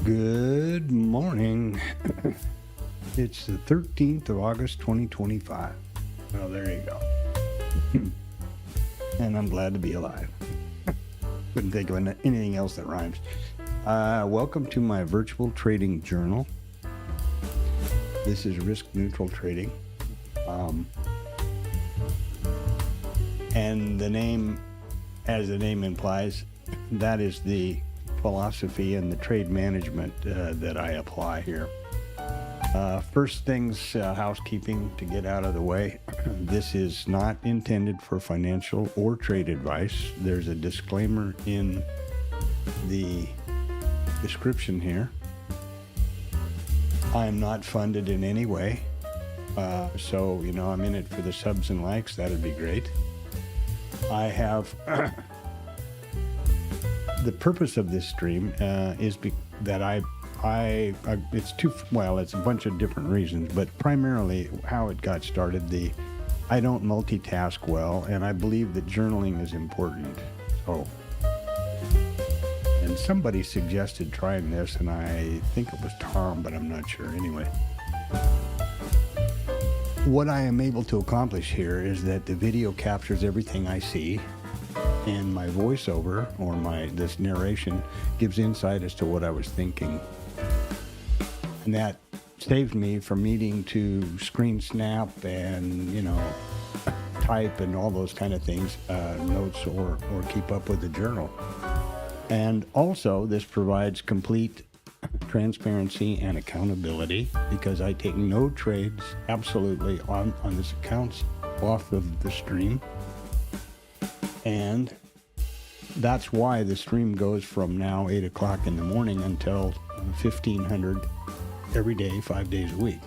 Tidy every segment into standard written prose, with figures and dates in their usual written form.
Good morning. It's the 13th of August, 2025. Well, there you go. And I'm glad to be alive. Couldn't think of anything else that rhymes. Welcome to my virtual trading journal. This is risk neutral trading. And the name, as the name implies, that is the philosophy and the trade management that I apply here. First things, housekeeping to get out of the way. This is not intended for financial or trade advice. There's a disclaimer in the description here. I am not funded in any way. So, I'm in it for the subs and likes. That'd be great. I have... The purpose of this stream is that it's a bunch of different reasons, but primarily how it got started. I don't multitask well, and I believe that journaling is important. And somebody suggested trying this, and I think it was Tom, but I'm not sure. Anyway, what I am able to accomplish here is that the video captures everything I see, and my voiceover, or this narration, gives insight as to what I was thinking. And that saved me from needing to screen snap and, type and all those kind of things, notes, or keep up with the journal. And also, this provides complete transparency and accountability, because I take no trades absolutely on this account off of the stream. And that's why the stream goes from now 8 o'clock in the morning until 1500 every day, 5 days a week.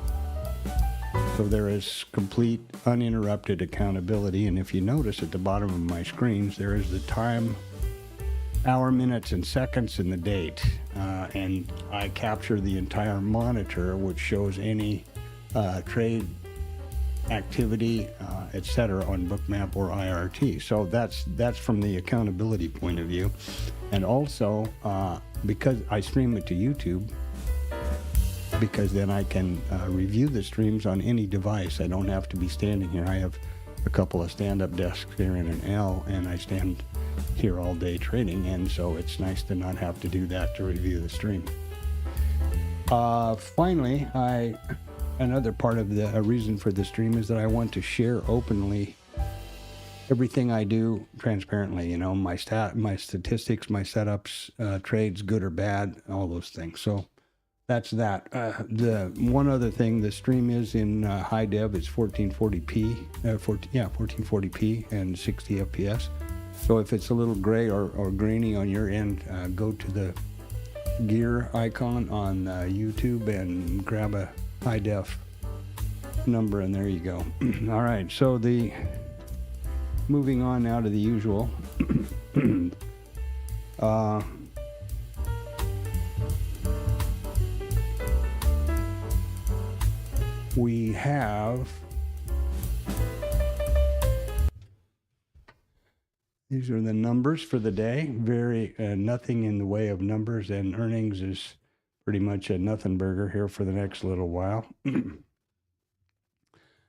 So there is complete uninterrupted accountability. And if you notice at the bottom of my screens, there is the time, hour, minutes, and seconds, and the date. And I capture the entire monitor, which shows any trade activity, etc. on Bookmap or IRT. So that's from the accountability point of view. And also, because I stream it to YouTube, because then I can review the streams on any device. I don't have to be standing here. I have a couple of stand-up desks here in an L, and I stand here all day trading, and so it's nice to not have to do that to review the stream. Finally, another part of the reason for the stream is that I want to share openly everything I do transparently, my statistics, my setups, trades, good or bad, all those things. So that's that. The one other thing, the stream is in high dev. It's 1440p, 1440p and 60 FPS. So if it's a little gray or grainy on your end, go to the gear icon on YouTube and grab a high def number, and there you go. All right, so moving on now to the usual. We have these are the numbers for the day. Very nothing in the way of numbers, and earnings is pretty much a nothing burger here for the next little while.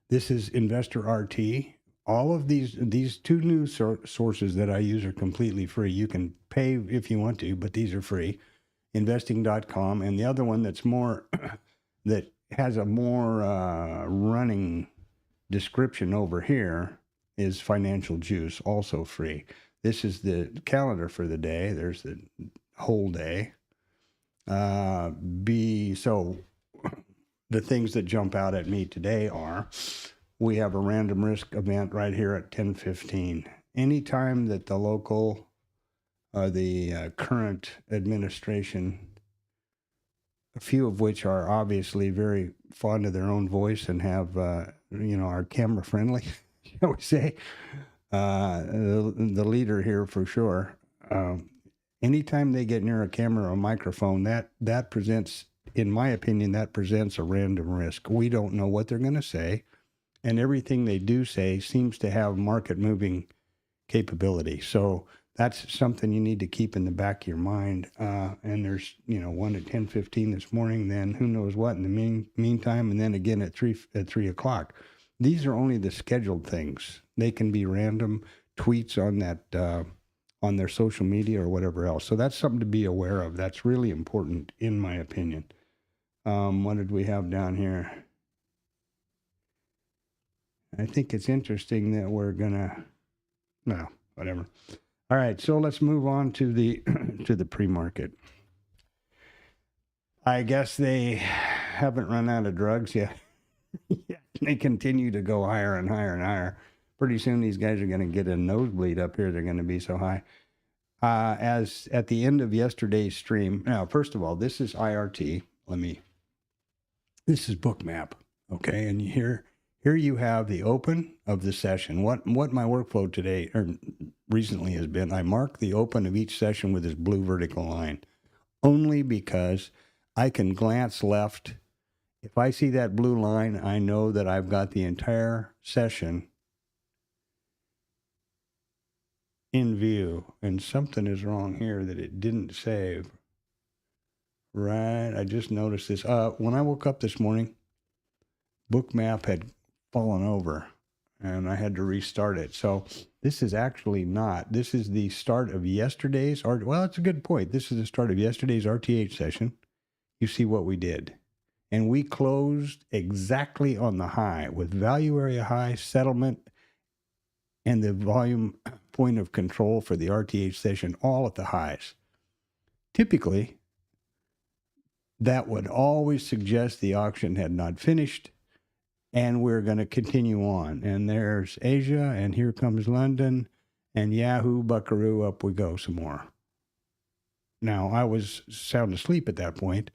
This is Investor RT. All of these two new sources that I use are completely free. You can pay if you want to, but these are free. Investing.com, and the other one that's more that has a more running description over here is Financial Juice, also free. This is the calendar for the day. There's the whole day. So the things that jump out at me today are, we have a random risk event right here at 10:15. Anytime that the local or the current administration, a few of which are obviously very fond of their own voice and have, are camera friendly, shall we say, the leader here for sure. Anytime they get near a camera or a microphone, that presents, in my opinion, that presents a random risk. We don't know what they're going to say, and everything they do say seems to have market moving capability. So that's something you need to keep in the back of your mind. And there's, one at 10:15 this morning, then who knows what in the meantime, and then again at 3 o'clock. These are only the scheduled things. They can be random tweets on that on their social media or whatever else. So that's something to be aware of. That's really important, in my opinion. What did we have down here? I think it's interesting that we're gonna, no, whatever. All right, so let's move on to the to the pre-market. I guess they haven't run out of drugs yet. They continue to go higher and higher and higher. Pretty soon these guys are going to get a nosebleed up here. They're going to be so high. As at the end of yesterday's stream, now, first of all, this is IRT. This is Bookmap, okay? And here you have the open of the session. What my workflow today, or recently has been, I mark the open of each session with this blue vertical line, only because I can glance left. If I see that blue line, I know that I've got the entire session in view, and something is wrong here that it didn't save. Right, I just noticed this. When I woke up this morning, Bookmap had fallen over, and I had to restart it. So this is actually not. This is the start of yesterday's. Well, it's a good point. This is the start of yesterday's RTH session. You see what we did. And we closed exactly on the high with value area high, settlement, and the volume point of control for the RTH session all at the highs. Typically, that would always suggest the auction had not finished and we're going to continue on. And there's Asia, and here comes London, and Yahoo, buckaroo, up we go some more. Now, I was sound asleep at that point,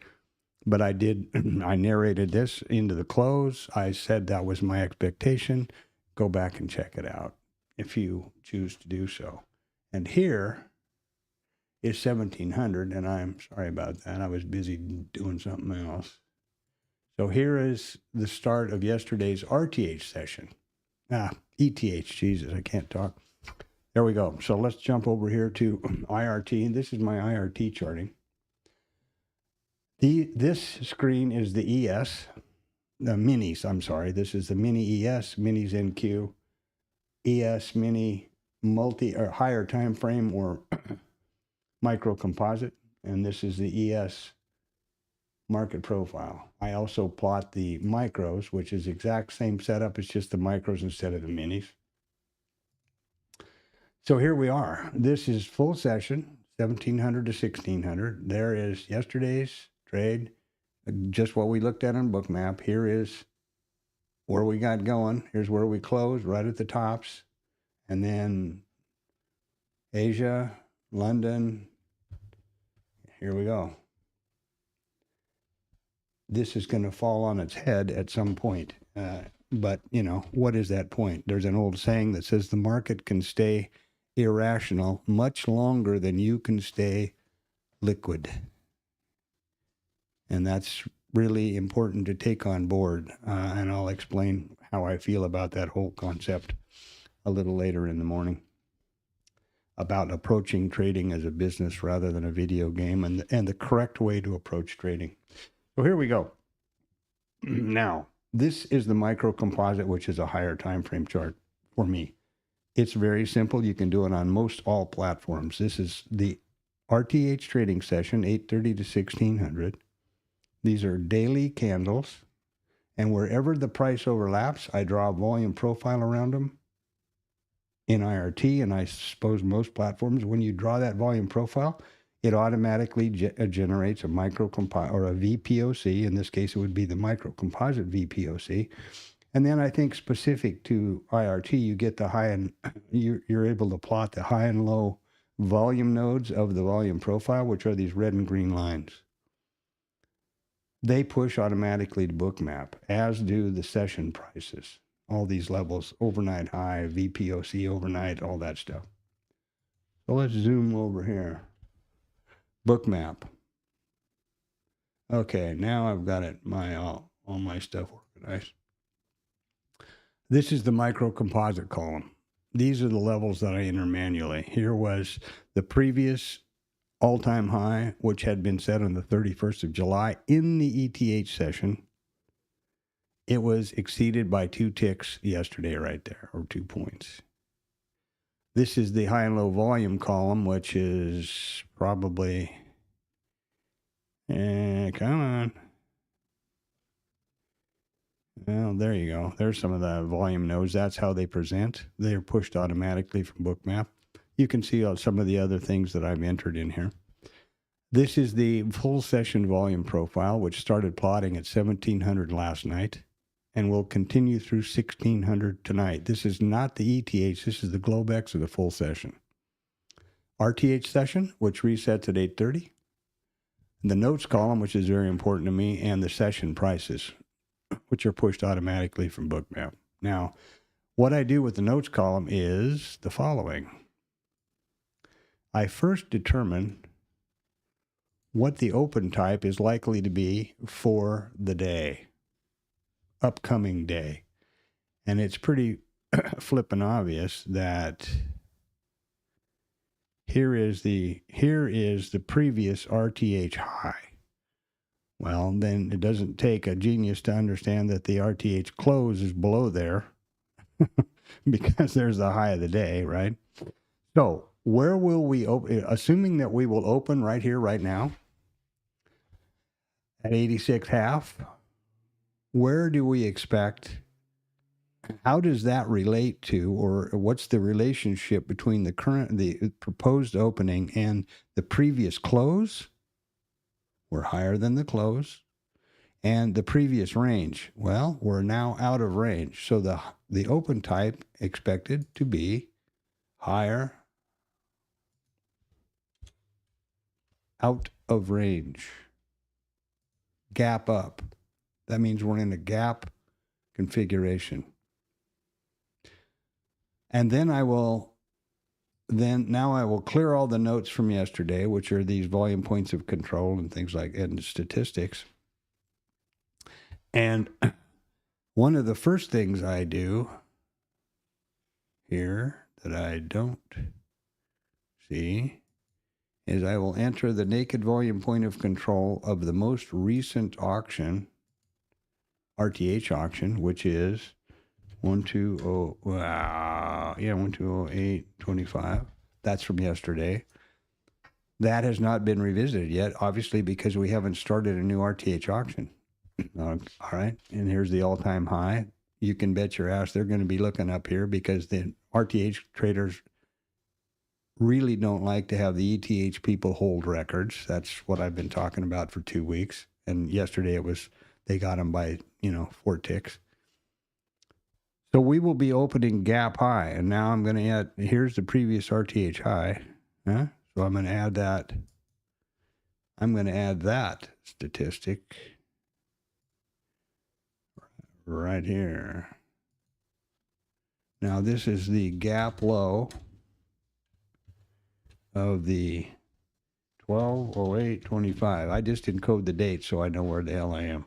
but I narrated this into the close. I said that was my expectation. Go back and check it out if you choose to do so. And here is 1700, and I'm sorry about that. I was busy doing something else. So here is the start of yesterday's RTH session. ETH, Jesus, I can't talk. There we go. So let's jump over here to IRT. This is my IRT charting. This screen is the ES, the minis, I'm sorry. This is the mini ES, minis NQ, ES mini multi or higher time frame or micro composite, and this is the ES market profile. I also plot the micros, which is exact same setup. It's just the micros instead of the minis. So here we are. This is full session, 1700 to 1600. There is yesterday's trade, just what we looked at on Bookmap. Here is where we got going. Here's where we closed, right at the tops. And then Asia, London, here we go. This is going to fall on its head at some point. But, what is that point? There's an old saying that says the market can stay irrational much longer than you can stay liquid. And that's really important to take on board. And I'll explain how I feel about that whole concept a little later in the morning, about approaching trading as a business rather than a video game, and the correct way to approach trading. So here we go. Now, this is the micro composite, which is a higher time frame chart for me. It's very simple. You can do it on most all platforms. This is the RTH trading session, 8:30 to 1600. These are daily candles, and wherever the price overlaps, I draw a volume profile around them in IRT, and I suppose most platforms, when you draw that volume profile, it automatically generates a micro composite or a VPOC. In this case, it would be the micro composite VPOC. And then I think specific to IRT, you get the high and you're able to plot the high and low volume nodes of the volume profile, which are these red and green lines. They push automatically to Bookmap, as do the session prices. All these levels, overnight high, VPOC overnight, all that stuff. So let's zoom over here. Bookmap. Okay, now I've got it, all my stuff organized. This is the micro composite column. these are the levels that I enter manually. Here was the previous all-time high, which had been set on the 31st of July in the ETH session. It was exceeded by 2 ticks yesterday right there, or 2 points. This is the high and low volume column, which is probably, come on. Well, there you go. There's some of the volume nodes. That's how they present. They're pushed automatically from Bookmap. You can see some of the other things that I've entered in here. This is the full session volume profile, which started plotting at 1700 last night and will continue through 1600 tonight. This is not the ETH. This is the Globex of the full session. RTH session, which resets at 8:30. The notes column, which is very important to me, and the session prices, which are pushed automatically from Bookmap. Now, what I do with the notes column is the following. I first determine what the open type is likely to be for the day, upcoming day. And it's pretty flippin' obvious that here is the previous RTH high. Well, then it doesn't take a genius to understand that the RTH close is below there because there's the high of the day, right? So where will we open, assuming that we will open right here, right now, at 86.5, where do we expect, how does that relate to, or what's the relationship between the proposed opening and the previous close? We're higher than the close. And the previous range, well, we're now out of range. So the open type expected to be higher, out of range. Gap up. That means we're in a gap configuration. And then now I will clear all the notes from yesterday, which are these volume points of control and things like, and statistics. And one of the first things I do here that I don't see is I will enter the naked volume point of control of the most recent auction, RTH auction, which is 1208.25. That's from yesterday. That has not been revisited yet, obviously, because we haven't started a new RTH auction. All right, and here's the all-time high. You can bet your ass they're going to be looking up here because the RTH traders really don't like to have the ETH people hold records. That's what I've been talking about for 2 weeks. And yesterday they got them by, 4 ticks. So we will be opening gap high. And now I'm going to add, here's the previous RTH high. So I'm going to add that. I'm going to add that statistic right here. Now this is the gap low of the 1208.25. I just encode the date so I know where the hell I am.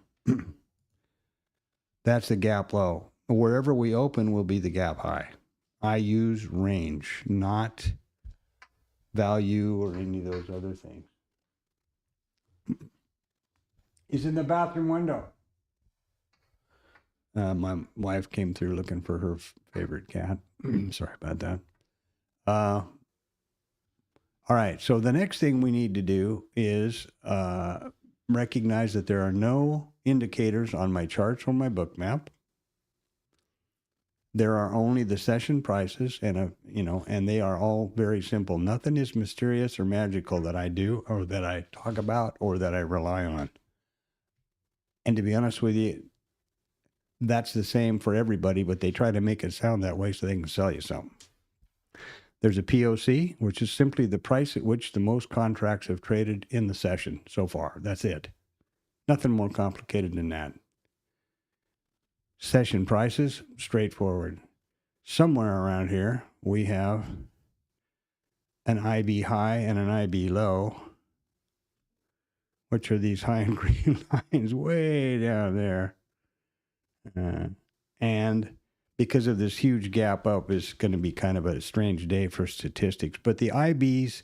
That's the gap low. Wherever we open will be the gap high. I use range, not value or any of those other things. He's in the bathroom window. My wife came through looking for her favorite cat. Sorry about that. All right, so the next thing we need to do is recognize that there are no indicators on my charts or my book map. There are only the session prices, and and they are all very simple. Nothing is mysterious or magical that I do, or that I talk about, or that I rely on. And to be honest with you, that's the same for everybody, but they try to make it sound that way so they can sell you something. There's a POC, which is simply the price at which the most contracts have traded in the session so far. That's it. Nothing more complicated than that. Session prices, straightforward. Somewhere around here, we have an IB high and an IB low, which are these high and green lines way down there. And because of this huge gap up, is going to be kind of a strange day for statistics. But the IBs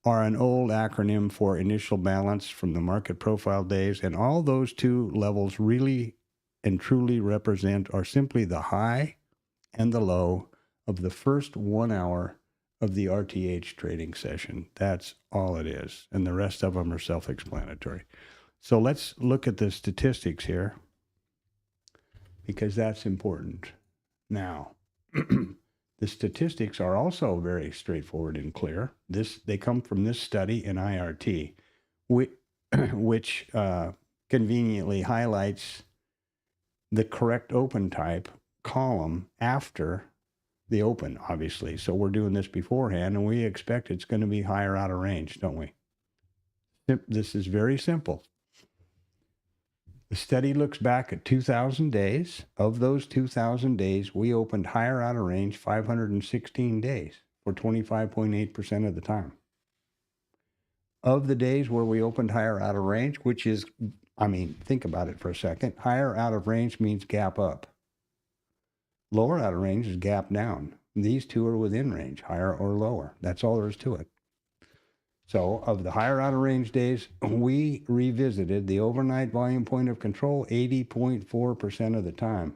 are an old acronym for initial balance from the market profile days, and all those two levels really and truly represent are simply the high and the low of the first 1 hour of the RTH trading session. That's all it is, and the rest of them are self-explanatory. So let's look at the statistics here, because that's important. Now, the statistics are also very straightforward and clear. They come from this study in IRT, which conveniently highlights the correct open type column after the open, obviously. So we're doing this beforehand, and we expect it's going to be higher out of range, don't we? This is very simple. The study looks back at 2,000 days. Of those 2,000 days, we opened higher out of range 516 days, or 25.8% of the time. Of the days where we opened higher out of range, which is, I mean, think about it for a second. Higher out of range means gap up. Lower out of range is gap down. These two are within range, higher or lower. That's all there is to it. So of the higher out of range days, we revisited the overnight volume point of control 80.4% of the time.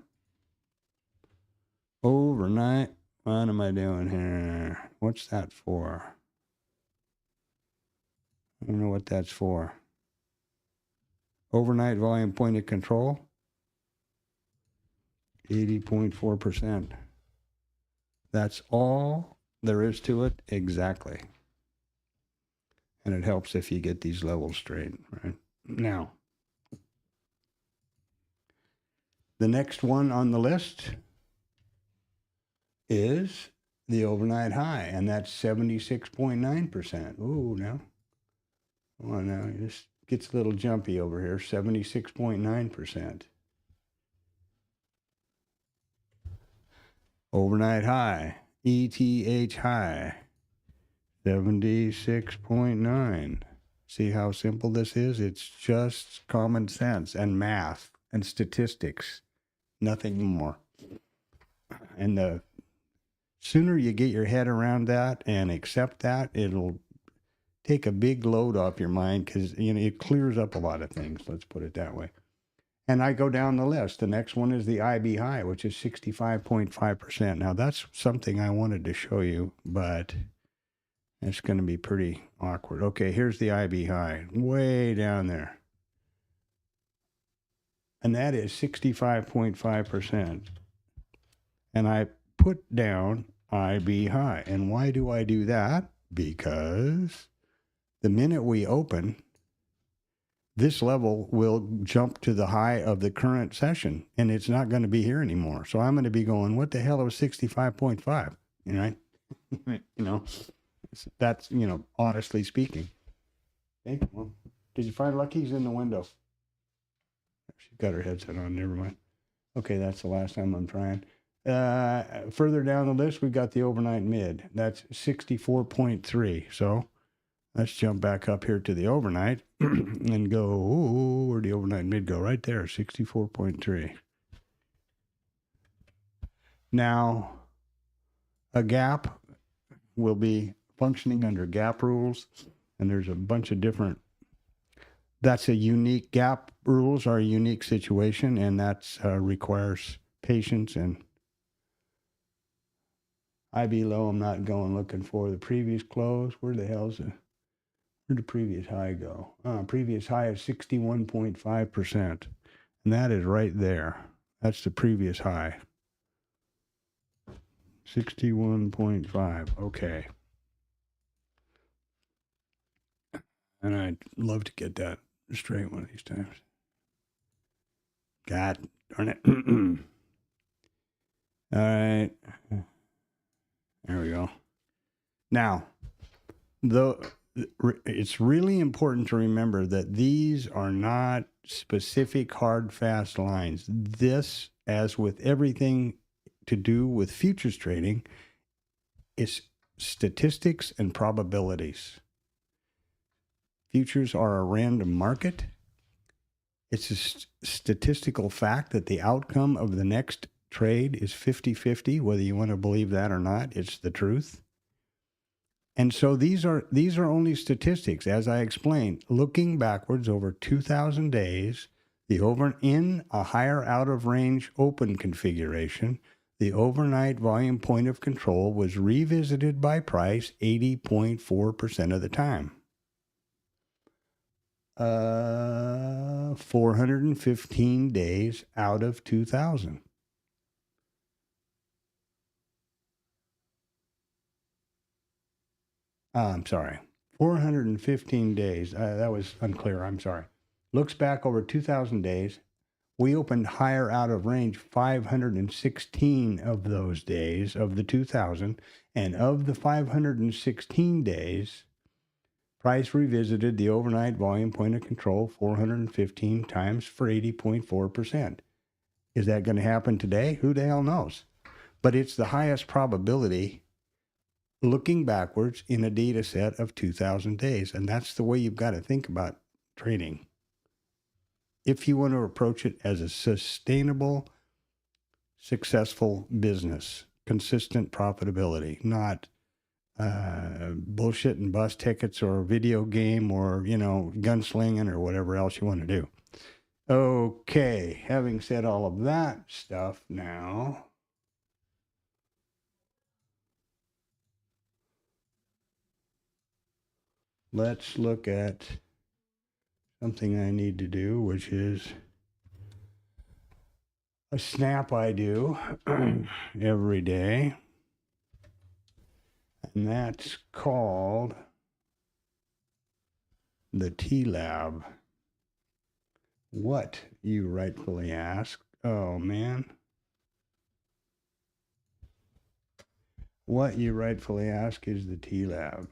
Overnight, what am I doing here? What's that for? I don't know what that's for. Overnight volume point of control, 80.4%. That's all there is to it, exactly. And it helps if you get these levels straight, right? Now, the next one on the list is the overnight high, and that's 76.9%. Ooh, now. Oh, now this gets a little jumpy over here, 76.9%. Overnight high, ETH high. 76.9. See how simple this is? It's just common sense and math and statistics, nothing more. And the sooner you get your head around that and accept that, it'll take a big load off your mind, because it clears up a lot of things, let's put it that way. And I go down the list. The next one is the IB high, which is 65.5%. Now, that's something I wanted to show you, but it's going to be pretty awkward. Okay, here's the IB high, way down there. And that is 65.5%. And I put down IB high. And why do I do that? Because the minute we open, this level will jump to the high of the current session, and it's not going to be here anymore. So I'm going to be going, what the hell is 65.5? Right? That's, honestly speaking. Okay, well, did you find Lucky's in the window? She's got her headset on, never mind. Okay, that's the last time I'm trying. Further down the list, we've got the overnight mid. That's 64.3. So let's jump back up here to the overnight and go, where'd the overnight mid go? Right there, 64.3. Now, a gap will be functioning under gap rules, and there's a bunch of different, that's a unique, gap rules are a unique situation, and that requires patience. And IB low, I'm not going looking for the previous close. Where the hell's where'd the previous high go? Previous high is 61.5%, and that is right there. That's the previous high. 61.5. Okay. And I'd love to get that straight one of these times. God darn it. All right. There we go. Now, it's really important to remember that these are not specific hard, fast lines. This, as with everything to do with futures trading, is statistics and probabilities. Futures are a random market. It's a statistical fact that the outcome of the next trade is 50-50, whether you want to believe that or not. It's the truth. And so these are only statistics, as I explained. Looking backwards over 2,000 days, in a higher out-of-range open configuration, the overnight volume point of control was revisited by price 80.4% of the time. 415 days out of 2,000. I'm sorry. 415 days. That was unclear. I'm sorry. Looks back over 2,000 days. We opened higher out of range 516 of those days of the 2,000. And of the 516 days, price revisited the overnight volume point of control 415 times for 80.4%. Is that going to happen today? Who the hell knows? But it's the highest probability looking backwards in a data set of 2,000 days. And that's the way you've got to think about trading. If you want to approach it as a sustainable, successful business, consistent profitability, not bullshit and bust tickets or video game or, gunslinging or whatever else you want to do. Okay, having said all of that stuff now, let's look at something I need to do, which is a snap I do every day. And that's called the TLab. What, you rightfully ask? Oh, man. What you rightfully ask is the TLab.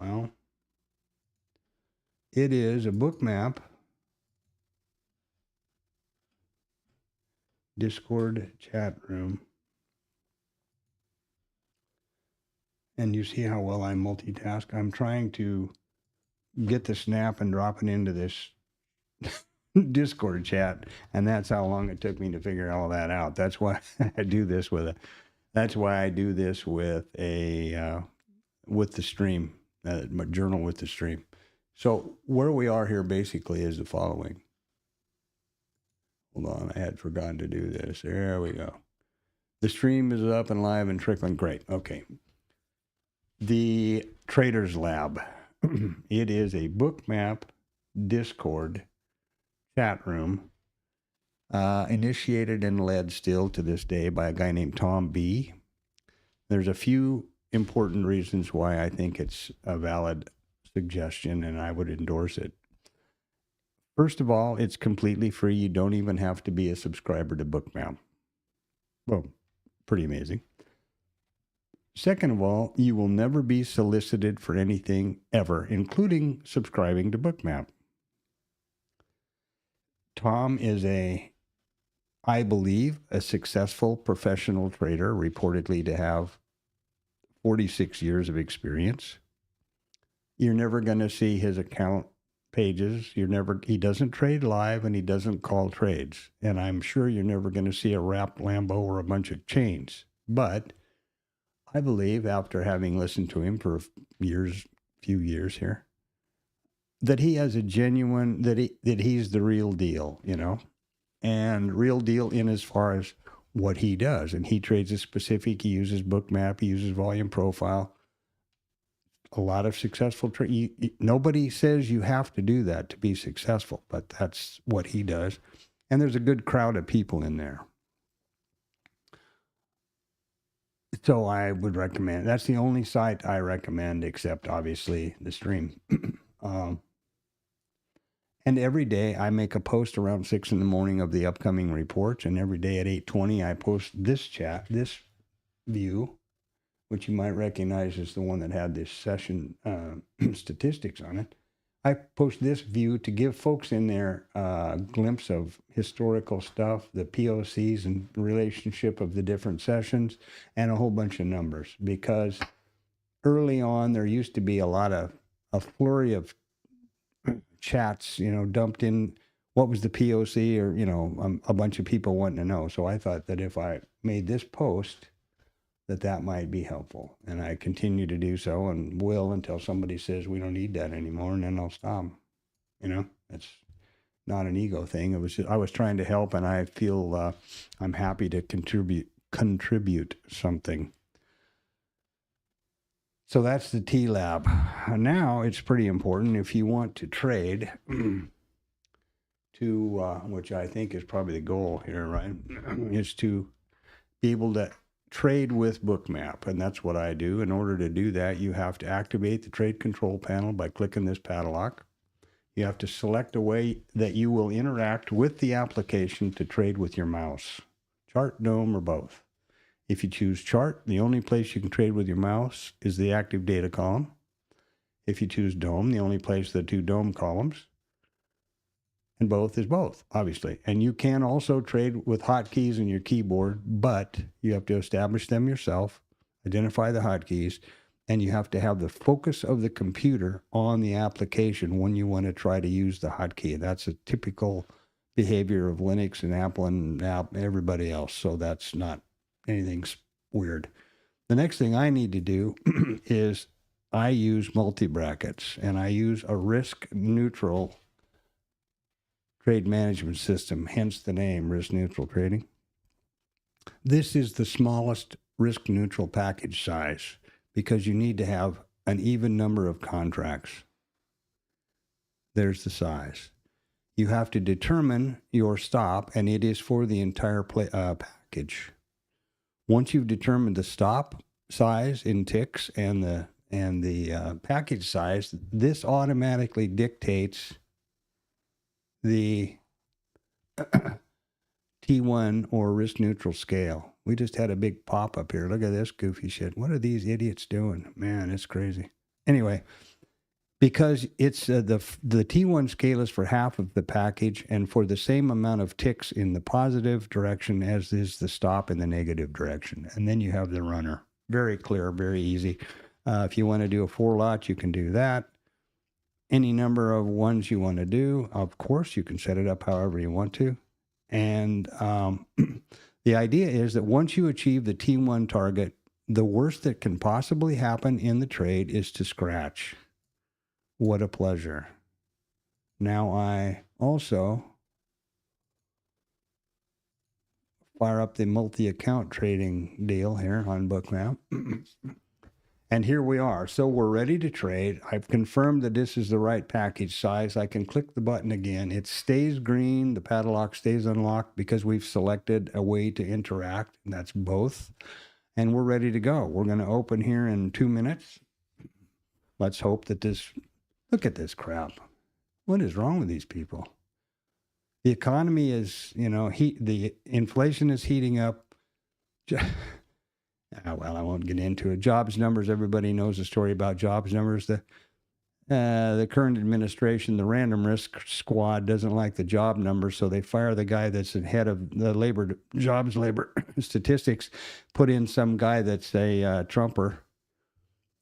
Well, it is a book map, Discord chat room. And you see how well I multitask? I'm trying to get the snap and drop it into this Discord chat, and that's how long it took me to figure all that out. That's why I do this with the stream, my journal with the stream. So where we are here basically is the following. Hold on, I had forgotten to do this. There we go. The stream is up and live and trickling. Great. Okay. The Traders Lab. It is a book map Discord chat room, initiated and led still to this day by a guy named Tom B. There's a few important reasons why I think it's a valid suggestion and I would endorse it. First of all, it's completely free. You don't even have to be a subscriber to Bookmap. Well, pretty amazing. Second of all, you will never be solicited for anything ever, including subscribing to Bookmap. Tom is I believe, a successful professional trader, reportedly to have 46 years of experience. You're never going to see his account pages. He doesn't trade live and he doesn't call trades. And I'm sure you're never going to see a wrapped Lambo or a bunch of chains. But I believe, after having listened to him for few years here, that he has a genuine, that he's the real deal, and real deal in as far as what he does. And he trades a specific, he uses Bookmap, he uses volume profile. A lot of successful nobody says you have to do that to be successful, but that's what he does. And there's a good crowd of people in there. So I would recommend, that's the only site I recommend, except obviously the stream. And every day I make a post around 6 a.m. of the upcoming reports. And every day at 8:20, I post this view, which you might recognize as the one that had this session statistics on it. I post this view to give folks in there a glimpse of historical stuff, the POCs and relationship of the different sessions, and a whole bunch of numbers. Because early on, there used to be a flurry of chats, dumped in what was the POC, or, a bunch of people wanting to know. So I thought that if I made this post, that might be helpful. And I continue to do so and will until somebody says we don't need that anymore, and then I'll stop. It's not an ego thing. I was trying to help, and I feel I'm happy to contribute something. So that's the TLab. Now it's pretty important if you want to trade to, which I think is probably the goal here, right? Is to be able to trade with Bookmap, and that's what I do. In order to do that, you have to activate the trade control panel by clicking this padlock. You have to select a way that you will interact with the application to trade with your mouse. Chart, DOM, or both. If you choose chart, the only place you can trade with your mouse is the active data column. If you choose DOM, the only place are the two DOM columns. And both is both, obviously. And you can also trade with hotkeys in your keyboard, but you have to establish them yourself, identify the hotkeys, and you have to have the focus of the computer on the application when you want to try to use the hotkey. That's a typical behavior of Linux and Apple and everybody else, so that's not anything weird. The next thing I need to do is I use multi-brackets, and I use a risk-neutral trade management system, hence the name, risk-neutral trading. This is the smallest risk-neutral package size, because you need to have an even number of contracts. There's the size. You have to determine your stop, and it is for the entire package. Once you've determined the stop size in ticks and the package size, this automatically dictates the T1 or risk neutral scale. We just had a big pop up here. Look at this goofy shit. What are these idiots doing? Man, it's crazy. Anyway, because it's the T1 scale is for half of the package and for the same amount of ticks in the positive direction as is the stop in the negative direction. And then you have the runner. Very clear, very easy. If you want to do a 4 lot, you can do that. Any number of ones you want to do, of course, you can set it up however you want to. And the idea is that once you achieve the T1 target, the worst that can possibly happen in the trade is to scratch. What a pleasure. Now I also fire up the multi-account trading deal here on Bookmap. And here we are. So we're ready to trade. I've confirmed that this is the right package size. I can click the button again. It stays green. The padlock stays unlocked because we've selected a way to interact. And that's both. And we're ready to go. We're going to open here in 2 minutes. Let's hope that this... Look at this crap. What is wrong with these people? The economy is, the inflation is heating up. Well, I won't get into it. Jobs numbers, everybody knows the story about jobs numbers. The current administration, the random risk squad, doesn't like the job numbers, so they fire the guy that's the head of the labor statistics, put in some guy that's a Trumper,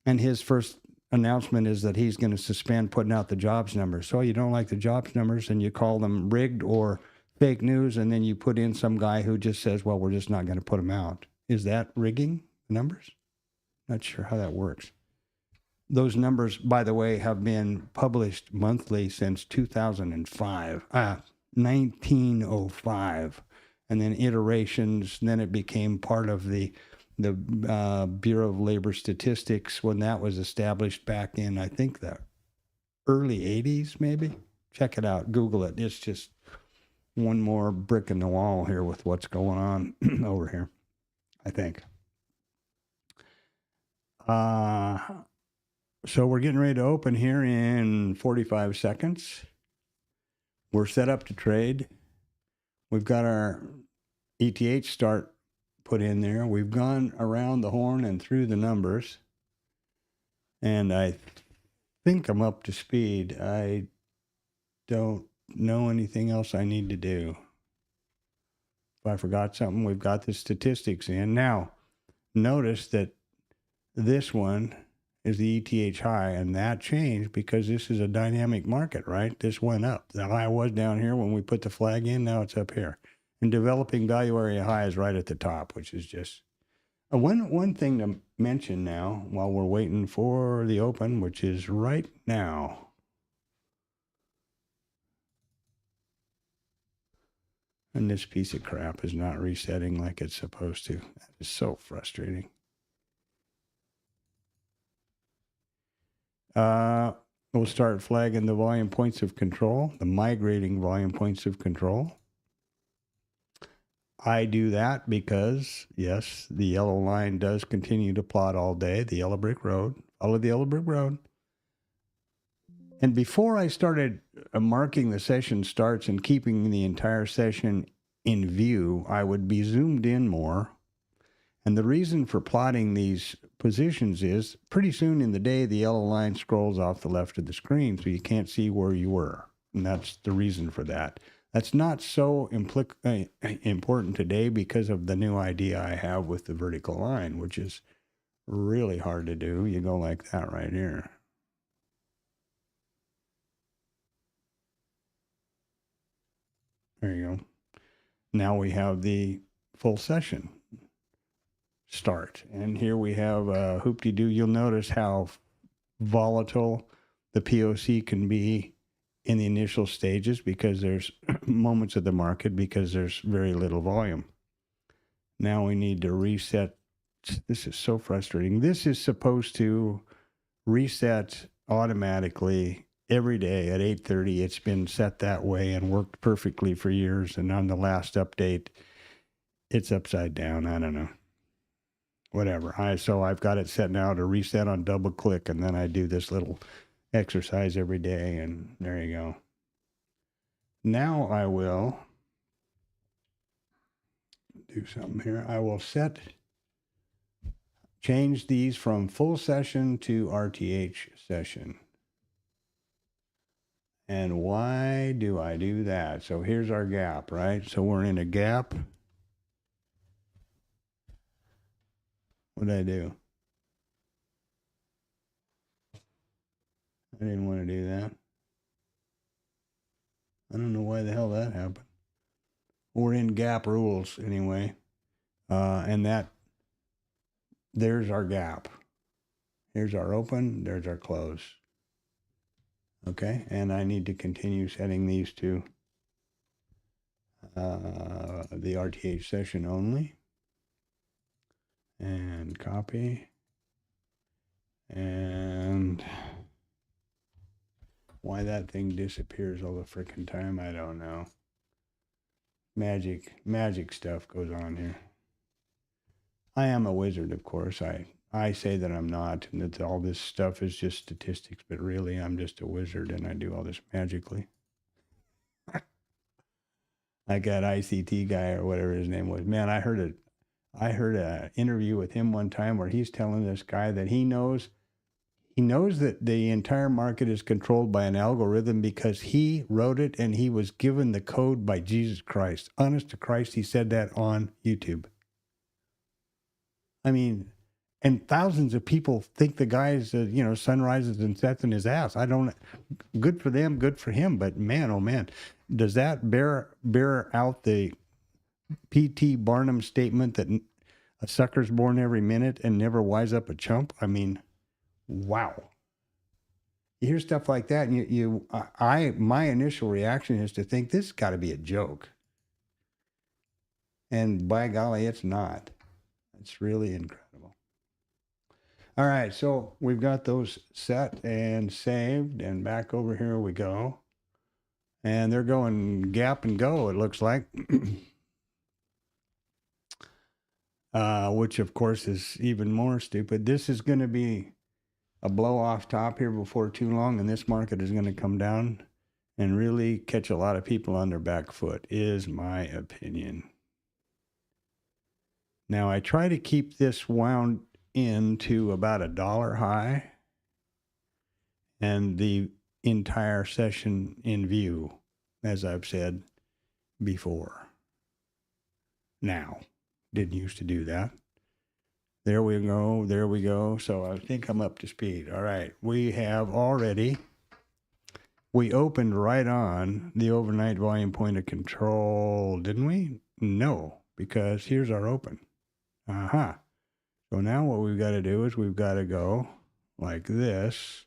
and his first announcement is that he's going to suspend putting out the jobs numbers. So you don't like the jobs numbers, and you call them rigged or fake news, and then you put in some guy who just says, well, we're just not going to put them out. Is that rigging the numbers? Not sure how that works. Those numbers, by the way, have been published monthly since 1905, and then iterations. Then it became part of the Bureau of Labor Statistics when that was established back in, I think, the early 80s, maybe. Check it out. Google it. It's just one more brick in the wall here with what's going on over here, I think. So we're getting ready to open here in 45 seconds. We're set up to trade. We've got our ETH start put in there. We've gone around the horn and through the numbers. And I think I'm up to speed. I don't know anything else I need to do. If I forgot something, we've got the statistics in. Now, notice that this one is the ETH high, and that changed because this is a dynamic market, right? This went up. The high was down here when we put the flag in, now it's up here. And developing value area high is right at the top, which is just one thing to mention now while we're waiting for the open, which is right now. And this piece of crap is not resetting like it's supposed to. That is so frustrating. We'll start flagging the volume points of control, the migrating volume points of control. I do that because, yes, the yellow line does continue to plot all day, the yellow brick road. Follow the yellow brick road. And before I started marking the session starts and keeping the entire session in view, I would be zoomed in more. And the reason for plotting these positions is pretty soon in the day, the yellow line scrolls off the left of the screen, so you can't see where you were. And that's the reason for that. That's not so important today because of the new idea I have with the vertical line, which is really hard to do. You go like that right here. There you go. Now we have the full session start. And here we have hoop-de-doo. You'll notice how volatile the POC can be in the initial stages because there's moments of the market because there's very little volume. Now we need to reset. This is so frustrating. This is supposed to reset automatically every day at 8:30. It's been set that way and worked perfectly for years. And on the last update, it's upside down. I don't know. Whatever. So I've got it set now to reset on double click, and then I do this little exercise every day, and there you go. Now I will do something here. I will change these from full session to RTH session. And why do I do that? So here's our gap, right? So we're in a gap. What did I do? I didn't want to do that. I don't know why the hell that happened. We're in gap rules anyway. And there's our gap. Here's our open, there's our close. Okay, and I need to continue setting these to the RTH session only. And copy. And why that thing disappears all the freaking time, I don't know. Magic stuff goes on here. I am a wizard, of course. I say that I'm not, and that all this stuff is just statistics, but really I'm just a wizard and I do all this magically. Like that ICT guy or whatever his name was. Man, I heard an interview with him one time where he's telling this guy that he knows that the entire market is controlled by an algorithm because he wrote it and he was given the code by Jesus Christ. Honest to Christ, he said that on YouTube. I mean, and thousands of people think the guy's, sun rises and sets in his ass. Good for them, good for him. But man, oh man, does that bear out the P.T. Barnum statement that a sucker's born every minute and never wise up a chump? I mean, wow. You hear stuff like that, and my initial reaction is to think this has got to be a joke. And by golly, it's not. It's really incredible. All right, so we've got those set and saved, and back over here we go. And they're going gap and go, it looks like. Which, of course, is even more stupid. This is going to be a blow off top here before too long, and this market is going to come down and really catch a lot of people on their back foot, is my opinion. Now, I try to keep this wound into about $1 high and the entire session in view, as I've said before. Now, didn't used to do that. There we go. There we go. So I think I'm up to speed. All right. We have already, we opened right on the overnight volume point of control, didn't we? No, because here's our open. Aha. So now what we've got to do is we've got to go like this.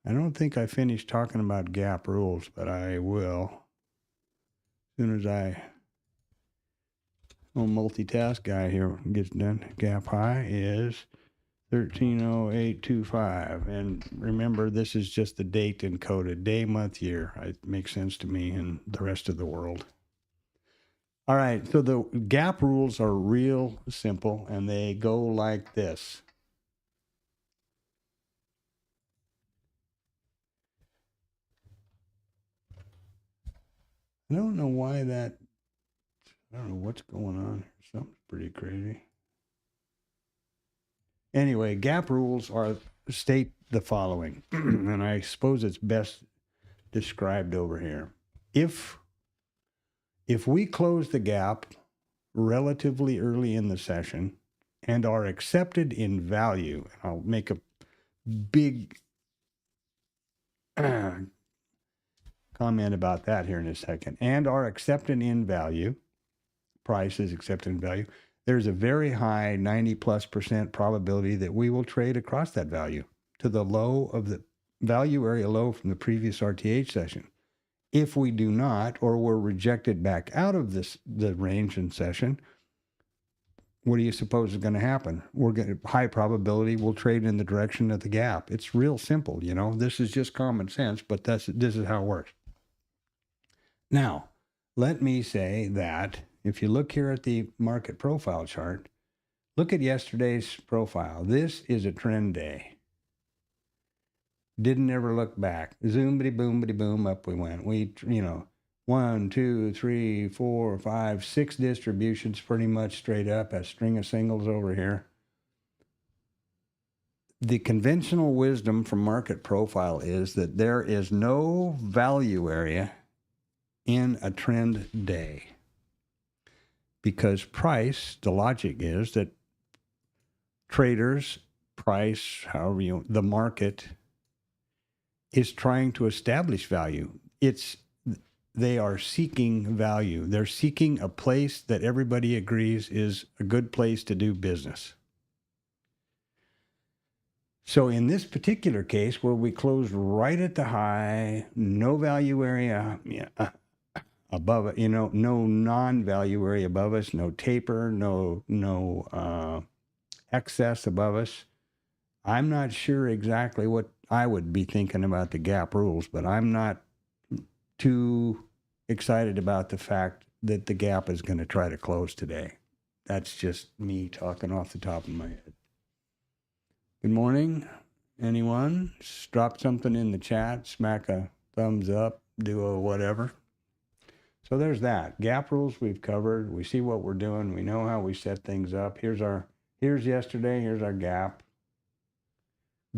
I don't think I finished talking about gap rules, but I will. As soon as multitask guy here gets done. Gap high is 130825. And remember, this is just the date encoded. Day, month, year. It makes sense to me and the rest of the world. All right, so the gap rules are real simple, and they go like this. I don't know why that, I don't know what's going on here. Something's pretty crazy. Anyway, gap rules state the following, and I suppose it's best described over here. If we close the gap relatively early in the session and are accepted in value, I'll make a big comment about that here in a second, and are accepted in value, price is accepted in value, there's a very high 90+% probability that we will trade across that value to the low of the value area low from the previous RTH session. If we do not, or we're rejected back out of the range in session, what do you suppose is going to happen? We're going to, high probability we'll trade in the direction of the gap. It's real simple, you know. This is just common sense, but this is how it works. Now, let me say that if you look here at the market profile chart, look at yesterday's profile. This is a trend day. Didn't ever look back. Zoom-bitty boom-bitty boom, up we went. We, 1, 2, 3, 4, 5, 6 distributions pretty much straight up, a string of singles over here. The conventional wisdom from market profile is that there is no value area in a trend day. Because price, the logic is that traders, price, however the market is trying to establish value. They are seeking value. They're seeking a place that everybody agrees is a good place to do business. So in this particular case, where we closed right at the high, no value area above it, no non-value area above us, no taper, no excess above us. I'm not sure exactly what I would be thinking about the gap rules, but I'm not too excited about the fact that the gap is going to try to close today. That's just me talking off the top of my head. Good morning, anyone? Drop something in the chat, smack a thumbs up, do a whatever. So there's that. Gap rules we've covered. We see what we're doing. We know how we set things up. Here's yesterday. Here's our gap.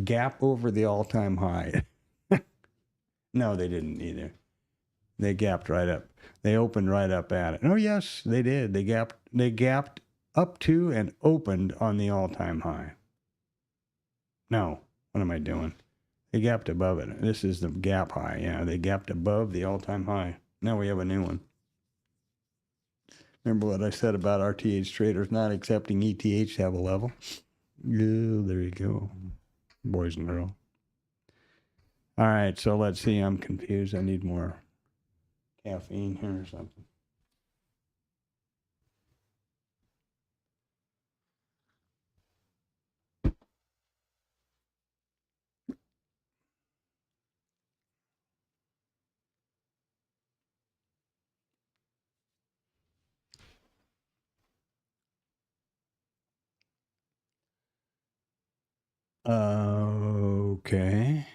Gap over the all-time high. No, they didn't either. They gapped right up. They opened right up at it. Oh, yes, they did. They gapped up to and opened on the all-time high. No, what am I doing? They gapped above it. This is the gap high. Yeah, they gapped above the all-time high. Now we have a new one. Remember what I said about RTH traders not accepting ETH to have a level? Yeah, there you go. Boys and girls. All right, so let's see. I'm confused. I need more caffeine here or something. Okay.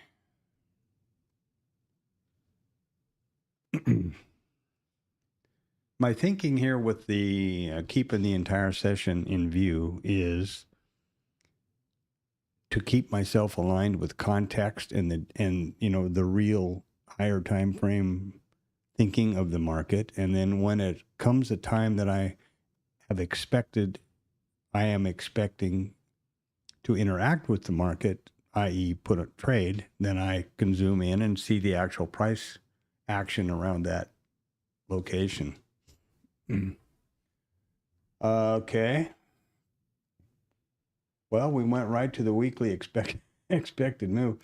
My thinking here with the keeping the entire session in view is to keep myself aligned with context and the real higher time frame thinking of the market. And then when it comes a time that I have expected I am expecting to interact with the market, i.e. put a trade, then I can zoom in and see the actual price action around that location. Okay. Well, we went right to the weekly expected move.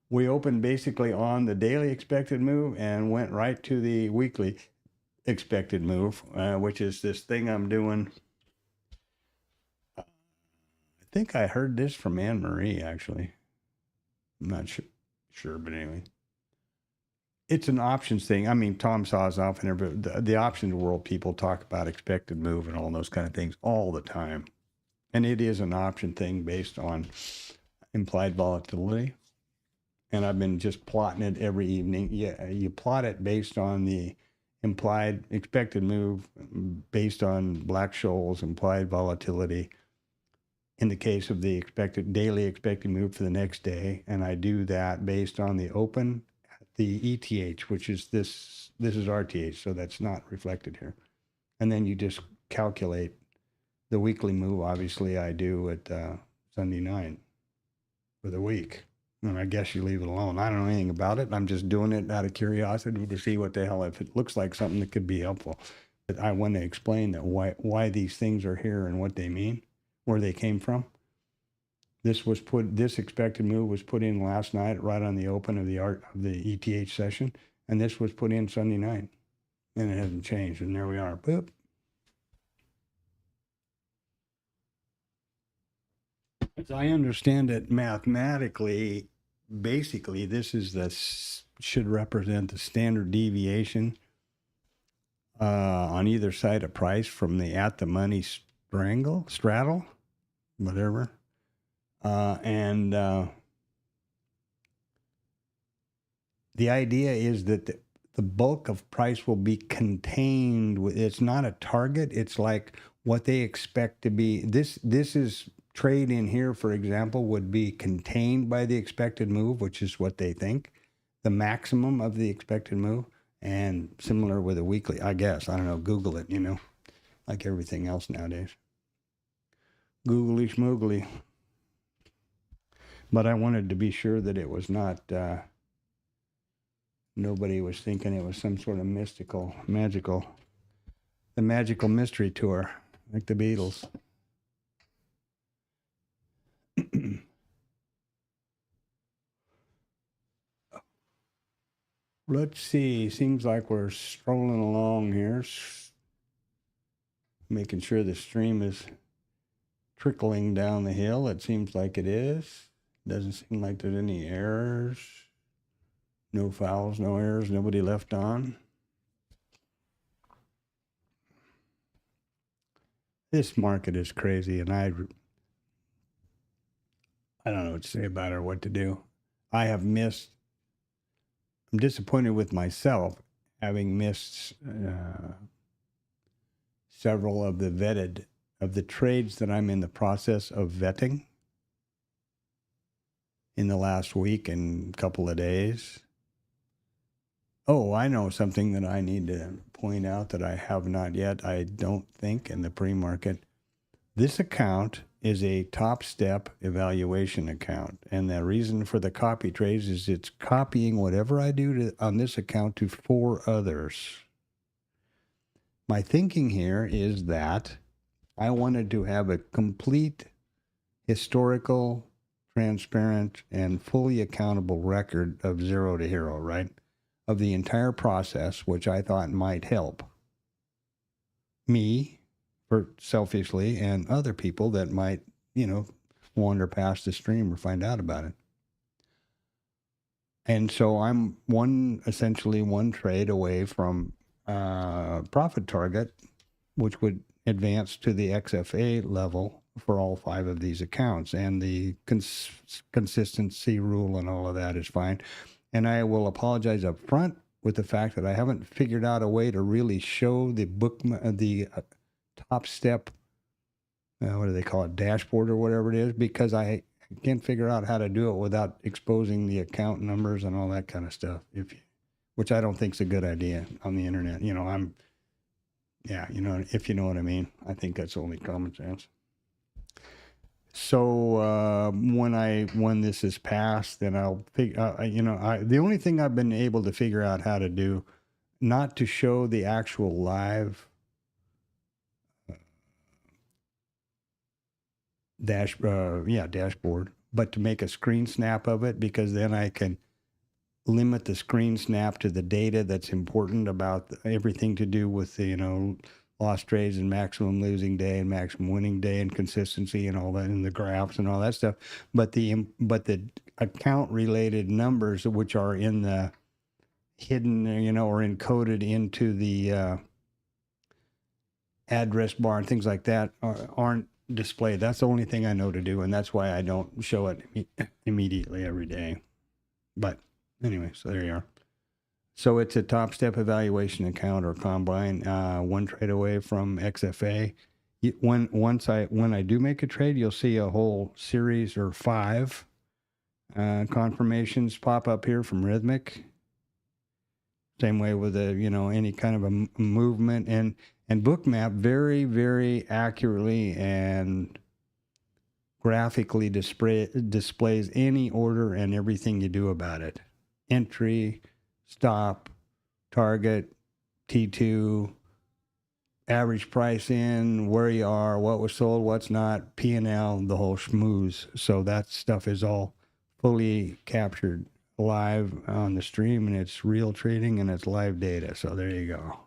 We opened basically on the daily expected move and went right to the weekly expected move, which is this thing I'm doing. I think I heard this from Anne Marie, actually. I'm not sure, but anyway. It's an options thing. I mean, Tom saws off in there, but the options world people talk about expected move and all those kind of things all the time. And it is an option thing based on implied volatility. And I've been just plotting it every evening. Yeah, you plot it based on the implied expected move, based on Black-Scholes implied volatility. In the case of the daily expected move for the next day, and I do that based on the open, the ETH, which is this is RTH, so that's not reflected here. And then you just calculate the weekly move. Obviously, I do at Sunday night for the week. And I guess you leave it alone. I don't know anything about it. I'm just doing it out of curiosity to see what the hell, if it looks like something that could be helpful. But I want to explain that why these things are here and what they mean, where they came from. This expected move was put in last night, right on the open of the ETH session, and this was put in Sunday night, and it hasn't changed. And there we are. Boop. As I understand it, mathematically, basically, this should represent the standard deviation on either side of price from the at the money straddle, whatever. And the idea is that the bulk of price will be contained. It's not a target. It's like what they expect to be. This is trade in here, for example, would be contained by the expected move, which is what they think, the maximum of the expected move, and similar with a weekly, I guess. I don't know. Google it, like everything else nowadays. Googly schmoogly. But I wanted to be sure that it was not, nobody was thinking it was some sort of magical, the magical mystery tour, like the Beatles. Let's see, seems like we're strolling along here, making sure the stream is trickling down the hill. It seems like it is. Doesn't seem like there's any errors. No fouls, no errors, nobody left on. This market is crazy, and I don't know what to say about it or what to do. I'm disappointed with myself having missed several of the trades that I'm in the process of vetting in the last week and couple of days. Oh, I know something that I need to point out that I have not yet, I don't think, in the pre-market. This account is a TopStep evaluation account, and the reason for the copy trades is it's copying whatever I do on this account to 4 others. My thinking here is that I wanted to have a complete historical, transparent, and fully accountable record of zero to hero, right? Of the entire process, which I thought might help me, selfishly, and other people that might, wander past the stream or find out about it. And so I'm essentially one trade away from profit target, which would advance to the XFA level for all 5 of these accounts. And the consistency rule and all of that is fine. And I will apologize up front with the fact that I haven't figured out a way to really show the TopStep, what do they call it, dashboard or whatever it is, because I can't figure out how to do it without exposing the account numbers and all that kind of stuff, which I don't think is a good idea on the internet. If you know what I mean. I think that's only common sense. So when this is passed, then I'll the only thing I've been able to figure out how to do, not to show the actual live dashboard, but to make a screen snap of it, because then I can limit the screen snap to the data that's important about everything to do with the lost trades and maximum losing day and maximum winning day and consistency and all that, and the graphs and all that stuff. But the account related numbers, which are in the hidden, or encoded into the address bar and things like that, aren't displayed. That's the only thing I know to do, and that's why I don't show it immediately every day. But anyway, so there you are. So it's a TopStep evaluation account or combine, one trade away from XFA. When I do make a trade, you'll see a whole series or 5 confirmations pop up here from Rhythmic. Same way with any kind of a movement, and Bookmap very, very accurately and graphically displays any order and everything you do about it. Entry, stop, target, T2, average price in, where you are, what was sold, what's not, P&L, the whole schmooze. So that stuff is all fully captured live on the stream, and it's real trading and it's live data. So there you go.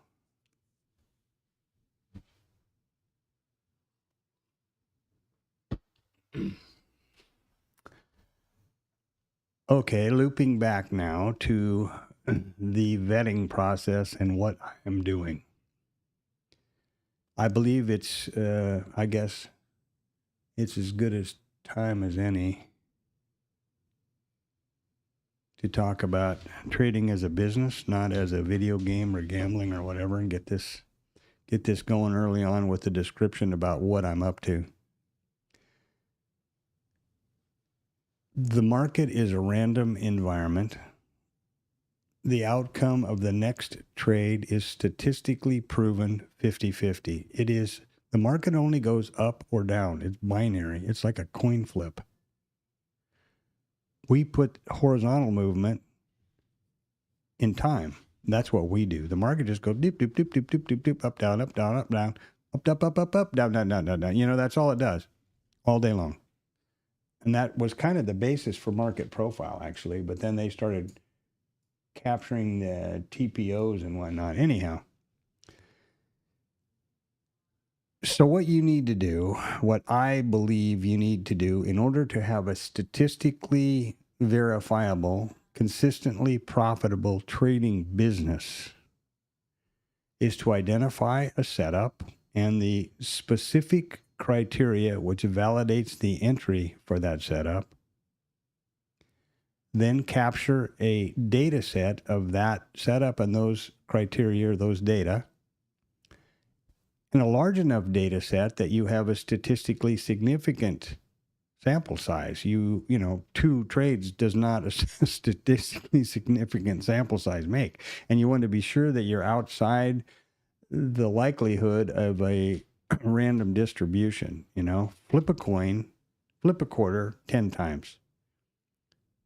Okay, looping back now to the vetting process and what I am doing. I believe it's, I guess, it's as good as time as any to talk about trading as a business, not as a video game or gambling or whatever, and get this going early on with the description about what I'm up to. The market is a random environment. The outcome of the next trade is statistically proven 50-50. It is, the market only goes up or down. It's binary. It's like a coin flip. We put horizontal movement in time. That's what we do. The market just goes doop, doop, doop, doop, doop, doop, doop, up, down, up, down, up, down, up, up, up, up, up, down, down, down, down, down. That's all it does all day long. And that was kind of the basis for market profile, actually. But then they started capturing the TPOs and whatnot. Anyhow, so what you need to do, what I believe you need to do in order to have a statistically verifiable, consistently profitable trading business, is to identify a setup and the specific criteria which validates the entry for that setup, then capture a data set of that setup and those criteria, those data, in a large enough data set that you have a statistically significant sample size. 2 trades does not a statistically significant sample size make. And you want to be sure that you're outside the likelihood of a random distribution. Flip a coin, flip a quarter 10 times.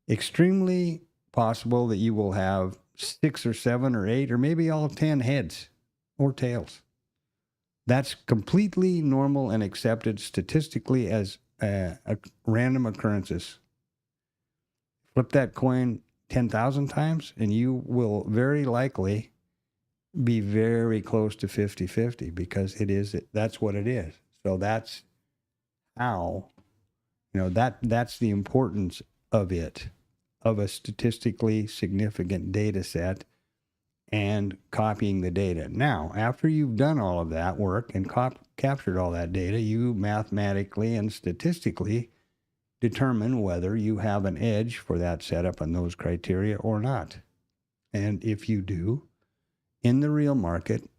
Extremely possible that you will have 6 or 7 or 8 or maybe all 10 heads or tails. That's completely normal and accepted statistically as a random occurrences. Flip that coin 10,000 times and you will very likely be very close to 50-50 because that's what it is. So that's how, that's the importance of it, of a statistically significant data set and copying the data. Now, after you've done all of that work and captured all that data, you mathematically and statistically determine whether you have an edge for that setup and those criteria or not. And if you do, in the real market,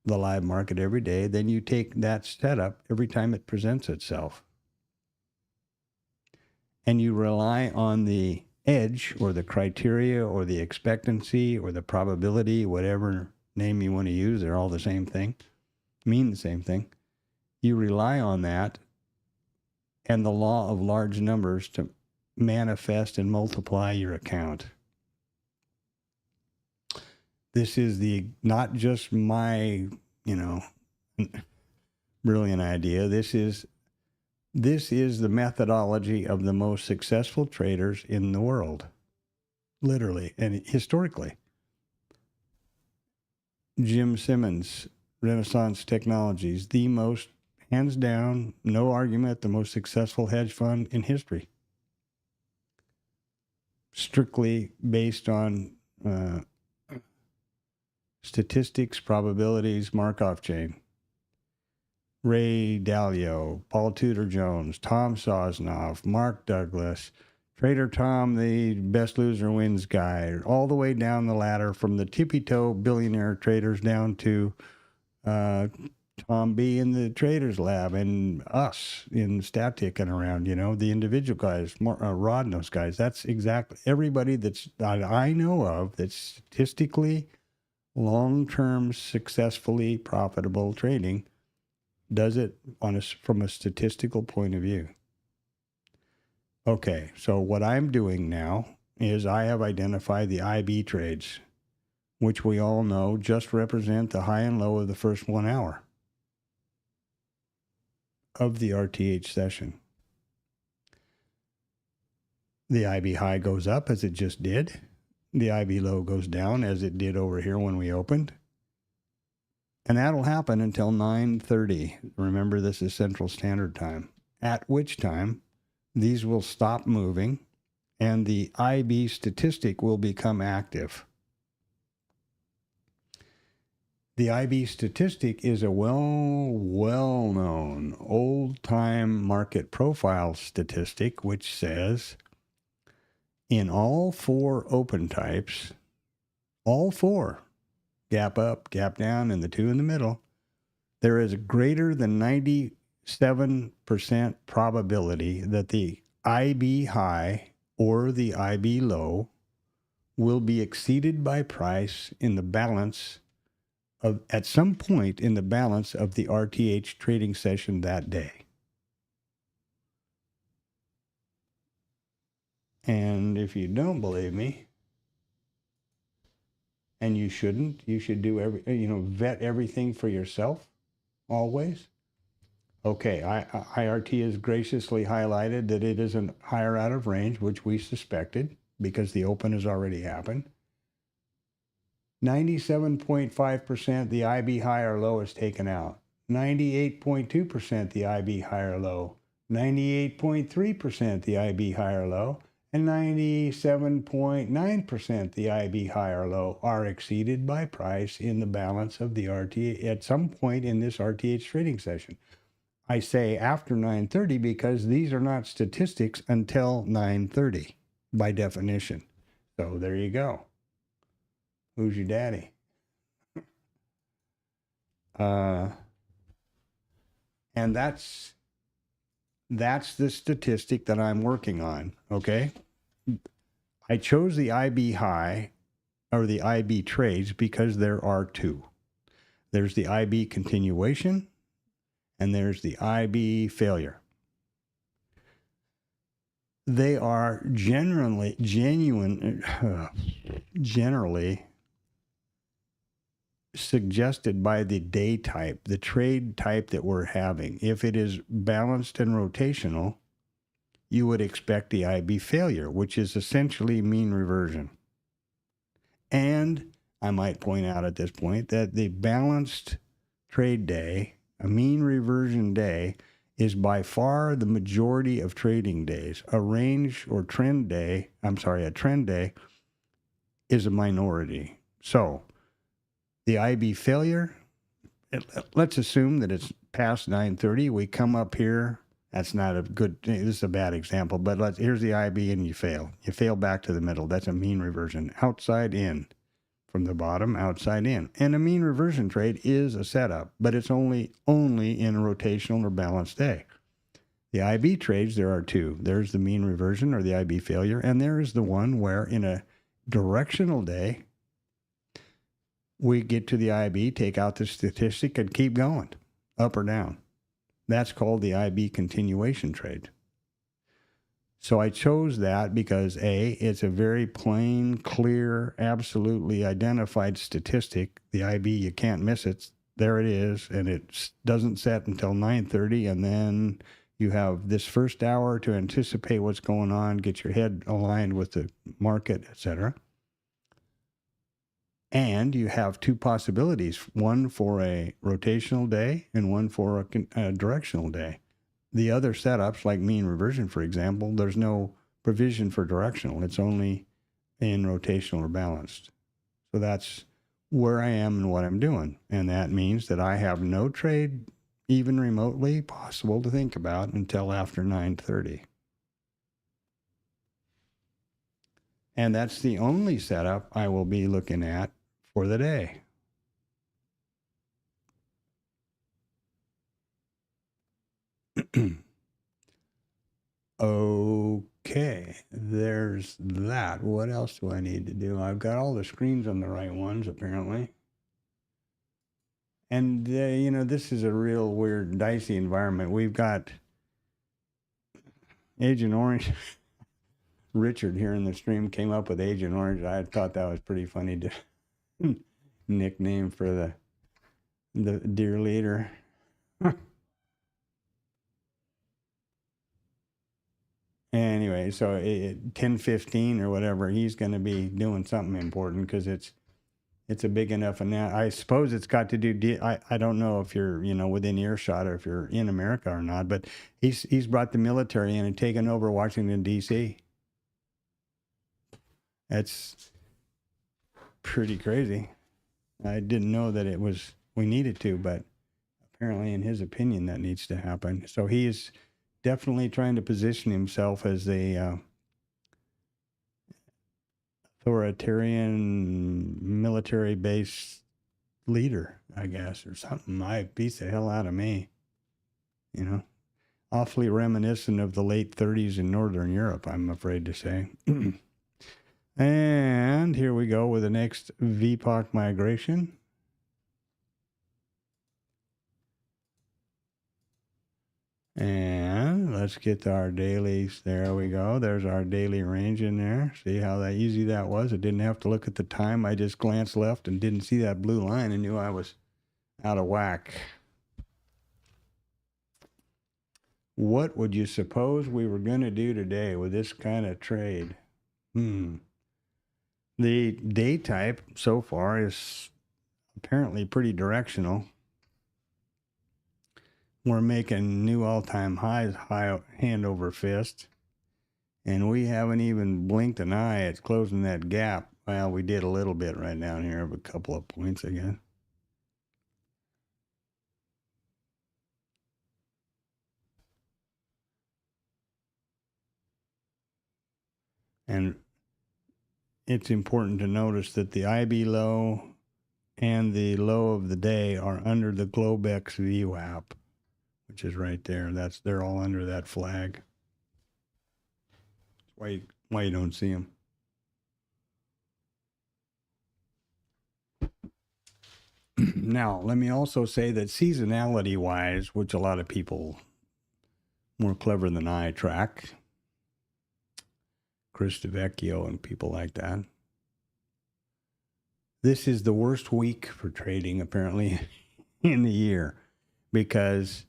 the live market every day, then you take that setup every time it presents itself. And you rely on the edge or the criteria or the expectancy or the probability, whatever name you want to use, they're all the same thing, mean the same thing. You rely on that and the law of large numbers to manifest and multiply your account. This is not just my, brilliant idea. This is the methodology of the most successful traders in the world, literally and historically. Jim Simmons, Renaissance Technologies, the most, hands down, no argument, the most successful hedge fund in history. Strictly based on statistics, probabilities, Markov chain. Ray Dalio, Paul Tudor Jones, Tom Sosnoff, Mark Douglas, Trader Tom, the best loser wins guy, all the way down the ladder from the tippy-toe billionaire traders down to Tom B in the Traders Lab and us in Static and around, the individual guys, Rod and those guys. That's exactly everybody that I know of that's statistically long-term, successfully profitable trading does it from a statistical point of view. Okay, so what I'm doing now is I have identified the IB trades, which we all know just represent the high and low of the first 1 hour of the RTH session. The IB high goes up as it just did. The IB low goes down as it did over here when we opened. And that'll happen until 9:30. Remember, this is Central Standard Time, at which time these will stop moving and the IB statistic will become active. The IB statistic is a well-known old-time market profile statistic which says in all 4 open types, all 4, gap up, gap down, and the 2 in the middle, there is a greater than 97% probability that the IB high or the IB low will be exceeded by price in the balance of, at some point in the balance of the RTH trading session that day. And if you don't believe me, and you shouldn't, you should do vet everything for yourself always. Okay, IRT has graciously highlighted that it isn't higher out of range, which we suspected because the open has already happened. 97.5% the IB high or low is taken out. 98.2% the IB high or low. 98.3% the IB high or low. And 97.9% the IB high or low are exceeded by price in the balance of the RTH at some point in this RTH trading session. I say after 9:30 because these are not statistics until 9:30 by definition. So there you go. Who's your daddy? And that's the statistic that I'm working on, okay? I chose the IB high or the IB trades because there are 2. There's the IB continuation and there's the IB failure. They are generally suggested by the day type, the trade type that we're having. If it is balanced and rotational, you would expect the IB failure, which is essentially mean reversion. And I might point out at this point that the balanced trade day, a mean reversion day, is by far the majority of trading days. A range or trend day, a trend day is a minority. So the IB failure, let's assume that it's past 9:30. We come up here. That's not a good, this is a bad example, but here's the IB and you fail. You fail back to the middle. That's a mean reversion. Outside in. From the bottom, outside in. And a mean reversion trade is a setup, but it's only in a rotational or balanced day. The IB trades, there are 2. There's the mean reversion or the IB failure, and there is the one where in a directional day, we get to the IB, take out the statistic, and keep going, up or down. That's called the IB continuation trade. So I chose that because A, it's a very plain, clear, absolutely identified statistic. The IB, you can't miss it. There it is, and it doesn't set until 9:30, and then you have this first hour to anticipate what's going on, get your head aligned with the market, etc. And you have two possibilities, one for a rotational day and one for a directional day. The other setups, like mean reversion, for example, there's no provision for directional. It's only in rotational or balanced. So that's where I am and what I'm doing. And that means that I have no trade even remotely possible to think about until after 9:30. And that's the only setup I will be looking at for the day. Okay, there's that. What else do I need to do? I've got all the screens on the right ones, apparently. And, this is a real weird, dicey environment. We've got Agent Orange. Richard here in the stream came up with Agent Orange. I thought that was pretty funny to nickname for the dear leader. Anyway, so 10:15 or whatever, he's going to be doing something important because it's a big enough I suppose it's got to do. I don't know if you're within earshot or if you're in America or not, but he's brought the military in and taken over Washington D.C. That's pretty crazy. I didn't know that we needed to, but apparently, in his opinion, that needs to happen. So he is definitely trying to position himself as a authoritarian military-based leader, I guess, or something. Beats the hell out of me. Awfully reminiscent of the late 30s in Northern Europe, I'm afraid to say. And here we go with the next VPOC migration. And let's get to our dailies. There we go. There's our daily range in there. See how easy that was? I didn't have to look at the time. I just glanced left and didn't see that blue line and knew I was out of whack. What would you suppose we were going to do today with this kind of trade? The day type so far is apparently pretty directional. We're making new all-time highs, high hand over fist. And we haven't even blinked an eye at closing that gap. Well, we did a little bit right down here of a couple of points again. And it's important to notice that the IB low and the low of the day are under the Globex VWAP, which is right there. They're all under that flag. That's why you don't see them. Now, let me also say that seasonality-wise, which a lot of people more clever than I track, Chris DeVecchio and people like that, this is the worst week for trading, apparently, in the year because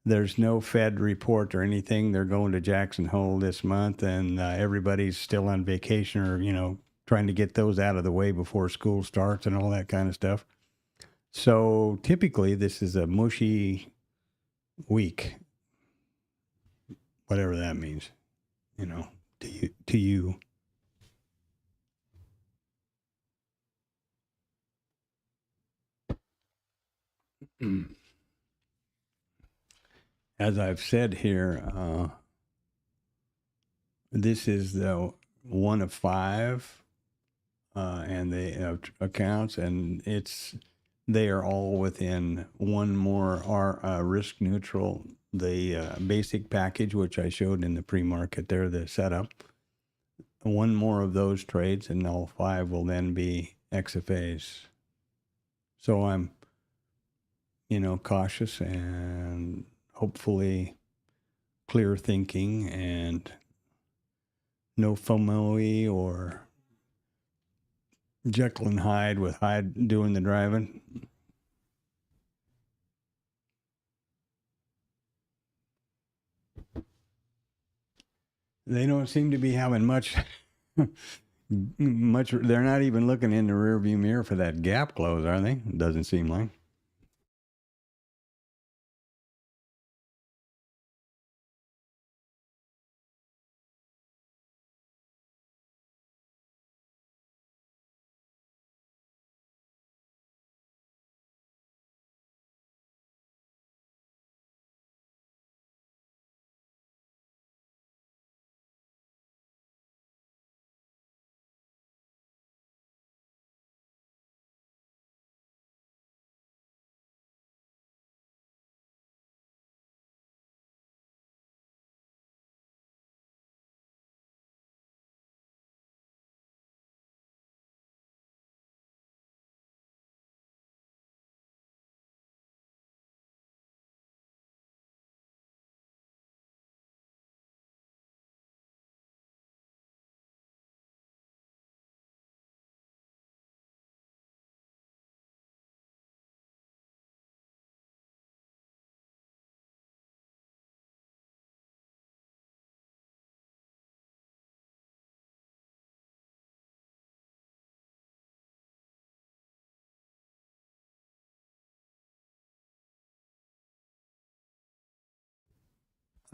there's no Fed report or anything. They're going to Jackson Hole this month, and everybody's still on vacation or, trying to get those out of the way before school starts and all that kind of stuff. So typically, this is a mushy week, whatever that means, to you. As I've said here, this is the one of five, and the accounts, and they are all within one more risk neutral. The basic package, which I showed in the pre-market there, the setup. One more of those trades, and all five will then be XFAs. So I'm, cautious and hopefully clear thinking and no FOMO or Jekyll and Hyde with Hyde doing the driving. They don't seem to be having much. They're not even looking in the rearview mirror for that gap close, are they? Doesn't seem like.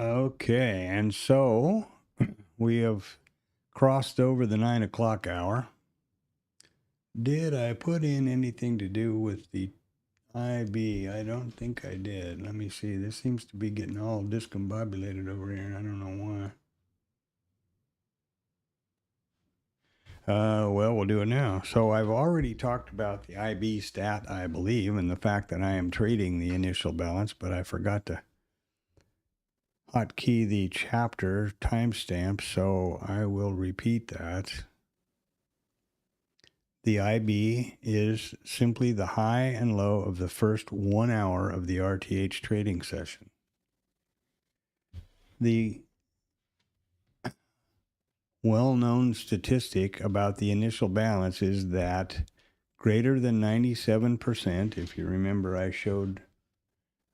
Okay, and so we have crossed over the 9 o'clock hour. Did I put in anything to do with the IB? I don't think I did. Let me see. This seems to be getting all discombobulated over here, and I don't know why. Well, we'll do it now. So I've already talked about the IB stat, I believe, and the fact that I am trading the initial balance, but I forgot to hotkey the chapter timestamp, so I will repeat that. The IB is simply the high and low of the first 1 hour of the RTH trading session. The well-known statistic about the initial balance is that greater than 97%, if you remember I showed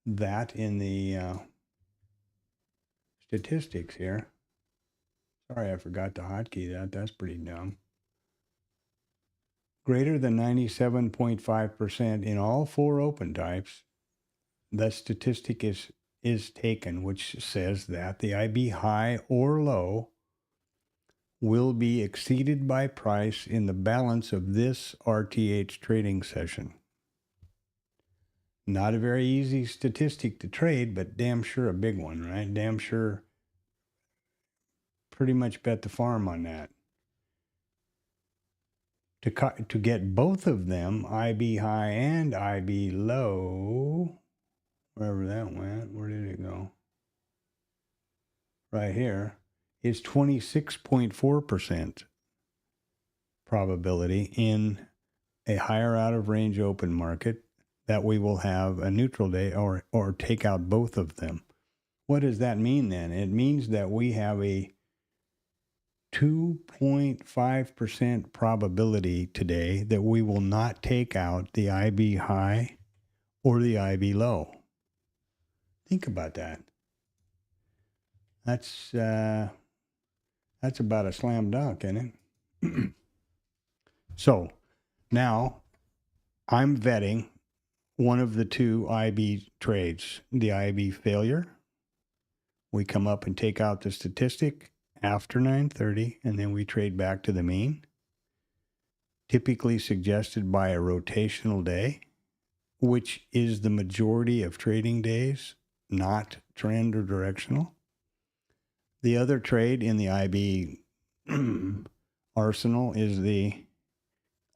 that in the statistics here. Sorry, I forgot to hotkey that. That's pretty dumb. Greater than 97.5% in all four open types, the statistic is taken, which says that the IB high or low will be exceeded by price in the balance of this RTH trading session. Not a very easy statistic to trade, but damn sure a big one, right? Damn sure pretty much bet the farm on that. To get both of them, IB high and IB low, wherever that went, where did it go? Right here, is 26.4% probability in a higher out of range open market that we will have a neutral day or take out both of them. What does that mean then? It means that we have a 2.5% probability today that we will not take out the IB high or the IB low. Think about that. That's about a slam dunk, isn't it? So now I'm vetting one of the two IB trades, the IB failure. We come up and take out the statistic after 9:30, and then we trade back to the mean, typically suggested by a rotational day, which is the majority of trading days, not trend or directional. The other trade in the IB arsenal is the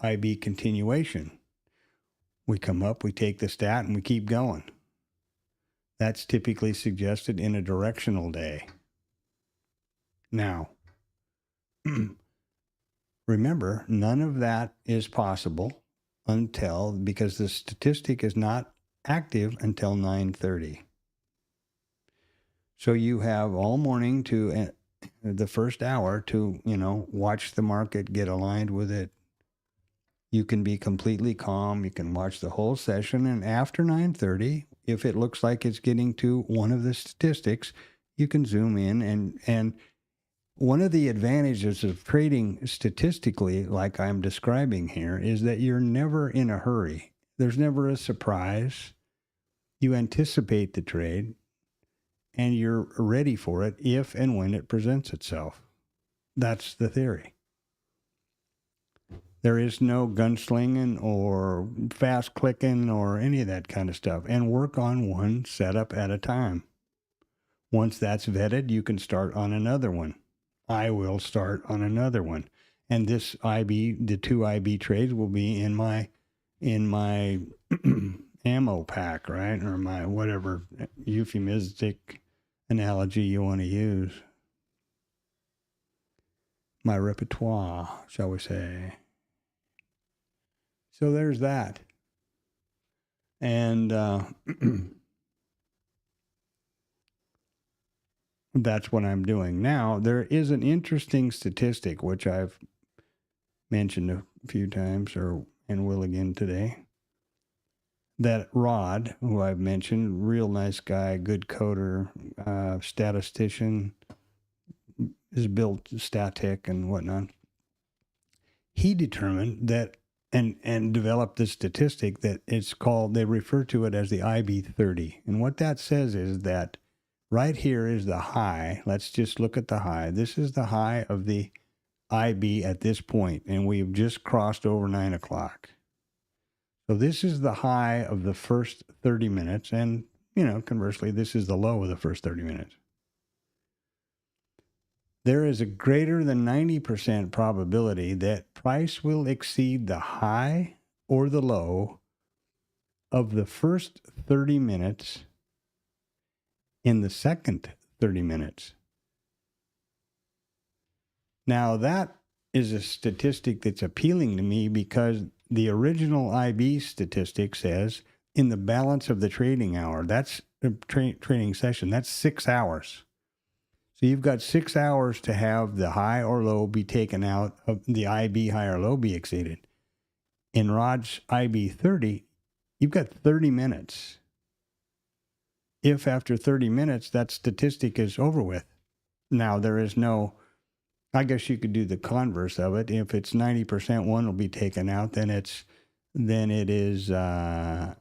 IB continuation. We come up, we take the stat, and we keep going. That's typically suggested in a directional day. Now, remember, none of that is possible because the statistic is not active until 9:30. So you have all morning to the first hour to, watch the market, get aligned with it. You can be completely calm. You can watch the whole session. And after 9:30, if it looks like it's getting to one of the statistics, you can zoom in. And one of the advantages of trading statistically, like I'm describing here, is that you're never in a hurry. There's never a surprise. You anticipate the trade and you're ready for it if and when it presents itself. That's the theory. There is no gunslinging or fast clicking or any of that kind of stuff. And work on one setup at a time. Once that's vetted, you can start on another one. I will start on another one. And this the two IB trades will be in my ammo pack, right? Or my whatever euphemistic analogy you want to use. My repertoire, shall we say. So there's that. And that's what I'm doing. Now, there is an interesting statistic, which I've mentioned a few times and will again today. That Rod, who I've mentioned, real nice guy, good coder, statistician, is built static and whatnot. He determined that and developed this statistic that it's called, they refer to it as the IB30. And what that says is that right here is the high. Let's just look at the high. This is the high of the IB at this point, and we've just crossed over 9 o'clock. So this is the high of the first 30 minutes, and, conversely, this is the low of the first 30 minutes. There is a greater than 90% probability that price will exceed the high or the low of the first 30 minutes in the second 30 minutes. Now, that is a statistic that's appealing to me because the original IB statistic says in the balance of the trading hour, that's a trading session, that's 6 hours. So you've got 6 hours to have the high or low be taken out, of the IB high or low be exceeded. In Rod's IB 30, you've got 30 minutes. If after 30 minutes that statistic is over with. Now, there is no, I guess you could do the converse of it. If it's 90% one will be taken out, then it is 10%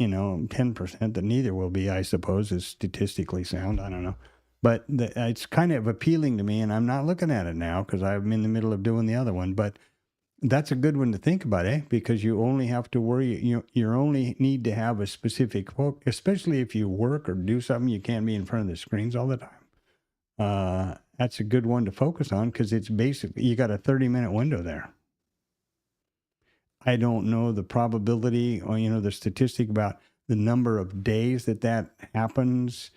that neither will be, I suppose, is statistically sound. I don't know. But it's kind of appealing to me, and I'm not looking at it now because I'm in the middle of doing the other one. But that's a good one to think about, because you only have to worry. You only need to have a specific focus, especially if you work or do something. You can't be in front of the screens all the time. That's a good one to focus on because it's basically, you got a 30-minute window there. I don't know the probability or, the statistic about the number of days that happens,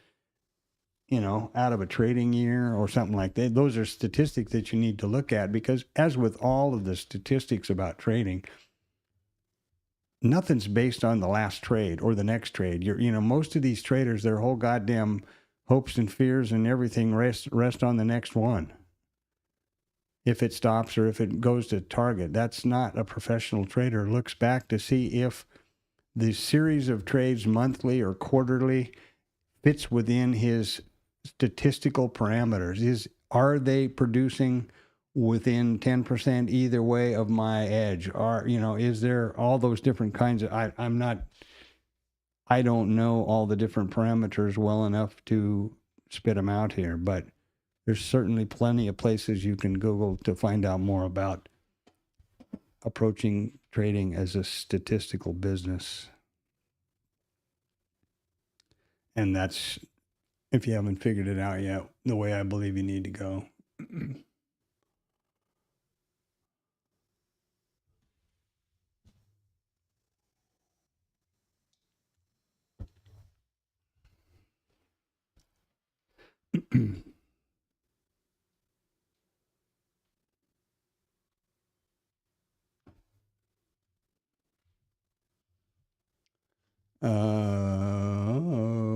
out of a trading year or something like that. Those are statistics that you need to look at because, as with all of the statistics about trading, nothing's based on the last trade or the next trade. Most of these traders, their whole goddamn hopes and fears and everything rest on the next one. If it stops or if it goes to target, that's not a professional trader. Looks back to see if the series of trades monthly or quarterly fits within his statistical parameters. Are they producing within 10% either way of my edge? Is there all those different kinds of, I don't know all the different parameters well enough to spit them out here, but there's certainly plenty of places you can Google to find out more about approaching trading as a statistical business. And that's, if you haven't figured it out yet, the way I believe you need to go.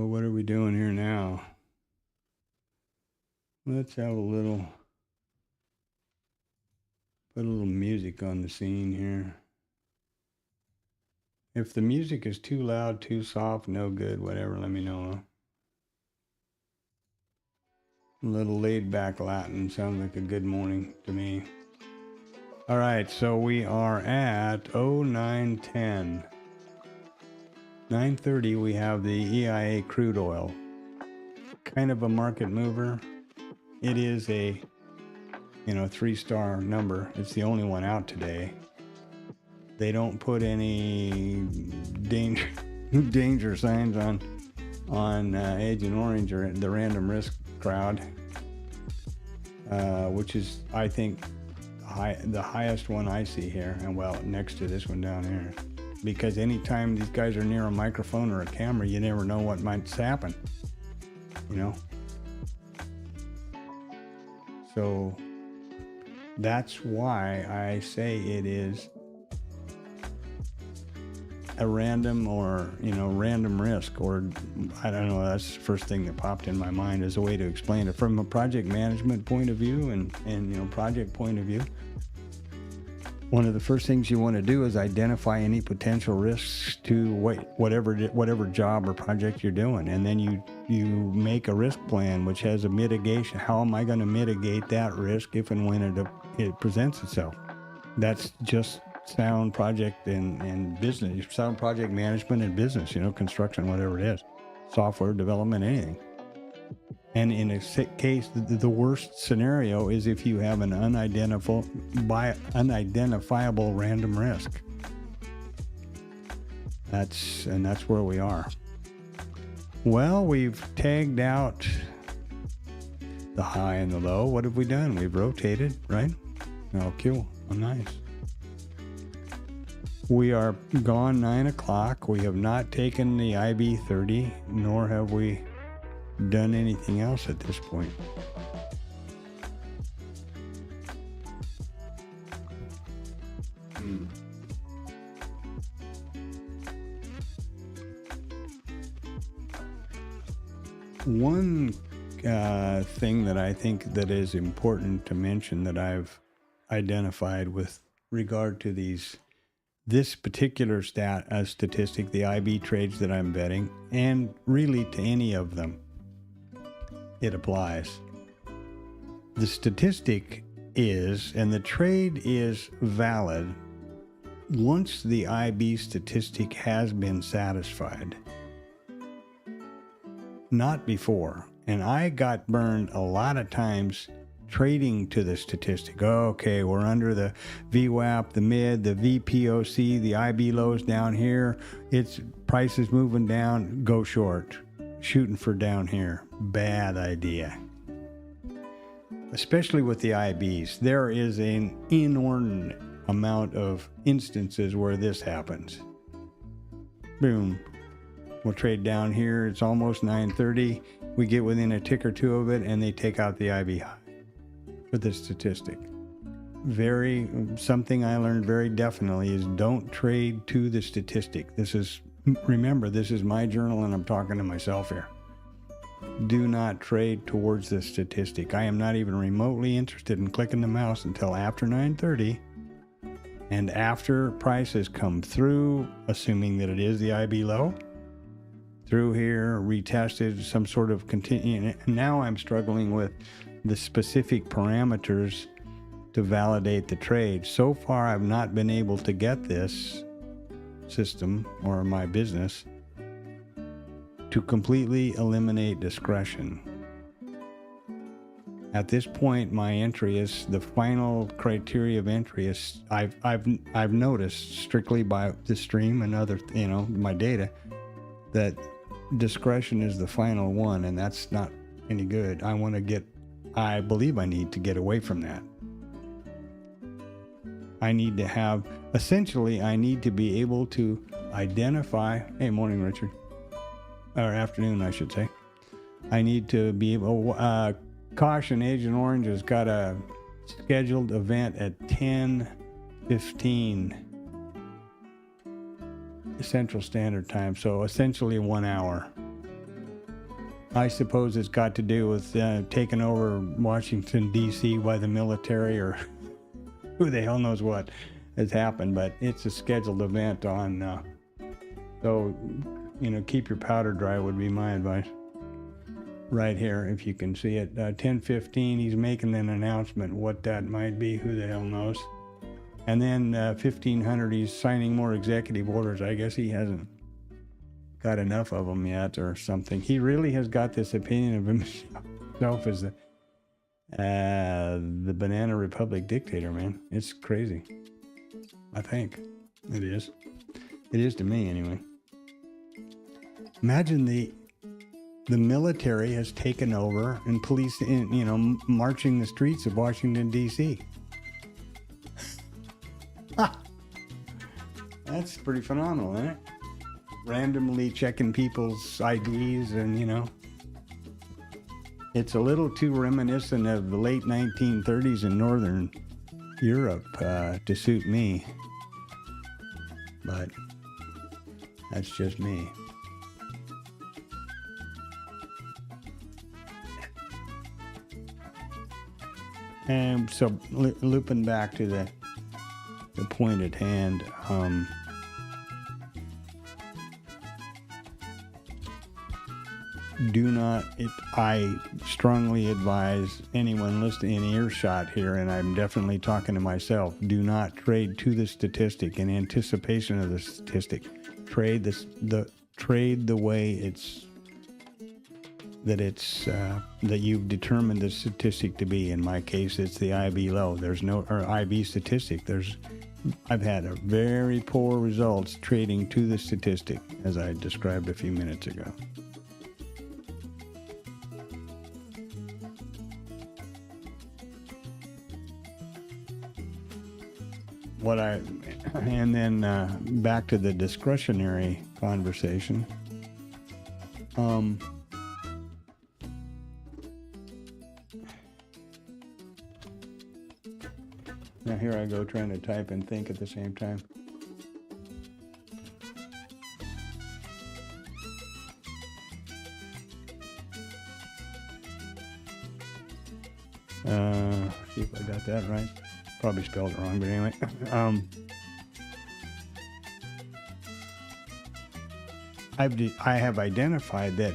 What are we doing here now? Let's have put a little music on the scene here. If the music is too loud, too soft, no good, whatever, let me know. A little laid back Latin sounds like a good morning to me. All right, so we are at 0910. 9:30 we have the EIA crude oil. Kind of a market mover. It is a 3-star number. It's the only one out today. They don't put any danger signs on Agent Orange or the random risk crowd, which is, I think, the highest one I see here, and well, next to this one down here. Because anytime these guys are near a microphone or a camera, you never know what might happen. So that's why I say it is a random risk, or I don't know, that's the first thing that popped in my mind as a way to explain it from a project management point of view and project point of view. One of the first things you want to do is identify any potential risks to whatever job or project you're doing, and then you make a risk plan which has a mitigation. How am I going to mitigate that risk if and when it presents itself? That's just sound project and business, sound project management and business, construction, whatever it is, software development, anything. And in a case, the worst scenario is if you have an unidentifiable random risk. That's where we are. Well, we've tagged out the high and the low. What have we done? We've rotated, right? Oh, cool. Oh, nice. We are gone 9 o'clock. We have not taken the IB30, nor have we done anything else at this point. One thing that I think that is important to mention that I've identified with regard to this particular statistic, the IB trades that I'm betting, and really to any of them, it applies. The statistic is, and the trade is valid once the IB statistic has been satisfied. Not before. And I got burned a lot of times trading to the statistic. Okay, we're under the VWAP, the mid, the VPOC, the IB lows down here. Its price is moving down, go short. Shooting for down here. Bad idea. Especially with the IBs. There is an inordinate amount of instances where this happens. Boom. We'll trade down here. It's almost 9:30. We get within a tick or two of it, and they take out the IB high with the statistic. Something I learned very definitely is don't trade to the statistic. Remember, this is my journal, and I'm talking to myself here. Do not trade towards the statistic. I am not even remotely interested in clicking the mouse until after 9:30, and after prices come through, assuming that it is the IB low, through here, retested, some sort of continue. Now I'm struggling with the specific parameters to validate the trade. So far, I've not been able to get this system or my business to completely eliminate discretion. At this point, my entry is the final criteria of entry is I've noticed strictly by the stream and other my data that discretion is the final one, and that's not any good. I believe I need to get away from that. I need to be able to identify, hey, morning, Richard, or afternoon, I should say. I need to be able, caution, Agent Orange has got a scheduled event at 10:15 Central Standard Time, so essentially 1 hour I suppose it's got to do with taking over Washington, D.C. by the military, or who the hell knows what has happened, but it's a scheduled event on, so, keep your powder dry would be my advice. Right here, if you can see it. 10:15, he's making an announcement. What that might be, who the hell knows. And then 1500, he's signing more executive orders. I guess he hasn't got enough of them yet or something. He really has got this opinion of himself as the Banana Republic dictator, man. It's crazy. I think it is. It is to me, anyway. Imagine the military has taken over and police, marching the streets of Washington, D.C. That's pretty phenomenal, isn't it? Randomly checking people's IDs and, it's a little too reminiscent of the late 1930s in Northern Europe to suit me. But that's just me. And so looping back to the point at hand, I strongly advise anyone listening in earshot here, and I'm definitely talking to myself, do not trade to the statistic in anticipation of the statistic. Trade the way that you've determined the statistic to be. In my case, it's the IB low. There's no IB statistic. I've had a very poor results trading to the statistic, as I described a few minutes ago. And then back to the discretionary conversation. Now here I go trying to type and think at the same time. See if I got that right. Probably spelled it wrong, but anyway. I have identified that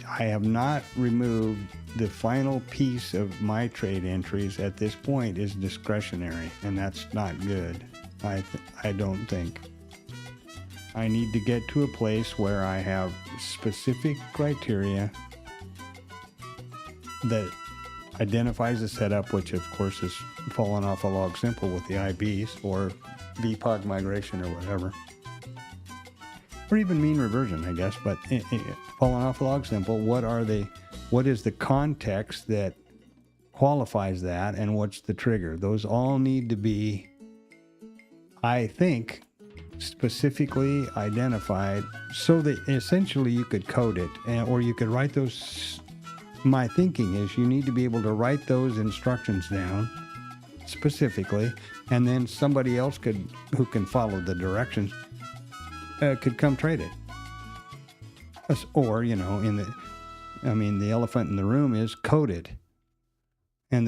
I have not removed the final piece of my trade entries at this point is discretionary, and that's not good. I don't think. I need to get to a place where I have specific criteria that identifies the setup, which of course is falling off a log simple with the IBs or VPOC migration or whatever. Or even mean reversion, I guess, but falling off a log simple, what is the context that qualifies that, and what's the trigger? Those all need to be, I think, specifically identified so that essentially you could code it, or you could write those. My thinking is you need to be able to write those instructions down specifically, and then somebody else who can follow the directions could come trade it. Or, the elephant in the room is code it, and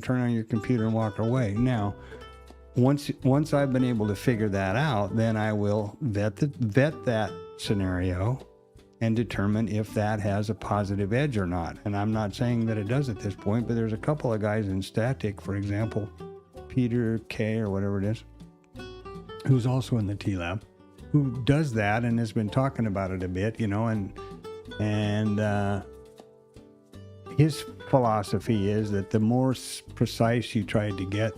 turn on your computer and walk away. Now, once I've been able to figure that out, then I will vet that scenario and determine if that has a positive edge or not. And I'm not saying that it does at this point, but there's a couple of guys in Static, for example, Peter K or whatever it is, who's also in the TLab, who does that and has been talking about it a bit, and his philosophy is that the more precise you try to get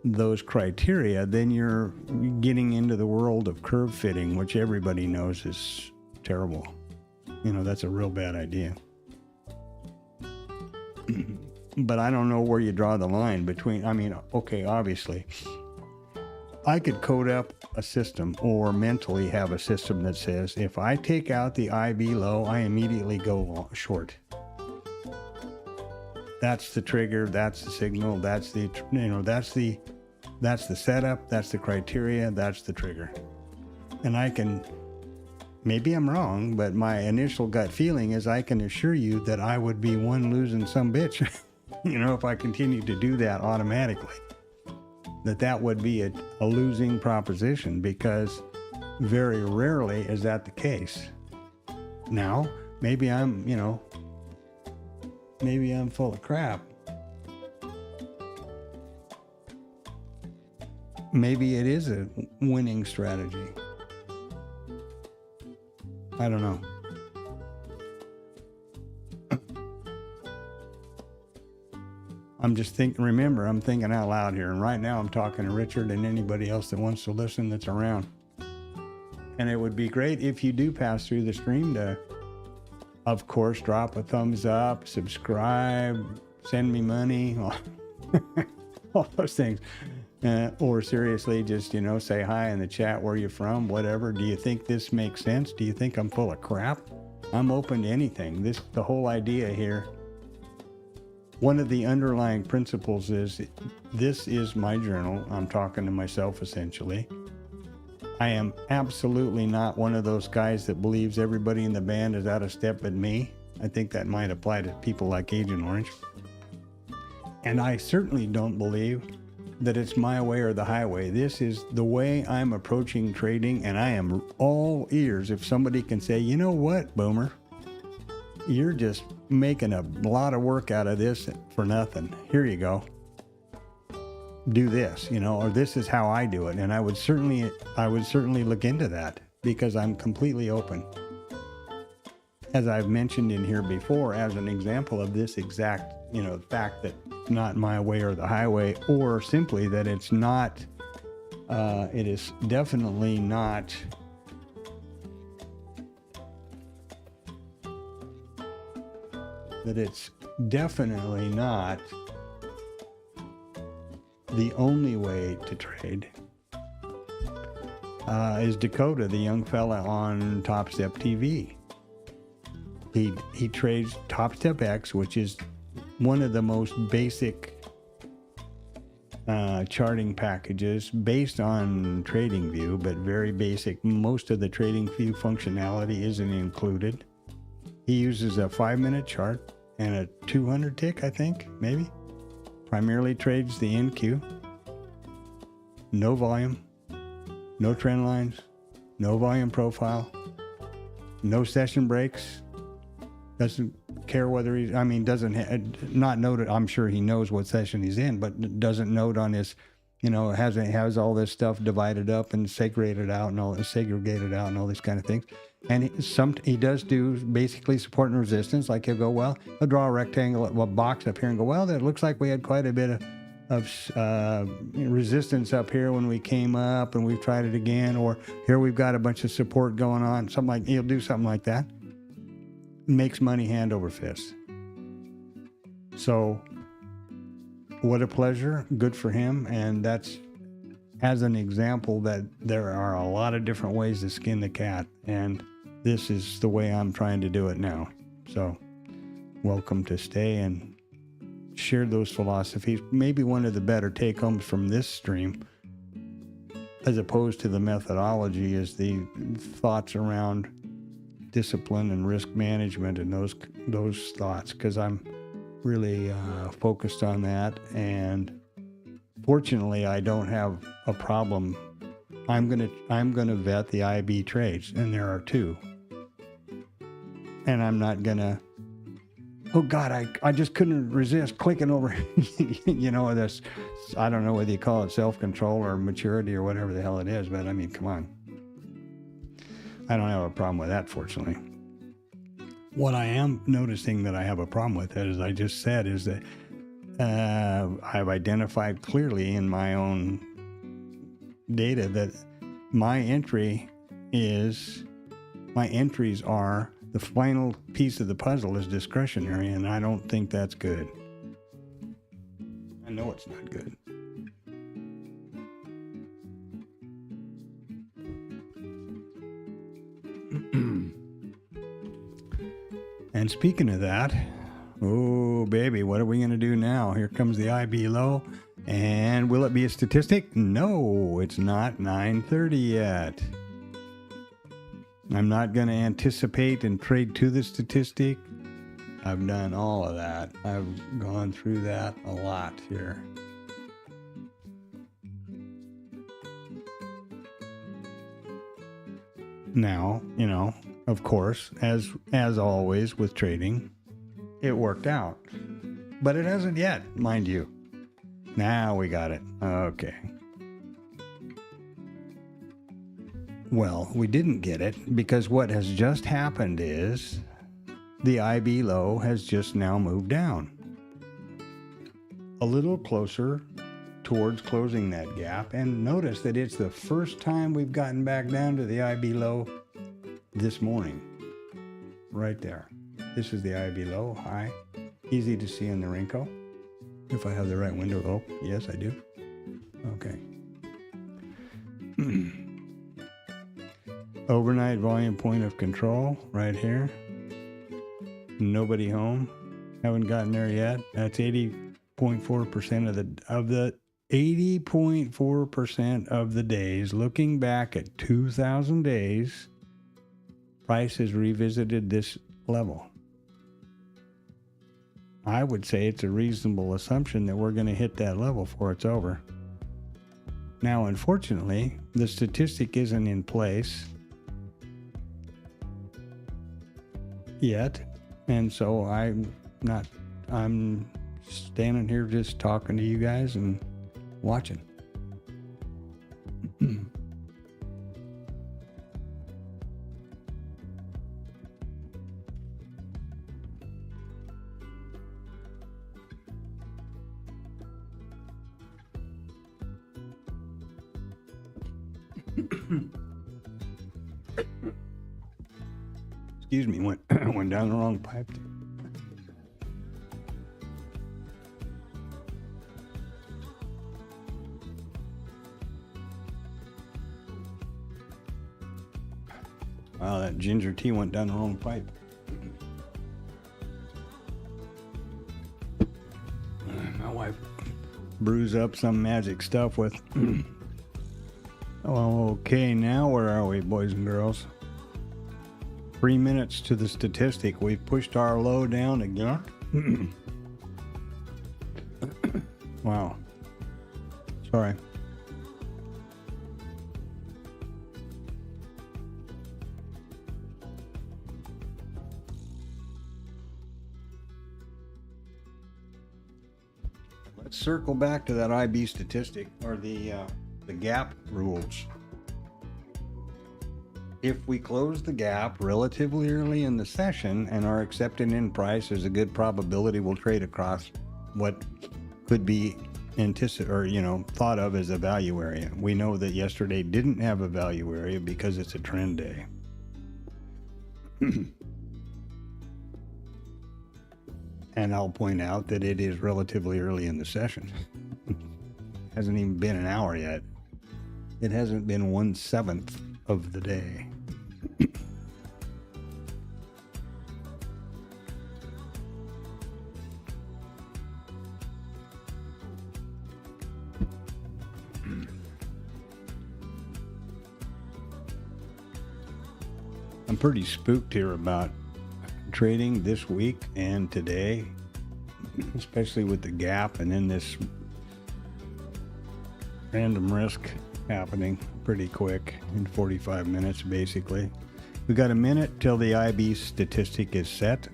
those criteria, then you're getting into the world of curve fitting, which everybody knows is terrible. That's a real bad idea. But I don't know where you draw the line between, obviously, I could code up a system or mentally have a system that says, if I take out the IB low, I immediately go short. That's the trigger, that's the signal, that's the setup, that's the criteria, that's the trigger. And I can maybe I'm wrong, but my initial gut feeling is I can assure you that I would be one losing some bitch, if I continued to do that automatically. That would be a losing proposition, because very rarely is that the case. Now, maybe I'm full of crap. Maybe it is a winning strategy. I don't know. I'm thinking out loud here. And right now I'm talking to Richard and anybody else that wants to listen that's around. And it would be great if you do pass through the stream to, of course, drop a thumbs up, subscribe, send me money, all those things. Or seriously, just, say hi in the chat, where you're from, whatever. Do you think this makes sense? Do you think I'm full of crap? I'm open to anything. The whole idea here, one of the underlying principles is, this is my journal. I'm talking to myself, essentially. I am absolutely not one of those guys that believes everybody in the band is out of step but me. I think that might apply to people like Agent Orange. And I certainly don't believe that it's my way or the highway. This is the way I'm approaching trading, and I am all ears if somebody can say, you know what, Boomer, you're just making a lot of work out of this for nothing. Here you go. Do this, or this is how I do it. And I would certainly look into that, because I'm completely open. As I've mentioned in here before, as an example of this exact, fact that it's not my way or the highway, or simply that it's not, it is definitely not the only way to trade, is Dakota, the young fella on TopStep TV. He trades TopStep X, which is one of the most basic charting packages based on TradingView, but very basic. Most of the TradingView functionality isn't included. He uses a 5-minute chart and a 200 tick, I think, maybe. Primarily trades the NQ. No volume, no trend lines, no volume profile, no session breaks. Doesn't care whether not noted. I'm sure he knows what session he's in, but doesn't note on his, has all this stuff divided up and segregated out and all these kind of things. And he does do basically support and resistance. Like he'll draw a rectangle, a box up here and go, well, that looks like we had quite a bit of resistance up here when we came up, and we've tried it again, or here we've got a bunch of support going on. He'll do something like that. Makes money hand over fist. So what a pleasure. Good for him. And that's as an example that there are a lot of different ways to skin the cat, and this is the way I'm trying to do it now. So welcome to stay and share those philosophies. Maybe one of the better take-homes from this stream, as opposed to the methodology, is the thoughts around discipline and risk management and those thoughts, because I'm really focused on that. And fortunately, I don't have a problem. I'm gonna vet the IB trades, and there are 2. And I'm not gonna, oh God, I just couldn't resist clicking over, this, I don't know whether you call it self-control or maturity or whatever the hell it is, but I mean, come on. I don't have a problem with that, fortunately. What I am noticing that I have a problem with, as I just said, is that I've identified clearly in my own data that my entries are the final piece of the puzzle is discretionary, and I don't think that's good. I know it's not good. And speaking of that, oh baby, what are we going to do now? Here comes the IB low. And will it be a statistic? No, it's not 9:30 yet. I'm not going to anticipate and trade to the statistic. I've done all of that. I've gone through that a lot here. Now, you know, of course, as always with trading, it worked out. But it hasn't yet, mind you. Now we got it. Okay. Well, we didn't get it because what has just happened is the IB low has just now moved down. A little closer towards closing that gap, and notice that it's the first time we've gotten back down to the IB low this morning. Right there. This is the IB low, high. Easy to see in the Renko. If I have the right window. Oh, yes, I do. Okay. Overnight volume point of control right here. Nobody home. Haven't gotten there yet. That's 80.4% of the 80.4% of the days. Looking back at 2,000 days, price has revisited this level. I would say it's a reasonable assumption that we're going to hit that level before it's over. Now, unfortunately, the statistic isn't in place yet, and so I'm standing here just talking to you guys and watching. Excuse me, went down the wrong pipe. Wow, that ginger tea went down the wrong pipe. My wife brews up some magic stuff with. Okay, now where are we, boys and girls? 3 minutes to the statistic. We've pushed our low down again. Wow. Sorry. Let's circle back to that IB statistic, or the gap rules. If we close the gap relatively early in the session and are accepted in price, there's a good probability we'll trade across what could be thought of as a value area. We know that yesterday didn't have a value area because it's a trend day. And I'll point out that it is relatively early in the session. Hasn't even been an hour yet. It hasn't been 1/7 of the day. I'm pretty spooked here about trading this week and today, especially with the gap and then this random risk happening pretty quick in 45 minutes basically. We got a minute till the IB statistic is set.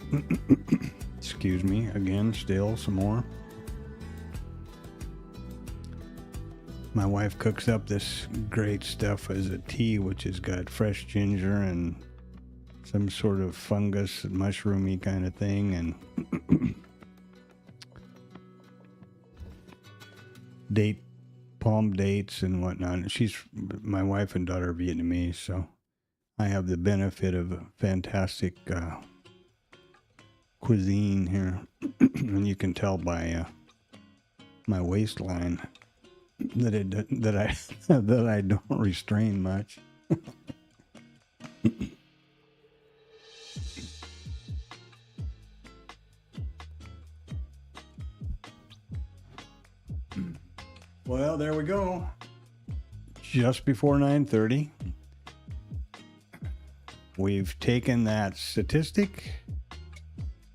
Excuse me, again, still some more. My wife cooks up this great stuff as a tea, which has got fresh ginger and some sort of fungus, mushroomy kind of thing, and palm dates and whatnot. My wife and daughter are Vietnamese, so I have the benefit of a fantastic cuisine here. And you can tell by my waistline that I don't restrain much. Well, there we go. Just before 9:30. we've taken that statistic.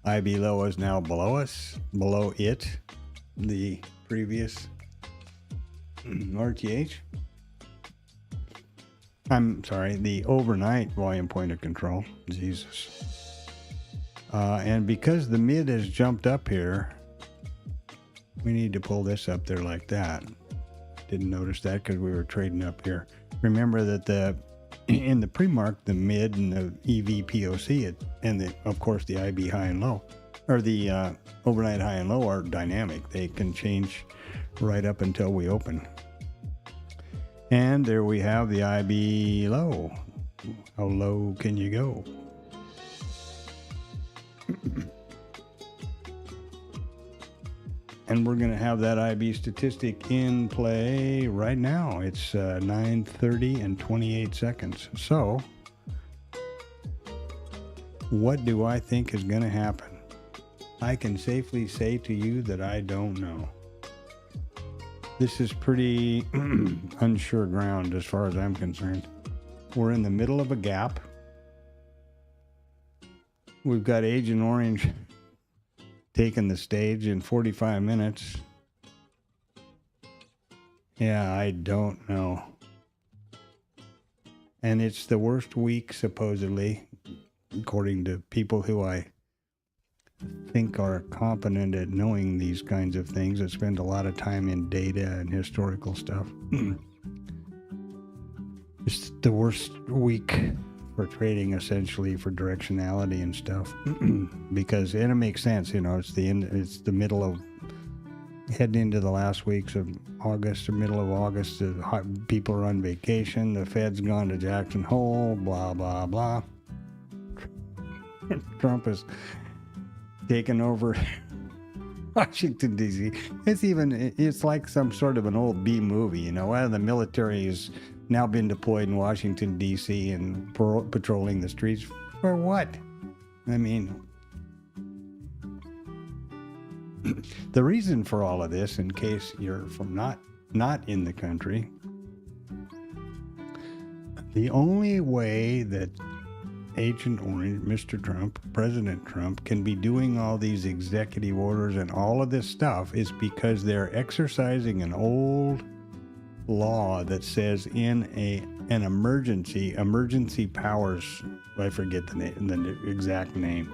IB low is now below us, below it, the previous RTH. I'm sorry, the overnight volume point of control. Jesus. And because the mid has jumped up here, we need to pull this up there like that. Didn't notice that because we were trading up here. Remember that in the pre-mark, the mid and the EVPOC, and of course the IB high and low, or the overnight high and low are dynamic. They can change right up until we open. And there we have the IB low. How low can you go? And we're going to have that IB statistic in play right now. It's 9:30 and 28 seconds. So, what do I think is going to happen? I can safely say to you that I don't know. This is pretty unsure ground as far as I'm concerned. We're in the middle of a gap. We've got Agent Orange taking the stage in 45 minutes. Yeah, I don't know. And it's the worst week, supposedly, according to people who I think are competent at knowing these kinds of things, that spend a lot of time in data and historical stuff. It's the worst week for trading, essentially, for directionality and stuff. Because, and it makes sense, you know, it's the middle of, heading into the last weeks of August or middle of August. People are on vacation, the Fed's gone to Jackson Hole, blah, blah, blah. Trump is taken over Washington, D.C. It's like some sort of an old B movie, you know. Well, the military has now been deployed in Washington, D.C. and patrolling the streets. For what? I mean, the reason for all of this, in case you're from not in the country, the only way that Agent Orange, Mr. Trump, President Trump, can be doing all these executive orders and all of this stuff is because they're exercising an old law that says in an emergency powers, I forget the exact name.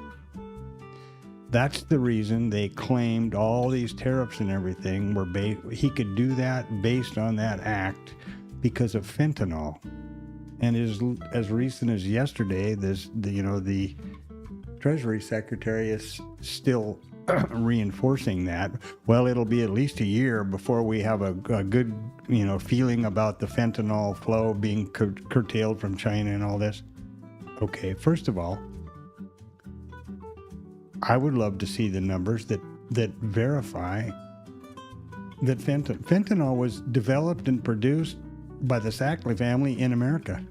That's the reason they claimed all these tariffs and everything were he could do that based on that act because of fentanyl. And as recent as yesterday, the Treasury Secretary is still reinforcing that. Well, it'll be at least a year before we have a good, feeling about the fentanyl flow being curtailed from China and all this. Okay, first of all, I would love to see the numbers that verify that fentanyl was developed and produced by the Sackley family in America.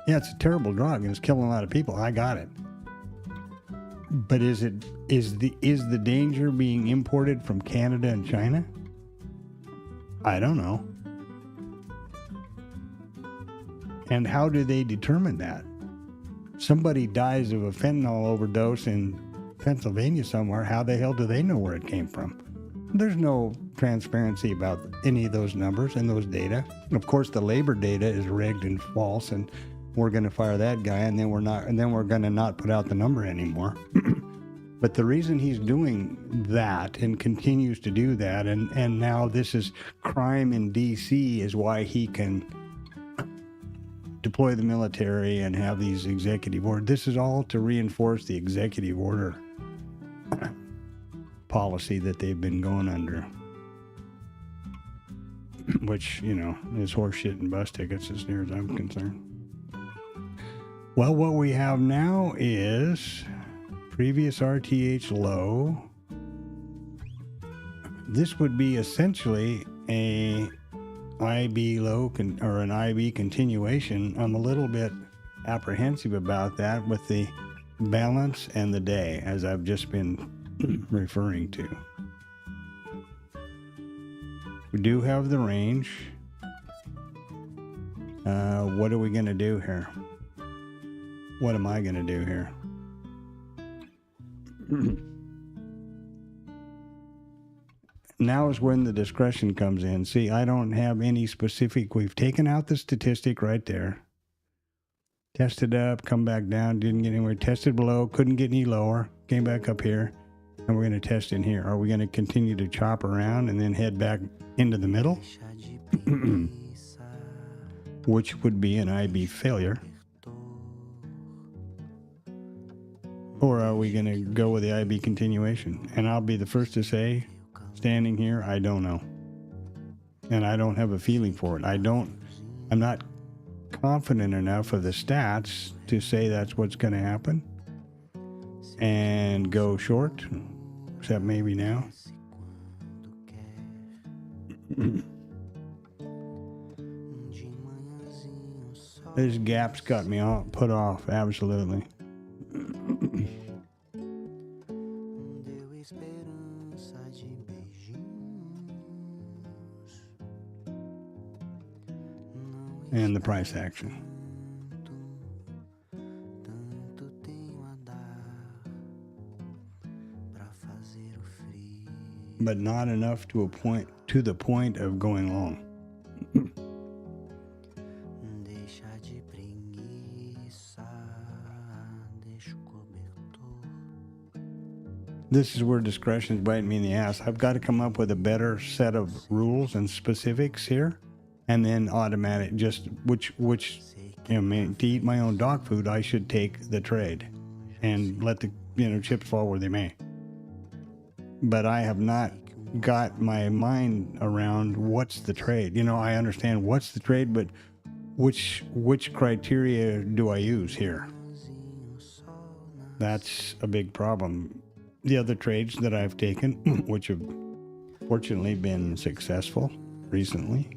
Yeah, it's a terrible drug and it's killing a lot of people. I got it. But is the danger being imported from Canada and China? I don't know. And how do they determine that? Somebody dies of a fentanyl overdose in Pennsylvania somewhere. How the hell do they know where it came from? There's no transparency about any of those numbers and those data. Of course, the labor data is rigged and false, and we're going to fire that guy, and then we're going to not put out the number anymore. But the reason he's doing that and continues to do that, and now this is crime in D.C. is why he can deploy the military and have these executive orders. This is all to reinforce the executive order policy that they've been going under, which, is horseshit and bus tickets as near as I'm concerned. Well, what we have now is previous RTH low. This would be essentially a IB low or an IB continuation. I'm a little bit apprehensive about that with the balance and the day, as I've just been referring to. We do have the range. What are we going to do here? what am I going to do here? Now is when the discretion comes in. See, I don't have any specific. We've taken out the statistic right there. Tested up, come back down, didn't get anywhere. Tested below, couldn't get any lower. Came back up here, and we're going to test in here. Are we going to continue to chop around and then head back into the middle? Which would be an IB failure. Or are we going to go with the IB continuation? And I'll be the first to say, standing here, I don't know. And I don't have a feeling for it. I'm not confident enough of the stats to say that's what's going to happen and go short, except maybe now. This gap's got me put off, absolutely. And the price action. But not enough to the point of going long. This is where discretion's biting me in the ass. I've got to come up with a better set of rules and specifics here, and then automatic, just which to eat my own dog food, I should take the trade and let the chips fall where they may. But I have not got my mind around what's the trade. I understand what's the trade, but which criteria do I use here? That's a big problem. The other trades that I've taken, which have fortunately been successful recently,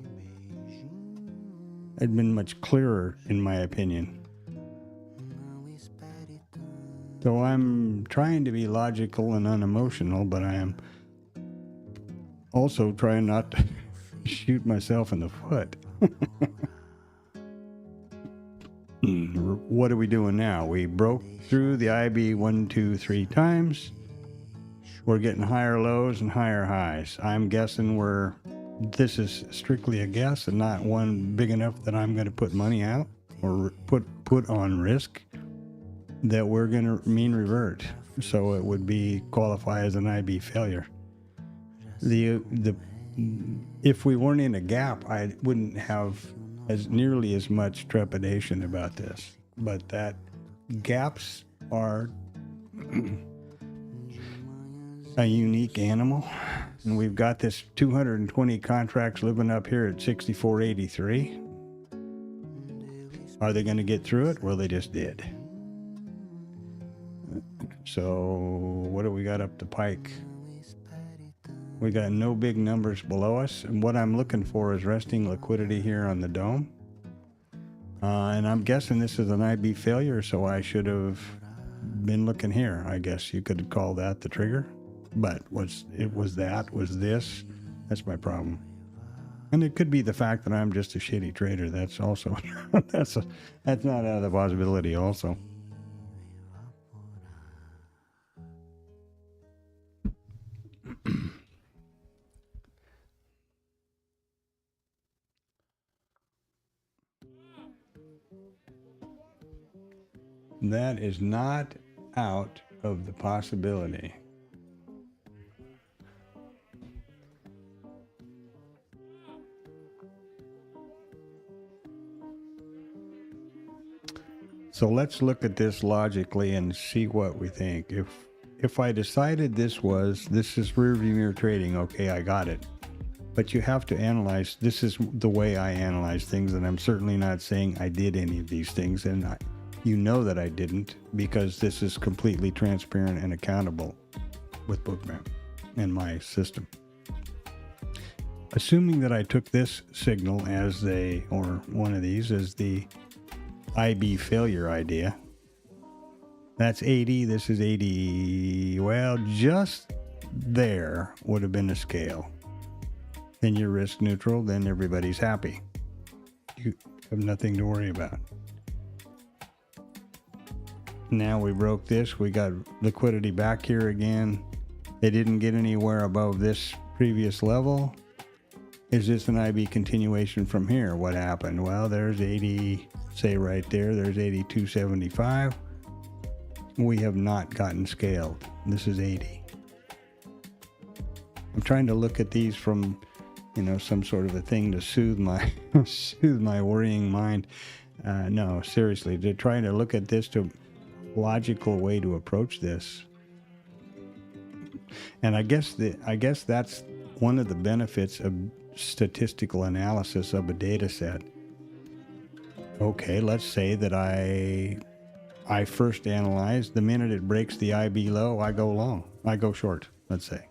had been much clearer in my opinion. So I'm trying to be logical and unemotional, but I am also trying not to shoot myself in the foot. What are we doing now? We broke through the IB 1, 2, 3 times. We're getting higher lows and higher highs. I'm guessing this is strictly a guess and not one big enough that I'm going to put money out or put on risk, that we're going to mean revert. So it would qualify as an IB failure. If we weren't in a gap, I wouldn't have nearly as much trepidation about this. But that gaps are a unique animal, and we've got this 220 contracts living up here at 6483. Are they going to get through it? Well, they just did. So what do we got up the pike? We got no big numbers below us, and what I'm looking for is resting liquidity here on the dome. And I'm guessing this is an IB failure, so I should have been looking here. I guess you could call that the trigger. But was this? That's my problem. And it could be the fact that I'm just a shitty trader. That's also that's not out of the possibility also. That is not out of the possibility. So let's look at this logically and see what we think. If I decided this is rear view mirror trading, okay, I got it. But you have to analyze, this is the way I analyze things, and I'm certainly not saying I did any of these things, and you know that I didn't, because this is completely transparent and accountable with Bookmap and my system. Assuming that I took this signal or one of these as the IB failure idea. That's 80, this is 80. Well, just there would have been a scale. Then you're risk neutral, then everybody's happy. You have nothing to worry about. Now we broke this. We got liquidity back here again. They didn't get anywhere above this previous level. Is this an IB continuation from here? What happened? Well, there's 80, say right there, there's 82.75. We have not gotten scaled. This is 80. I'm trying to look at these from, some sort of a thing to soothe my soothe my worrying mind. No, seriously, they're trying to look at this to a logical way to approach this. And I guess that's one of the benefits of statistical analysis of a data set. Okay, let's say that I first analyze. The minute it breaks the IB low, I go long. I go short, let's say.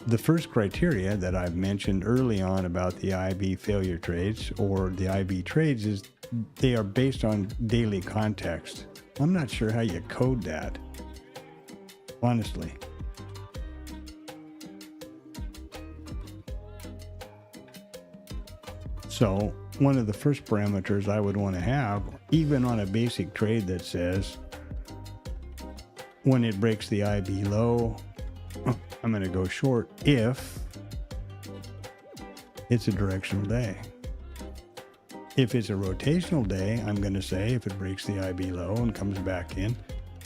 The first criteria that I've mentioned early on about the IB failure trades or the IB trades is they are based on daily context. I'm not sure how you code that, honestly. So one of the first parameters I would want to have, even on a basic trade that says, when it breaks the IB low, I'm going to go short if it's a directional day. If it's a rotational day, I'm going to say if it breaks the IB low and comes back in,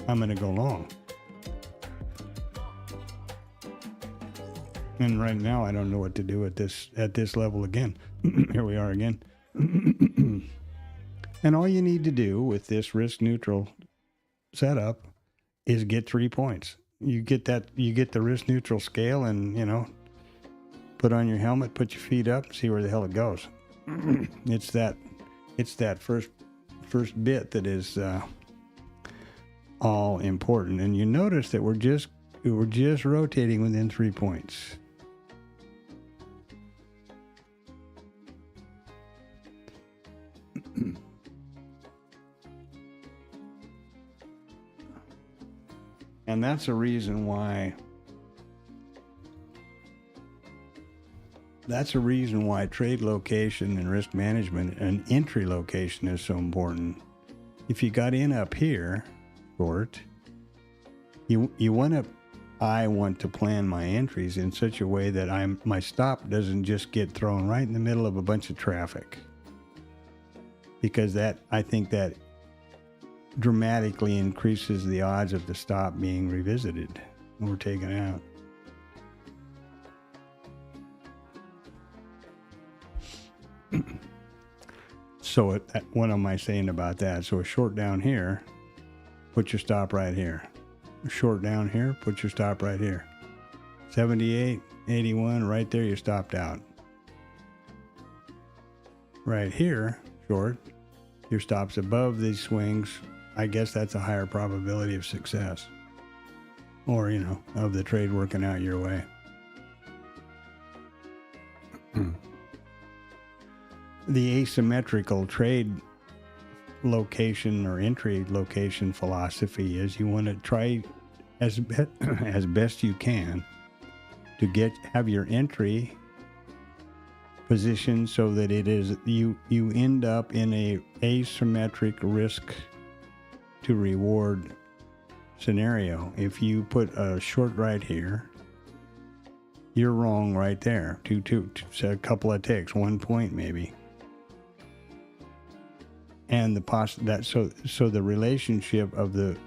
I'm going to go long. And right now, I don't know what to do at this level again. Here we are again. And all you need to do with this risk neutral setup is get 3 points. You get the risk neutral scale and, put on your helmet, put your feet up, see where the hell it goes. It's that first bit that is all important. And you notice that we're just rotating within 3 points. And that's a reason why trade location and risk management and entry location is so important. If you got in up here, short, I want to plan my entries in such a way that my stop doesn't just get thrown right in the middle of a bunch of traffic. Because I think that dramatically increases the odds of the stop being revisited or taken out. So what am I saying about that? So a short down here, put your stop right here. A short down here, put your stop right here. 78, 81, right there, you're stopped out. Right here, short, your stop's above these swings. I guess that's a higher probability of success. Or, of the trade working out your way. The asymmetrical trade location or entry location philosophy is you want to try as best you can to have your entry position so that it is you end up in a asymmetric risk to reward scenario. If you put a short right here, you're wrong right there. A couple of ticks, 1 point maybe. And so the relationship of the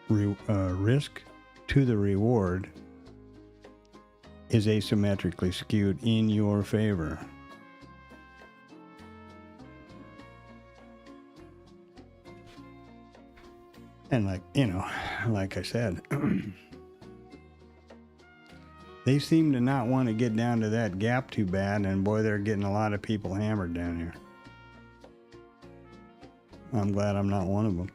risk to the reward is asymmetrically skewed in your favor. And like I said, they seem to not want to get down to that gap too bad, and boy, they're getting a lot of people hammered down here. I'm glad I'm not one of them.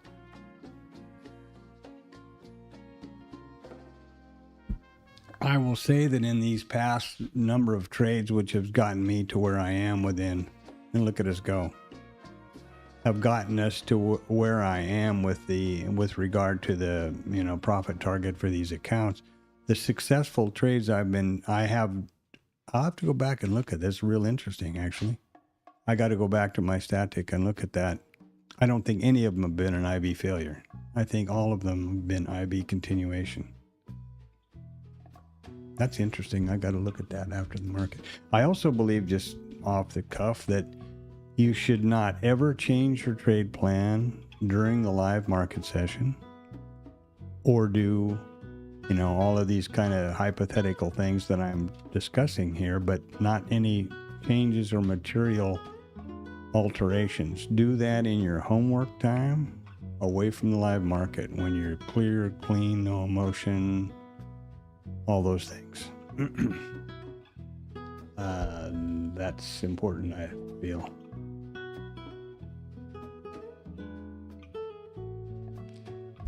I will say that in these past number of trades, which have gotten me to where I am within, and look at us go, have gotten us to where I am with regard to the profit target for these accounts. The successful trades I'll have to go back and look at this. Real interesting, actually. I got to go back to my static and look at that. I don't think any of them have been an IB failure. I think all of them have been IB continuation. That's interesting. I got to look at that after the market. I also believe, just off the cuff, that you should not ever change your trade plan during the live market session, or do, you know, all of these kind of hypothetical things that I'm discussing here, but not any changes or material alterations. Do that in your homework time, away from the live market, when you're clear, clean, no emotion, all those things. That's important, I feel.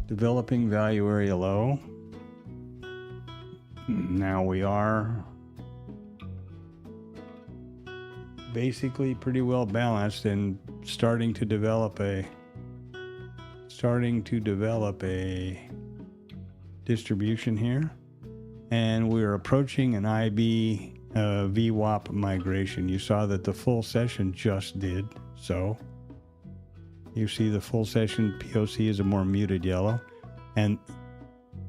Developing value area low. Now we are basically pretty well balanced and starting to develop a distribution here, and we're approaching an IB VWAP migration. You saw that the full session just did so. You see the full session POC is a more muted yellow, and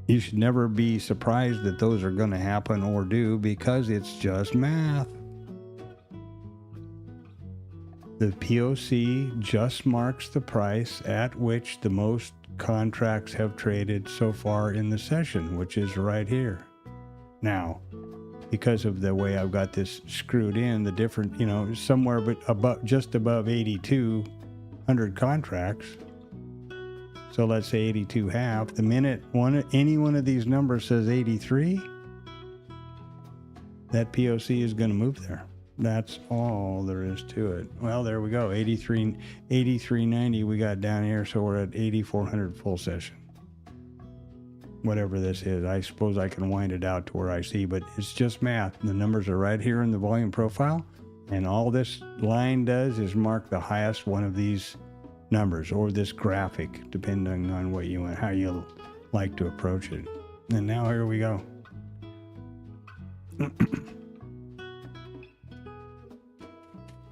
you should never be surprised that those are going to happen or do, because it's just math. The POC just marks the price at which the most contracts have traded so far in the session, which is right here. Now, because of the way I've got this screwed in, the different, you know, somewhere but above, just above 8,200 contracts. So let's say 82 half. The minute any one of these numbers says 83, that POC is going to move there. That's all there is to it. Well, there we go. 83.90 we got down here, so we're at 8,400 full session. Whatever this is, I suppose I can wind it out to where I see, but it's just math. The numbers are right here in the volume profile, and all this line does is mark the highest one of these numbers, or this graphic, depending on what you want, how you like to approach it. And now here we go.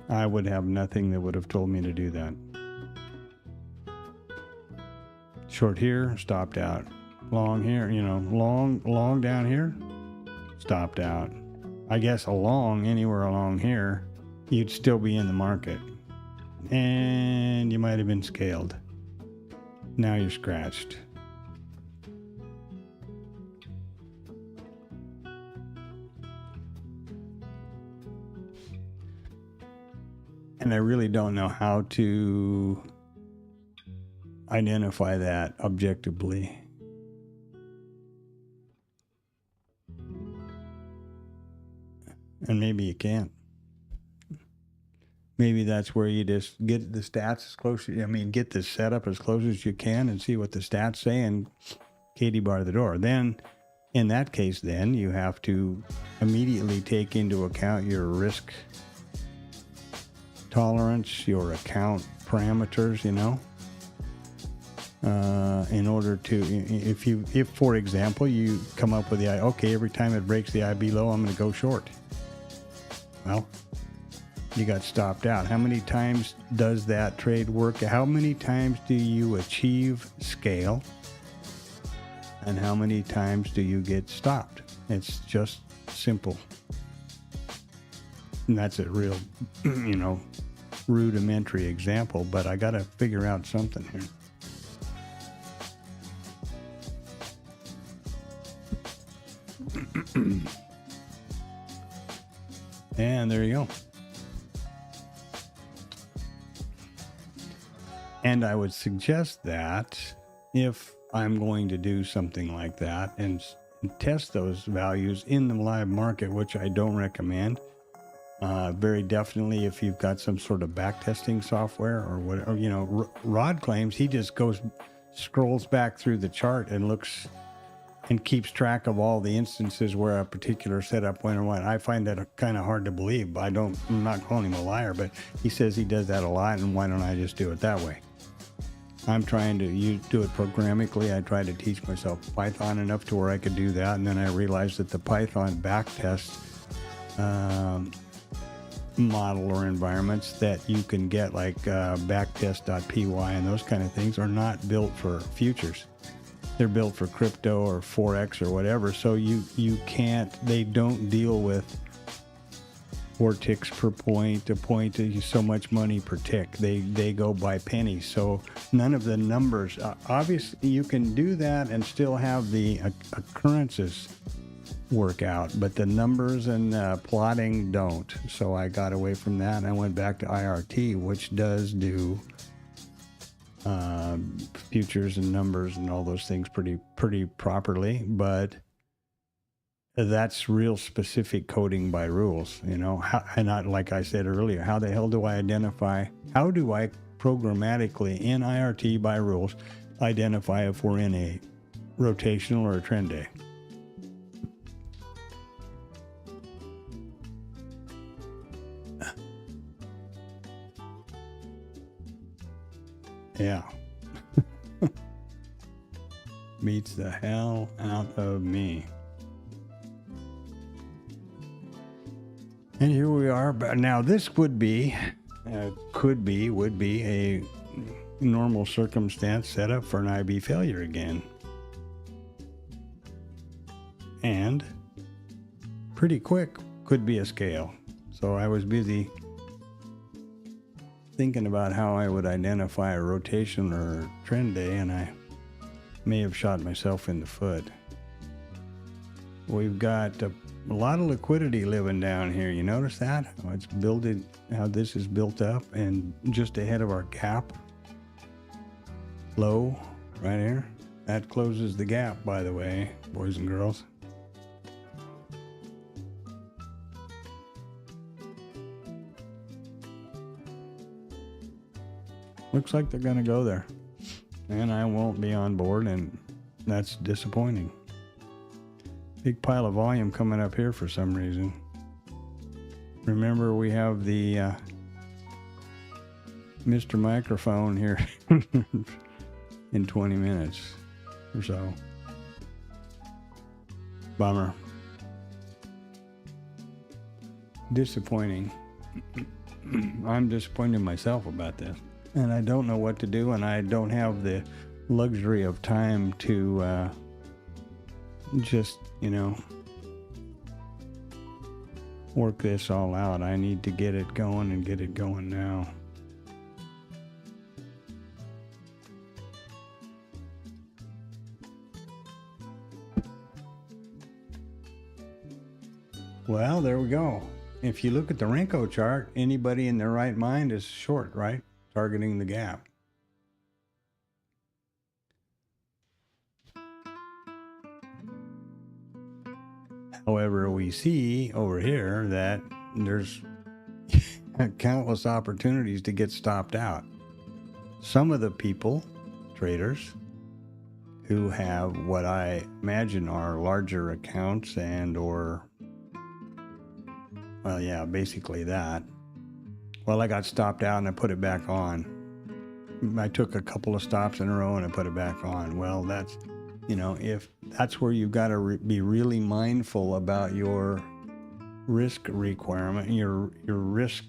I would have nothing that would have told me to do that. Short here, stopped out. Long here, you know, long down here, stopped out. I guess along, anywhere along here, you'd still be in the market. And you might have been scaled. Now you're scratched. And I really don't know how to identify that objectively. And maybe you can't. Maybe that's where you just get the stats as close, get the setup as close as you can and see what the stats say and Katie bar the door. Then, in that case, then you have to immediately take into account your risk tolerance, your account parameters, in order to, if for example, you come up with the, okay, every time it breaks the IB low, I'm going to go short. Well, you got stopped out. How many times does that trade work? How many times do you achieve scale? And how many times do you get stopped? It's just simple. And that's a real, rudimentary example, but I got to figure out something here. And there you go. And I would suggest that if I'm going to do something like that and test those values in the live market, which I don't recommend, very definitely if you've got some sort of backtesting software or whatever, Rod claims he just scrolls back through the chart and looks and keeps track of all the instances where a particular setup went or what. I find that kind of hard to believe. I'm not calling him a liar, but he says he does that a lot, and why don't I just do it that way? I'm trying to do it programmatically. I try to teach myself Python enough to where I could do that, and then I realized that the Python backtest model or environments that you can get, like backtest.py and those kind of things, are not built for futures. They're built for crypto or Forex or whatever. So you can't, they don't deal with 4 ticks per point, a point is so much money per tick. They go by pennies. So none of the numbers, obviously you can do that and still have the occurrences work out, but the numbers and plotting don't. So I got away from that and I went back to IRT, which does do futures and numbers and all those things pretty properly, but that's real specific coding by rules, you know. And not, like I said earlier, how the hell do I identify, how do I programmatically in IRT by rules identify if we're in a rotational or a trend day? Yeah. Beats the hell out of me. And here we are. But now this would be a normal circumstance setup for an IB failure again. And pretty quick could be a scale. So I was busy thinking about how I would identify a rotation or trend day, and I may have shot myself in the foot. We've got a lot of liquidity living down here. You notice that? How it's building, how this is built up, and just ahead of our gap. Low right here. That closes the gap, by the way, boys and girls. Looks like they're going to go there. And I won't be on board, and that's disappointing. Big pile of volume coming up here for some reason. Remember, we have the Mr. Microphone here in 20 minutes or so. Bummer. Disappointing. I'm disappointed in myself about this. And I don't know what to do, and I don't have the luxury of time to just, you know, work this all out. I need to get it going and get it going now. Well, there we go. If you look at the Renko chart, anybody in their right mind is short, right? Targeting the gap. However, we see over here that there's countless opportunities to get stopped out. Some of the people, traders, who have what I imagine are larger accounts and or, well, yeah, basically that. Well, I got stopped out and I put it back on. I took a couple of stops in a row and I put it back on. Well, that's, you know, if that's where you've got to be really mindful about your risk requirement, your risk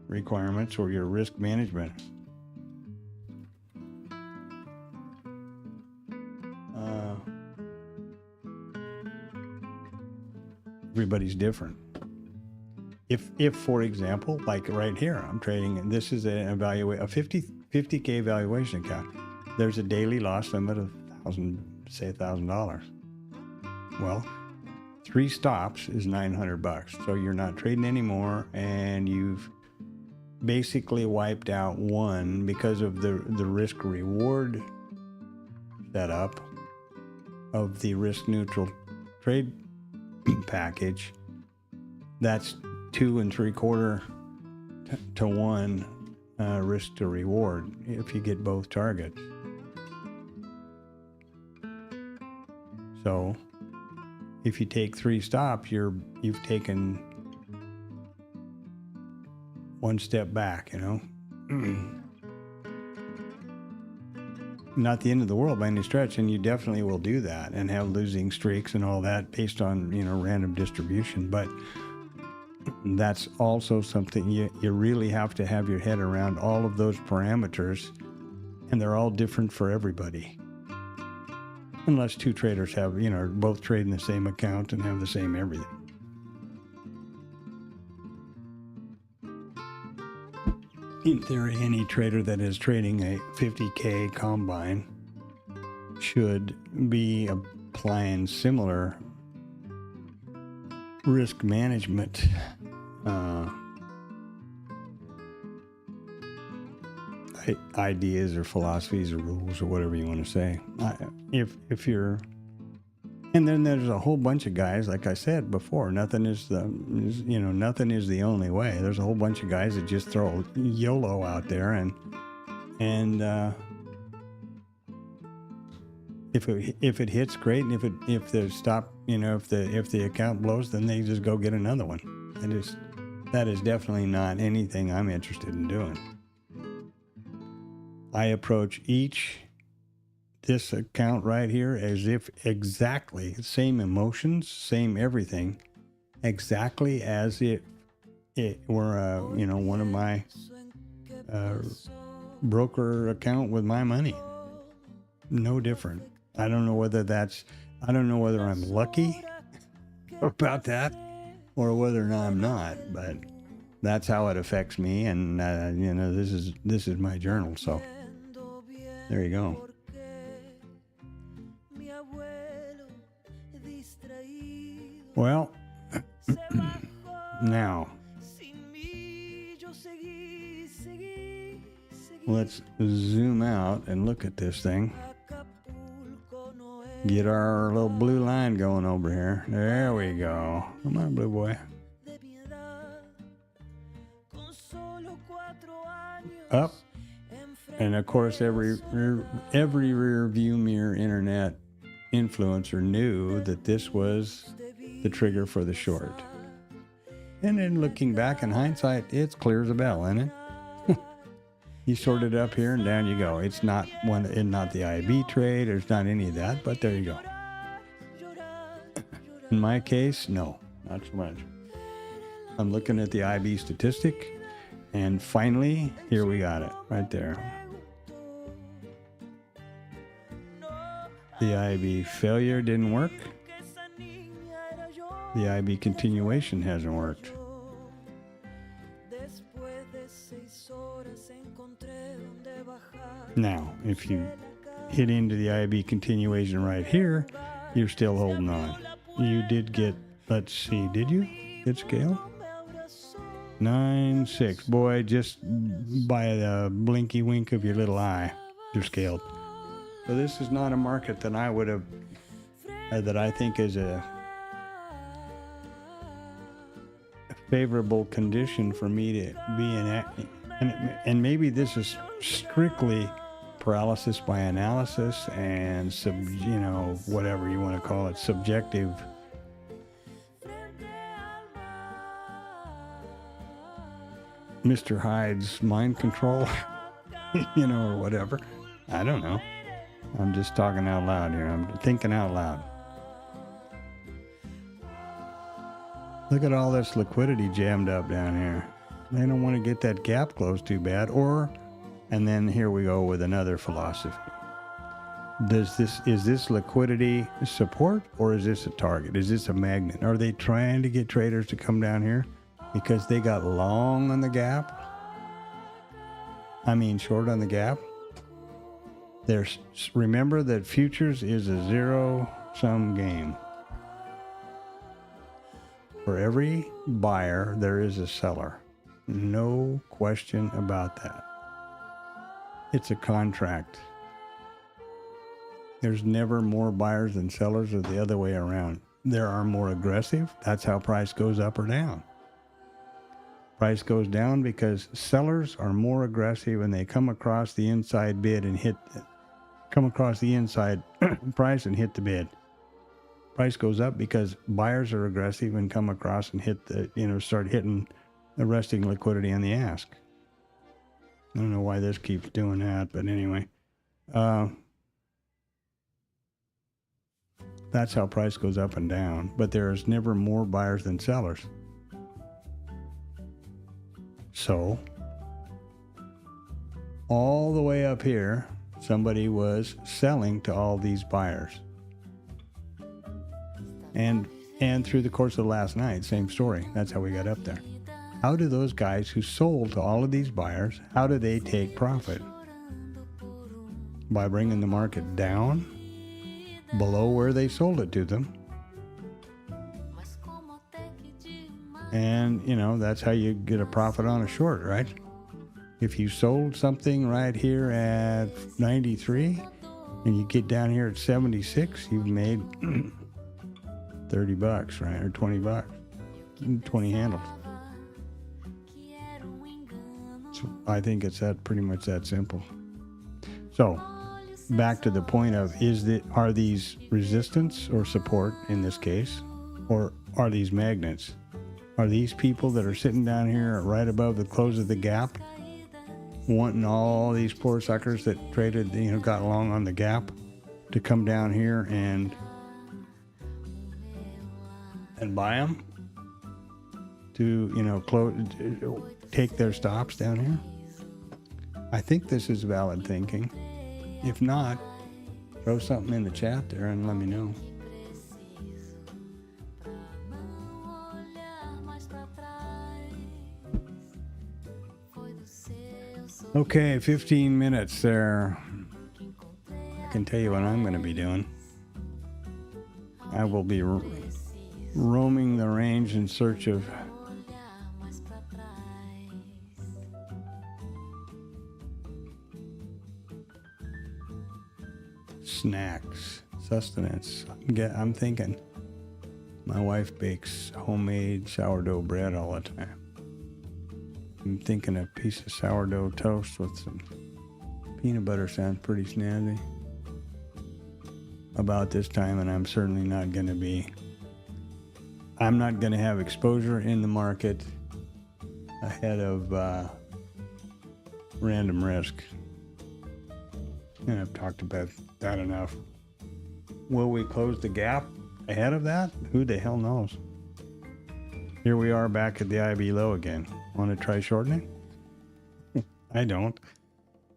requirements or your risk management. Everybody's different. If for example, like right here, I'm trading, and this is a 50K evaluation account. There's a daily loss limit of $1,000. Well, 3 stops is $900. So you're not trading anymore, and you've basically wiped out one because of the risk reward setup of the risk neutral trade package. That's 2 3/4 to 1 risk to reward if you get both targets. So if you take 3 stops, you've taken 1 step back, you know. Not the end of the world by any stretch, and you definitely will do that and have losing streaks and all that based on, you know, random distribution. But that's also something you really have to have your head around, all of those parameters, and they're all different for everybody. Unless two traders have, both trading the same account and have the same everything. In theory, any trader that is trading a 50K combine should be applying similar risk management ideas or philosophies or rules or whatever you want to say. If you're, and then there's a whole bunch of guys, like I said before, nothing is the only way. There's a whole bunch of guys that just throw YOLO out there, and if it hits, great, and if the account blows, then they just go get another one. That is definitely not anything I'm interested in doing. I approach this account right here as if exactly same emotions, same everything, exactly as if it were one of my broker account with my money. No different. I don't know whether I'm lucky about that or whether or not I'm not, but that's how it affects me. And this is my journal, so there you go. Well, now let's zoom out and look at this thing. Get our little blue line going over here. There we go. Come on, blue boy. Up. And of course, every rear view mirror internet influencer knew that this was the trigger for the short. And then looking back in hindsight, it's clear as a bell, isn't it? You sort it up here and down you go. It's not the IB trade, there's not any of that, but there you go. In my case, no, not so much. I'm looking at the IB statistic, and finally, here we got it, right there. The IB failure didn't work. The IB continuation hasn't worked. Now, if you hit into the IB continuation right here, you're still holding on. You did get, let's see, did you get scale? 9.6. Boy, just by the blinky wink of your little eye, you're scaled. So this is not a market that I would have, that I think is a favorable condition for me to be in. And maybe this is strictly paralysis by analysis and whatever you want to call it, subjective Mr. Hyde's mind control, or whatever. I don't know. I'm just talking out loud here. I'm thinking out loud. Look at all this liquidity jammed up down here. They don't want to get that gap closed too bad. And then here we go with another philosophy. Is this liquidity support, or is this a target? Is this a magnet? Are they trying to get traders to come down here because they got long on the gap? Short on the gap. Remember that futures is a zero-sum game. For every buyer, there is a seller. No question about that. It's a contract. There's never more buyers than sellers, or the other way around. There are more aggressive. That's how price goes up or down. Price goes down because sellers are more aggressive and they come across the inside bid and come across the inside price and hit the bid. Price goes up because buyers are aggressive and come across and start hitting the resting liquidity on the ask. I don't know why this keeps doing that, but anyway. That's how price goes up and down, but there's never more buyers than sellers. So, all the way up here, somebody was selling to all these buyers. And through the course of last night, same story. That's how we got up there. How do those guys who sold to all of these buyers, how do they take profit? By bringing the market down below where they sold it to them. And, that's how you get a profit on a short, right? If you sold something right here at 93 and you get down here at 76, you've made $30, right? Or $20. 20 handles. So I think it's pretty much that simple. So back to the point of, are these resistance or support in this case, or are these magnets? Are these people that are sitting down here right above the close of the gap wanting all these poor suckers that traded, got along on the gap to come down here and buy them to, take their stops down here? I think this is valid thinking. If not, throw something in the chat there and let me know. Okay, 15 minutes there. I can tell you what I'm going to be doing. I will be roaming the range in search of snacks, sustenance. I'm thinking my wife bakes homemade sourdough bread all the time. I'm thinking a piece of sourdough toast with some peanut butter sounds pretty snazzy about this time, and I'm certainly not going to have exposure in the market ahead of random risk. And I've talked about that enough. Will we close the gap ahead of that? Who the hell knows? Here we are back at the IB low again. Want to try shortening? I don't.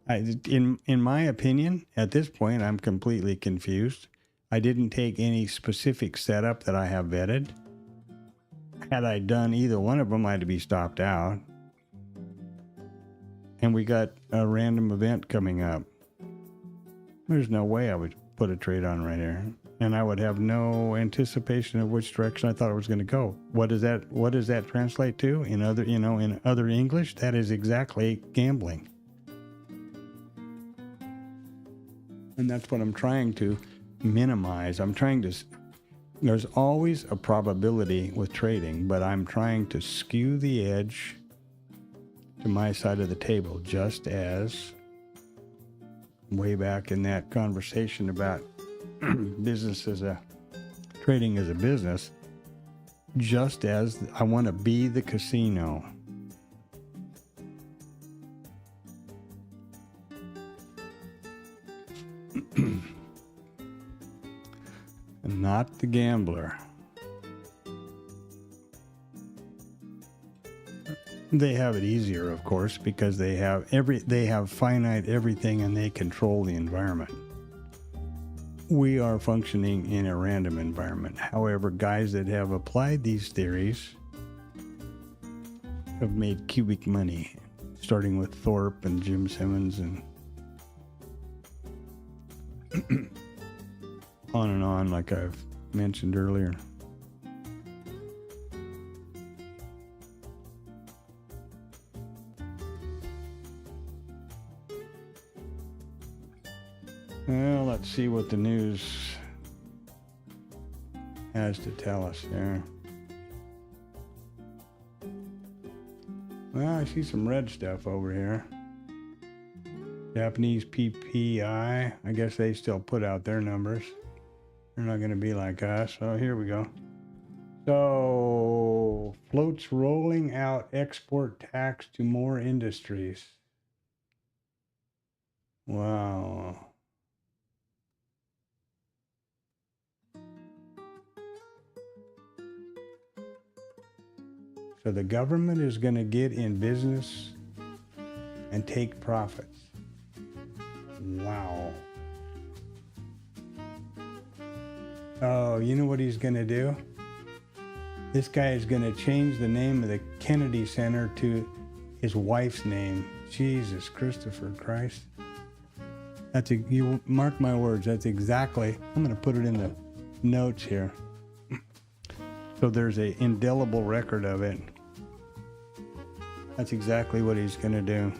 In my opinion, at this point, I'm completely confused. I didn't take any specific setup that I have vetted. Had I done either one of them, I'd be stopped out. And we got a random event coming up. There's no way I would put a trade on right here. And I would have no anticipation of which direction I thought it was going to go. What does that translate to in other English? That is exactly gambling. And that's what I'm trying to minimize. There's always a probability with trading, but I'm trying to skew the edge to my side of the table, just as way back in that conversation about trading as a business, just as I want to be the casino. And not the gambler. They have it easier, of course, because they have finite everything and they control the environment. We are functioning in a random environment. However, guys that have applied these theories have made cubic money, starting with Thorpe and Jim Simmons and on and on, like I've mentioned earlier. Well, let's see what the news has to tell us there. Well, I see some red stuff over here. Japanese PPI, I guess they still put out their numbers. They're not going to be like us. So here we go. So, floats rolling out export tax to more industries. Wow. So the government is going to get in business and take profits. Wow. Oh, you know what he's going to do? This guy is going to change the name of the Kennedy Center to his wife's name. Jesus, Christopher Christ. You mark my words, that's exactly, I'm going to put it in the notes here. So there's an indelible record of it. That's exactly what he's going to do.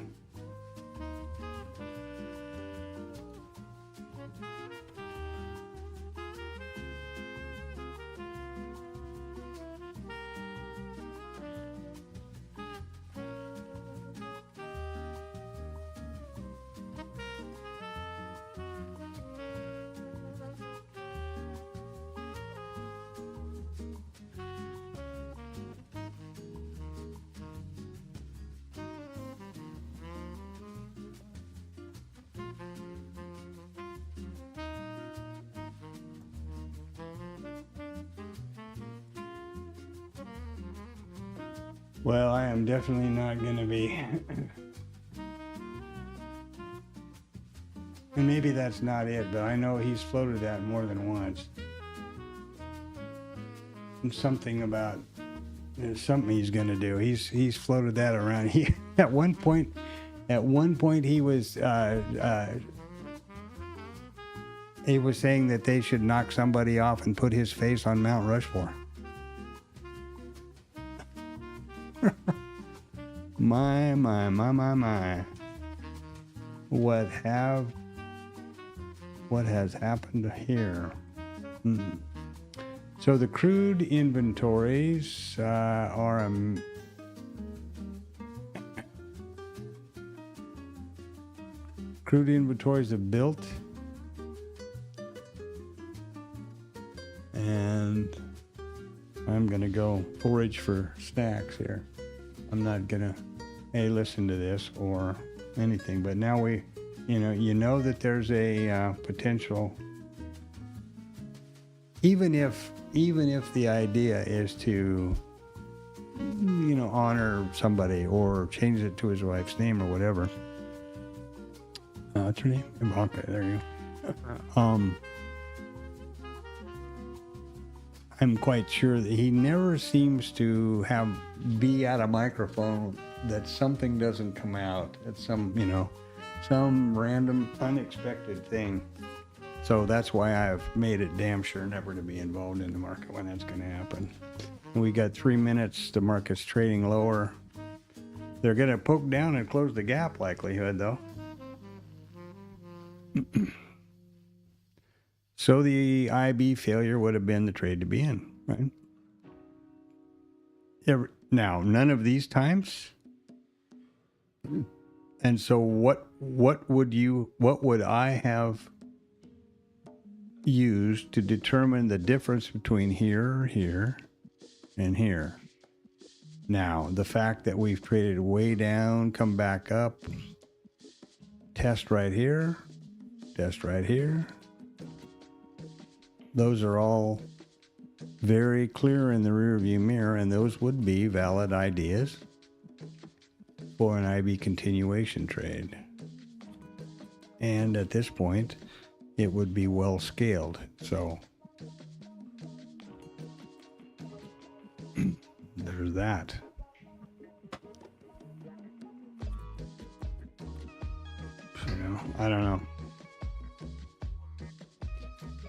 Well, I am definitely not going to be. And maybe that's not it, but I know he's floated that more than once. And something about there's something he's going to do. He's floated that around. He at one point he was saying that they should knock somebody off and put his face on Mount Rushmore. My. What has happened here? So the crude inventories are crude inventories have built, and I'm gonna go forage for snacks here. I'm not gonna listen to this or anything, but now you know that there's a potential. Even if the idea is to honor somebody or change it to his wife's name or whatever. What's her name? Okay, there you go. I'm quite sure that he never seems to be at a microphone that something doesn't come out at some random unexpected thing. So that's why I've made it damn sure never to be involved in the market when that's going to happen. We got 3 minutes. The market's trading lower. They're going to poke down and close the gap likelihood though. So the IB failure would have been the trade to be in, right? Now, none of these times. And so what would I have used to determine the difference between here, and here? Now, the fact that we've traded way down, come back up, test right here, test right here. Those are all very clear in the rearview mirror, and those would be valid ideas for an IB continuation trade. And at this point, it would be well scaled. So there's that. I don't know.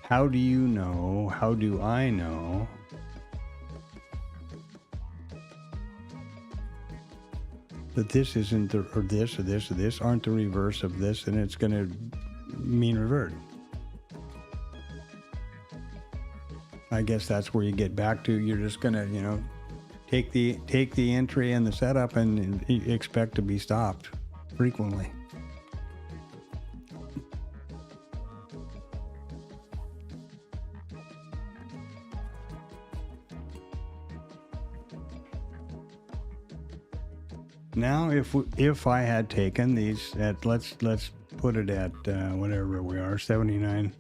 How do you know? How do I know that this isn't or this aren't the reverse of this, and it's going to mean revert? I guess that's where you get back to. You're just going to, take the entry and the setup and expect to be stopped frequently. Now, if I had taken these at let's put it at whatever we are, 79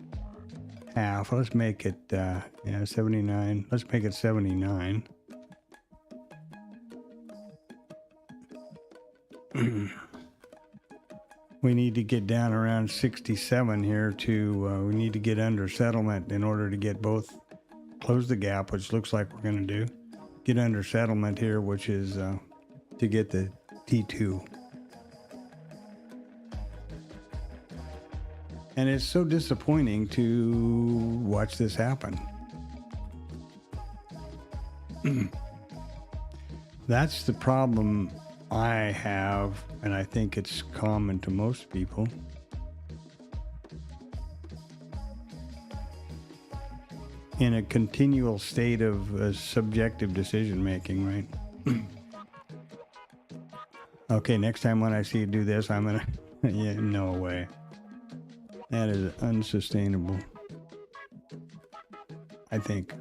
half. Let's make it 79. Let's make it 79. we need to get down around 67 here to, we need to get under settlement in order to get both, close the gap, which looks like we're going to do, get under settlement here, which is to get the T2. And it's so disappointing to watch this happen. That's the problem I have, and I think it's common to most people. In a continual state of subjective decision making, right? Okay, next time when I see you do this, I'm gonna, yeah, no way. That is unsustainable, I think.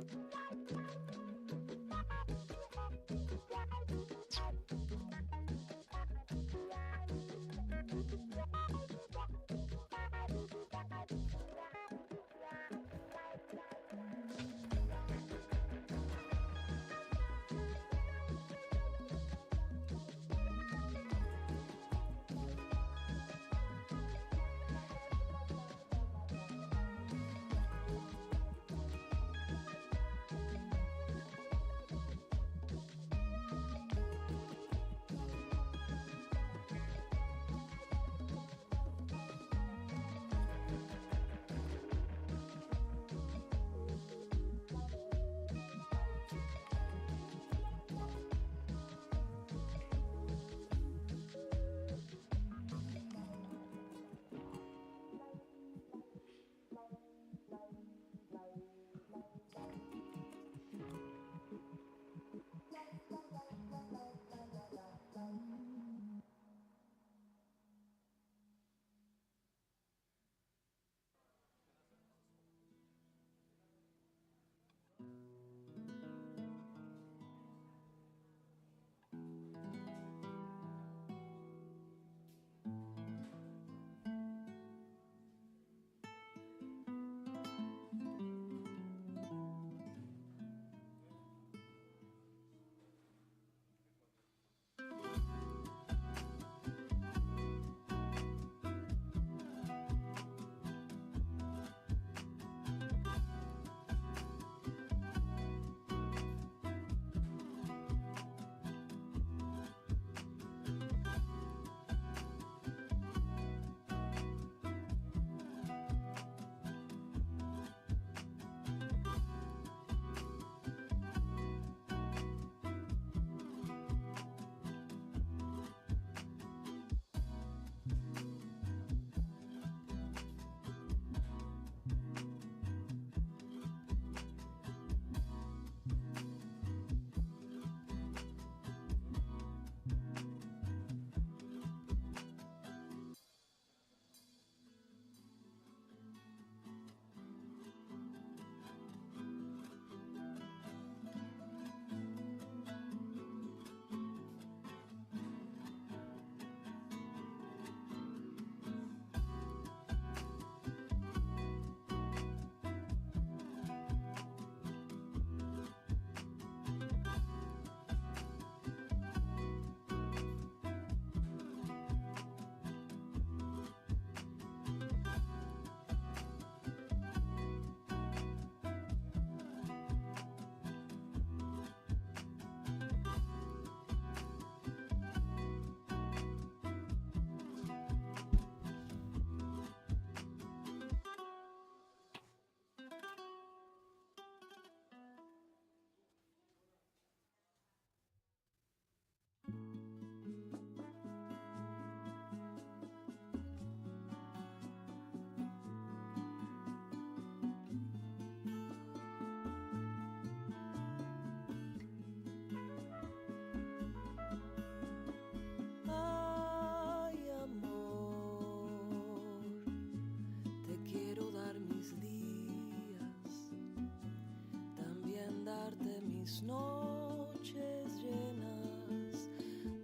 Noches llenas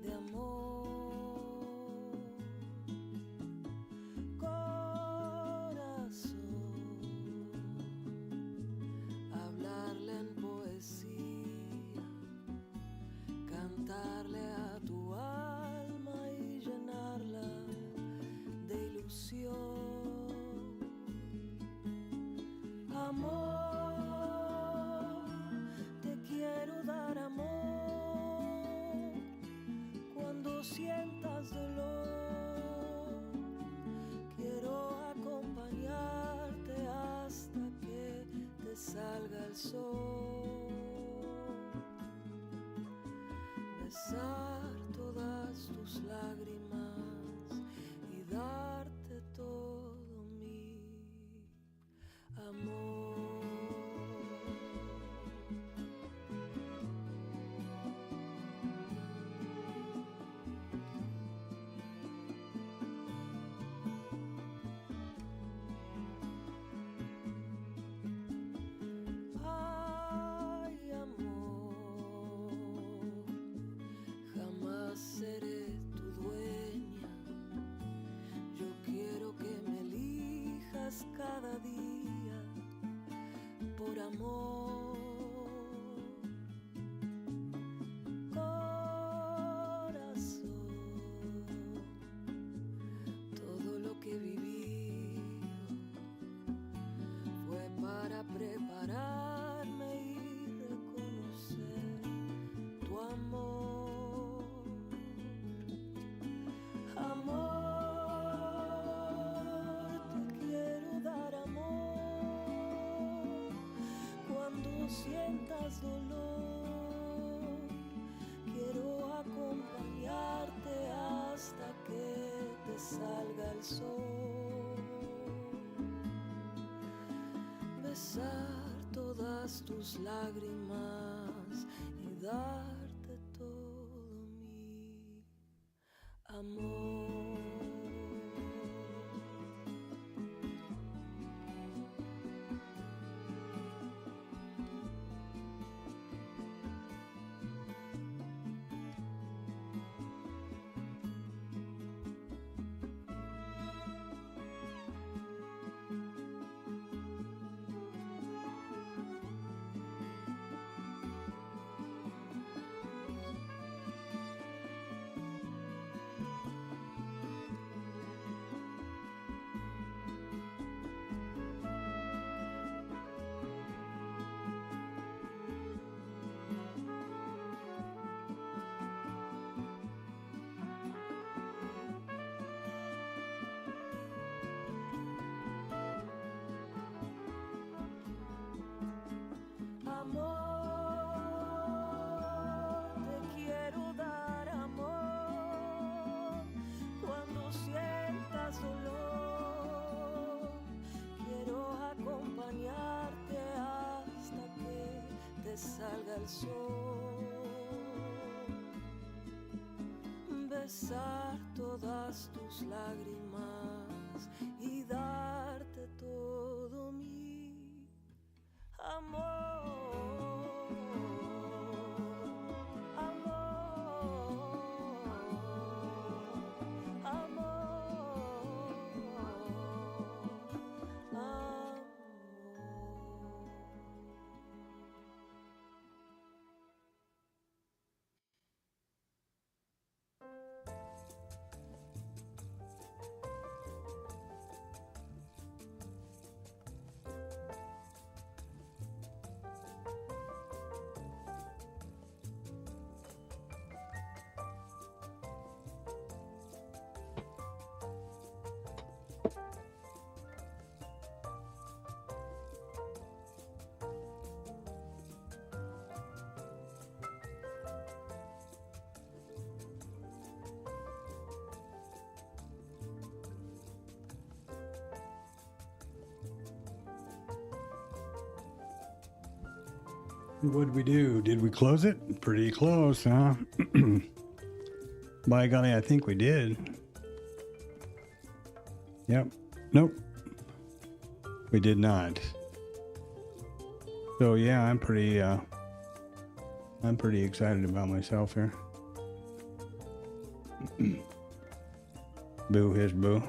de amor, corazón, hablarle en poesía, cantarle a tu alma y Amor, te quiero dar amor cuando sientas dolor. Quiero acompañarte hasta que te salga el sol. Besar todas tus lágrimas y darte todo mi amor. Ay, amor, jamás seré tu dueña. Yo quiero que me elijas cada día por amor. Corazón, todo lo que viví fue para prepararme y reconocer tu amor. Amor, te quiero dar amor cuando sientas dolor. Quiero acompañarte hasta que te salga el sol. Besar todas tus lágrimas y darte todo mi amor. Amor, te quiero dar amor cuando sientas dolor. Quiero acompañarte hasta que te salga el sol. Besar todas tus lágrimas y darte todo mi amor. What did we do? Did we close it? Pretty close, huh? By golly, I think we did. Yep. Nope. We did not. So yeah, I'm pretty excited about myself here. Boo his boo.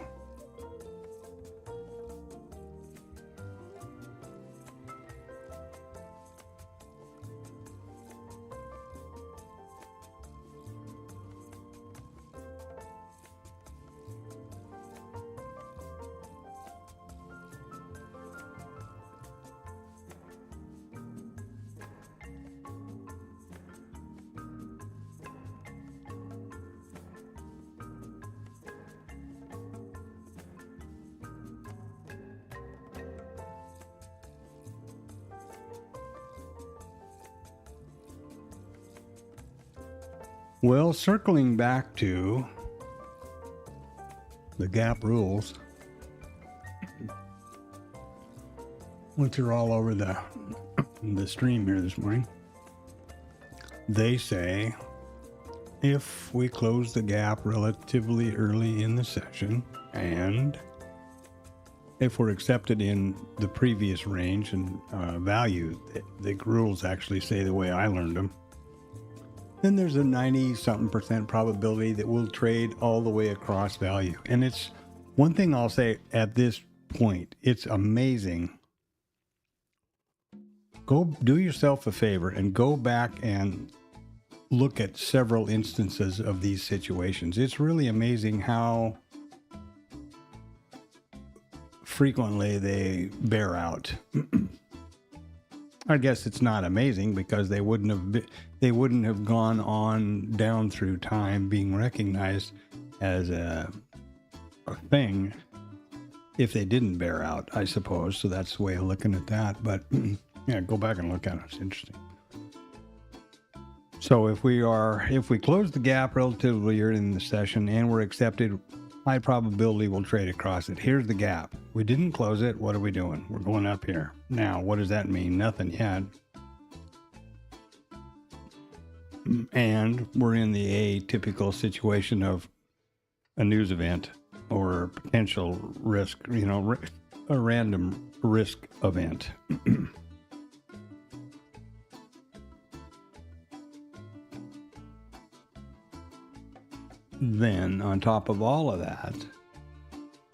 Well, circling back to the gap rules, which are all over the stream here this morning, they say if we close the gap relatively early in the session and if we're accepted in the previous range and value, the rules actually say the way I learned them, then there's a 90-something% probability that we'll trade all the way across value. And it's one thing I'll say at this point, it's amazing. Go do yourself a favor and go back and look at several instances of these situations. It's really amazing how frequently they bear out. I guess it's not amazing because they wouldn't have gone on down through time being recognized as a thing if they didn't bear out, I suppose. So that's the way of looking at that. But yeah, go back and look at it. It's interesting. So if we close the gap relatively early in the session and we're accepted, high probability we'll trade across it. Here's the gap. We didn't close it. What are we doing? We're going up here. Now, what does that mean? Nothing yet. And we're in the atypical situation of a news event or potential risk, a random risk event. Then, on top of all of that,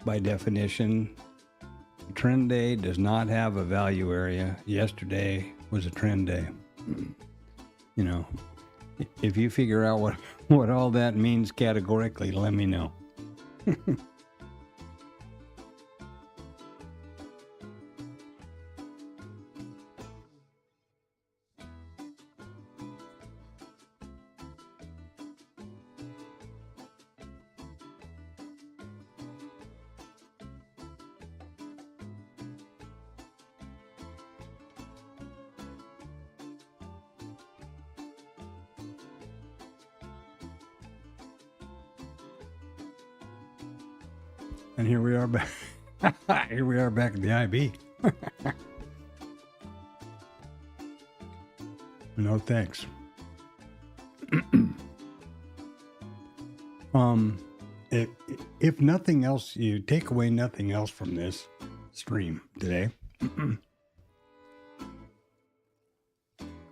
by definition, a trend day does not have a value area. Yesterday was a trend day. If you figure out what all that means categorically, let me know. And here we are back. Here we are back at the IB. No thanks. If nothing else, you take away nothing else from this stream today.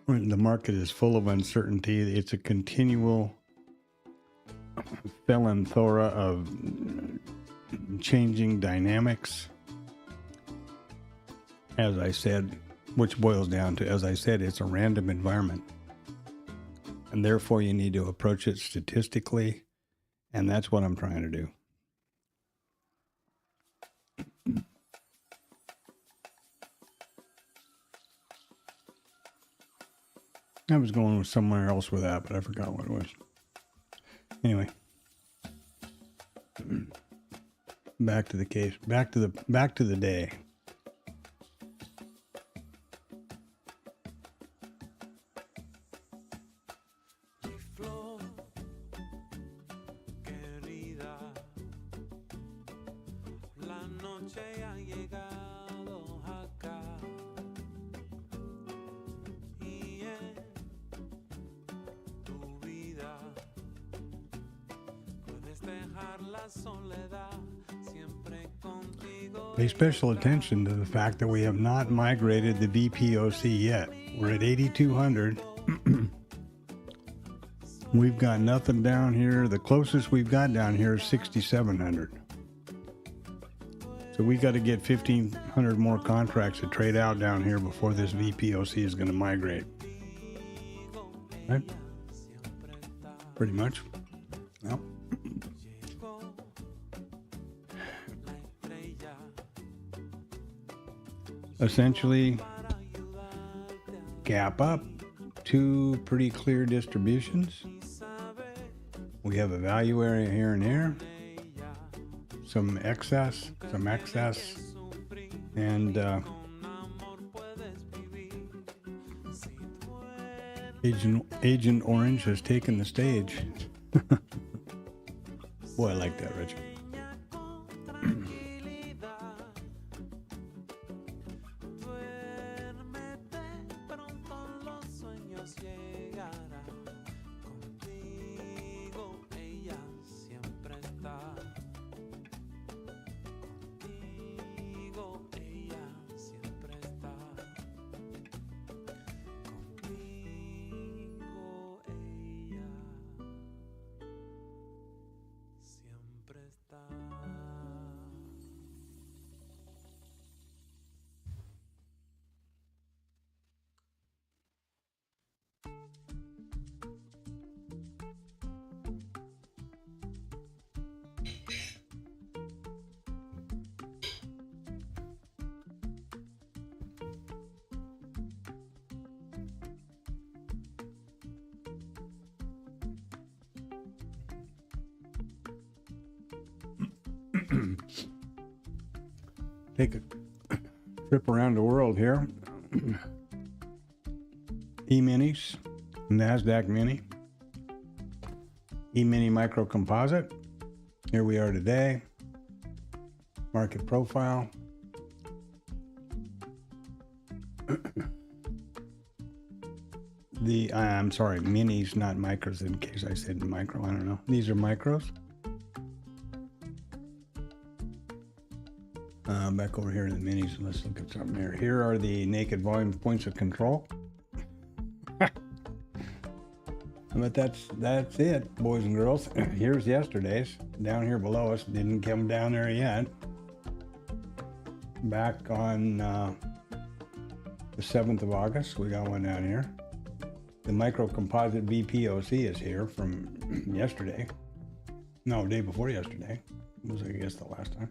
The market is full of uncertainty. It's a continual phalanthora of changing dynamics, as I said, which boils down to, as I said, it's a random environment. And therefore you need to approach it statistically, and that's what I'm trying to do. I was going somewhere else with that, but I forgot what it was. Anyway. Back to the case. Back to the day. Pay special attention to the fact that we have not migrated the VPOC yet. We're at 8,200. We've got nothing down here. The closest we've got down here is 6,700. So we got to get 1,500 more contracts to trade out down here before this VPOC is going to migrate. Right? Pretty much. Well. Essentially, gap up, two pretty clear distributions. We have a value area here and here, some excess, and Agent Orange has taken the stage. Boy, I like that, Rich. Take a trip around the world here. E-minis, NASDAQ mini, E-mini micro composite. Here we are today. Market profile. I'm sorry, minis, not micros, in case I said micro. I don't know. These are micros. Back over here in the minis, let's look at something here. Here are the naked volume points of control. But that's it, boys and girls. Here's yesterday's. Down here below us, didn't come down there yet. Back on the 7th of August, we got one down here. The micro composite VPOC is here from yesterday. No, day before yesterday. It was, I guess, the last time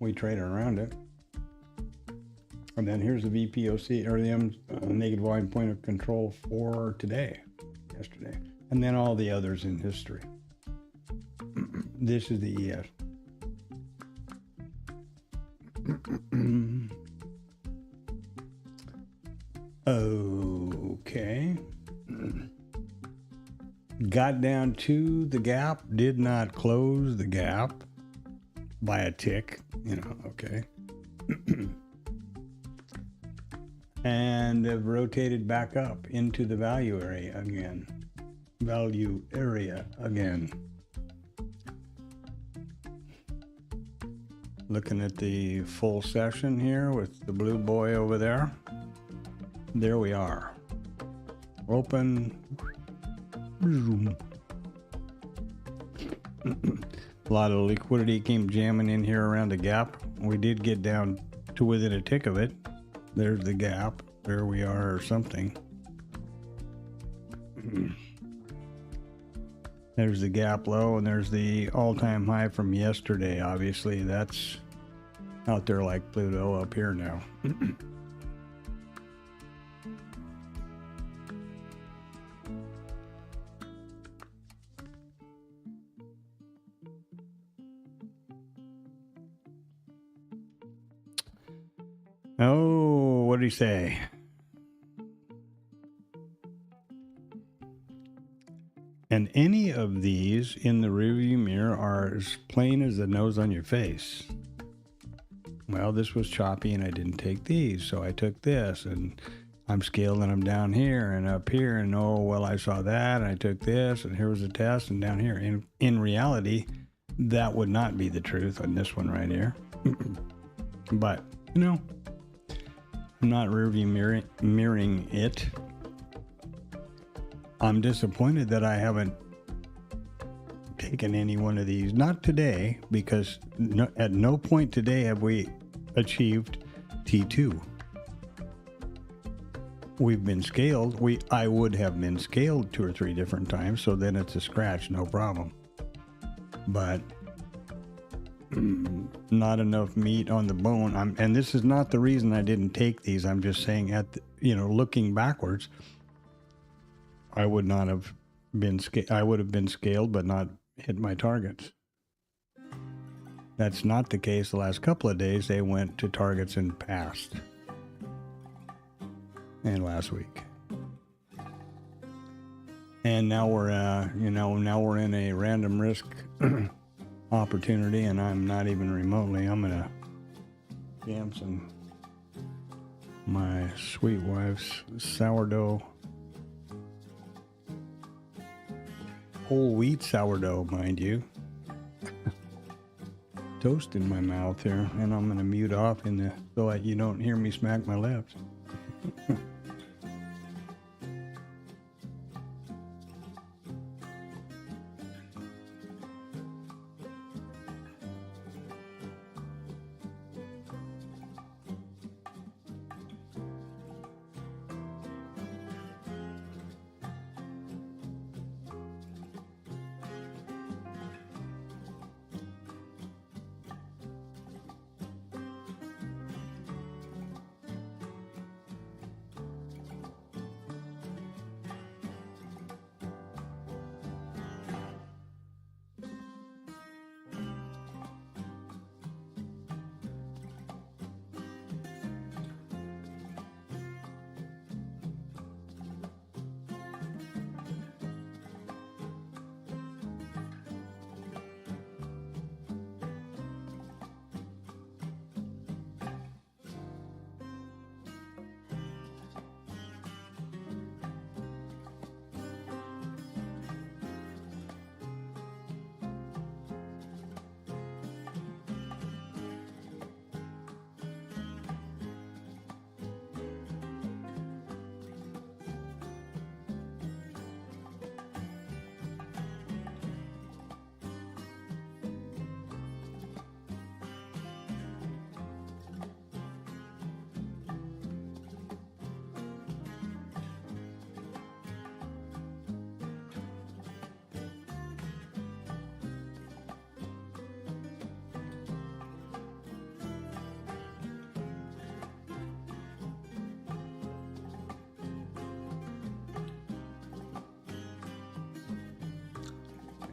we traded around it. And then here's the VPOC, or the naked volume point of control for today, yesterday. And then all the others in history. This is the ES. Okay. Got down to the gap, did not close the gap by a tick, okay. And have rotated back up into the value area again. Looking at the full session here with the blue boy over there. There we are. Open. A lot of liquidity came jamming in here around the gap. We did get down to within a tick of it. There's the gap. There we are, or something. There's the gap low, and there's the all-time high from yesterday. Obviously, that's out there like Pluto up here now. Oh, what did he say? And any of these in the rearview mirror are as plain as the nose on your face. Well, this was choppy and I didn't take these, so I took this, and I'm scaling them down here and up here, and oh, well, I saw that, and I took this, and here was a test, and down here. In reality, that would not be the truth on this one right here. But, I'm not rearview mirroring it. I'm disappointed that I haven't taken any one of these. Not today, because at no point today have we achieved T2. We've been scaled. I would have been scaled 2 or 3 different times, so then it's a scratch, no problem. But not enough meat on the bone. And this is not the reason I didn't take these. I'm just saying, looking backwards, I would not have been I would have been scaled, but not hit my targets. That's not the case the last couple of days. They went to targets and passed. And last week. And now we're in a random risk opportunity, and I'm not even remotely. I'm gonna jam my sweet wife's sourdough, whole wheat sourdough, mind you, toast in my mouth here, and I'm gonna mute off so that you don't hear me smack my lips.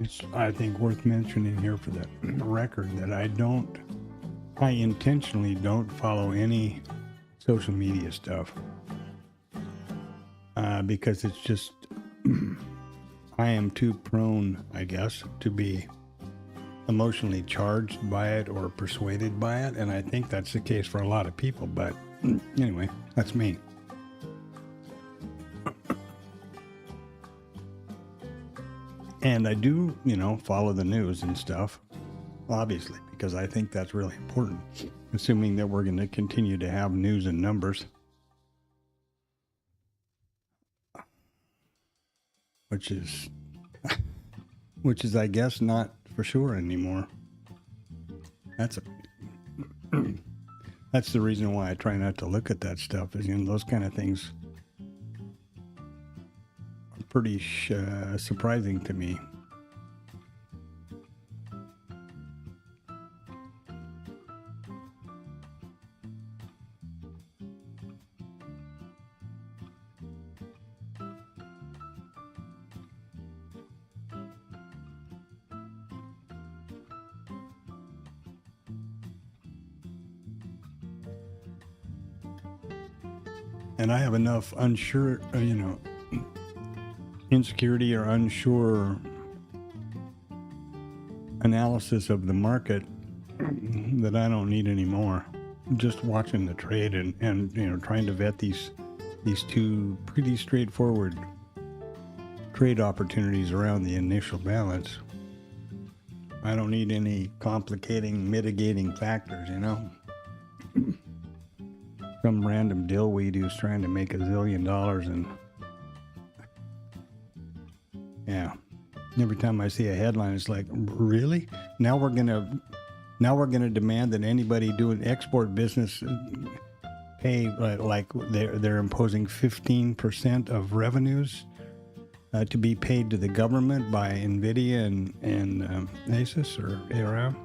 It's, I think, worth mentioning here for the record that I intentionally don't follow any social media stuff because it's just, I am too prone, I guess, to be emotionally charged by it or persuaded by it, and I think that's the case for a lot of people, but anyway, that's me. And I do, follow the news and stuff, obviously, because I think that's really important, assuming that we're going to continue to have news and numbers, which is, I guess, not for sure anymore. That's the reason why I try not to look at that stuff, is, those kind of things pretty surprising to me. And I have enough insecurity or unsure analysis of the market that I don't need anymore. Just watching the trade and trying to vet these two pretty straightforward trade opportunities around the initial balance. I don't need any complicating, mitigating factors, Some random dillweed who's trying to make $1 zillion and yeah. Every time I see a headline, it's like, really? Now we're gonna demand that anybody doing export business pay like they're imposing 15% of revenues to be paid to the government by NVIDIA and Asus or ARM.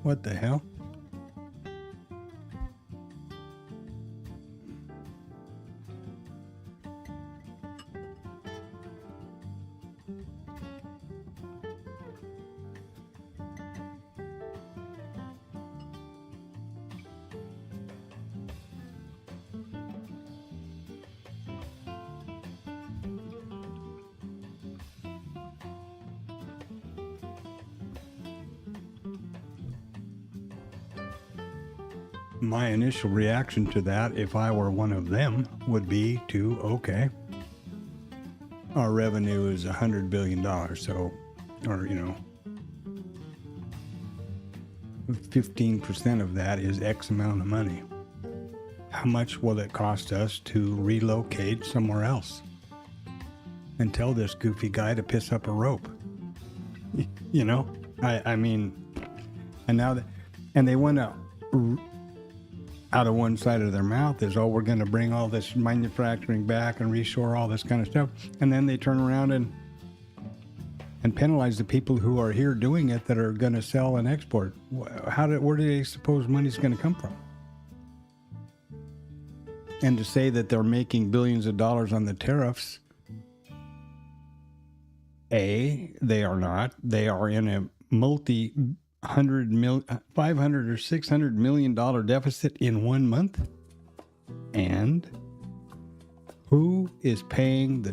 What the hell? my initial reaction to that, if I were one of them, would be to, okay, our revenue is $100 billion, so, or, 15% of that is X amount of money. How much will it cost us to relocate somewhere else and tell this goofy guy to piss up a rope? I mean, and now that, and they want to, out of one side of their mouth is, oh, we're going to bring all this manufacturing back and reshore all this kind of stuff. And then they turn around and penalize the people who are here doing it that are going to sell and export. Where do they suppose money's going to come from? And to say that they're making billions of dollars on the tariffs, they are not. They are in a $500 or $600 million deficit in 1 month. And who is paying the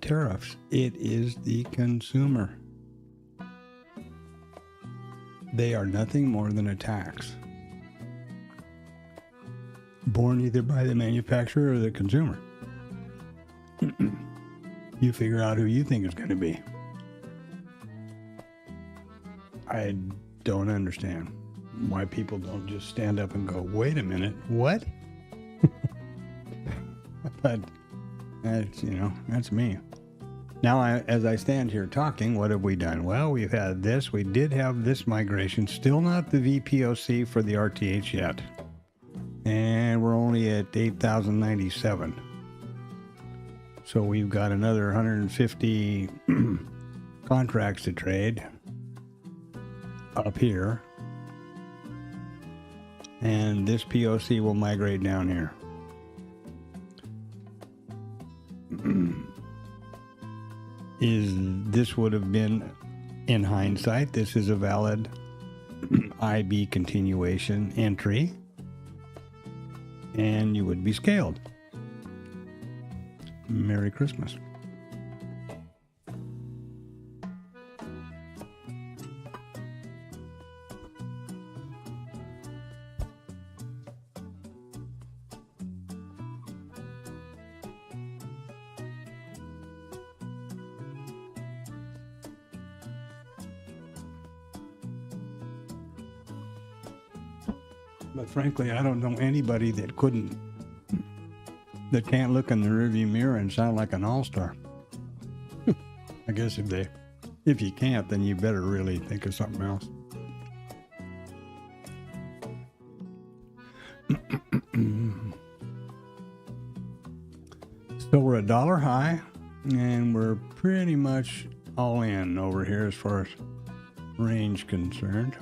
tariffs? It is the consumer. They are nothing more than a tax, borne either by the manufacturer or the consumer. You figure out who you think it's going to be. I don't understand why people don't just stand up and go, wait a minute, what? But that's me. Now, as I stand here talking, what have we done? Well, we've had this. We did have this migration, still not the VPOC for the RTH yet. And we're only at 8,097. So we've got another 150 contracts to trade up here. And this POC will migrate down here. This would have been, in hindsight, this is a valid IB continuation entry, and you would be scaled. Merry Christmas. But frankly, I don't know anybody that can't look in the rearview mirror and sound like an all-star. I guess if you can't, then you better really think of something else. So we're $1 high, and we're pretty much all in over here as far as range concerned.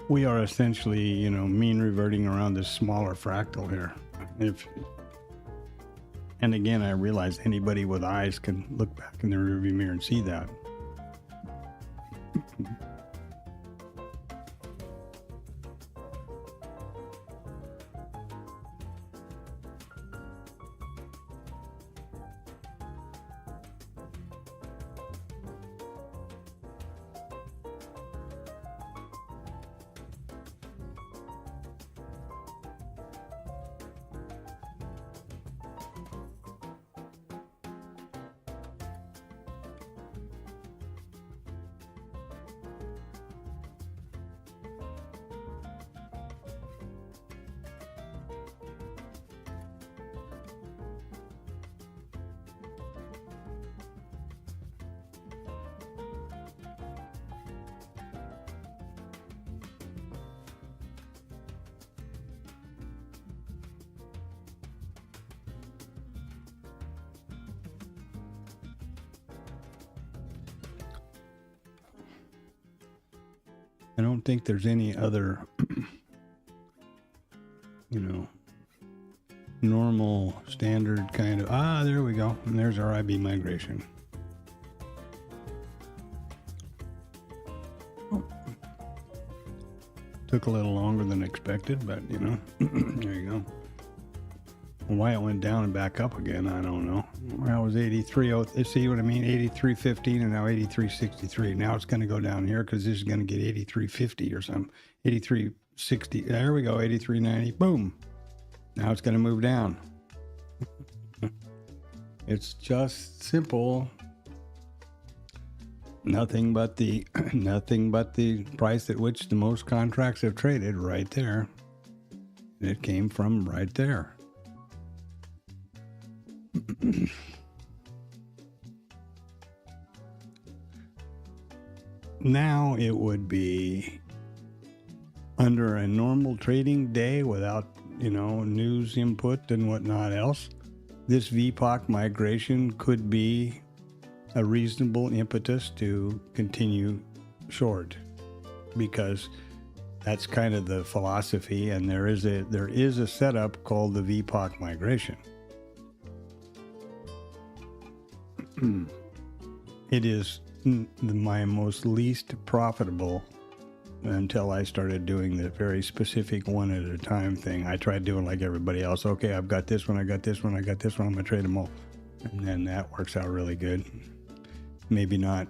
we are essentially, you know, mean reverting around this smaller fractal here. And again, I realize anybody with eyes can look back in the rearview mirror and see that. I don't think there's any other, you know, normal, standard kind of, there we go. And there's our IB migration. Oh. Took a little longer than expected, but, you know, there you go. Why it went down and back up again, I don't know. That was 83. See what I mean? 83.15 and now 83.63. Now it's going to go down here because this is going to get 83.50 or something. 83.60. There we go. 83.90. Boom. Now it's going to move down. It's just simple. Nothing but the price at which the most contracts have traded right there. It came from right there. Now it would be under a normal trading day without, you know, news input and whatnot else. This VPOC migration could be a reasonable impetus to continue short, because that's kind of the philosophy, and there is a setup called the VPOC migration. It is my most least profitable until I started doing the very specific one at a time thing. I tried doing like everybody else. Okay, I've got this one, I got this one, I got this one, I'm gonna trade them all. And then that works out really good. Maybe not.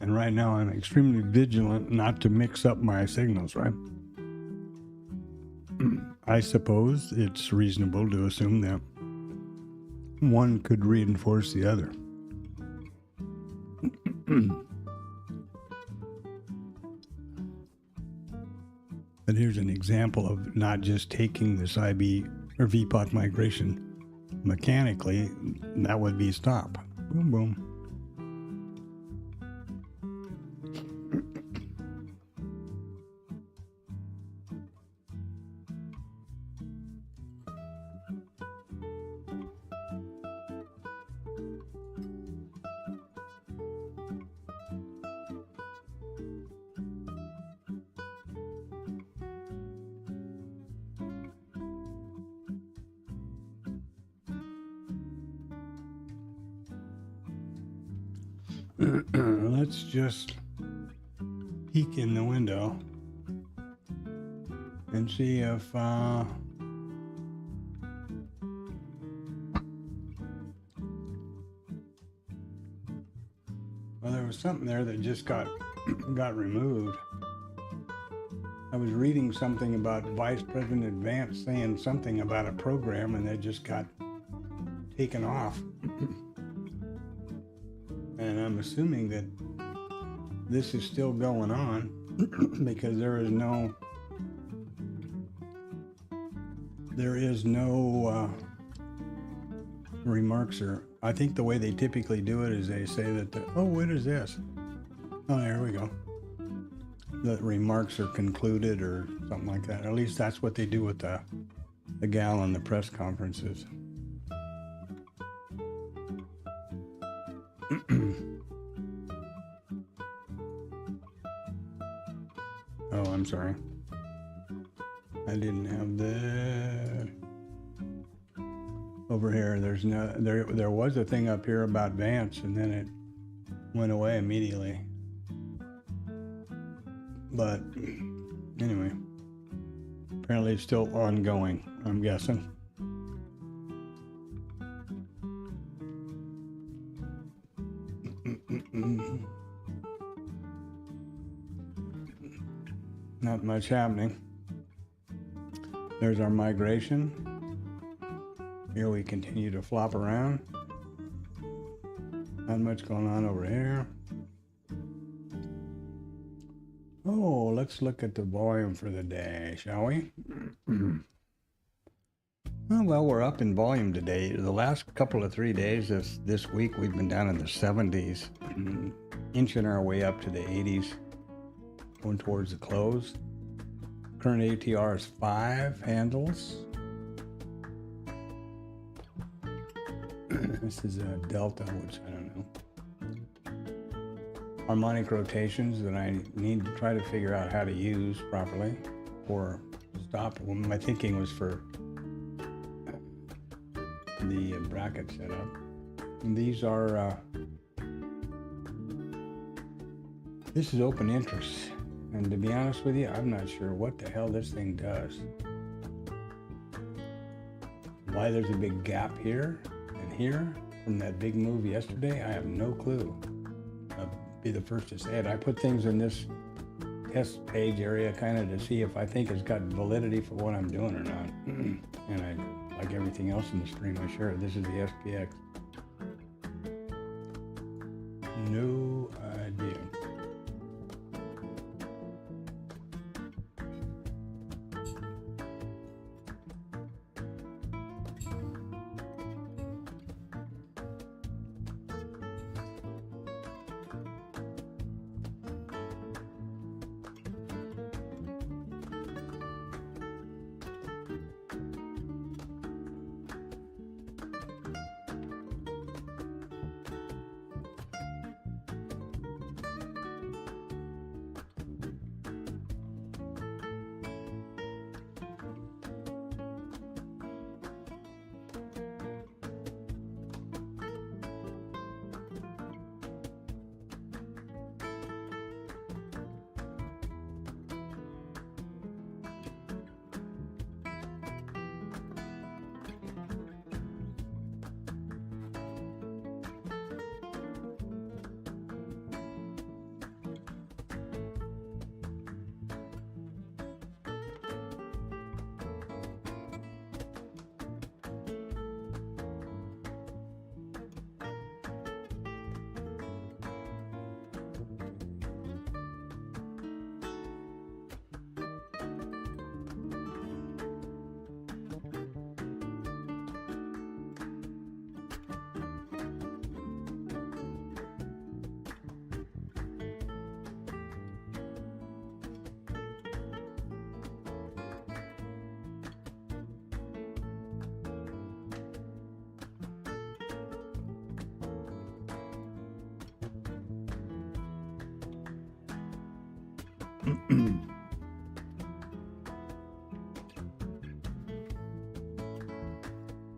And right now I'm extremely vigilant not to mix up my signals, right? I suppose it's reasonable to assume that one could reinforce the other. But here's an example of not just taking this IB or VPOC migration mechanically. That would be stop. Boom, boom. let's just peek in the window and see if well, there was something there that just got removed. I was reading something about Vice President Vance saying something about a program, and it just got taken off. And I'm assuming that this is still going on because there is no remarks, or I think the way they typically do it is they say that oh, what is this? Oh, there we go. The remarks are concluded or something like that. At least that's what they do with the gal in the press conferences. Oh, I'm sorry. I didn't have the over here. There's no there was a thing up here about Vance, and then it went away immediately. But anyway, apparently it's still ongoing, I'm guessing. Not much happening. There's our migration. Here we continue to flop around. Not much going on over here. Oh, let's look at the volume for the day, shall we? Oh, well, we're up in volume today. The last couple of 3 days this week, we've been down in the 70s, inching our way up to the 80s, going towards the close. Current ATR is 5 handles. This is a delta, which I don't know. Harmonic rotations that I need to try to figure out how to use properly for stop. Well, my thinking was for the bracket setup. And these are, this is open interest. And to be honest with you, I'm not sure what the hell this thing does. Why there's a big gap here and here from that big move yesterday, I have no clue. I'll be the first to say it. I put things in this test page area kind of to see if I think it's got validity for what I'm doing or not. And I, like everything else in the stream, I share it. This is the SPX. No idea.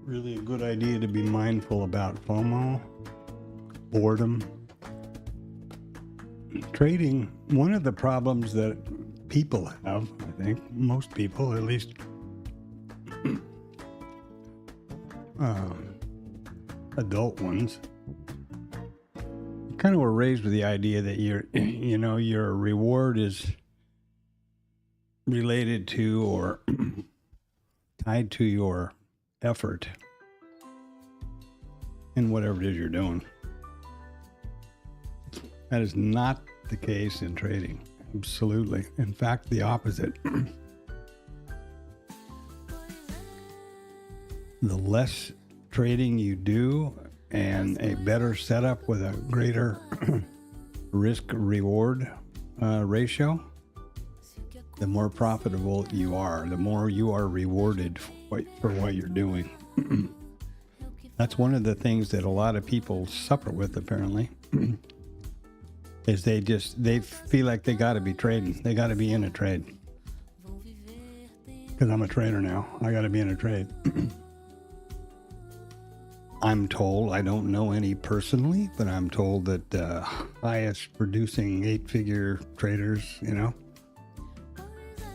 Really a good idea to be mindful about FOMO, boredom, trading, one of the problems that people have, I think, most people, at least adult ones, kind of were raised with the idea that your reward is related to or tied to your effort in whatever it is you're doing. That is not the case in trading. Absolutely. In fact, the opposite. The less trading you do and a better setup with a greater risk-reward ratio, the more profitable you are, the more you are rewarded for what you're doing. That's one of the things that a lot of people suffer with, apparently, is they feel like they got to be trading. They got to be in a trade. Because I'm a trader now. I got to be in a trade. I'm told, I don't know any personally, but I'm told that the highest producing 8-figure traders,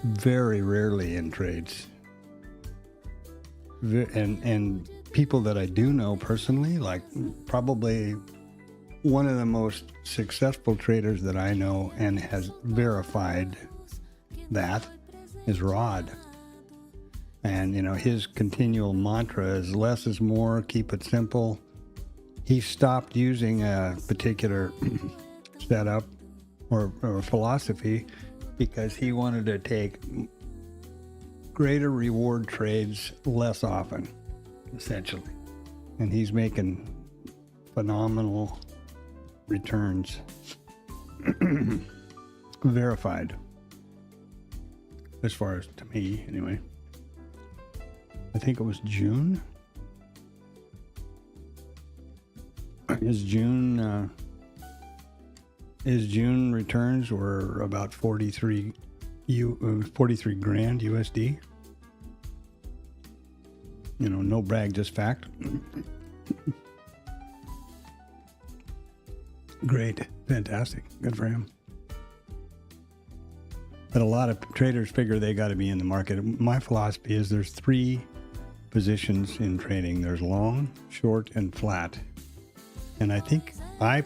very rarely in trades. And people that I do know personally, like probably one of the most successful traders that I know and has verified that is Rod. And, his continual mantra is less is more, keep it simple. He stopped using a particular setup or philosophy because he wanted to take greater reward trades less often, essentially. And he's making phenomenal returns. Verified. As far as to me, anyway. I think it was June. His June returns were about 43 grand USD. No brag, just fact. Great, fantastic, good for him. But a lot of traders figure they got to be in the market. My philosophy is there's 3 positions in trading. There's long, short, and flat. And I think I'm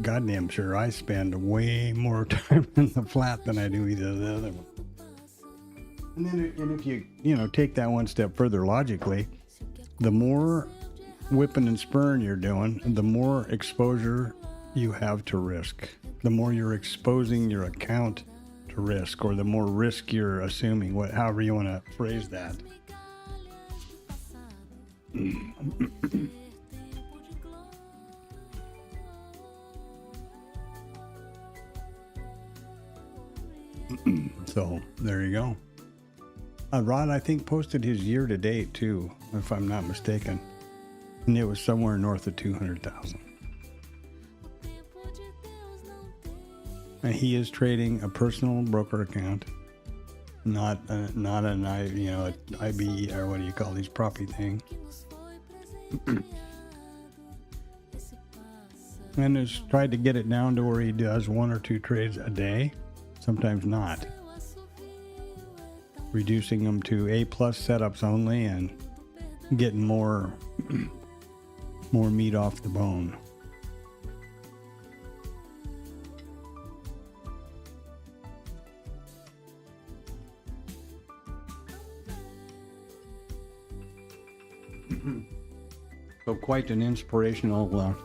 goddamn sure I spend way more time in the flat than I do either of the other one. And if you take that one step further logically, the more whipping and spurring you're doing, the more exposure you have to risk. The more you're exposing your account to risk, or the more risk you're assuming, however you want to phrase that. So there you go. Rod, I think, posted his year to date too, if I'm not mistaken, and it was somewhere north of 200,000. And he is trading a personal broker account, not an IB, or what do you call these proppy thing. And has tried to get it down to where he does 1 or 2 trades a day, sometimes not. Reducing them to A+ setups only and getting more meat off the bone. So quite an inspirational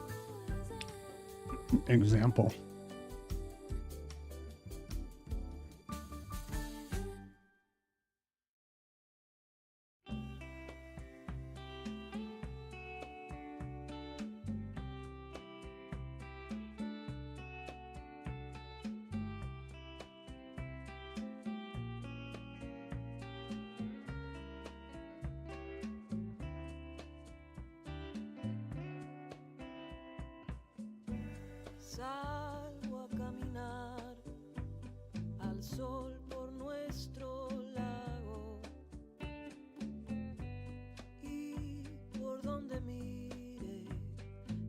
example. Salgo a caminar al sol por nuestro lago y por donde mire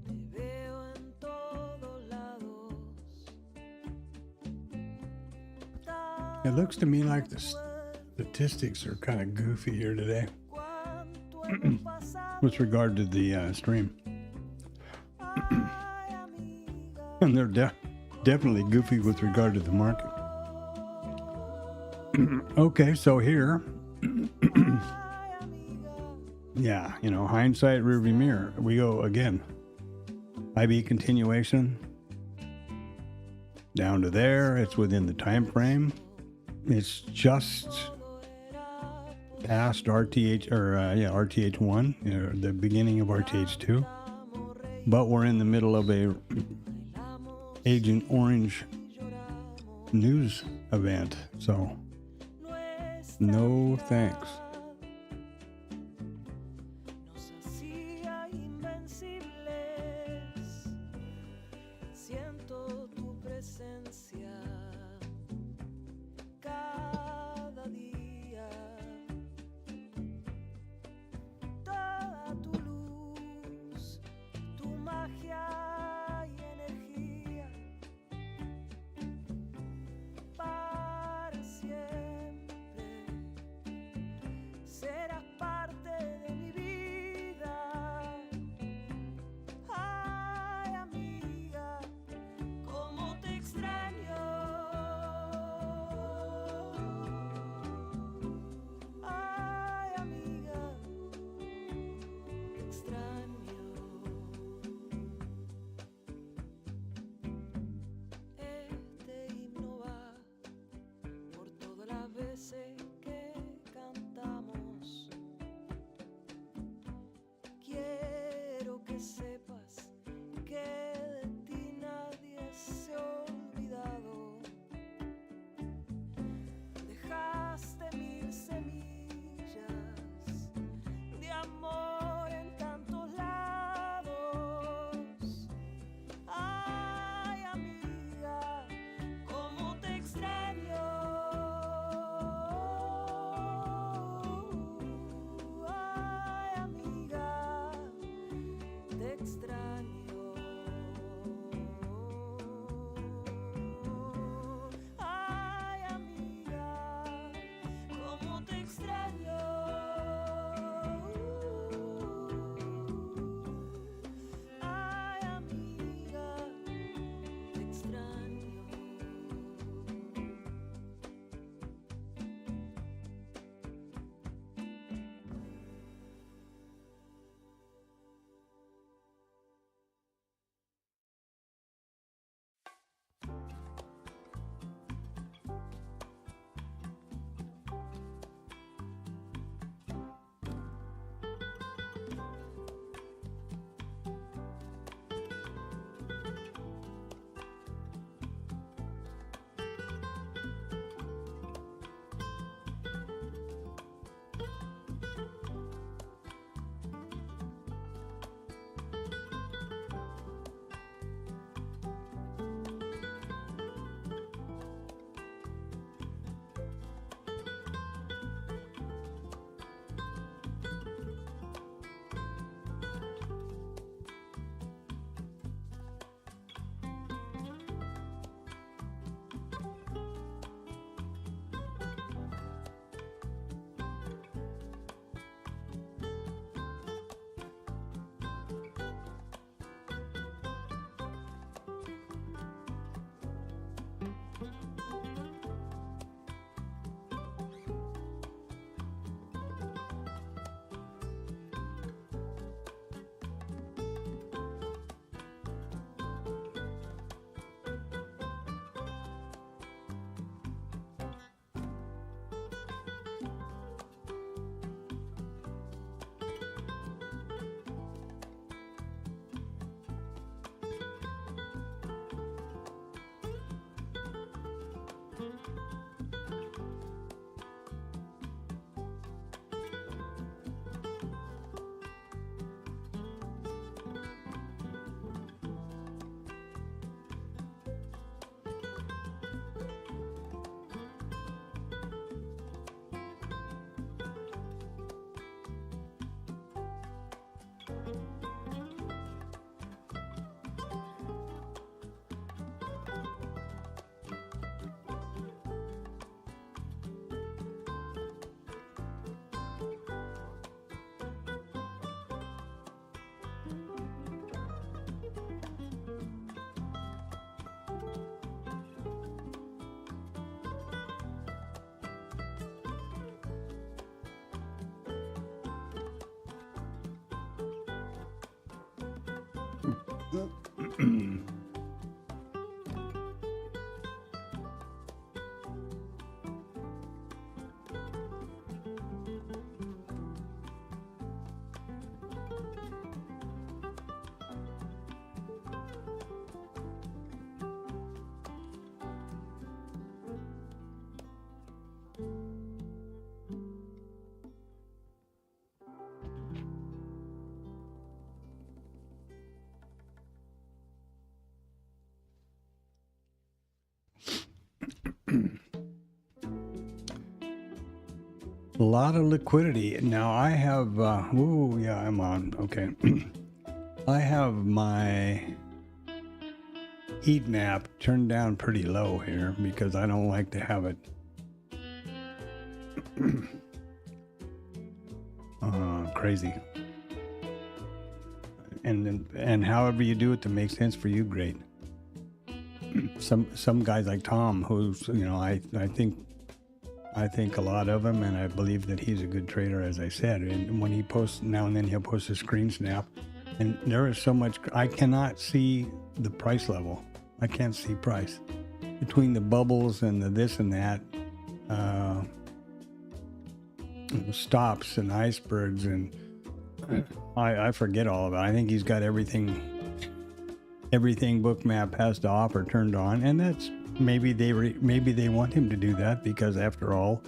te veo en todos lados. It looks to me like the statistics are kind of goofy here today. with regard to the stream. And they're definitely goofy with regard to the market. Okay, so here, yeah, you know, hindsight, rearview mirror. We go again. IB continuation down to there. It's within the time frame. It's just past RTH RTH1, you know, the beginning of RTH2. But we're in the middle of a Agent Orange news event, so no thanks. Nos hacía invencibles. Siento tu presencia cada día. Toda tu luz, tu magia y energía. Para siempre serás parte de mi vida. Ay, amiga, cómo te extraño. Ay, amiga, te extraño. Este himno va por todas las veces que cantamos. Quiero que sepas que de ti nadie se ha olvidado. Dejaste 1000 semillas de amor en tantos lados. Ay, amiga, cómo te extraño. A lot of liquidity. Now I have, I'm on. Okay. I have my heat map turned down pretty low here because I don't like to have it crazy. And however you do it to make sense for you, great. Some guys like Tom, who's, I think a lot of him, and I believe that he's a good trader, as I said. And when he posts, now and then he'll post a screen snap, and there is so much, I cannot see the price level. I can't see price. Between the bubbles and the this and that, stops and icebergs, and I forget all of it. I think he's got everything Bookmap has to offer turned on, and that's maybe they want him to do that because, after all,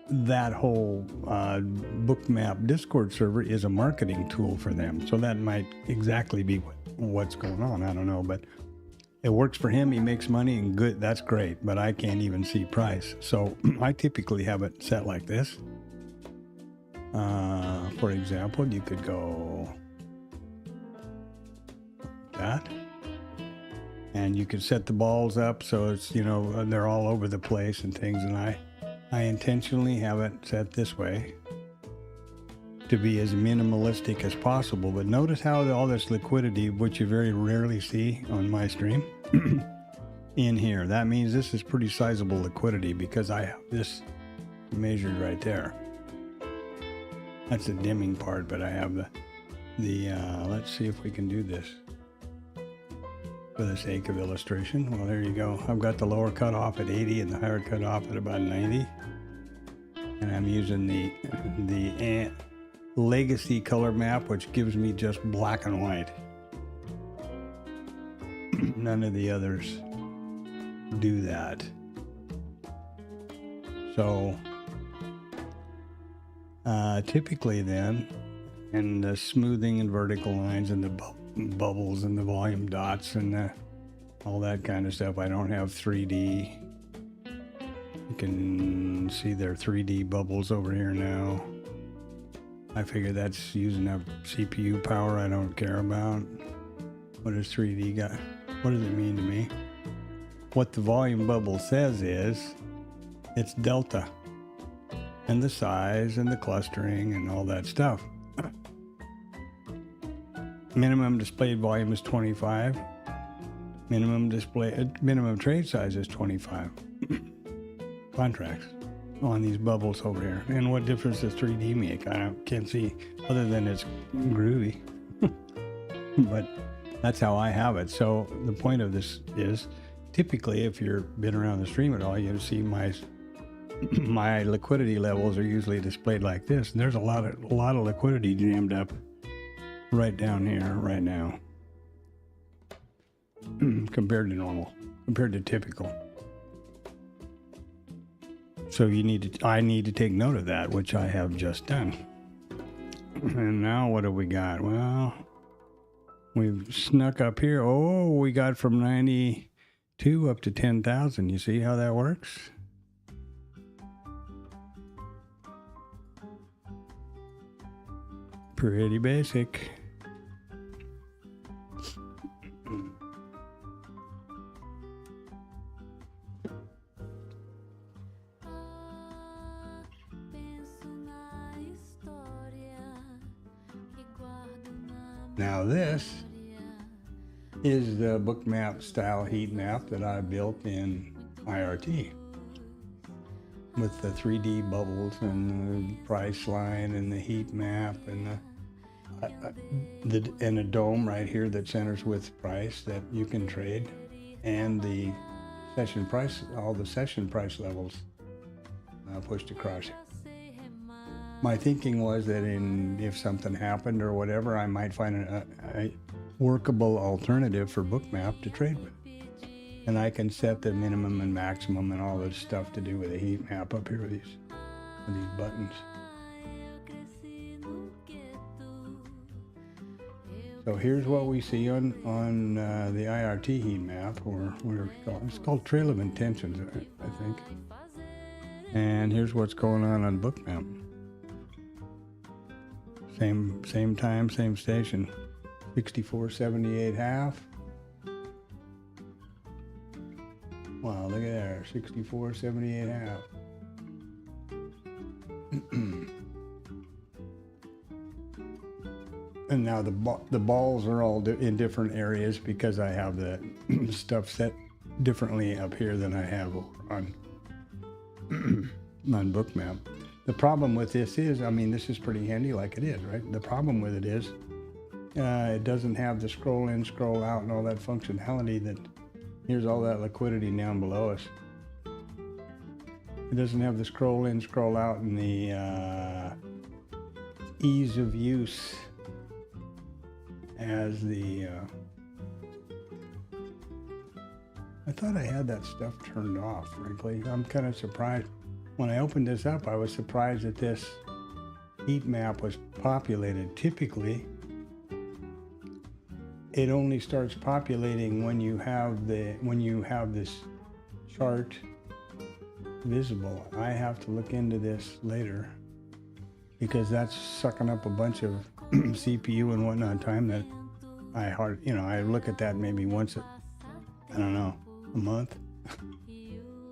that whole Bookmap Discord server is a marketing tool for them. So that might exactly be what's going on. I don't know, but it works for him. He makes money, and good. That's great. But I can't even see price. So I typically have it set like this. For example, you could go like that. And you could set the balls up so it's, they're all over the place and things. And I intentionally have it set this way to be as minimalistic as possible. But notice how all this liquidity, which you very rarely see on my stream, in here. That means this is pretty sizable liquidity because I have this measured right there. That's the dimming part, but I have the let's see if we can do this for the sake of illustration. Well, there you go. I've got the lower cutoff at 80 and the higher cutoff at about 90. And I'm using the legacy color map, which gives me just black and white. None of the others do that. So typically then, and the smoothing and vertical lines and the bubbles and the volume dots and all that kind of stuff, I don't have 3D. You can see their 3D bubbles over here now. I figure that's using up CPU power I don't care about. What does 3D got? What does it mean to me? What the volume bubble says is it's delta and the size and the clustering and all that stuff. Minimum displayed volume is 25. Minimum trade size is 25 contracts on these bubbles over here. And what difference does 3D make? Can't see other than it's groovy. But that's how I have it. So the point of this is, typically, if you've been around the stream at all, you see my liquidity levels are usually displayed like this. And there's a lot of liquidity jammed up right down here right now compared to normal, compared to typical. So I need to take note of that, which I have just done. And now what have we got? Well, we've snuck up here. Oh, we got from 92 up to 10,000. You see how that works? Pretty basic. Now this is the bookmap style heat map that I built in IRT with the 3D bubbles and the price line and the heat map and and a dome right here that centers with price that you can trade, and the session price, all the session price levels pushed across here. My thinking was that if something happened or whatever, I might find a workable alternative for Bookmap to trade with. And I can set the minimum and maximum and all this stuff to do with a heat map up here with these buttons. So here's what we see on the IRT heat map, or whatever we call it. It's called Trail of Intentions, I think. And here's what's going on Bookmap. Same time, same station. 64.78 half. Wow, look at there, 64.78 half. And now the balls are all in different areas because I have the stuff set differently up here than I have on Bookmap. The problem with this is, I mean, this is pretty handy like it is, right? The problem with it is it doesn't have the scroll in, scroll out, and all that functionality that, here's all that liquidity down below us. It doesn't have the scroll in, scroll out, and the ease of use as the, I thought I had that stuff turned off, frankly. I'm kind of surprised. When I opened this up, I was surprised that this heat map was populated. Typically, it only starts populating when you have this chart visible. I have to look into this later because that's sucking up a bunch of CPU and whatnot time that I look at that maybe once a month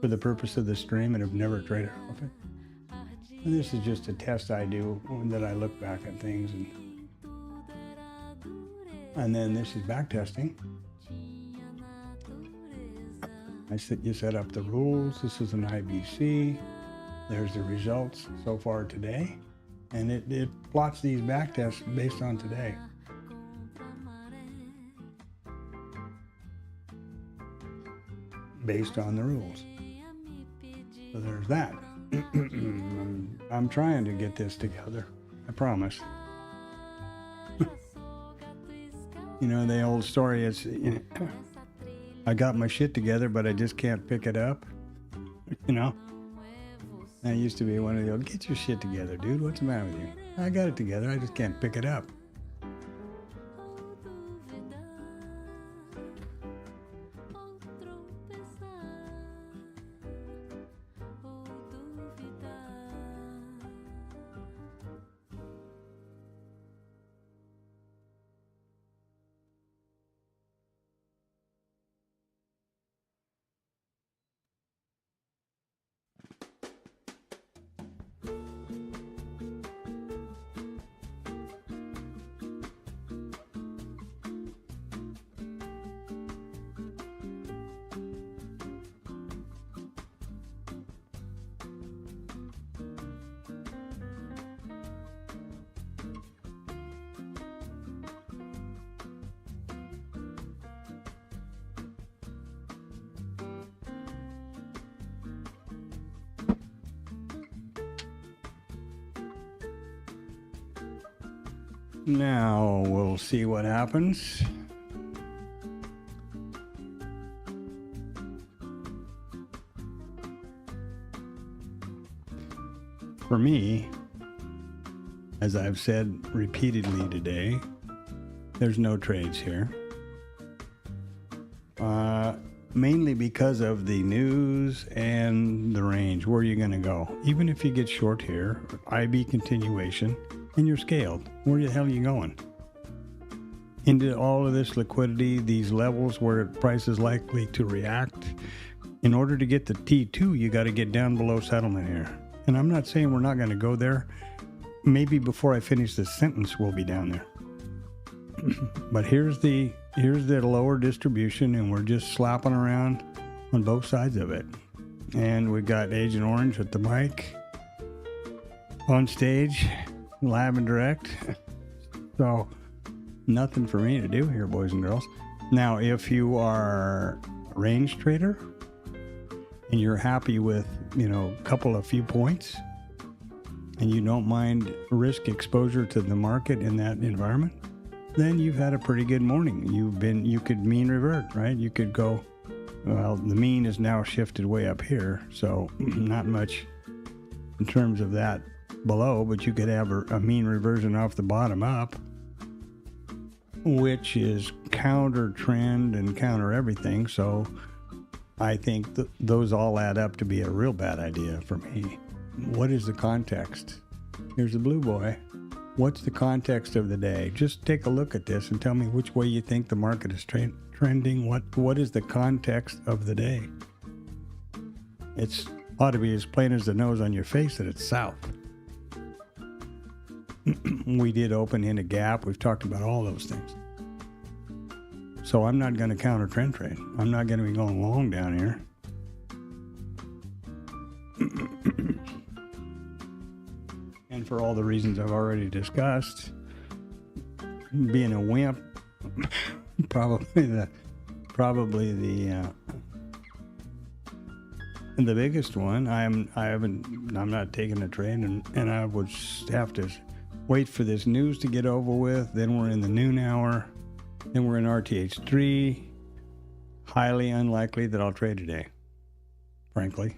for the purpose of the stream, and have never traded off it. And this is just a test I do that I look back at things, and then this is back testing. You set up the rules. This is an IBC. There's the results so far today, and it plots these back tests based on today. Based on the rules. So there's that. I'm trying to get this together. I promise. You know, the old story is, I got my shit together, but I just can't pick it up. You know? I used to be one of the old, get your shit together, dude. What's the matter with you? I got it together. I just can't pick it up. Now we'll see what happens. For me, as I've said repeatedly today, there's no trades here. Mainly because of the news and the range. Where are you going to go? Even if you get short here, IB continuation, and you're scaled, where the hell are you going? Into all of this liquidity, these levels where price is likely to react. In order to get the T2, you got to get down below settlement here. And I'm not saying we're not going to go there. Maybe before I finish this sentence, we'll be down there. But here's the lower distribution, and we're just slapping around on both sides of it. And we've got Agent Orange with the mic on stage, live and direct. So nothing for me to do here, boys and girls. Now, if you are a range trader and you're happy with, a few points and you don't mind risk exposure to the market in that environment, then you've had a pretty good morning. You could mean revert, right? You could go, well, the mean is now shifted way up here, so not much in terms of that below, but you could have a mean reversion off the bottom up, which is counter trend and counter everything. So I think those all add up to be a real bad idea for me. What is the context? Here's the blue boy. What's the context of the day? Just take a look at this and tell me which way you think the market is trending. What is the context of the day? It's ought to be as plain as the nose on your face that it's south. We did open in a gap. We've talked about all those things. So I'm not going to counter trend trade. I'm not going to be going long down here. And for all the reasons I've already discussed, being a wimp, probably the biggest one. I'm not taking a trade, and I would have to wait for this news to get over with. Then we're in the noon hour. Then we're in RTH3. Highly unlikely that I'll trade today, frankly.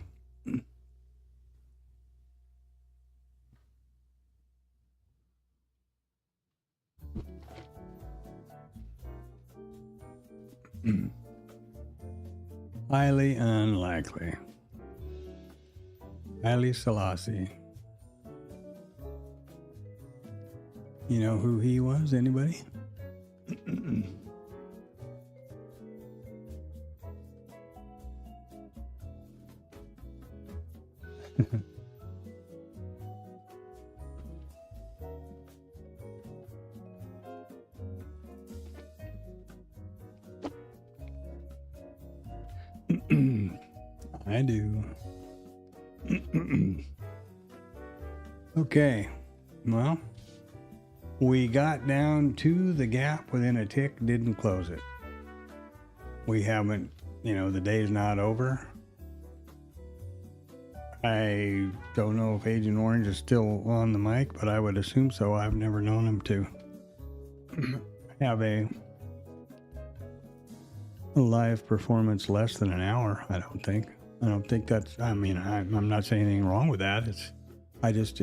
Highly unlikely. Haile Selassie. You know who he was? Anybody? I do. Okay. Well, we got down to the gap within a tick, didn't close it. We haven't, the day's not over. I don't know if Agent Orange is still on the mic, but I would assume so. I've never known him to have a live performance less than an hour, I don't think. I don't think that's, I'm not saying anything wrong with that. I just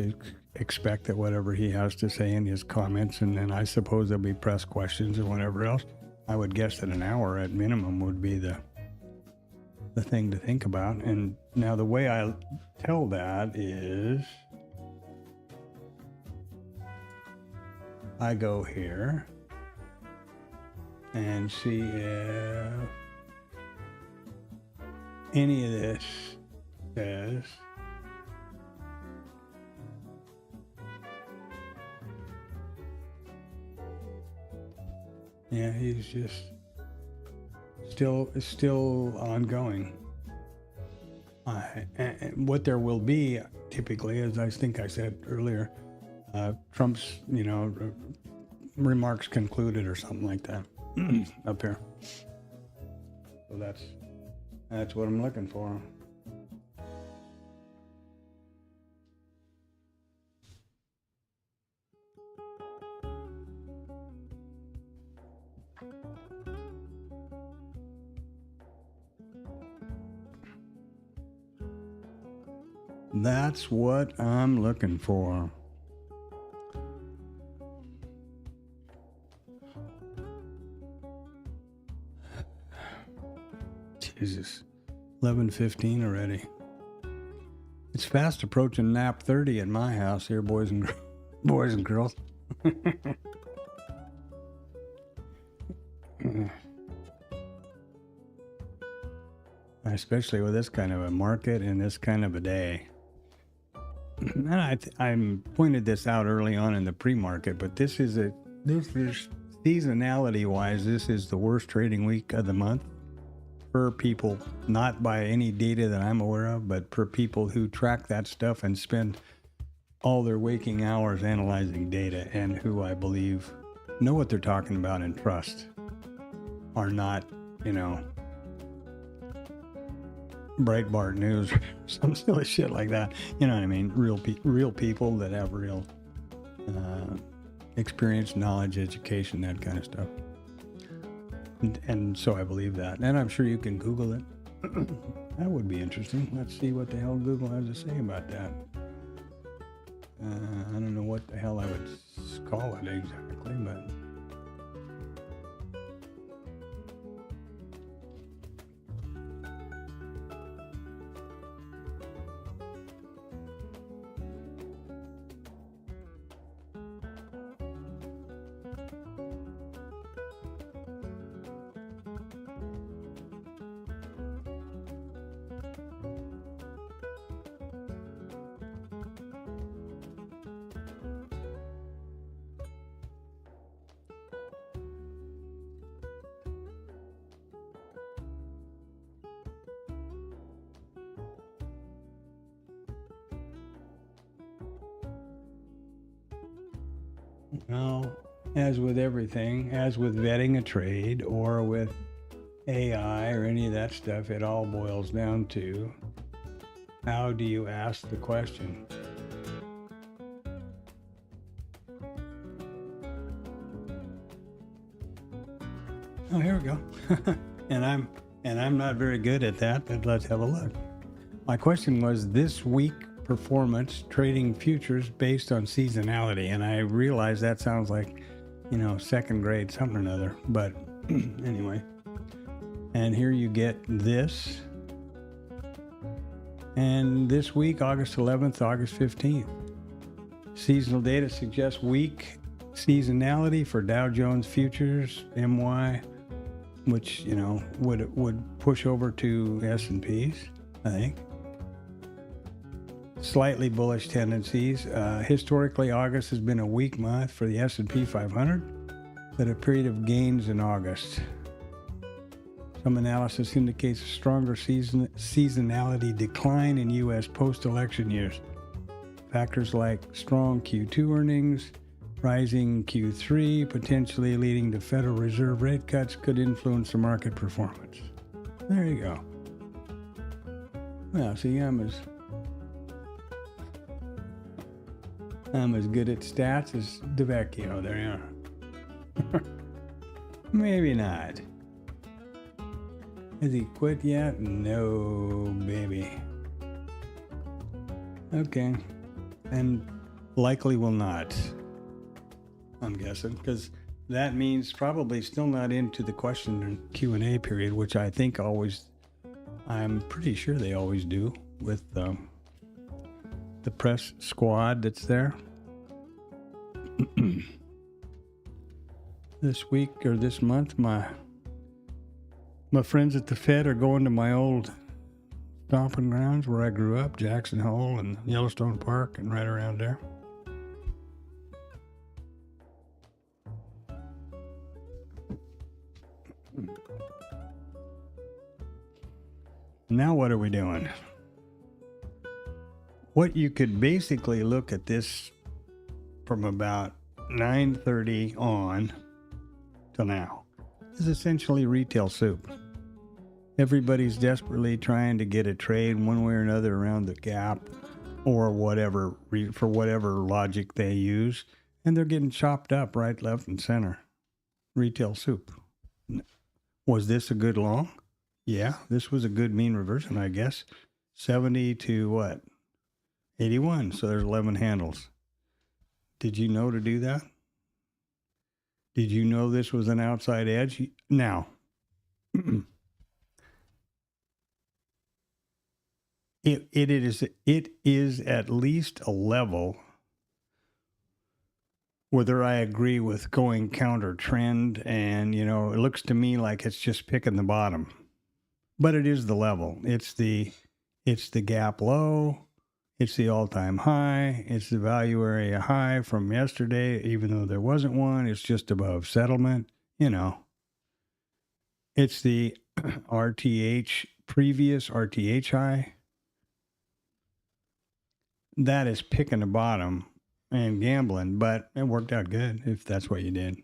expect that whatever he has to say in his comments, and then I suppose there'll be press questions or whatever else. I would guess that an hour at minimum would be the thing to think about. And now the way I tell that is I go here and see if any of this says he's just still ongoing. What there will be typically, as I think I said earlier, Trump's remarks concluded or something like that up here. So that's what I'm looking for. That's what I'm looking for. Jesus, 11:15 already. It's fast approaching nap 30 at my house here, boys and girls. Especially with this kind of a market and this kind of a day. And I pointed this out early on in the pre-market, but this is seasonality wise, this is the worst trading week of the month per people, not by any data that I'm aware of, but per people who track that stuff and spend all their waking hours analyzing data, and who I believe know what they're talking about and trust are not, Breitbart News or some silly shit like that. You know what I mean? Real people that have real experience, knowledge, education, that kind of stuff. And so I believe that. And I'm sure you can Google it. That would be interesting. Let's see what the hell Google has to say about that. I don't know what the hell I would call it exactly, but... Well, as with everything, as with vetting a trade or with AI or any of that stuff, it all boils down to how do you ask the question? Oh, here we go. and I'm not very good at that, but let's have a look. My question was this week performance trading futures based on seasonality, and I realize that sounds like, second grade something or another, but anyway. And here you get this. And this week, August 11th, August 15th. Seasonal data suggests weak seasonality for Dow Jones futures, MY, which, would push over to S&Ps, I think. Slightly bullish tendencies. Historically, August has been a weak month for the S&P 500, but a period of gains in August. Some analysis indicates a stronger seasonality decline in U.S. post-election years. Factors like strong Q2 earnings, rising Q3, potentially leading to Federal Reserve rate cuts could influence the market performance. There you go. Well, see, I'm as good at stats as DeVecchio. There you are. Maybe not. Has he quit yet? No, baby. Okay. And likely will not, I'm guessing, because that means probably still not into the question and Q&A period, which I think I'm pretty sure they always do with the press squad that's there. This week or this month, my friends at the Fed are going to my old stomping grounds where I grew up, Jackson Hole and Yellowstone Park and right around there. Now what are we doing? What you could basically look at this from about 9:30 on till now is essentially retail soup. Everybody's desperately trying to get a trade one way or another around the gap or whatever, for whatever logic they use, and they're getting chopped up right, left, and center. Retail soup. Was this a good long? Yeah, this was a good mean reversion, I guess. 70 to what? 81, so there's 11 handles. Did you know to do that? Did you know this was an outside edge? Now, it is at least a level, whether I agree with going counter trend and, it looks to me like it's just picking the bottom. But it is the level. It's the gap low. It's the all-time high. It's the value area high from yesterday, even though there wasn't one. It's just above settlement. It's the previous RTH high. That is picking the bottom and gambling, but it worked out good if that's what you did.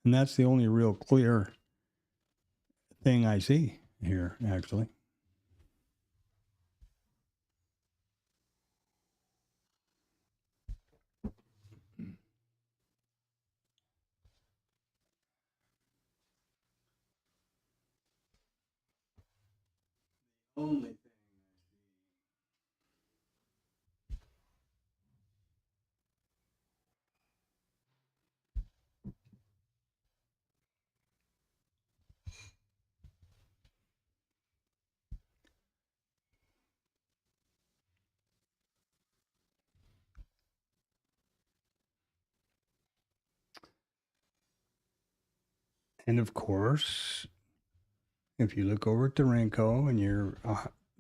And that's the only real clear thing I see here, actually. Only thing. And of course, if you look over at the Renko and you're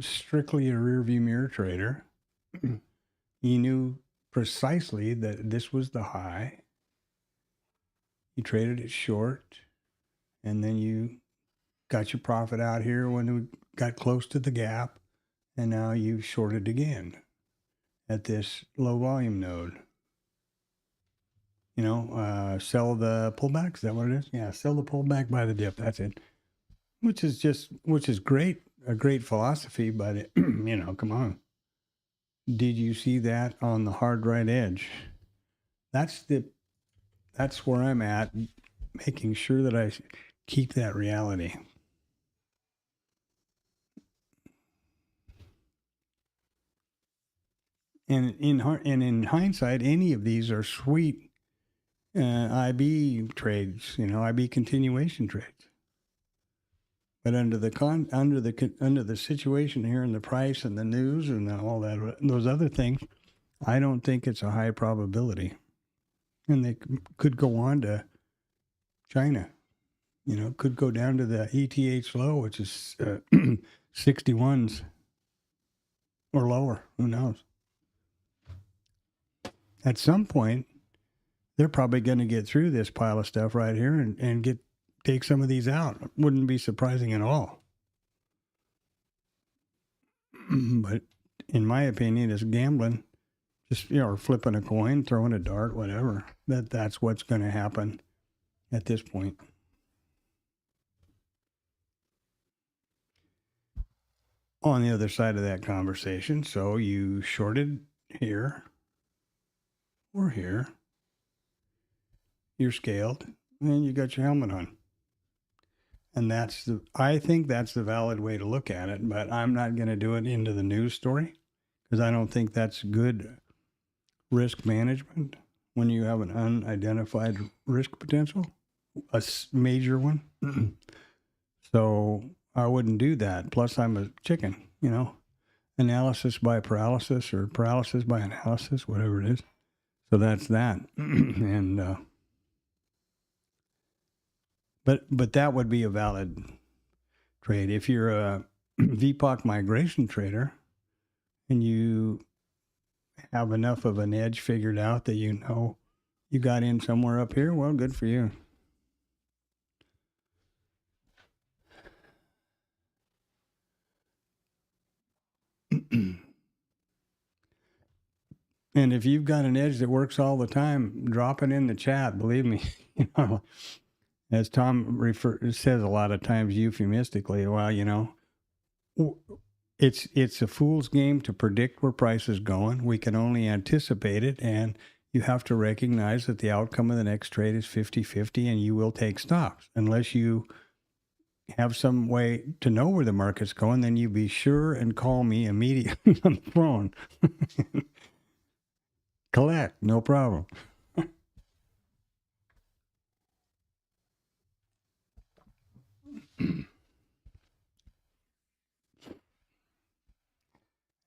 strictly a rear view mirror trader, you knew precisely that this was the high. You traded it short, and then you got your profit out here when it got close to the gap, and now you shorted again at this low volume node. You know, sell the pullback. Is that what it is? Yeah, sell the pullback, buy the dip. That's it. Which is great, a great philosophy, but it, you know, come on. Did you see that on the hard right edge? That's where I'm at, making sure that I keep that reality. And in hindsight, any of these are sweet IB trades, you know, IB continuation trades. But under the situation here and the price and the news and all that, those other things, I don't think it's a high probability. And they could go on to China, you know, could go down to the ETH low, which is 61s or lower. Who knows? At some point, they're probably going to get through this pile of stuff right here and take some of these out. Wouldn't be surprising at all. But in my opinion, it's gambling. Just, you know, or flipping a coin, throwing a dart, whatever. That's what's going to happen at this point. On the other side of that conversation, so you shorted here or here, you're scaled, and you got your helmet on. And I think that's the valid way to look at it, but I'm not going to do it into the news story because I don't think that's good risk management when you have an unidentified risk potential, a major one. So I wouldn't do that. Plus, I'm a chicken, you know, analysis by paralysis or paralysis by analysis, whatever it is. So that's that. And but that would be a valid trade if you're a VPOC migration trader and you have enough of an edge figured out that you know you got in somewhere up here. Well, good for you. And if you've got an edge that works all the time, drop it in the chat. Believe me, you know, as Tom says a lot of times euphemistically, well, you know, it's a fool's game to predict where price is going. We can only anticipate it, and you have to recognize that the outcome of the next trade is 50-50, and you will take stops. Unless you have some way to know where the market's going, then you be sure and call me immediately on the phone. Collect, no problem.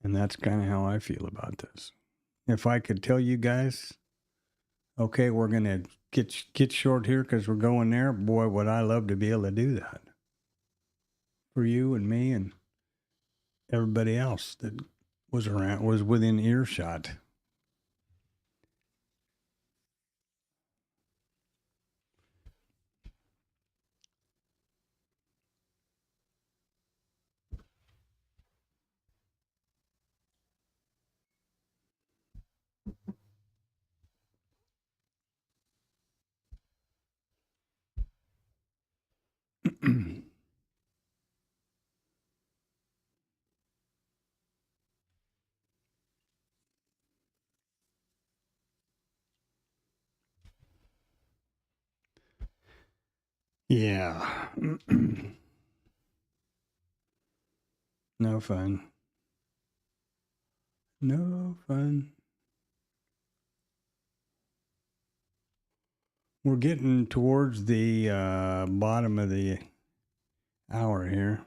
And that's kind of how I feel about this. If I could tell you guys, okay, we're going to get short here because we're going there, boy, would I love to be able to do that for you and me and everybody else that was within earshot. Yeah. No fun. No fun. We're getting towards the bottom of the hour here.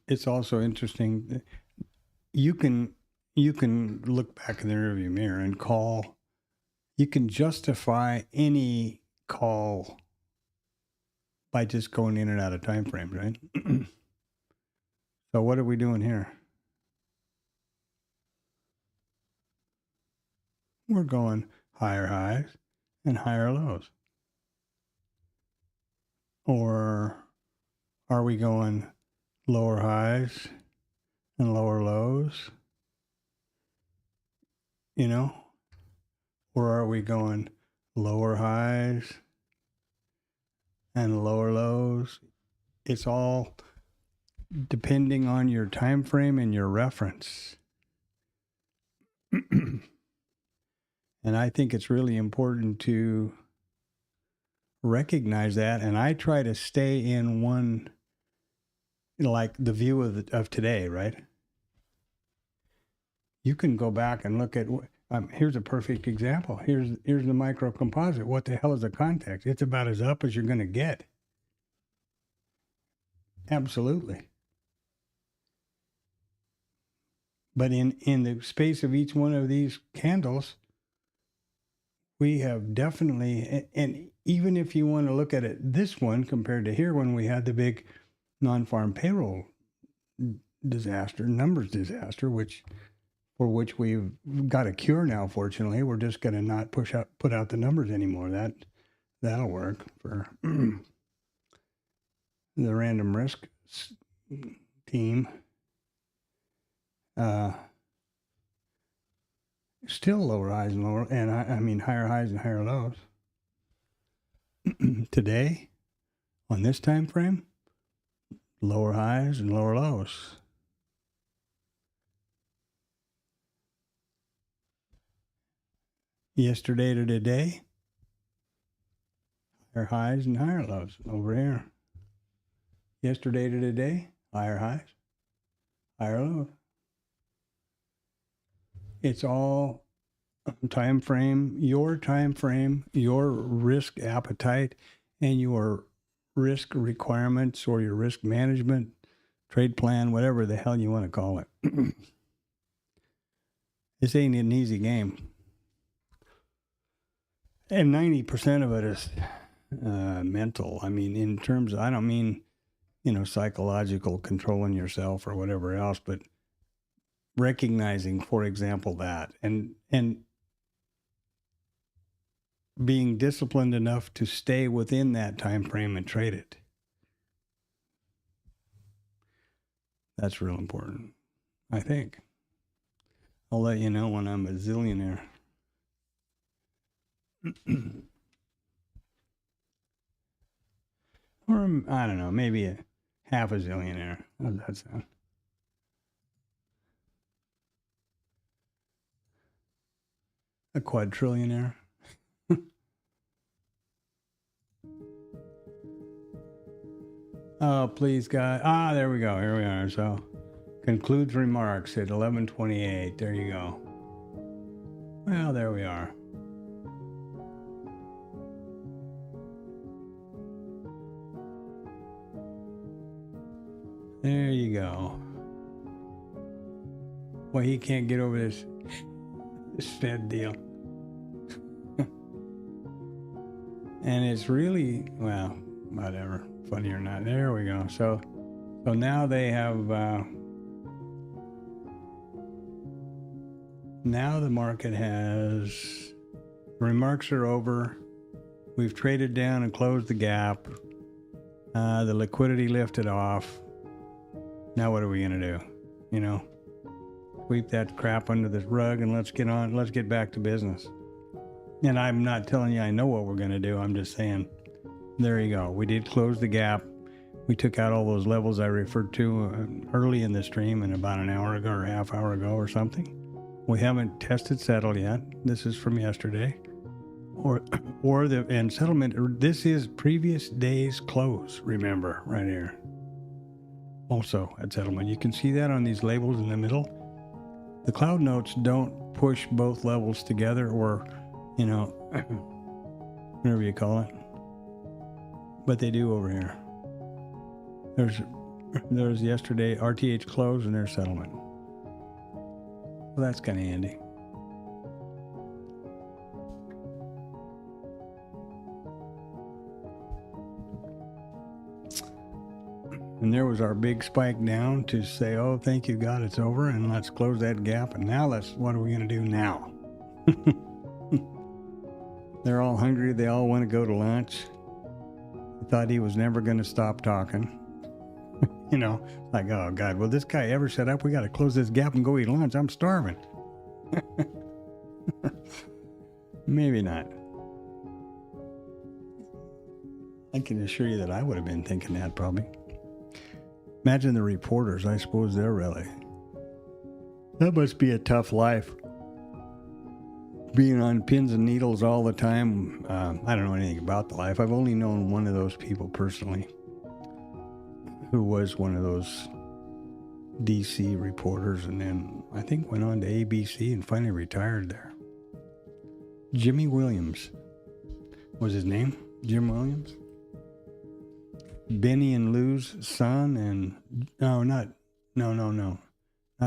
It's also interesting. You can look back in the rearview mirror and call. You can justify any call by just going in and out of time frames, right? So what are we doing here? We're going higher highs and higher lows. Or are we going lower highs and lower lows? You know? Or are we going lower highs and lower lows? It's all depending on your time frame and your reference. And I think it's really important to recognize that. And I try to stay in one, like the view of today, right? You can go back and look at, here's a perfect example. Here's the micro composite. What the hell is the context? It's about as up as you're going to get. Absolutely. But in the space of each one of these candles, we have definitely, and even if you want to look at it, this one compared to here when we had the big non-farm payroll disaster, numbers disaster, for which we've got a cure now, fortunately. We're just going to not put out the numbers anymore. That'll work for the random risk team. Still lower highs and lower, and I mean higher highs and higher lows. Today, on this time frame, lower highs and lower lows. Yesterday to today, higher highs and higher lows over here. Yesterday to today, higher highs, higher lows. It's all time frame, your risk appetite, and your risk requirements or your risk management, trade plan, whatever the hell you want to call it. This ain't an easy game. And 90% of it is mental. I mean, in terms of, I don't mean, psychological controlling yourself or whatever else, but recognizing, for example, that and being disciplined enough to stay within that time frame and trade it. That's real important, I think. I'll let you know when I'm a zillionaire. Or, I don't know, maybe a half a zillionaire. How does that sound? A quadrillionaire. Oh, please, God. There we go. Here we are. So, concludes remarks at 11:28. There you go. Well, there we are. There you go. Well, he can't get over this Fed deal. And it's really, well, whatever, funny or not. There we go. So now they have, now the market has, remarks are over. We've traded down and closed the gap. The liquidity lifted off. Now what are we going to do? You know, sweep that crap under the rug and let's get back to business. And I'm not telling you I know what we're going to do. I'm just saying, there you go. We did close the gap. We took out all those levels I referred to early in the stream and about an hour ago or a half hour ago or something. We haven't tested settle yet. This is from yesterday. And settlement, this is previous day's close, remember, right here. Also at settlement. You can see that on these labels in the middle. The cloud notes don't push both levels together or, you know, whatever you call it. But they do over here. There's yesterday RTH close and there's settlement. Well, that's kind of handy. And there was our big spike down to say, oh, thank you, God, it's over, and let's close that gap. And now what are we going to do now? They're all hungry. They all want to go to lunch. I thought he was never going to stop talking. You know, like, oh, God, will this guy ever shut up? We got to close this gap and go eat lunch. I'm starving. Maybe not. I can assure you that I would have been thinking that probably. Imagine the reporters. I suppose they're really... That must be a tough life. Being on pins and needles all the time. I don't know anything about the life. I've only known one of those people personally who was one of those DC reporters and then I think went on to ABC and finally retired there. Jimmy Williams was his name. Jim Williams. Benny and Lou's son and not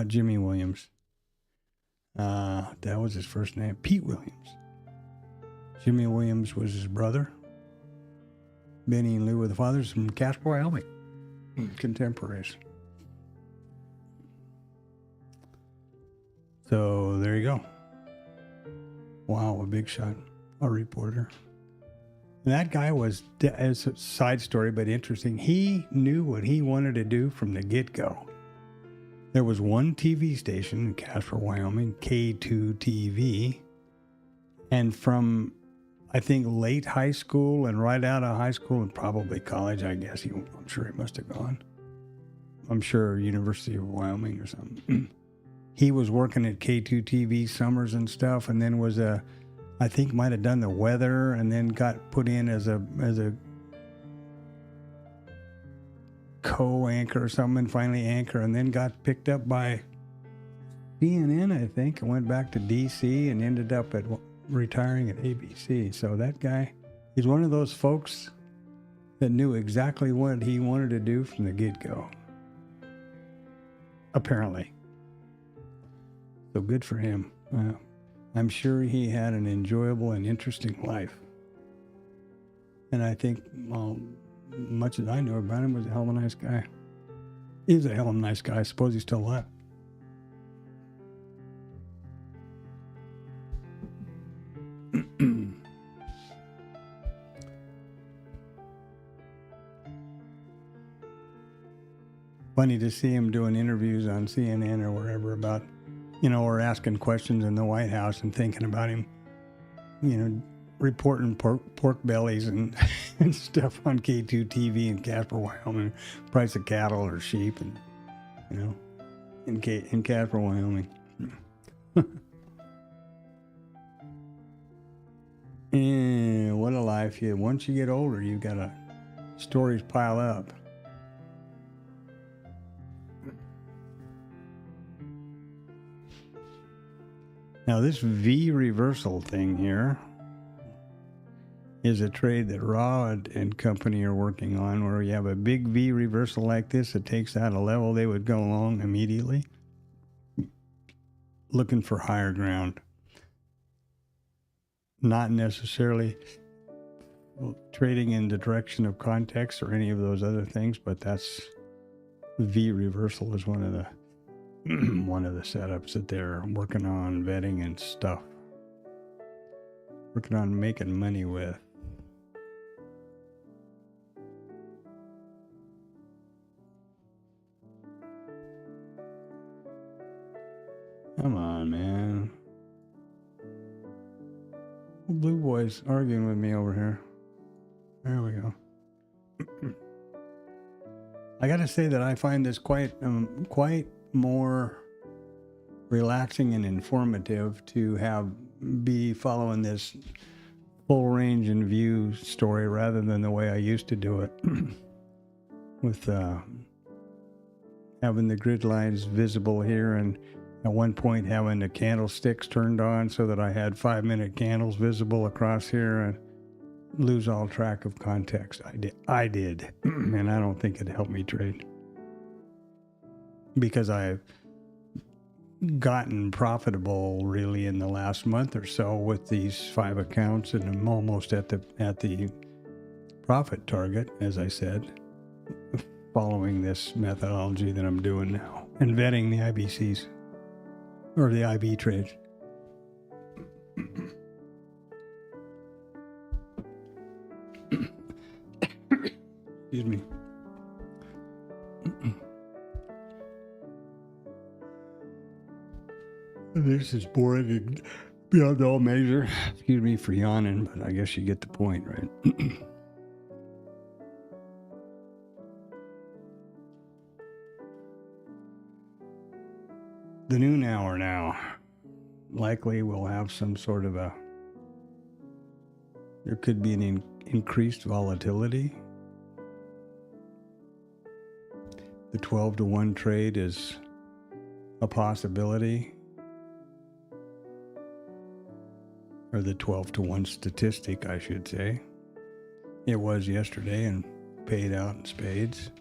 Jimmy Williams. That was his first name. Pete Williams. Jimmy Williams was his brother. Benny and Lou were the fathers from Casper, Wyoming. Contemporaries. So there you go. Wow, a big shot. A reporter. And that guy was, as a side story, but interesting, he knew what he wanted to do from the get-go. There was one TV station in Casper, Wyoming, K2 TV, and from, I think, late high school and right out of high school and probably college, I guess, I'm sure he must have gone. I'm sure University of Wyoming or something. He was working at K2 TV summers and stuff, and then was I think might have done the weather and then got put in as a co-anchor or something and finally anchor and then got picked up by CNN, I think, and went back to DC and ended up retiring at ABC. So that guy, he's one of those folks that knew exactly what he wanted to do from the get-go. Apparently. So good for him. I'm sure he had an enjoyable and interesting life. And I think, well, much as I know about him, was a hell of a nice guy. He's a hell of a nice guy. I suppose he's still alive. Funny to see him doing interviews on CNN or wherever about, or asking questions in the White House and thinking about him, reporting pork bellies and, and stuff on K2 TV in Casper, Wyoming, price of cattle or sheep, and in Casper, Wyoming. And what a life! Once you get older, you gotta stories pile up. Now this V reversal thing here is a trade that Raw and company are working on, where you have a big V reversal like this that takes out a level, they would go long immediately, looking for higher ground. Not necessarily trading in the direction of context or any of those other things, but that's V reversal is one of the setups that they're working on, vetting and stuff. Working on making money with. Come on, man. Blue boy's arguing with me over here. There we go. I got to say that I find this quite more relaxing and informative to be following this full range and view story rather than the way I used to do it with having the grid lines visible here and at one point having the candlesticks turned on so that I had 5-minute candles visible across here and lose all track of context. I did. And I don't think it helped me trade because I've gotten profitable really in the last month or so with these 5 accounts, and I'm almost at the profit target, as I said, following this methodology that I'm doing now and vetting the IBCs or the IB trades. Excuse me. This is boring beyond all measure. Excuse me for yawning, but I guess you get the point, right? The noon hour now. Likely we'll have some sort of there could be an increased volatility. The 12-to-1 trade is a possibility. Or the 12-to-1 statistic, I should say. It was yesterday and paid out in spades.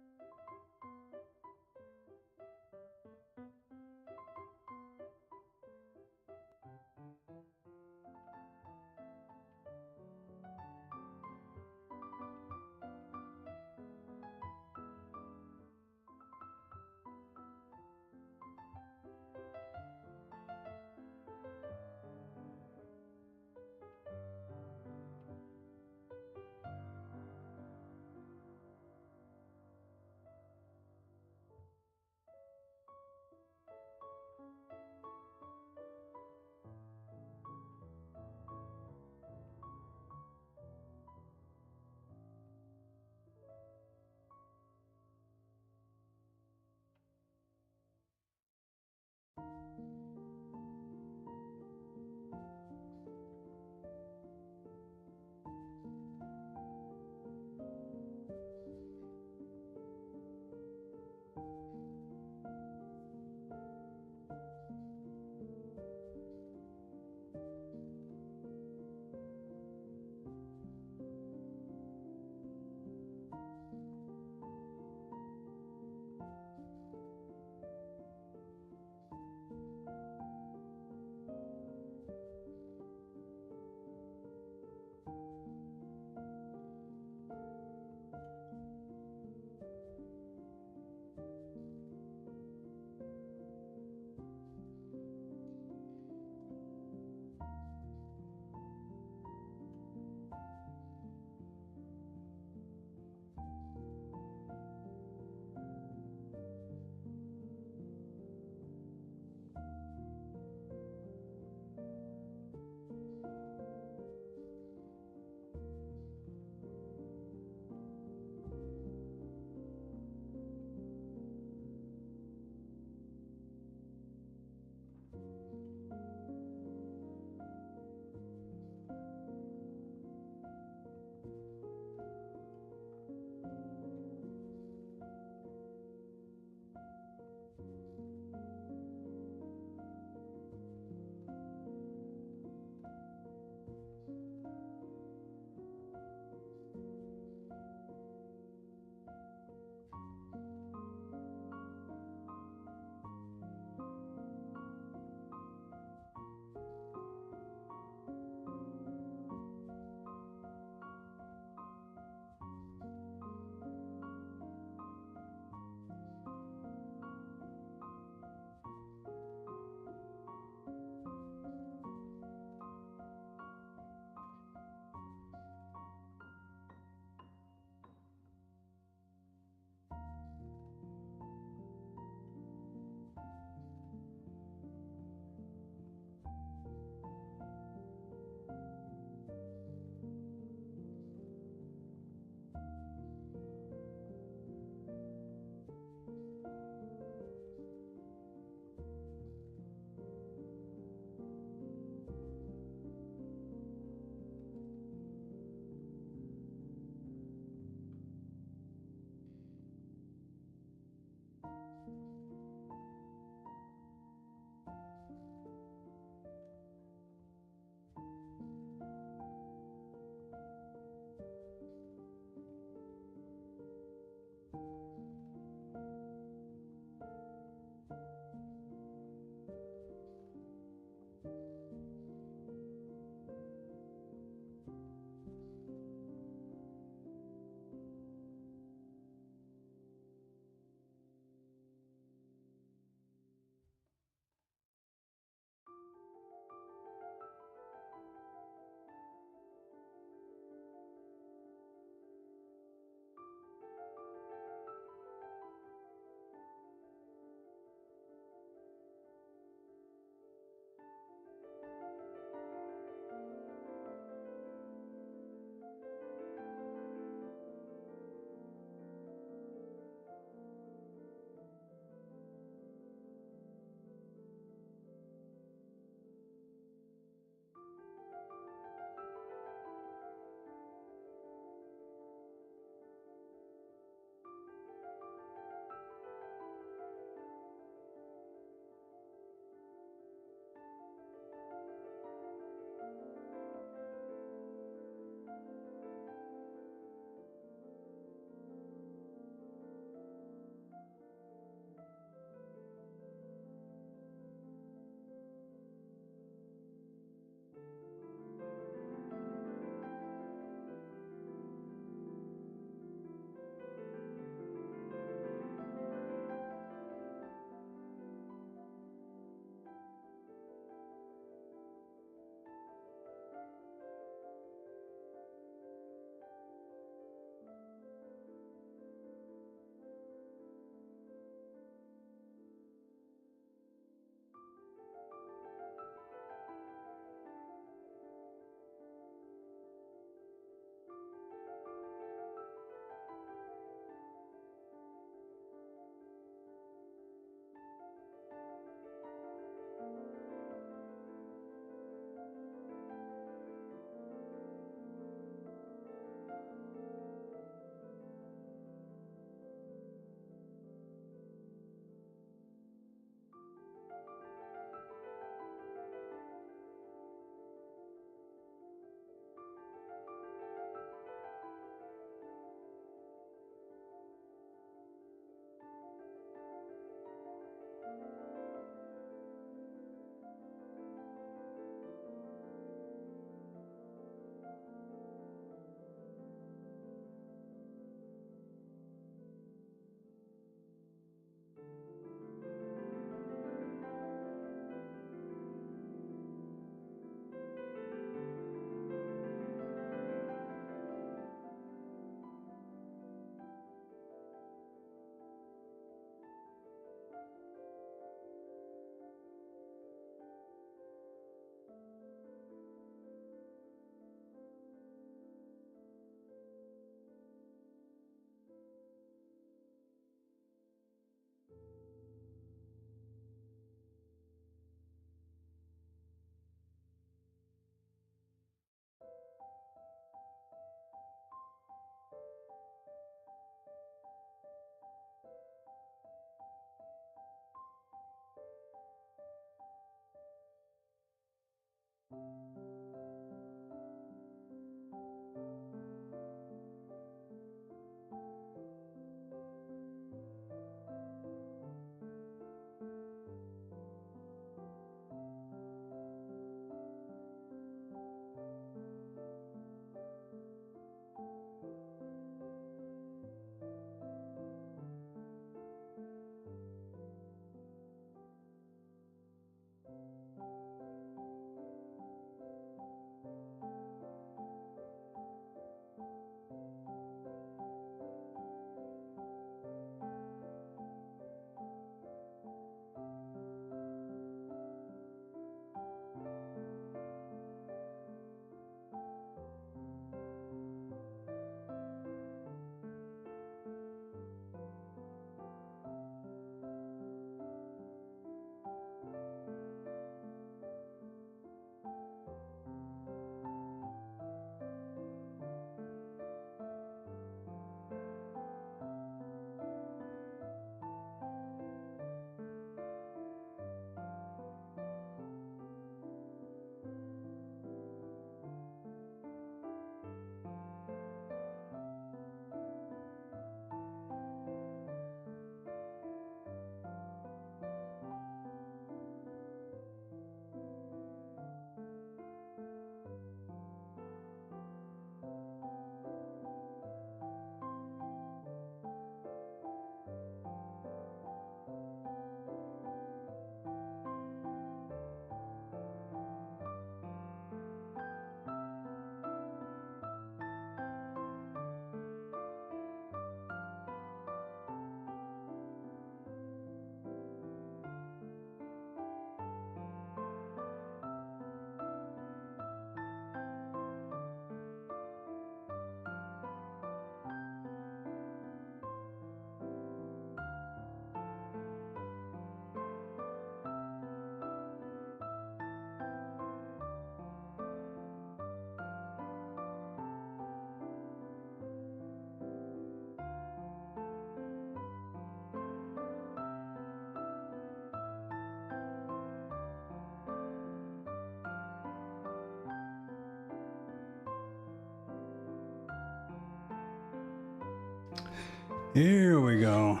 Here we go.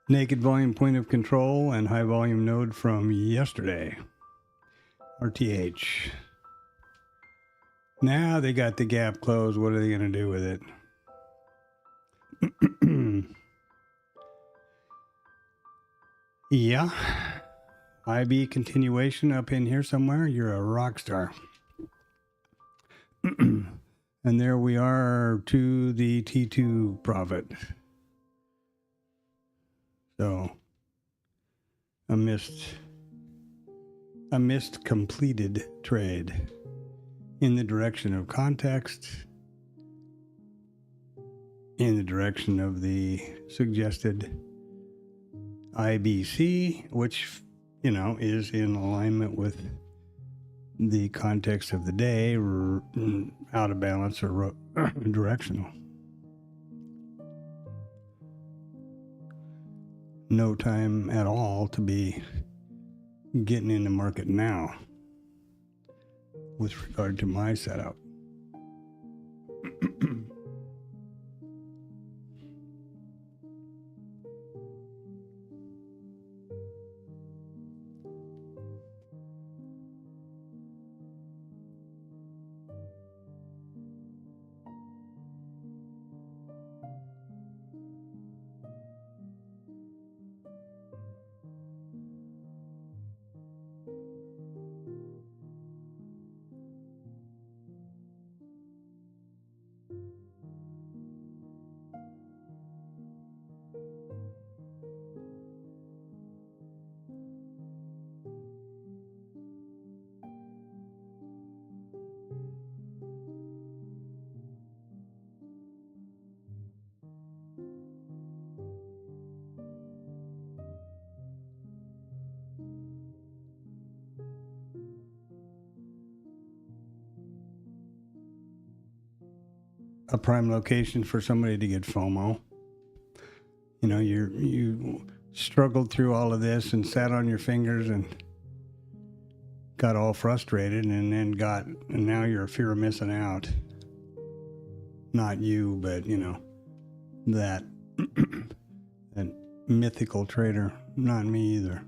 Naked volume point of control and high volume node from yesterday. RTH. Now they got the gap closed. What are they going to do with it? Yeah. IB continuation up in here somewhere. You're a rock star. And there we are to the T2 profit. So a missed completed trade in the direction of context, in the direction of the suggested IBC, which, you know, is in alignment with the context of the day, out of balance or directional. No time at all to be getting in the market now with regard to my setup. A prime location for somebody to get FOMO. You know, you struggled through all of this and sat on your fingers and got all frustrated, and now you're a fear of missing out. Not you, but you know, that that mythical trader. Not me either.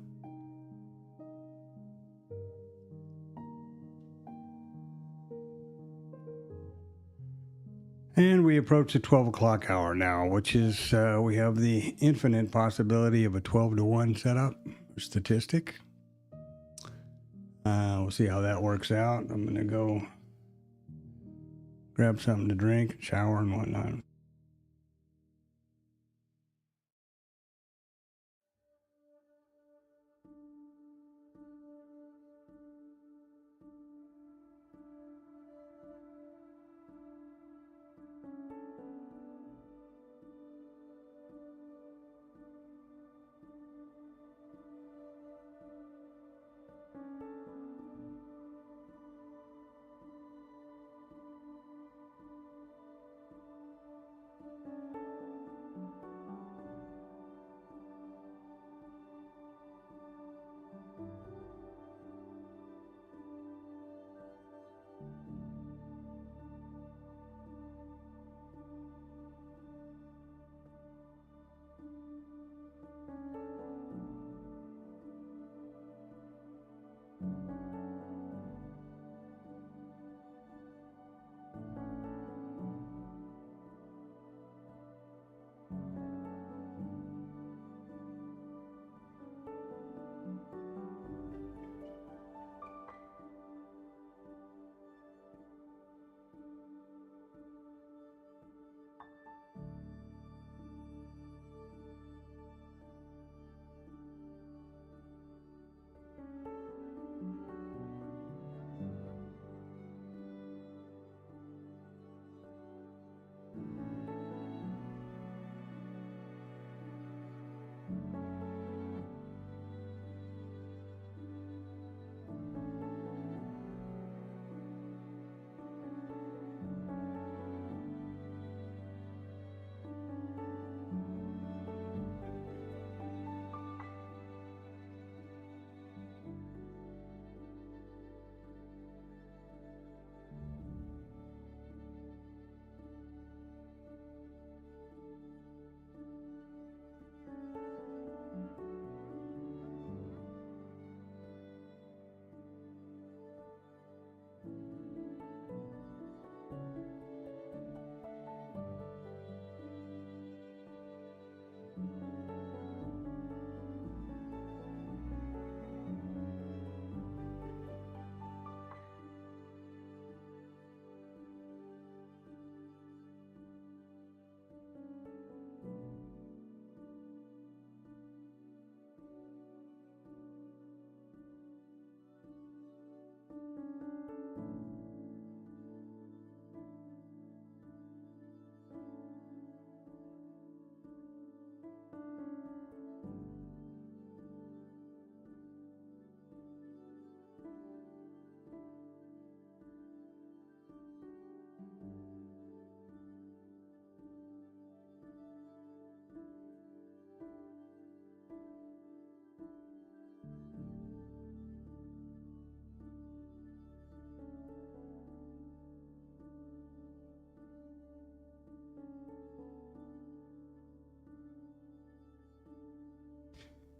And we approach the 12 o'clock hour now, which is, we have the infinite possibility of a 12 to 1 setup, statistic. We'll see how that works out. I'm going to go grab something to drink, shower, and whatnot.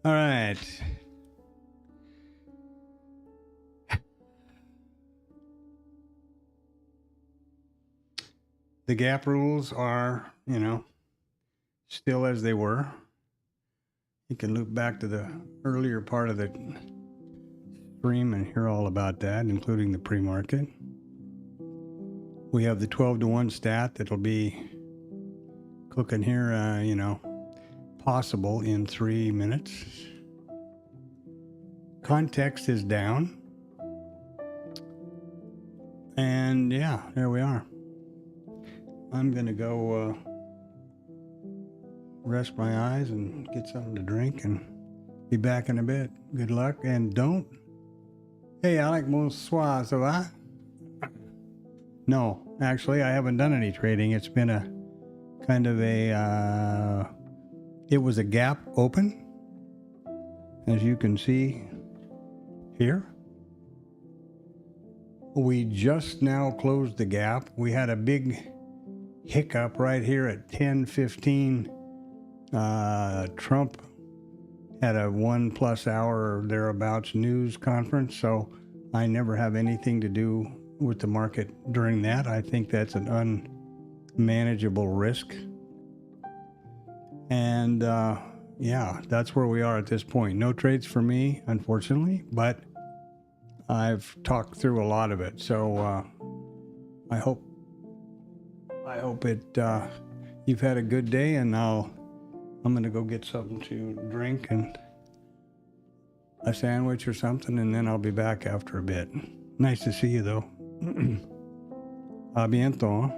All right. The gap rules are, still as they were. You can loop back to the earlier part of the stream and hear all about that, including the pre-market. We have the 12-to-1 stat that'll be cooking here, possible in 3 minutes. Context is down. And yeah, there we are. I'm going to go rest my eyes and get something to drink and be back in a bit. Good luck. And don't. Hey, Alec, bonsoir, ça va? No, actually, I haven't done any trading. It's been a kind of it was a gap open, as you can see here. We just now closed the gap. We had a big hiccup right here at 10:15. Trump had a 1+ hour or thereabouts news conference, so I never have anything to do with the market during that. I think that's an unmanageable risk. And yeah, that's where we are at this point. No trades for me, unfortunately, but I've talked through a lot of it. So I hope it you've had a good day, and I'm gonna go get something to drink and a sandwich or something, and then I'll be back after a bit. Nice to see you though. A bientôt.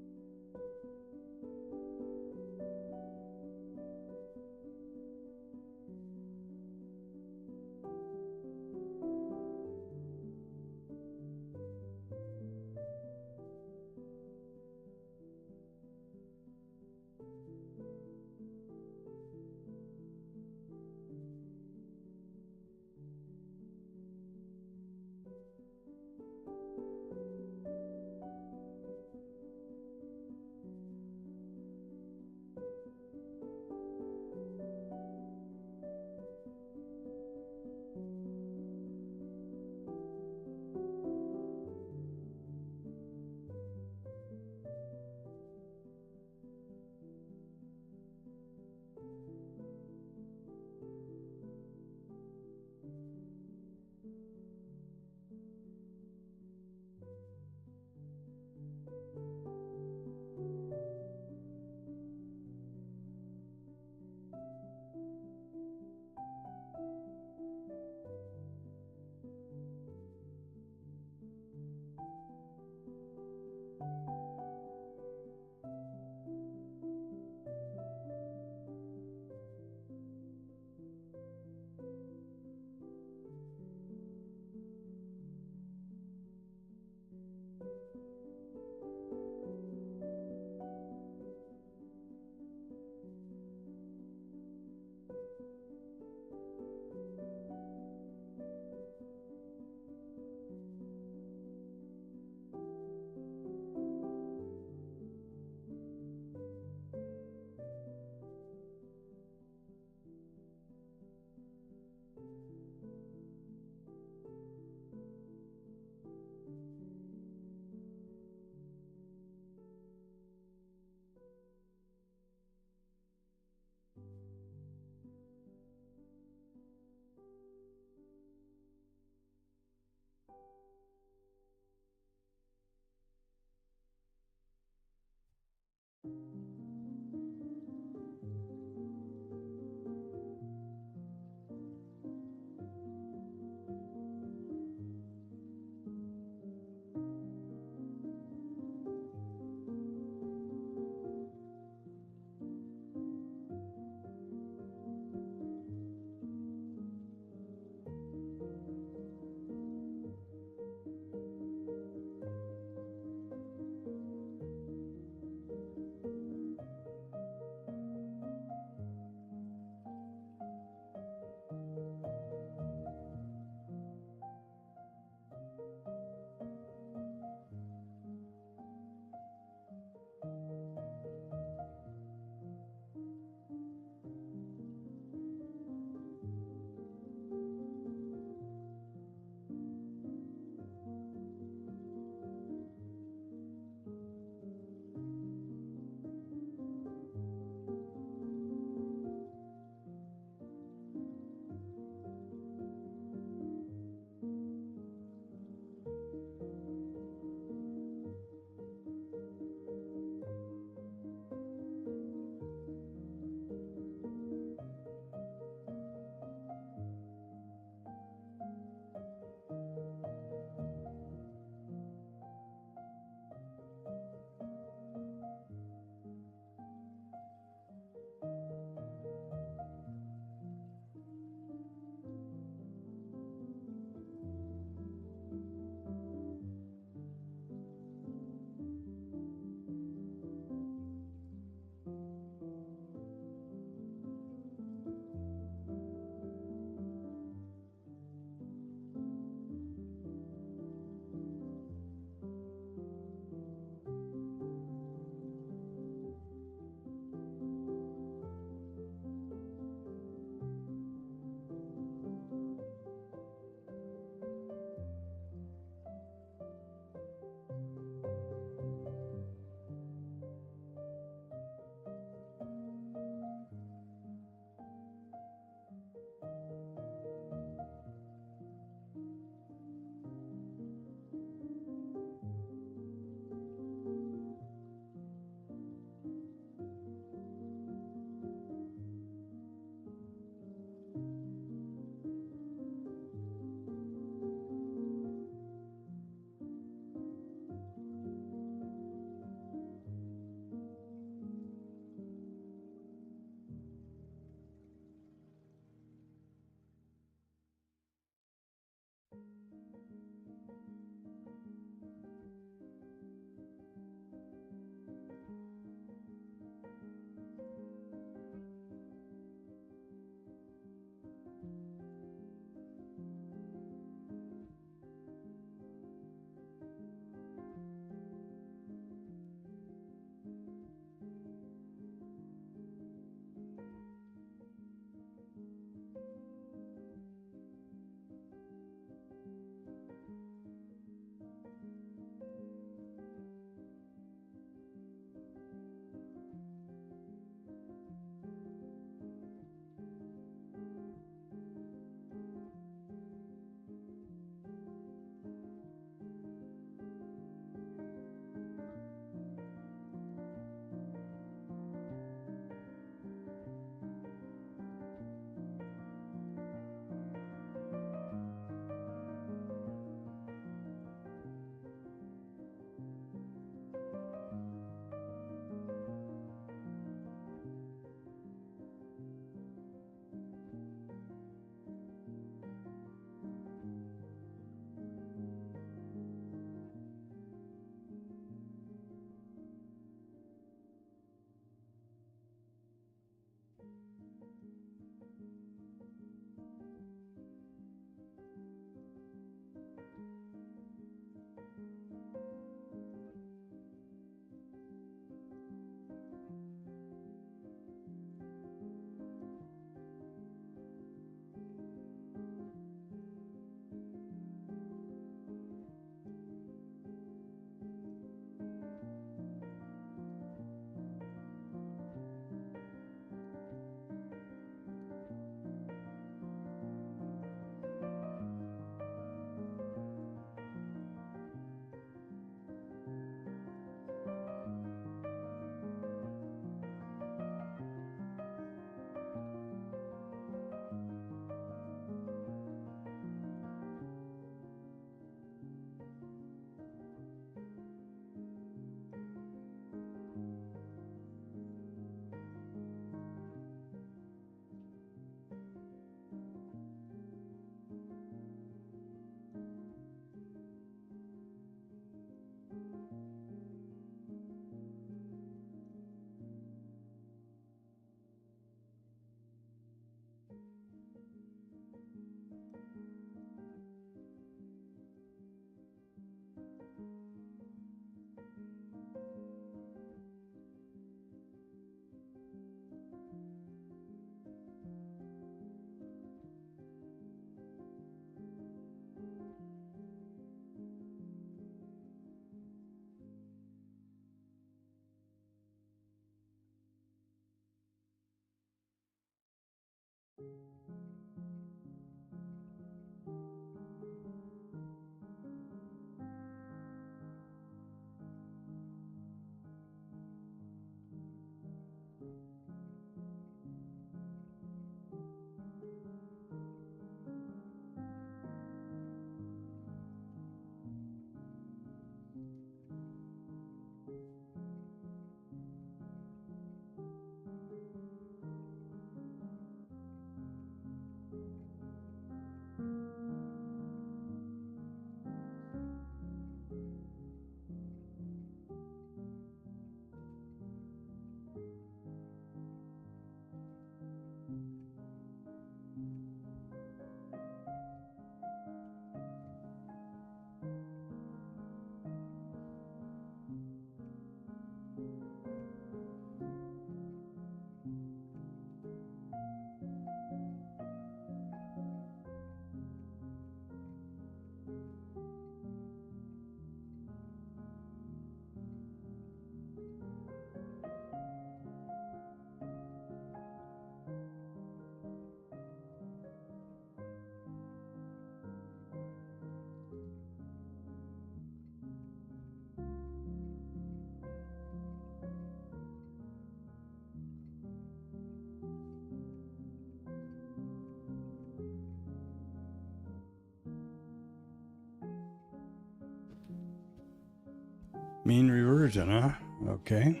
Mean reversion, huh? Okay.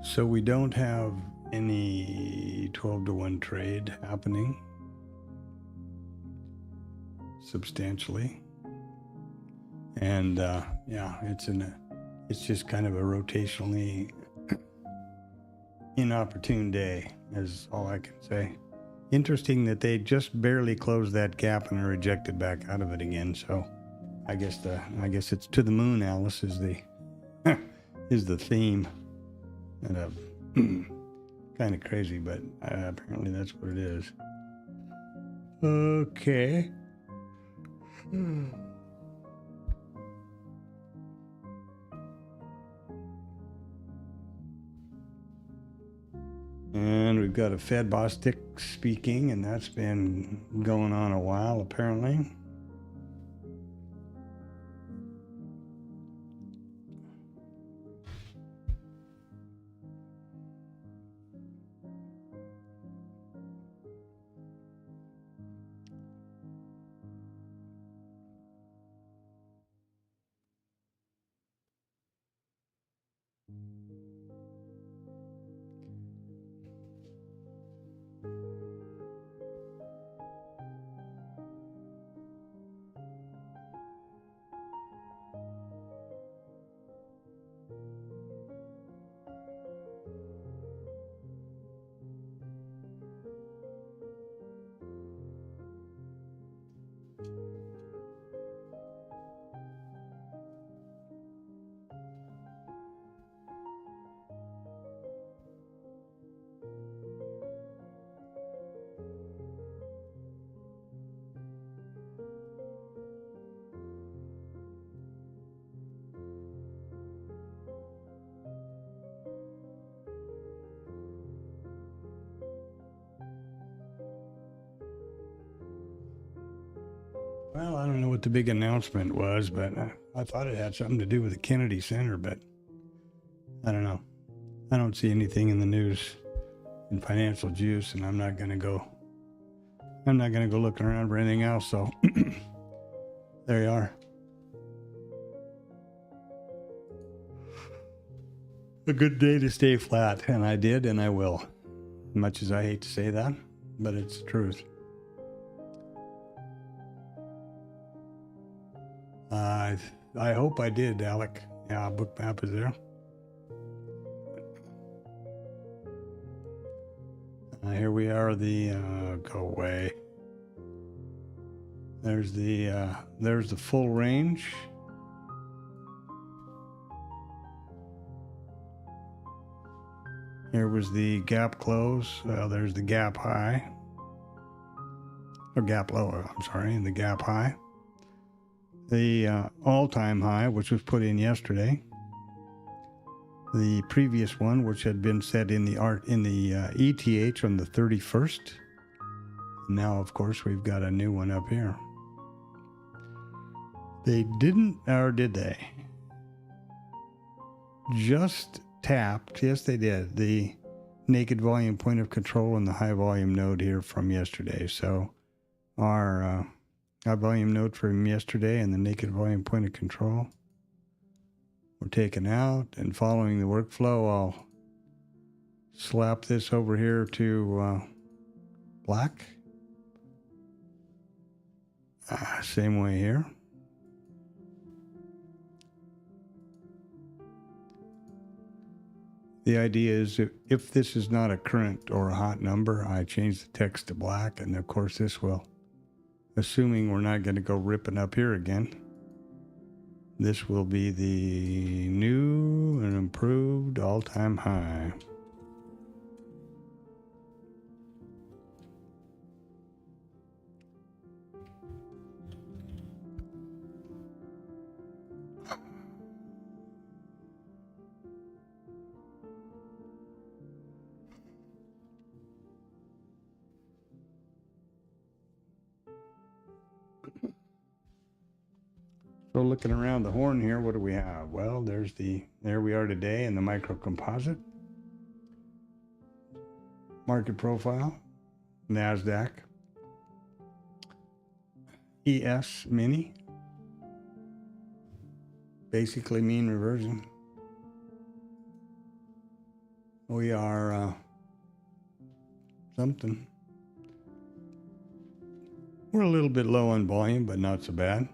So we don't have any 12-to-1 trade happening substantially. And yeah, it's just kind of a rotationally inopportune day, is all I can say. Interesting that they just barely closed that gap and are rejected back out of it again. So I guess it's to the moon, Alice, is the is the theme. And kind of crazy, but apparently that's what it is. Okay. And we've got a Fed boss speaking, and that's been going on a while, apparently. Well, I don't know what the big announcement was, but I thought it had something to do with the Kennedy Center, but I don't know. I don't see anything in the news in financial juice, and I'm not going to go looking around for anything else. So there you are. A good day to stay flat, and I did, and I will. Much as I hate to say that, but it's the truth. I hope I did, Alec. Yeah, book map is there. Here we are. Go away. There's the full range. Here was the gap close. There's the gap high, or gap low. I'm sorry, and the gap high. The all-time high, which was put in yesterday. The previous one, which had been set in the ETH on the 31st. Now, of course, we've got a new one up here. They didn't, or did they? Just tapped, yes, they did, the naked volume point of control and the high volume node here from yesterday. So our volume node from yesterday and the naked volume point of control were taken out, and following the workflow, I'll slap this over here to black. Same way here. The idea is if this is not a current or a hot number, I change the text to black, and of course this will, assuming we're not going to go ripping up here again, this will be the new and improved all-time high. So looking around the horn here, what do we have? Well, there we are today in the micro composite. Market profile, NASDAQ, ES mini. Basically mean reversion. We are something. We're a little bit low on volume, but not so bad.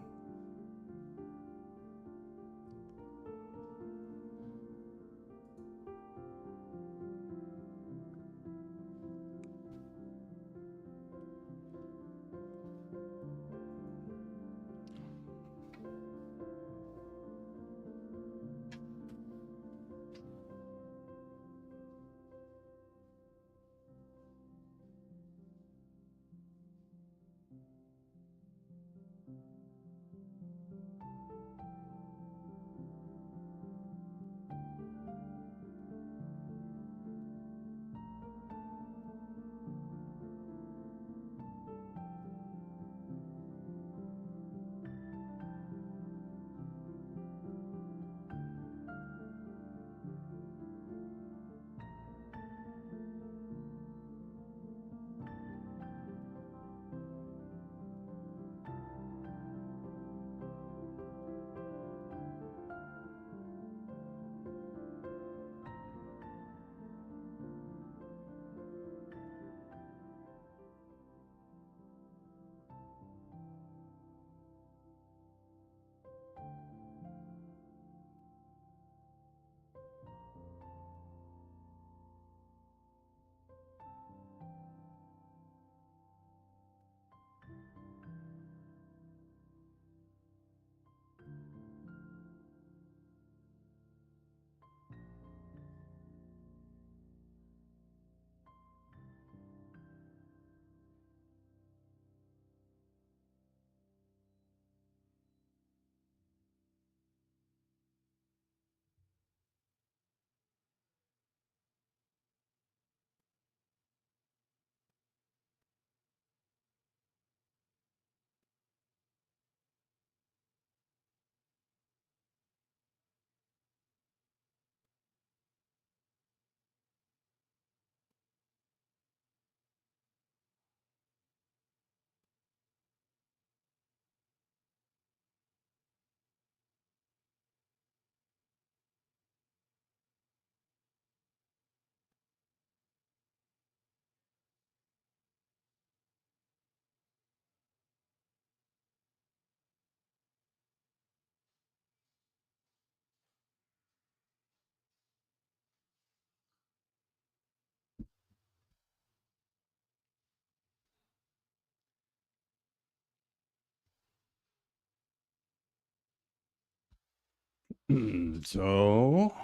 So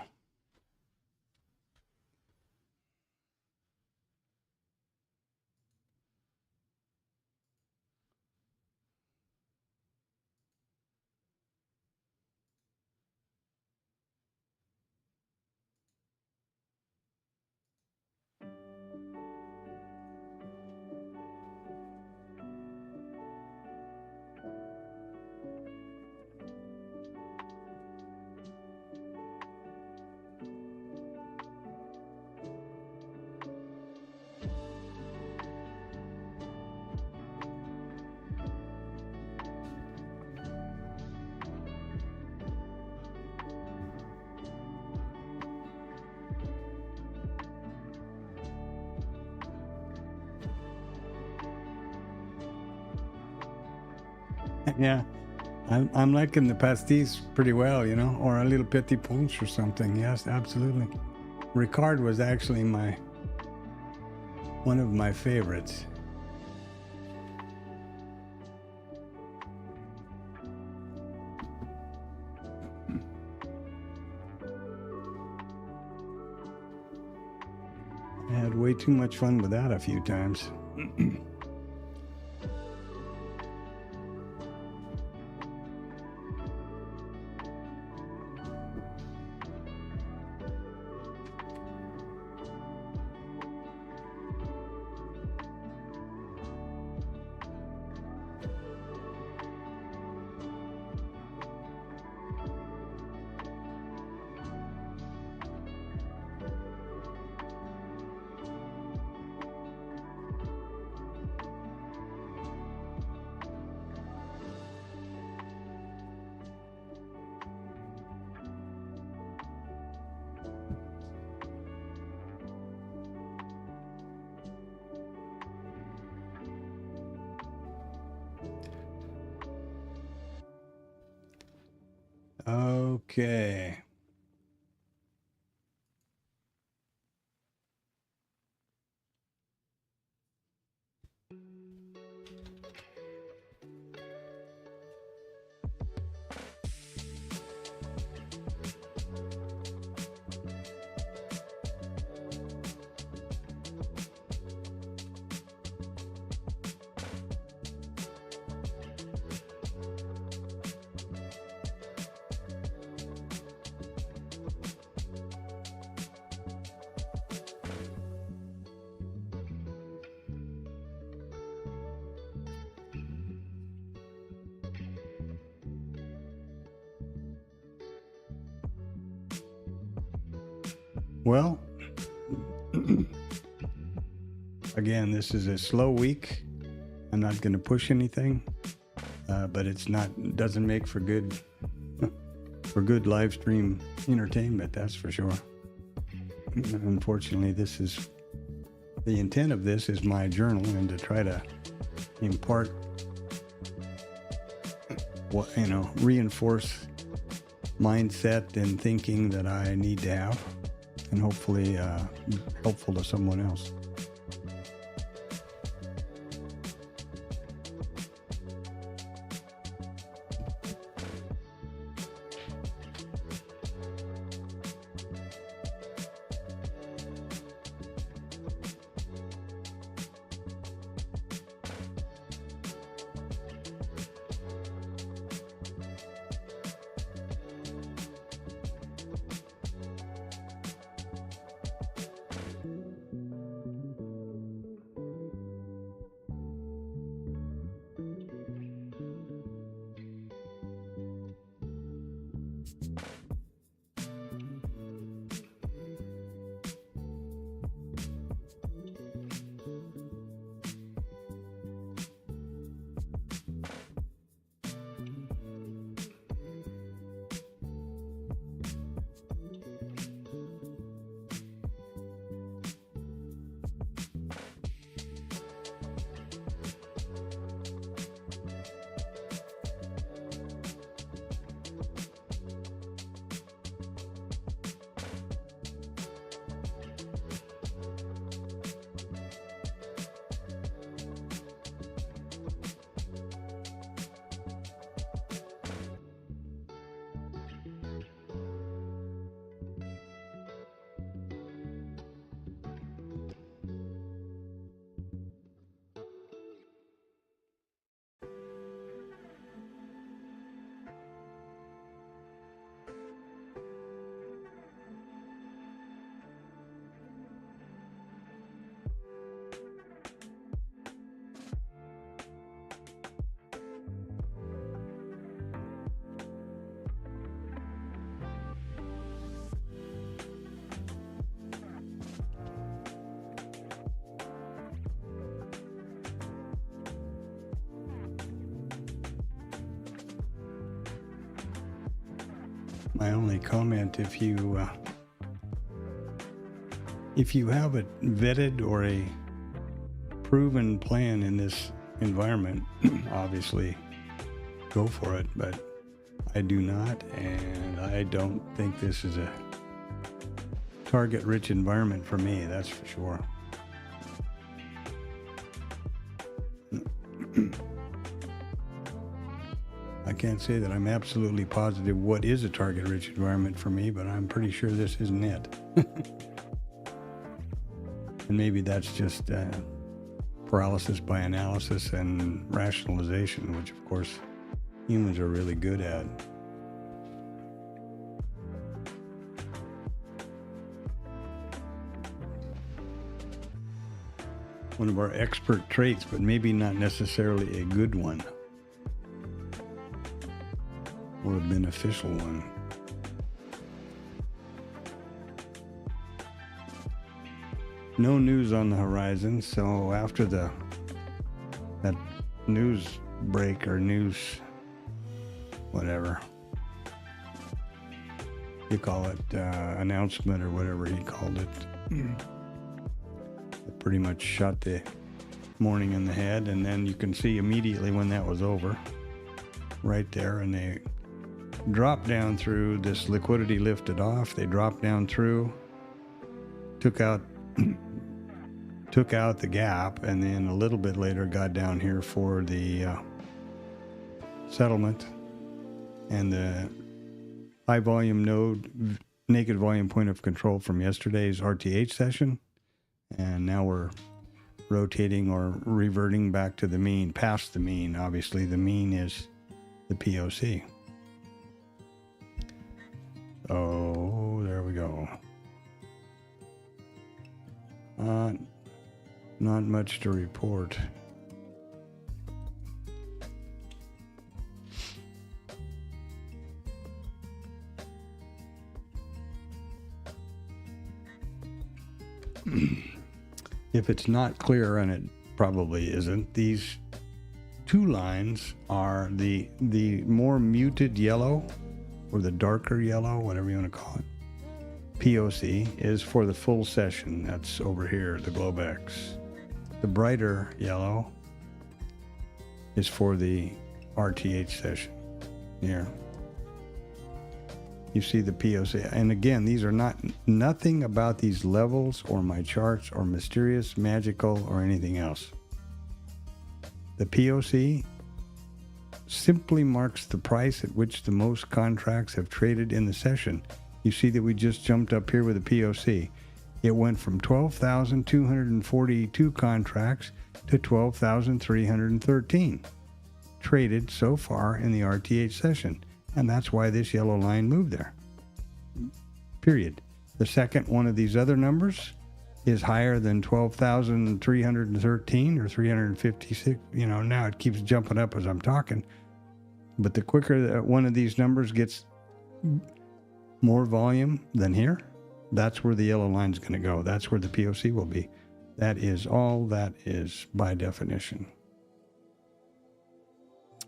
yeah, I'm liking the pastis pretty well, you know, or a little petit punch or something. Yes, absolutely. Ricard was actually one of my favorites. I had way too much fun with that a few times. Okay. Well, again, this is a slow week. I'm not going to push anything, but doesn't make for good live stream entertainment. That's for sure. Unfortunately, the intent of this is my journal and to try to impart reinforce mindset and thinking that I need to have, and hopefully helpful to someone else. My only comment, if you have a vetted or a proven plan in this environment, obviously go for it, but I do not, and I don't think this is a target-rich environment for me, that's for sure. I can't say that I'm absolutely positive what is a target-rich environment for me, but I'm pretty sure this isn't it. And maybe that's just paralysis by analysis and rationalization, which of course humans are really good at. One of our expert traits, but maybe not necessarily a good one. Or a beneficial one. No news on the horizon, so after that news break or news whatever you call it, announcement or whatever he called it, it pretty much shot the morning in the head, and then you can see immediately when that was over right there, and they dropped down through, this liquidity lifted off, they dropped down through, took out the gap, and then a little bit later got down here for the settlement, and the high volume node naked volume point of control from yesterday's RTH session, and now we're rotating or reverting back to the mean, past the mean. Obviously the mean is the POC. Oh, there we go. Not much to report. If it's not clear, and it probably isn't, these two lines are the more muted yellow, or the darker yellow, whatever you want to call it. POC is for the full session. That's over here, the Globex. The brighter yellow is for the RTH session here. You see the POC. And again, these are nothing about these levels or my charts or mysterious, magical, or anything else. The POC simply marks the price at which the most contracts have traded in the session. You see that we just jumped up here with the POC. It went from 12,242 contracts to 12,313 traded so far in the RTH session. And that's why this yellow line moved there. Period. The second one of these other numbers is higher than 12,313 or 356. You know, now it keeps jumping up as I'm talking. But the quicker that one of these numbers gets more volume than here, that's where the yellow line is going to go. That's where the POC will be. That is all that is by definition.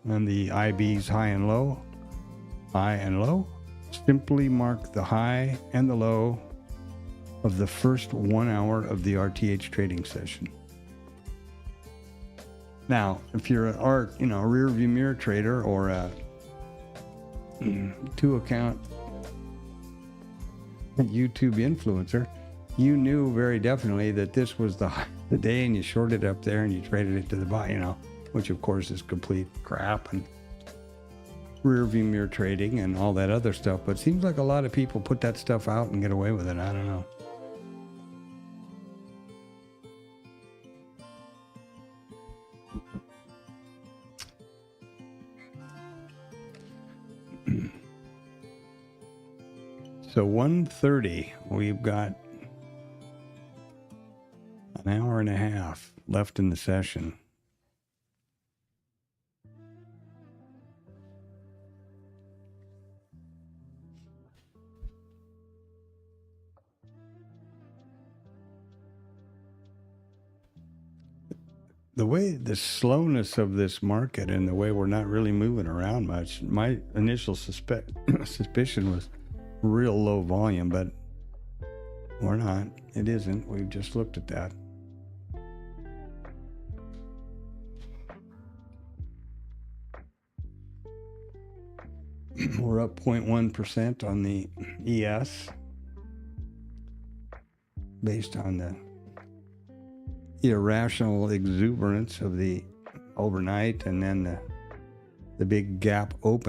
And the IBs high and low simply mark the high and the low of the first 1 hour of the RTH trading session. Now, if you're a rear view mirror trader or a two account YouTube influencer, you knew very definitely that this was the day, and you shorted up there and you traded it to the buy, which of course is complete crap and rear view mirror trading and all that other stuff. But it seems like a lot of people put that stuff out and get away with it. I don't know. So 1:30, we've got an hour and a half left in the session. The way the slowness of this market and the way we're not really moving around much, my initial suspicion was real low volume, but we're not. It isn't. We've just looked at that. We're up 0.1% on the ES based on the irrational exuberance of the overnight, and then the big gap up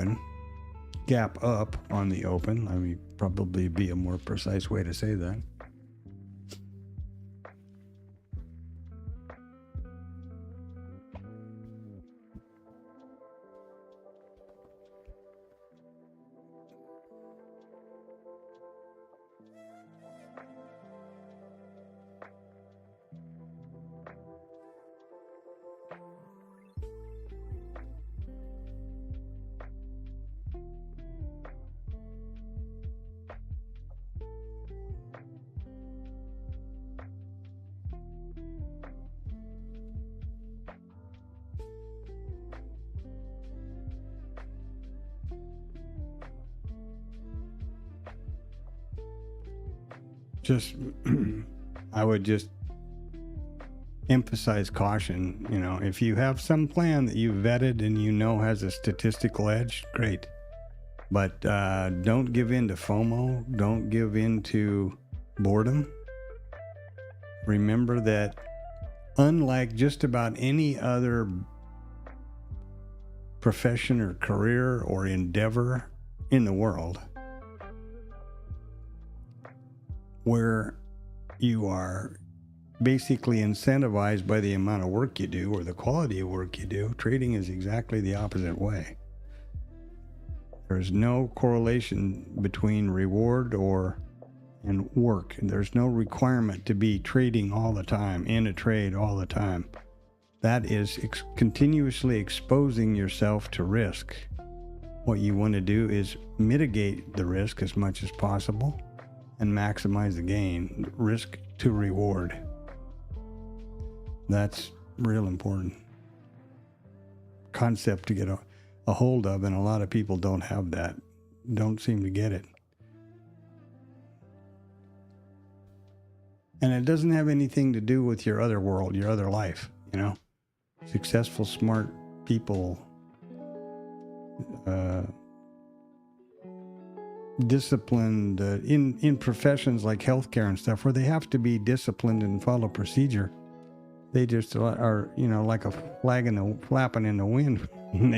on the open. I mean, probably be a more precise way to say that. I would just emphasize caution. If you have some plan that you've vetted and has a statistical edge, great. But don't give in to FOMO. Don't give in to boredom. Remember that unlike just about any other profession or career or endeavor in the world, where you are basically incentivized by the amount of work you do or the quality of work you do, trading is exactly the opposite way. There's no correlation between reward and work. There's no requirement to be trading all the time, in a trade all the time. That is continuously exposing yourself to risk. What you want to do is mitigate the risk as much as possible and maximize the gain, risk to reward. That's real important concept to get a hold of, and a lot of people don't have that, don't seem to get it. And it doesn't have anything to do with your other world, your other life, you know. Successful, smart people, disciplined in professions like healthcare and stuff, where they have to be disciplined and follow procedure. They just are, you know, like a flapping in the wind when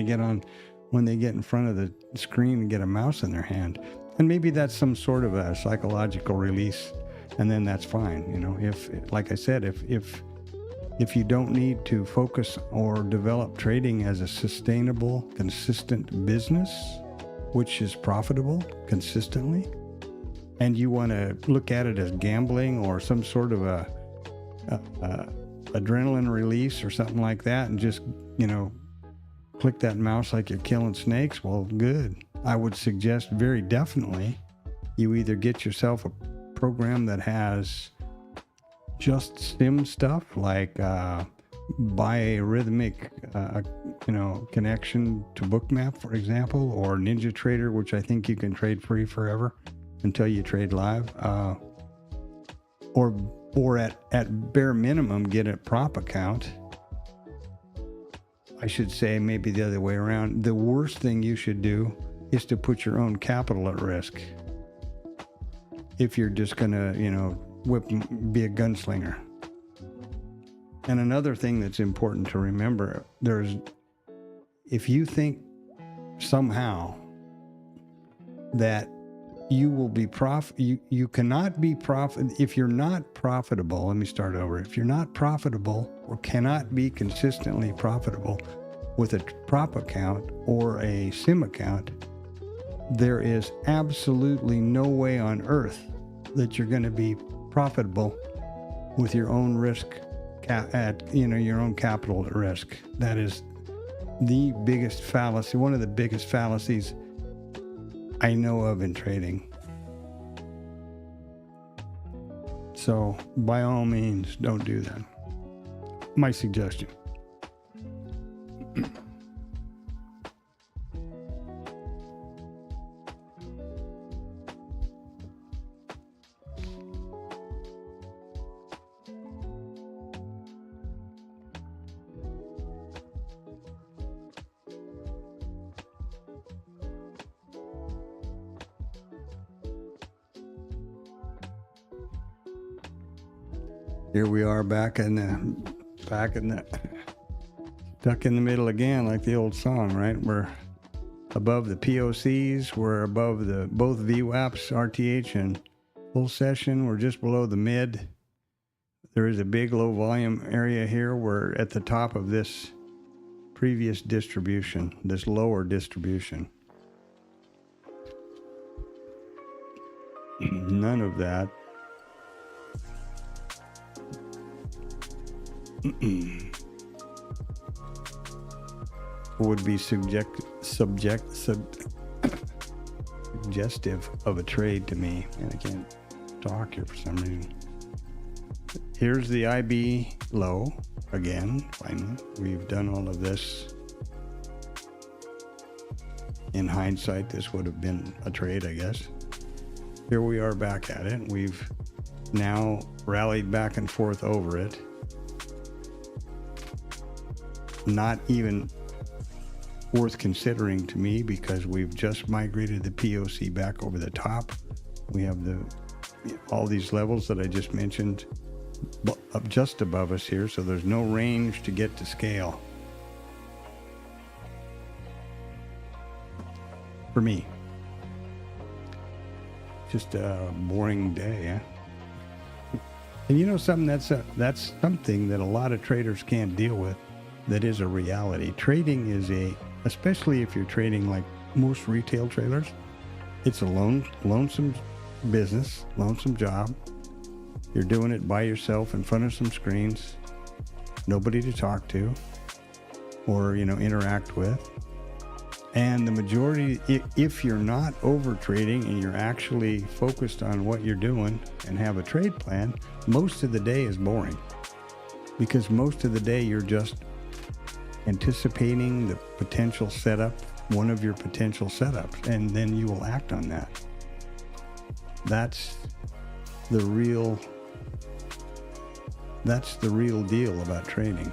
they get in front of the screen and get a mouse in their hand. And maybe that's some sort of a psychological release, and then that's fine. You know, if, like I said, if you don't need to focus or develop trading as a sustainable, consistent business, which is profitable consistently, and you want to look at it as gambling or some sort of a adrenaline release or something like that, and just, you know, click that mouse like you're killing snakes, well, good. I would suggest very definitely you either get yourself a program that has just sim stuff like biorhythmic connection to Bookmap, for example, or NinjaTrader, which I think you can trade free forever until you trade live, or at bare minimum get a prop account. I should say maybe the other way around. The worst thing you should do is to put your own capital at risk if you're just gonna, you know, be a gunslinger. And another thing that's important to remember, if you think somehow that you will be you cannot be if you're not profitable, let me start over. If you're not profitable or cannot be consistently profitable with a prop account or a sim account, there is absolutely no way on earth that you're going to be profitable with your own risk your own capital at risk. That is the biggest fallacy, one of the biggest fallacies I know of in trading. So by all means, don't do that. My suggestion. Here we are back in the stuck in the middle again, like the old song, right? We're above the POCs, we're above both VWAPs, RTH and full session. We're just below the mid. There is a big low volume area here. We're at the top of this previous distribution, this lower distribution. None of that would be suggestive of a trade to me. And I can't talk here for some reason. Here's the IB low again. Finally, we've done all of this. In hindsight, this would have been a trade, I guess. Here we are back at it. We've now rallied back and forth over it. Not even worth considering to me because we've just migrated the POC back over the top. We have all these levels that I just mentioned up just above us here, so there's no range to get to scale. For me. Just a boring day, huh? And you know something, that's something that a lot of traders can't deal with. That is a reality. Trading is especially if you're trading like most retail traders, it's a lonesome business, lonesome job. You're doing it by yourself in front of some screens, nobody to talk to or, interact with. And the majority, if you're not over trading and you're actually focused on what you're doing and have a trade plan, most of the day is boring because most of the day you're just anticipating the potential setup, one of your potential setups, and then you will act on that. That's the real deal about trading.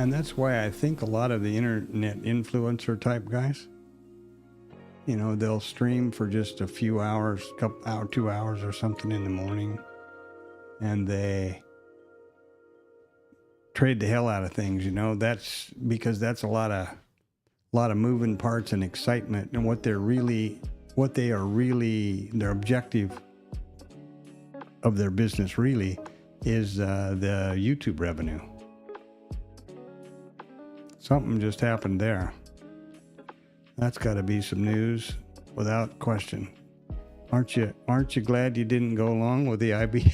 And that's why I think a lot of the internet influencer type guys, they'll stream for just a few hours, 2 hours or something in the morning, and they trade the hell out of things. That's because that's a lot of moving parts and excitement, and their objective of their business really is the YouTube revenue. Something just happened there. That's got to be some news without question. Aren't you glad you didn't go along with the IB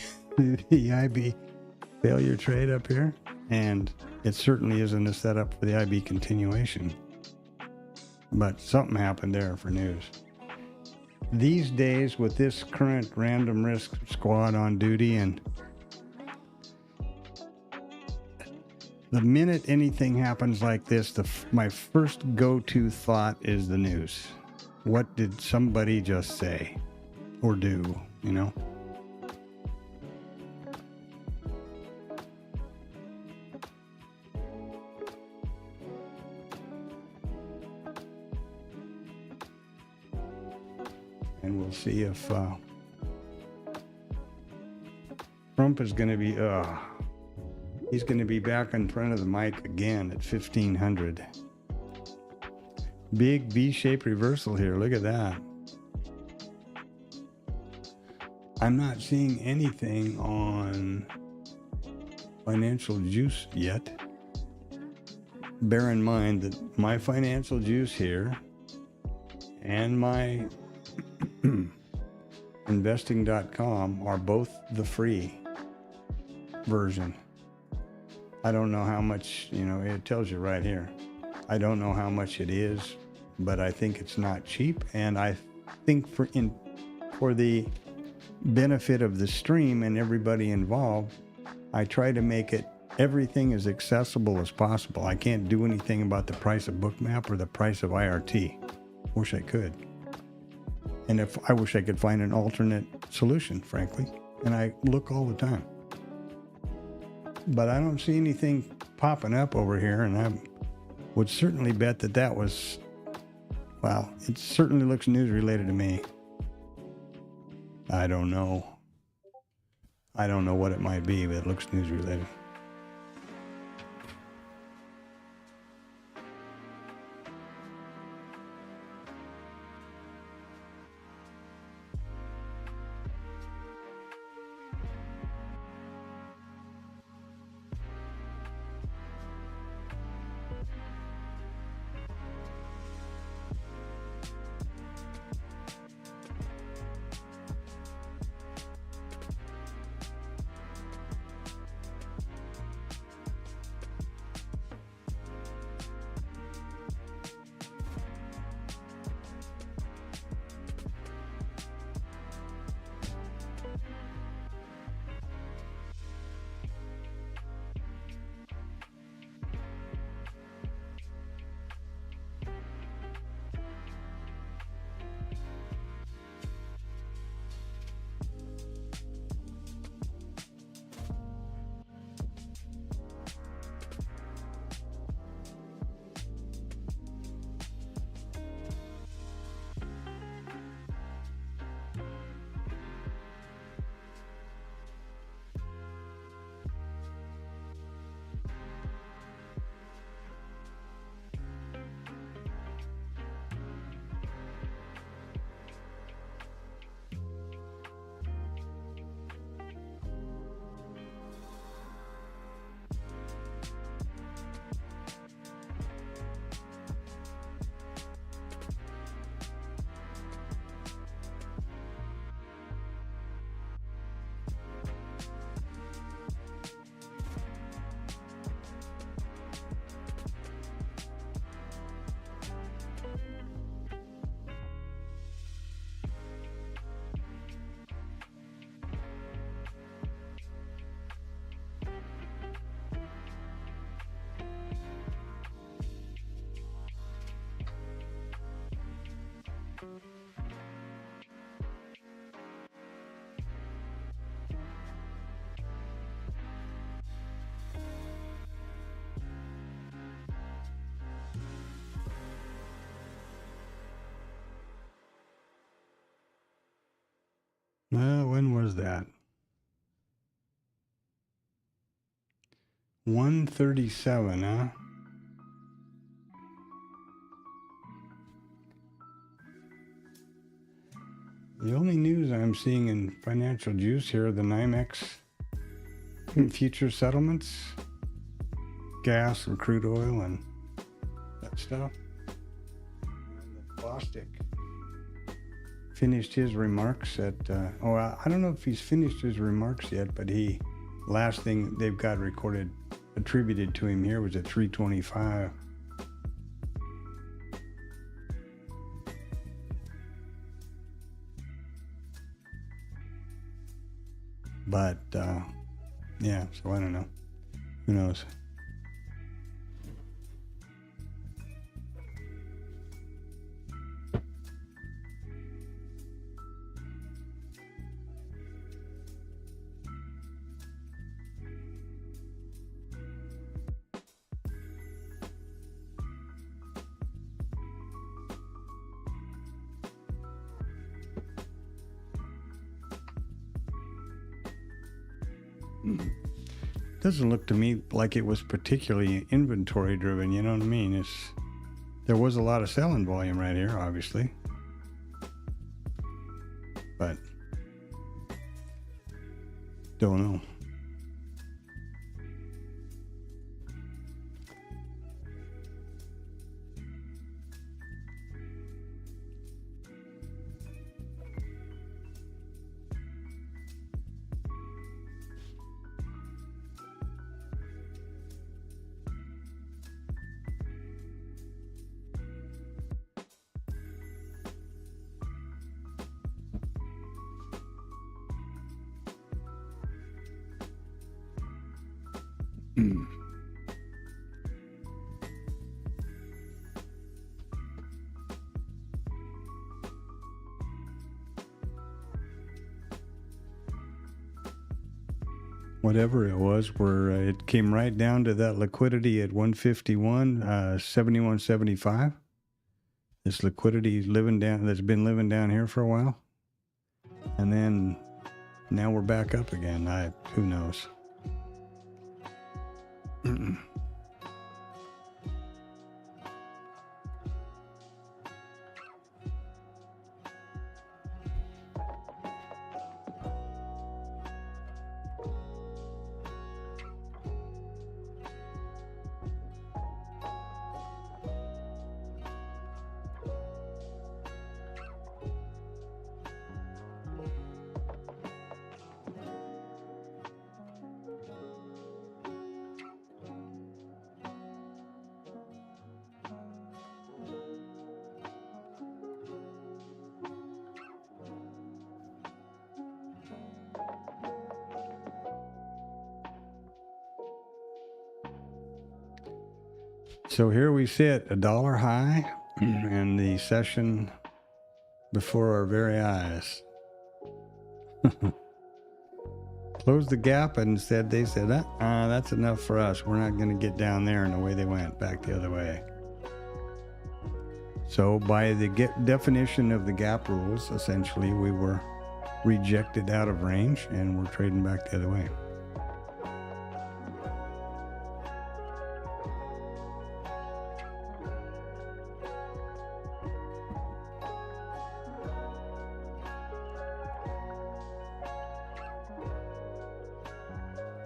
failure trade up here? And it certainly isn't a setup for the IB continuation. But something happened there for news. These days, with this current random risk squad on duty, and the minute anything happens like this, my first go-to thought is the news. What did somebody just say or do, And we'll see if Trump is going to be... he's going to be back in front of the mic again at 1500. Big V-shaped reversal here. Look at that. I'm not seeing anything on financial juice yet. Bear in mind that my financial juice here and my investing.com are both the free version. I don't know how much, it tells you right here. I don't know how much it is, but I think it's not cheap. And I think for the benefit of the stream and everybody involved, I try to make everything as accessible as possible. I can't do anything about the price of Bookmap or the price of IRT. Wish I could. And I wish I could find an alternate solution, frankly. And I look all the time. But I don't see anything popping up over here, and I would certainly bet that was, well, it certainly looks news related to me. I don't know. I don't know what it might be, but it looks news related. was that? 137, huh? The only news I'm seeing in financial juice here are the NYMEX future settlements, gas and crude oil and that stuff. And the Bostic finished his remarks at, I don't know if he's finished his remarks yet, but last thing they've got recorded, attributed to him here was at 325. But, yeah, so I don't know. Who knows? Doesn't look to me like it was particularly inventory driven, you know what I mean? There was a lot of selling volume right here, obviously. But don't know. Whatever it was, where it came right down to that liquidity at 151, 71.75. This liquidity that's been living down here for a while, and then now we're back up again. Who knows? So here we sit, $1 high, and the session before our very eyes. Closed the gap and they said, that's enough for us. We're not going to get down there, and away they went back the other way. So by the definition of the gap rules, essentially, we were rejected out of range, and we're trading back the other way.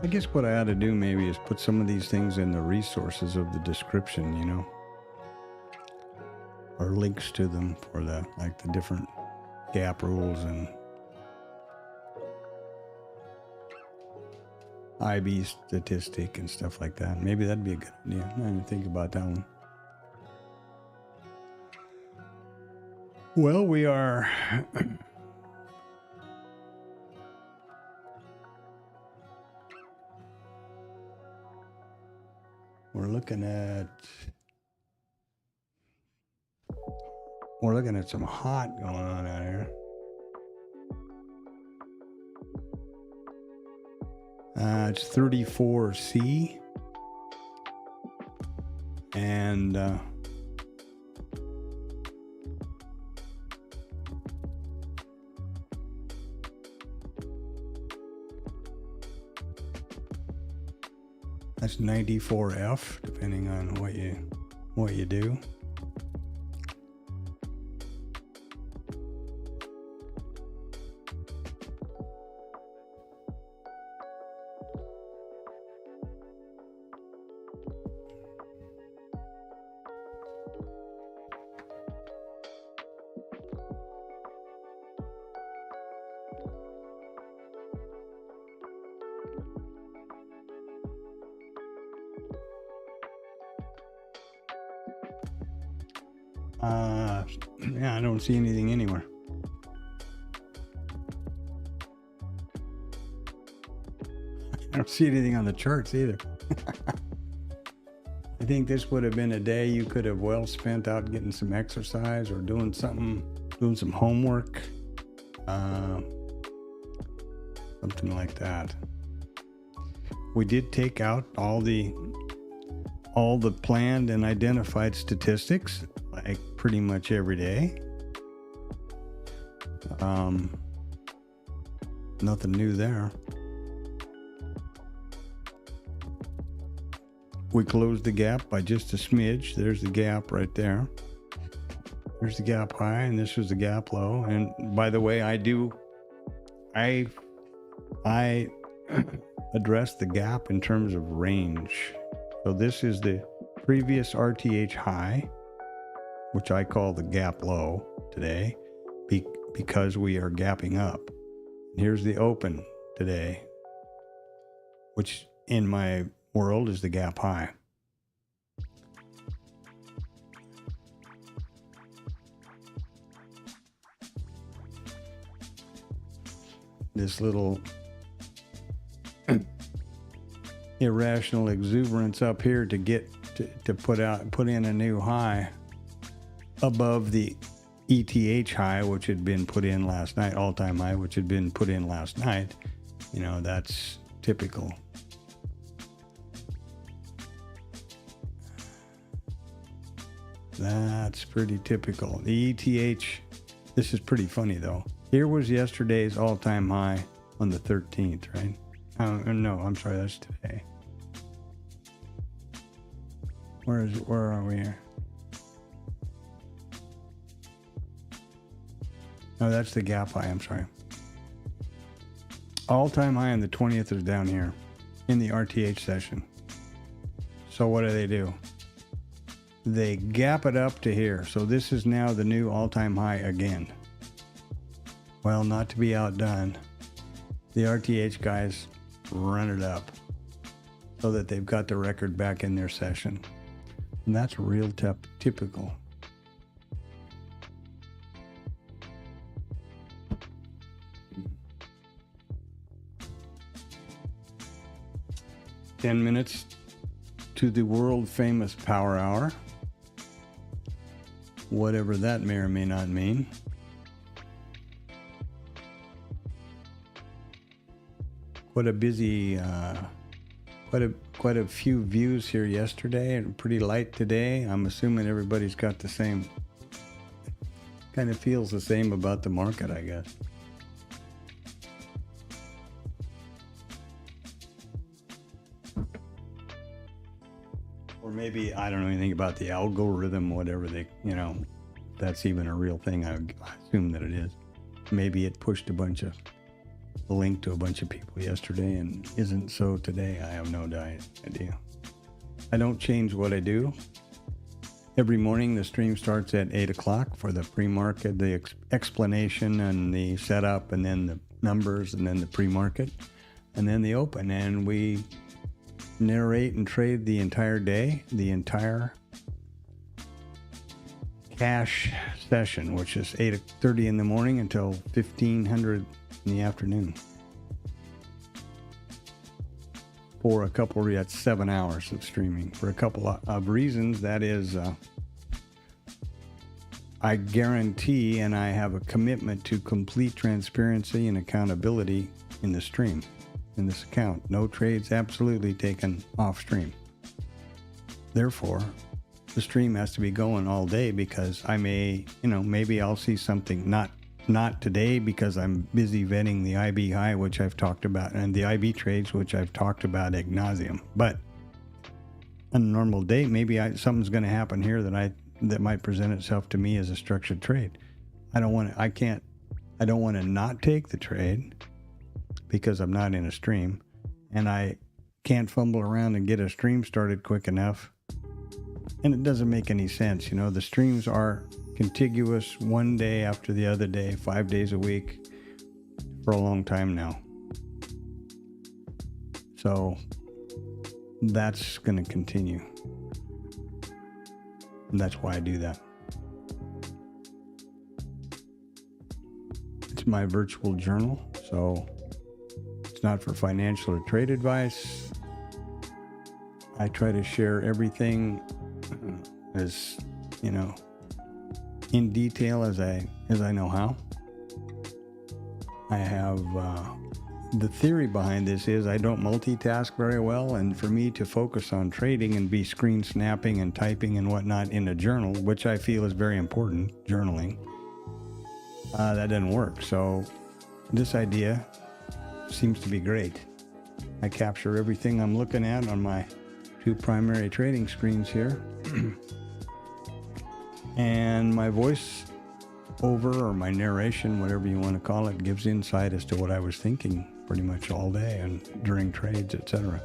I guess what I ought to do maybe is put some of these things in the resources of the description, you know, or links to them for the different gap rules and IB statistic and stuff like that. Maybe that'd be a good idea. I didn't think about that one. Well, we are we're looking at some hot going on out here. It's 34C, and 94F, depending on what you do. Yeah, I don't see anything anywhere. I don't see anything on the charts either. I think this would have been a day you could have well spent out getting some exercise or doing something, doing some homework, something like that. We did take out all the planned and identified statistics, like pretty much every day. Nothing new there. We closed the gap by just a smidge. There's the gap right there. There's the gap high, and this was the gap low. And by the way, I address the gap in terms of range. So this is the previous RTH high, which I call the gap low today, because we are gapping up. Here's the open today, which in my world is the gap high. This little irrational exuberance up here to get to put in a new high above the ETH high, which had been put in last night, all-time high, which had been put in last night. You know, that's typical. That's pretty typical. The ETH, this is pretty funny though. Here was yesterday's all-time high on the 13th, right? No, I'm sorry, that's today. Where are we here? No, that's the gap high, I'm sorry. All-time high on the 20th is down here in the RTH session. So what do? They gap it up to here. So this is now the new all-time high again. Well, not to be outdone, the RTH guys run it up so that they've got the record back in their session. And that's real typical. "10 minutes to the world famous power hour," whatever that may or may not mean. Quite a busy, quite a few views here yesterday, and pretty light today. I'm assuming everybody's got the same, kind of feels the same about the market, I guess. Or maybe, I don't know anything about the algorithm, whatever that's even a real thing. I assume that it is. Maybe it pushed a link to a bunch of people yesterday and isn't so today. I have no idea. I don't change what I do. Every morning the stream starts at 8 o'clock for the pre-market, the explanation and the setup, and then the numbers, and then the pre-market, and then the open. And we narrate and trade the entire day, the entire cash session, which is 8:30 in the morning until 1500 in the afternoon. For a couple, that's 7 hours of streaming. For a couple of reasons, that is, I guarantee and I have a commitment to complete transparency and accountability in the stream, in this account. No trades absolutely taken off stream. Therefore, the stream has to be going all day, because I may, maybe I'll see something, not today because I'm busy vetting the IB high, which I've talked about, and the IB trades, which I've talked about ad nauseum. But a normal day, maybe something's going to happen here that might present itself to me as a structured trade. I don't want to not take the trade because I'm not in a stream, and I can't fumble around and get a stream started quick enough. And it doesn't make any sense. The streams are contiguous one day after the other day, 5 days a week for a long time now. So that's going to continue. And that's why I do that. It's my virtual journal, so it's not for financial or trade advice. I try to share everything as, in detail as I know how. I have the theory behind this is I don't multitask very well, and for me to focus on trading and be screen snapping and typing and whatnot in a journal, which I feel is very important, journaling, that doesn't work. So this idea seems to be great. I capture everything I'm looking at on my two primary trading screens here. And my voice over, or my narration, whatever you want to call it, gives insight as to what I was thinking pretty much all day and during trades, etc.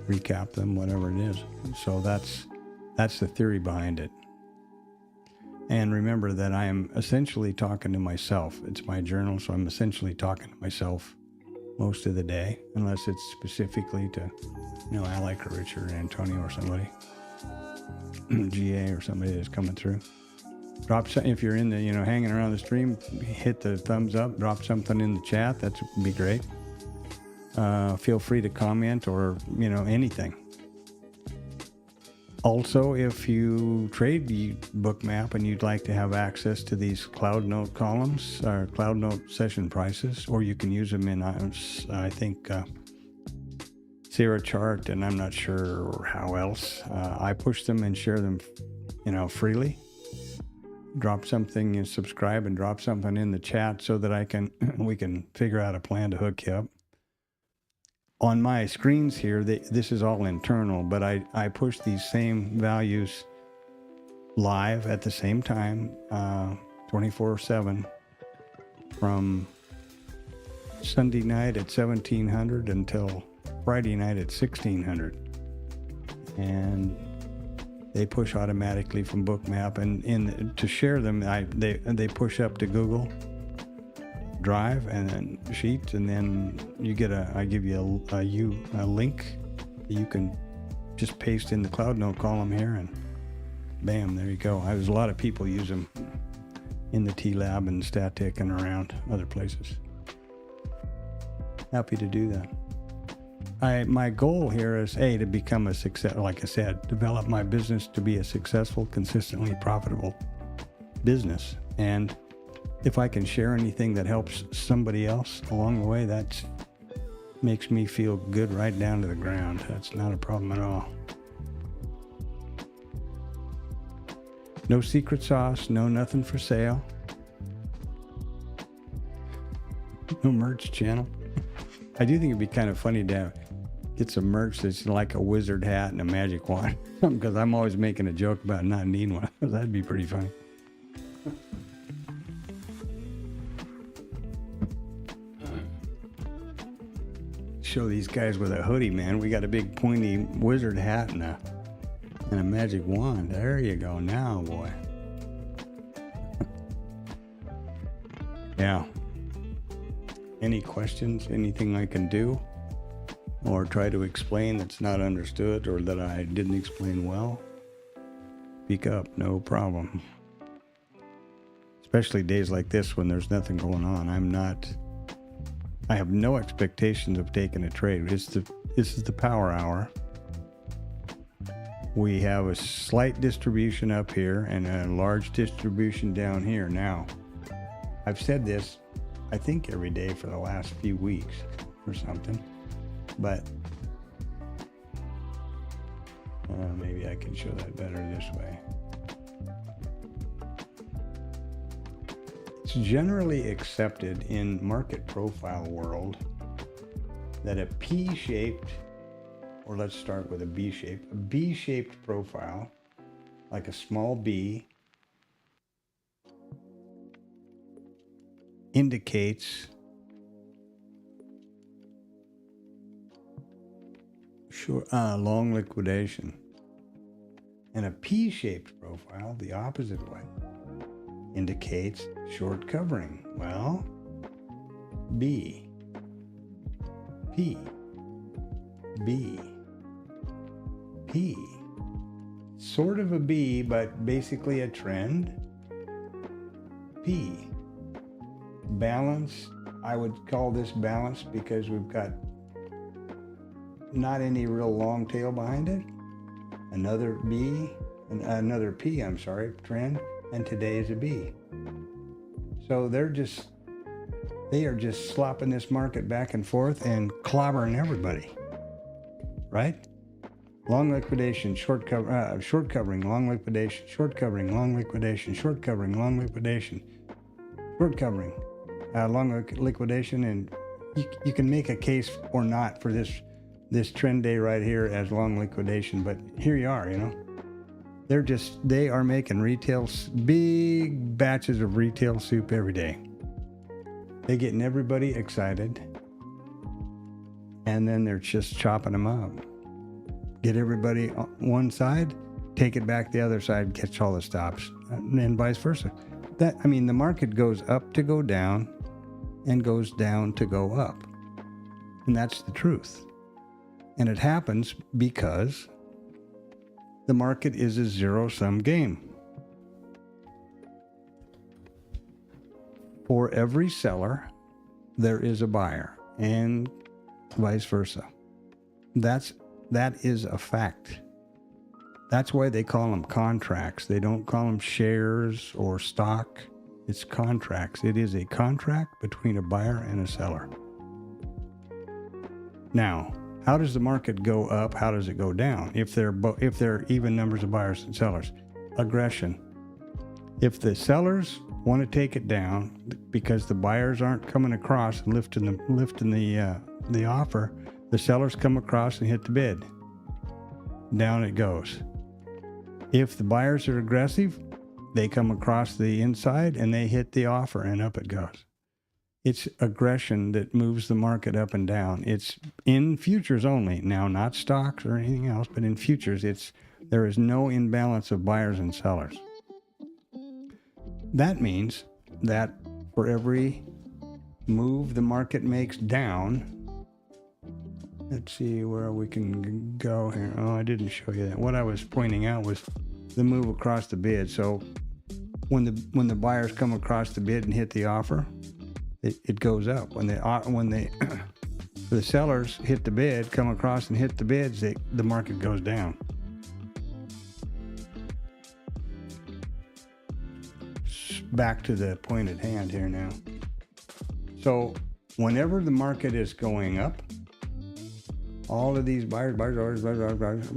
Recap them, whatever it is. So that's the theory behind it. And remember that I am essentially talking to myself. It's my journal, so I'm essentially talking to myself most of the day, unless it's specifically to, Alec or Richard or Antonio or somebody, GA or somebody that's coming through. If you're in the, hanging around the stream, hit the thumbs up, drop something in the chat. That would be great. Feel free to comment or, anything. Also, if you trade Bookmap and you'd like to have access to these Cloud Note columns or Cloud Note session prices, or you can use them in, I think, Sierra Chart, and I'm not sure how else. I push them and share them, freely. Drop something, you subscribe and drop something in the chat so that we can figure out a plan to hook you up. On my screens here, this is all internal, but I push these same values live at the same time, 24/7, from Sunday night at 1700 until Friday night at 1600. And they push automatically from Bookmap, and to share them, they push up to Google Drive and then Sheets, and then I give you a link that you can just paste in the Cloud Note column here, and bam, there you go. There's a lot of people use them in the TLab and Static and around other places. Happy to do that. My goal here is to become a success. Like I said, develop my business to be a successful, consistently profitable business. And if I can share anything that helps somebody else along the way, that makes me feel good right down to the ground. That's not a problem at all. No secret sauce, no nothing for sale. No merch channel. I do think it'd be kind of funny to get some merch that's like a wizard hat and a magic wand, because I'm always making a joke about not needing one. That'd be pretty funny. Show these guys with a hoodie, man. We got a big pointy wizard hat and a magic wand. There you go now, boy. Yeah. Any questions? Anything I can do or try to explain that's not understood or that I didn't explain well? Speak up, no problem. Especially days like this when there's nothing going on. I have no expectations of taking a trade. This is the power hour. We have a slight distribution up here and a large distribution down here. Now, I've said this, I think, every day for the last few weeks or something, but maybe I can show that better this way. It's generally accepted in market profile world that a P-shaped or let's start with a B shape. A B-shaped profile, like a small B, indicates long liquidation. And a P-shaped profile, the opposite way, indicates short covering. Well, B, P, B, P. Sort of a B, but basically a trend. P. Balance. I would call this balanced because we've got not any real long tail behind it. Another B, another P, I'm sorry, trend, and today is a B. So they are just slopping this market back and forth and clobbering everybody, right? Long liquidation, short covering, long liquidation, short covering, long liquidation, short covering, long liquidation, short covering, long liquidation, and you can make a case or not for this trend day right here as long liquidation, but here you are, you know. They are making big batches of retail soup every day. They're getting everybody excited, and then they're just chopping them up. Get everybody on one side, take it back the other side, catch all the stops, and vice versa. The market goes up to go down and goes down to go up. And that's the truth. And it happens because the market is a zero-sum game. For every seller, there is a buyer, and vice versa. That is a fact. That's why they call them contracts. They don't call them shares or stock. It's contracts. It is a contract between a buyer and a seller. Now, how does the market go up? How does it go down? If they're even numbers of buyers and sellers, aggression. If the sellers want to take it down because the buyers aren't coming across and lifting the offer, the sellers come across and hit the bid. Down it goes. If the buyers are aggressive, they come across the inside and they hit the offer and up it goes. It's aggression that moves the market up and down. It's in futures only. Now, not stocks or anything else, but in futures, there is no imbalance of buyers and sellers. That means that for every move the market makes down, let's see where we can go here. Oh, I didn't show you that. What I was pointing out was the move across the bid. So when the buyers come across the bid and hit the offer, it goes up. When the sellers hit the bid, come across and hit the bids, the market goes down. Back to the point at hand here now. So whenever the market is going up, all of these buyers,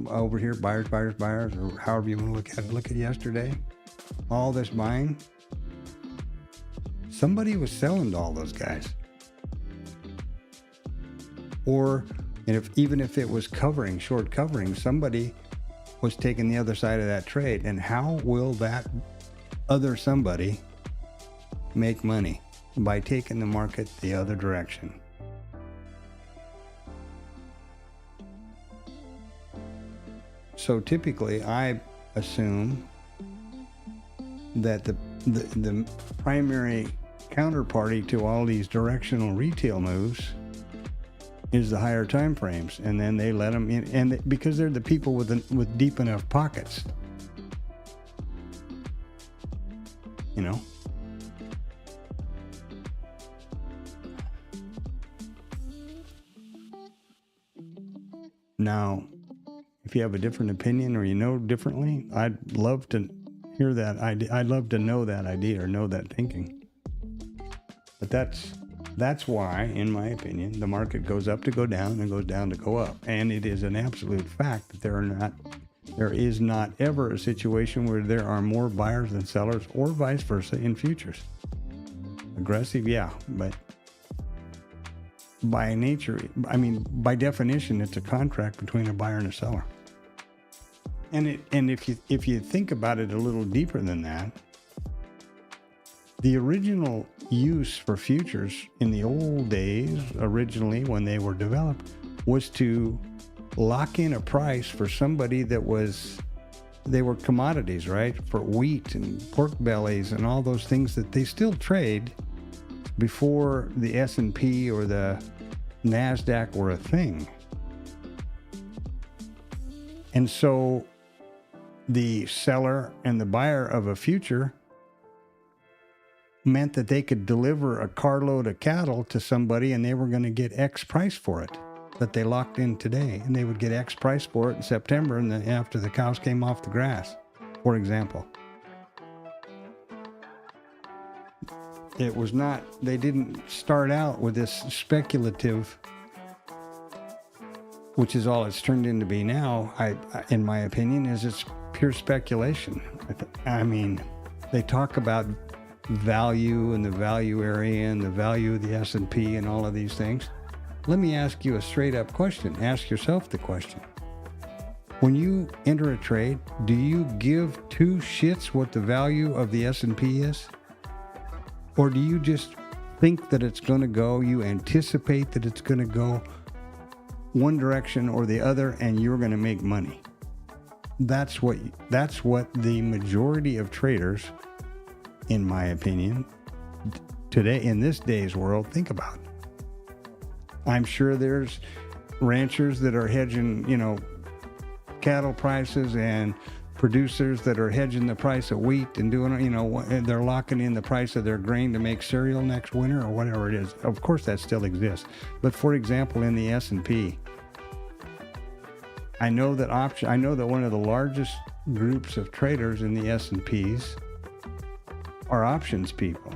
over here, buyers, or however you want to look at it. Look at yesterday. All this buying. Somebody was selling to all those guys. Even if it was short covering, somebody was taking the other side of that trade. And how will that other somebody make money? By taking the market the other direction. So typically, I assume that the primary counterparty to all these directional retail moves is the higher time frames, and then they let them in, and because they're the people with deep enough pockets, you know. Now, if you have a different opinion or you know differently, I'd love to hear that idea. I'd love to know that idea or know that thinking. But that's why, in my opinion, the market goes up to go down and goes down to go up. And it is an absolute fact that there is not ever a situation where there are more buyers than sellers or vice versa in futures. Aggressive, yeah, but by nature, I mean, by definition, it's a contract between a buyer and a seller. And if you think about it a little deeper than that, the original use for futures in the old days, originally when they were developed, was to lock in a price for somebody they were commodities, right? For wheat and pork bellies and all those things that they still trade before the S&P or the NASDAQ were a thing. And so the seller and the buyer of a future meant that they could deliver a carload of cattle to somebody and they were going to get X price for it that they locked in today. And they would get X price for it in September and then after the cows came off the grass, for example. It was not, they didn't start out with this speculative, which is all it's turned into be now, in my opinion, is it's pure speculation. I mean, they talk about value and the value area and the value of the S&P and all of these things. Let me ask you a straight up question. Ask yourself the question. When you enter a trade, do you give two shits what the value of the S&P is? Or do you just think that it's going to go, you anticipate that it's going to go one direction or the other and you're going to make money? That's what the majority of traders, in my opinion, today in this day's world think about. I'm sure there's ranchers that are hedging, cattle prices and producers that are hedging the price of wheat and doing, they're locking in the price of their grain to make cereal next winter or whatever it is. Of course, that still exists. But for example, in the S&P, I know that one of the largest groups of traders in the S&Ps are options people,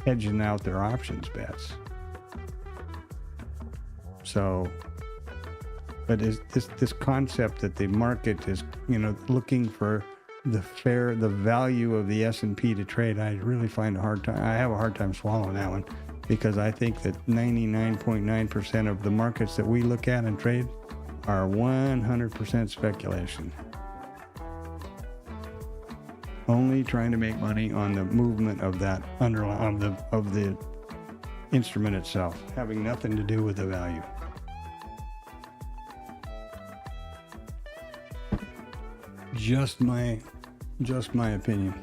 hedging out their options bets. So, but is this concept that the market is, looking for the value of the S&P to trade, I really find I have a hard time swallowing that one, because I think that 99.9% of the markets that we look at and trade are 100% speculation. Only trying to make money on the movement of that of the instrument itself, having nothing to do with the value. Just my opinion.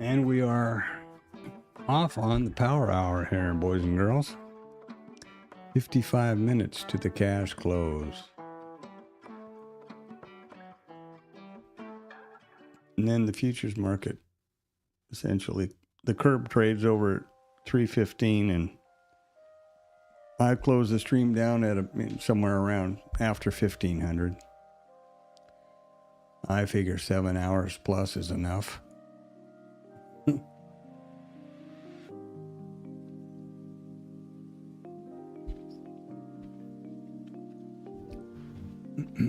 And we are off on the power hour here, boys and girls. 55 minutes to the cash close. And then the futures market, essentially, the curb trades over at 315, and I closed the stream down at somewhere around after 1500. I figure 7 hours plus is enough.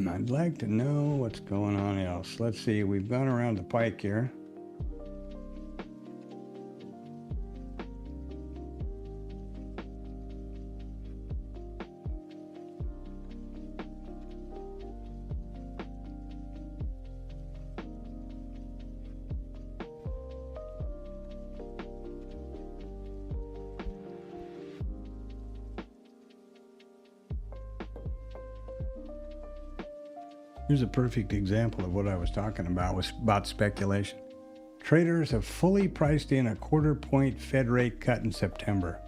I'd like to know what's going on else. Let's see, we've gone around the pike here. Here's a perfect example of what I was talking about, was about speculation. Traders have fully priced in a 1/4 point Fed rate cut in September,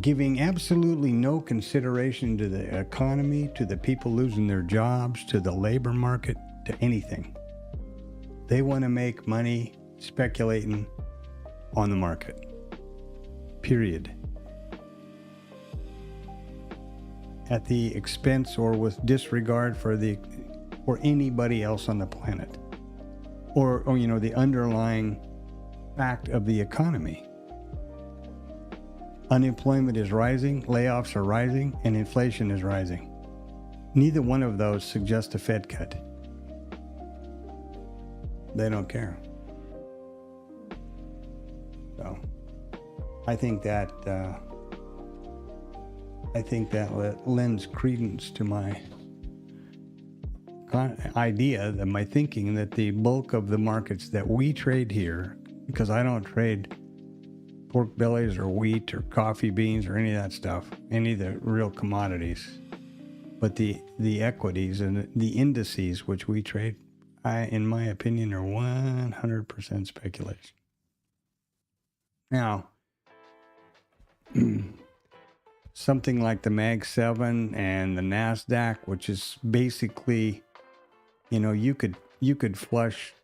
giving absolutely no consideration to the economy, to the people losing their jobs, to the labor market, to anything. They want to make money speculating on the market. Period. At the expense or with disregard for anybody else on the planet. Or the underlying fact of the economy. Unemployment is rising, layoffs are rising, and inflation is rising. Neither one of those suggest a Fed cut. They don't care. So, I think that lends credence to my idea, that my thinking, that the bulk of the markets that we trade here, because I don't trade pork bellies or wheat or coffee beans or any of that stuff, any of the real commodities, but the equities and the indices which we trade, in my opinion, are 100% speculation. Now, something like the Mag 7 and the NASDAQ, which is basically, you could flush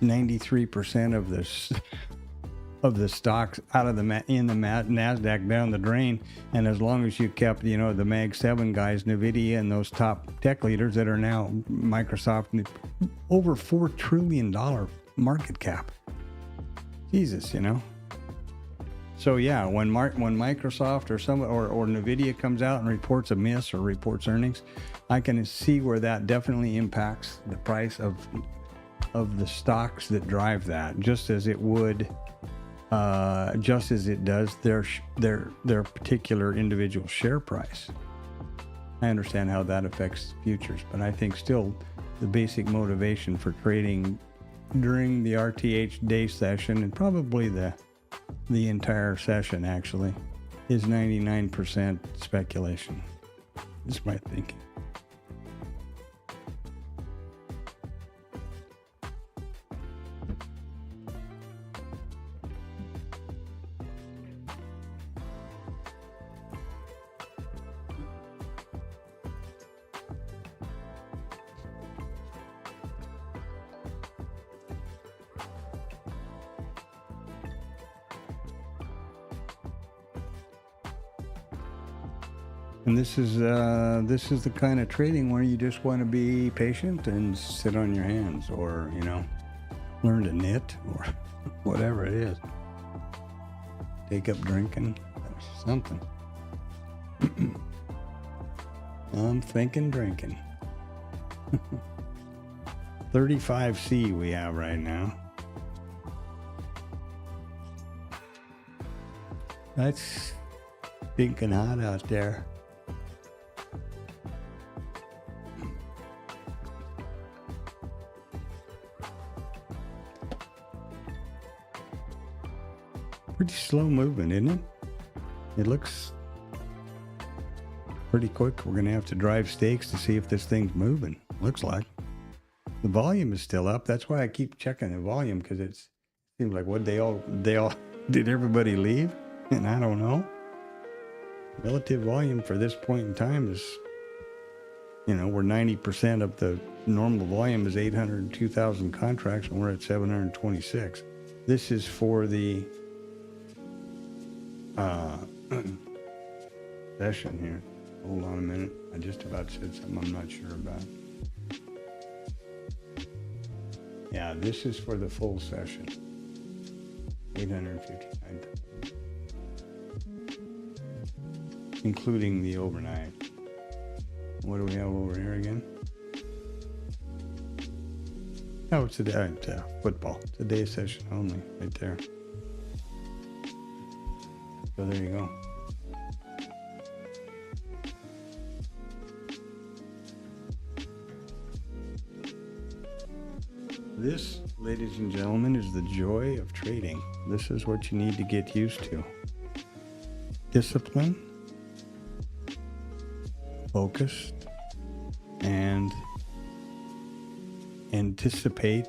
93% of the stocks out of the NASDAQ down the drain, and as long as you kept the Mag 7 guys, NVIDIA, and those top tech leaders that are now Microsoft, over $4 trillion market cap. Jesus, So yeah, when Microsoft or NVIDIA comes out and reports a miss or reports earnings, I can see where that definitely impacts the price of the stocks that drive that, just as it would, just as it does their particular individual share price. I understand how that affects futures, but I think still the basic motivation for trading during the RTH day session, and probably the entire session actually, is 99% speculation. That's my thinking. And this is the kind of trading where you just want to be patient and sit on your hands, or learn to knit, or whatever it is. Take up drinking, or something. I'm thinking drinking. 35C we have right now. That's stinking hot out there. Pretty slow movement, isn't it? It looks pretty quick. We're going to have to drive stakes to see if this thing's moving. Looks like. The volume is still up. That's why I keep checking the volume, because it seems like, what, they all did everybody leave? And I don't know. Relative volume for this point in time is, where 90% of the normal volume is 802,000 contracts, and we're at 726. This is for the session here. Hold on a minute. I just about said something I'm not sure about. Yeah, this is for the full session. 859,000. Including the overnight. What do we have over here again? Oh, it's football. It's a day session only, right there. So there you go. This, ladies and gentlemen, is the joy of trading. This is what you need to get used to. Discipline, focus, and anticipate,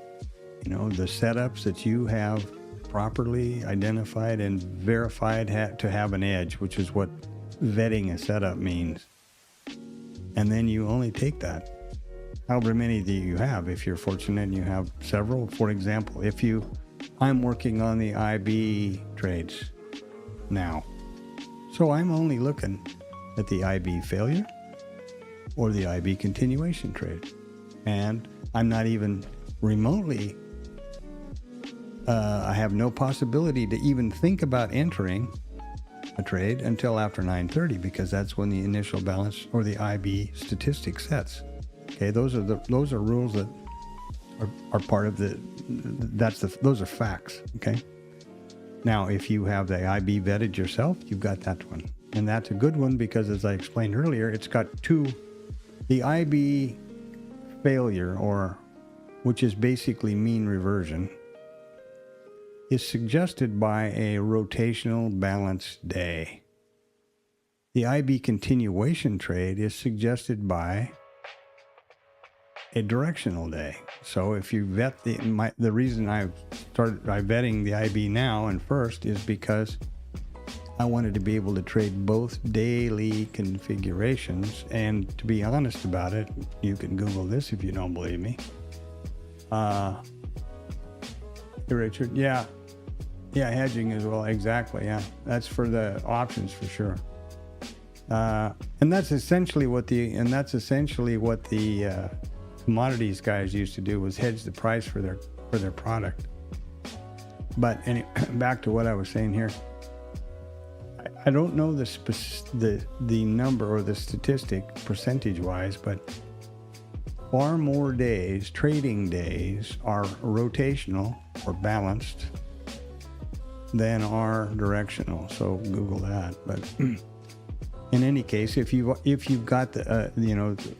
the setups that you have properly identified and verified to have an edge, which is what vetting a setup means. And then you only take that. However many that you have, if you're fortunate and you have several. For example, I'm working on the IB trades now. So I'm only looking at the IB failure or the IB continuation trade. And I'm not even remotely, I have no possibility to even think about entering a trade until after 9:30, because that's when the initial balance or the IB statistic sets. Okay, those are rules that are part of those are facts. Okay. Now, if you have the IB vetted yourself, you've got that one, and that's a good one because, as I explained earlier, it's got the IB failure, which is basically mean reversion, is suggested by a rotational balanced day. The IB continuation trade is suggested by a directional day. So if you vet the reason I'm vetting the IB now and first is because I wanted to be able to trade both daily configurations. And to be honest about it, you can Google this if you don't believe me. Hey, Richard, yeah, hedging as well, exactly, yeah. That's for the options for sure. And that's essentially what the commodities guys used to do, was hedge the price for their product. But back to what I was saying here. I don't know the number or the statistic percentage-wise, but far more days, trading days, are rotational or balanced than are directional. So Google that. But in any case, if you've got the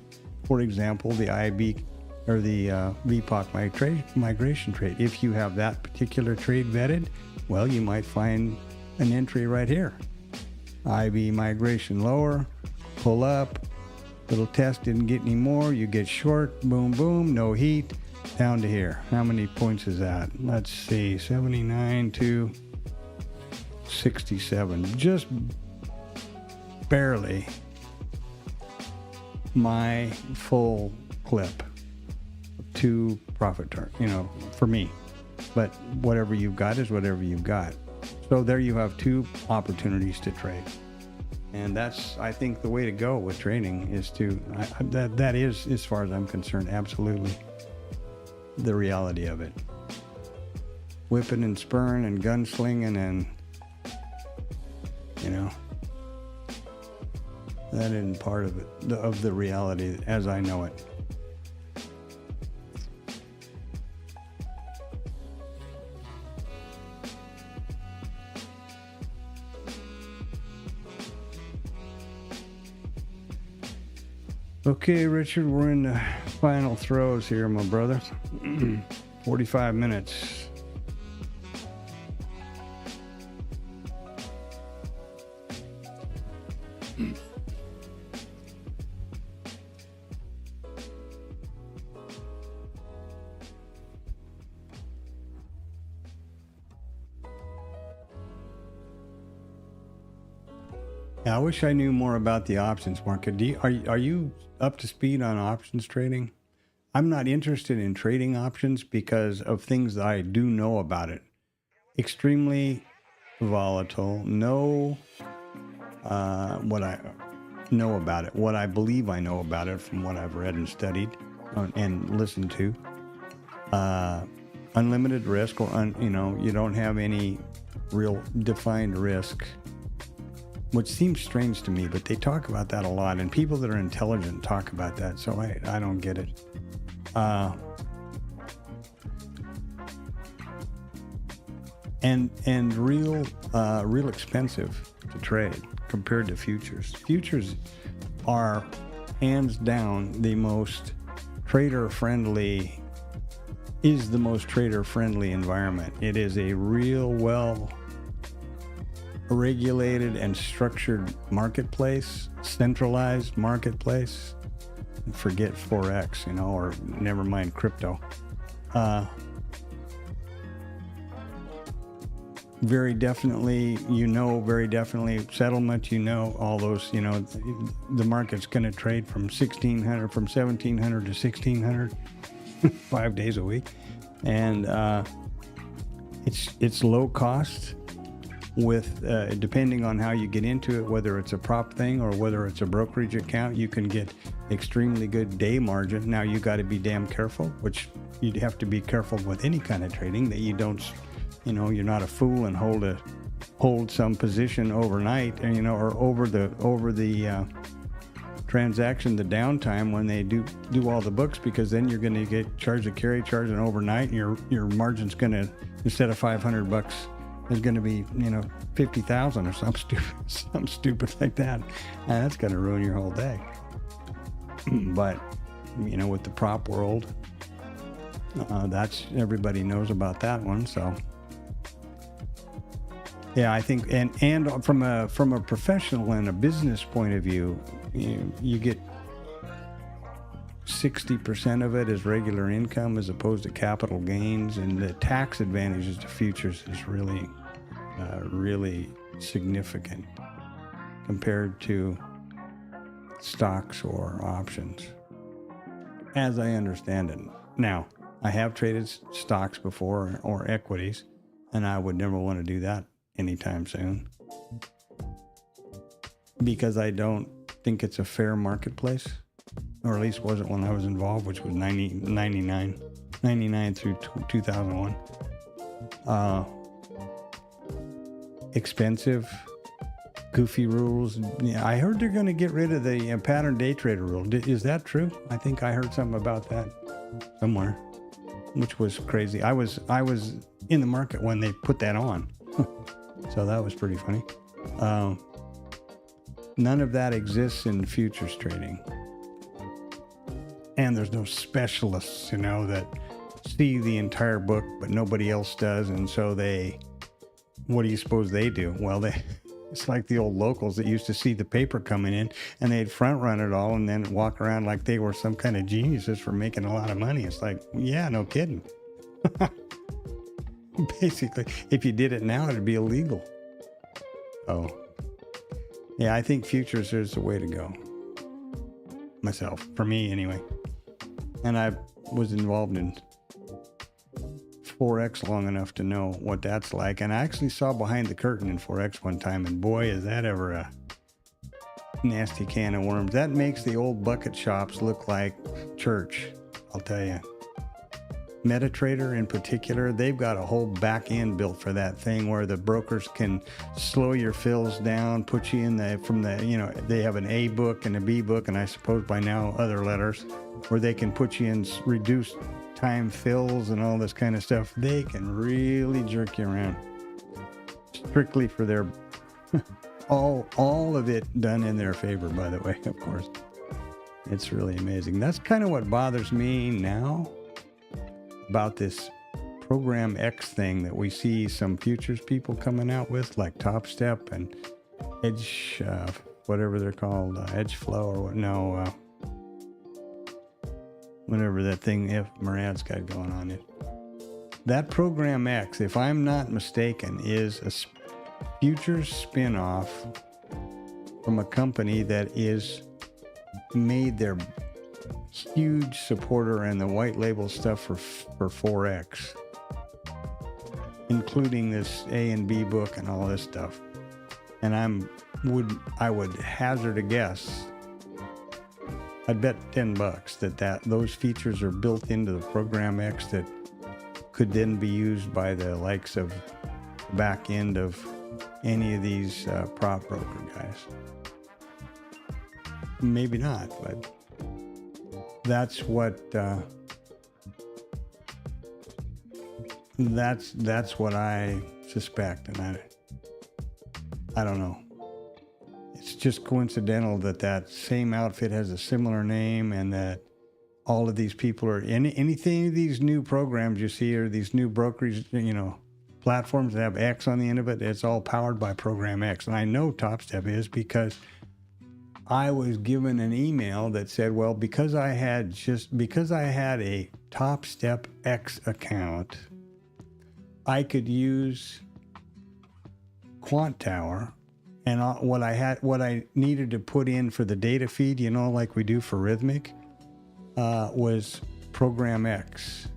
for example, the IB or the VPOC migration trade, if you have that particular trade vetted, well, you might find an entry right here. IB migration lower, pull up, little test, didn't get any more, you get short, boom, boom, no heat, down to here. How many points is that? Let's see, 79 to 67, just barely my full clip to profit turn, for me. But whatever you've got is whatever you've got. So there you have two opportunities to trade. And that's, I think, the way to go with trading is that is, as far as I'm concerned, absolutely the reality of it. Whipping and spurring and gunslinging and, that isn't part of it, of the reality as I know it. Okay, Richard, we're in the final throes here, my brother. 45 minutes. Yeah, I wish I knew more about the options market. Are you up to speed on options trading? I'm not interested in trading options because of things that I do know about it. Extremely volatile. Know what I know about it, what I believe I know about it from what I've read and studied and listened to. Unlimited risk, or you don't have any real defined risk, which seems strange to me, but they talk about that a lot, and people that are intelligent talk about that, so I don't get it. And real expensive to trade compared to futures. Futures are hands down the most trader-friendly environment. It is a real well regulated and structured marketplace, centralized marketplace. Forget Forex, or never very definitely, very definitely settlement, all those, the market's going to trade from 1700 to 1600 5 days a week. And it's low cost with, depending on how you get into it, whether it's a prop thing or whether it's a brokerage account, you can get extremely good day margin. Now you got to be damn careful, which you'd have to be careful with any kind of trading, that you don't, you're not a fool and hold some position overnight, or over the transaction, the downtime when they do all the books, because then you're going to get charged a carry charge, and overnight your margin's going to, instead of $500, is going to be 50,000 or something stupid like that, and that's going to ruin your whole day. But with the prop world, that's, everybody knows about that one. So yeah, I think, and from a professional and a business point of view, you get 60% of it as regular income as opposed to capital gains, and the tax advantages to futures is really significant compared to stocks or options, as I understand it. Now, I have traded stocks before or equities, and I would never want to do that anytime soon, because I don't think it's a fair marketplace, or at least wasn't when I was involved, which was 99 through 2001. Expensive, goofy rules. Yeah, I heard they're going to get rid of the pattern day trader rule. Is that true? I think I heard something about that somewhere, which was crazy. I was in the market when they put that on. So that was pretty funny. None of that exists in futures trading. And there's no specialists, that see the entire book, but nobody else does. And so what do you suppose they do? Well, it's like the old locals that used to see the paper coming in, and they'd front run it all and then walk around like they were some kind of geniuses for making a lot of money. It's like, yeah, no kidding. Basically, if you did it now, it'd be illegal. Oh, yeah, I think futures is the way to go. Myself, for me anyway. And I was involved in Forex long enough to know what that's like. And I actually saw behind the curtain in Forex one time, and boy, is that ever a nasty can of worms. That makes the old bucket shops look like church, I'll tell you. MetaTrader in particular, they've got a whole back end built for that thing where the brokers can slow your fills down, put you in they have an A book and a B book, and I suppose by now other letters, where they can put you in reduced time fills and all this kind of stuff. They can really jerk you around, strictly for their all of it done in their favor, by the way, of course. It's really amazing. That's kind of what bothers me now about this Program X thing that we see some futures people coming out with, like TopStep and Edge, whatever they're called, Edge Flow or what? No, whatever that thing if Murad's got going on it. That Program X, if I'm not mistaken, is a futures spin-off from a company that is made their huge supporter and the white label stuff for Forex, including this A and B book and all this stuff. And I would hazard a guess, I'd bet $10 that those features are built into the Program X that could then be used by the likes of the back end of any of these prop broker guys. Maybe not, but that's what that's what I suspect, and I don't know. It's just coincidental that same outfit has a similar name, and that all of these people are anything of these new programs you see, or these new brokerage, platforms that have X on the end of it. It's all powered by Program X, and I know TopStep is because I was given an email that said, well, because I had a TopStep X account, I could use quant tower, and what I needed to put in for the data feed, you know, like we do for Rhythmic, was Program X.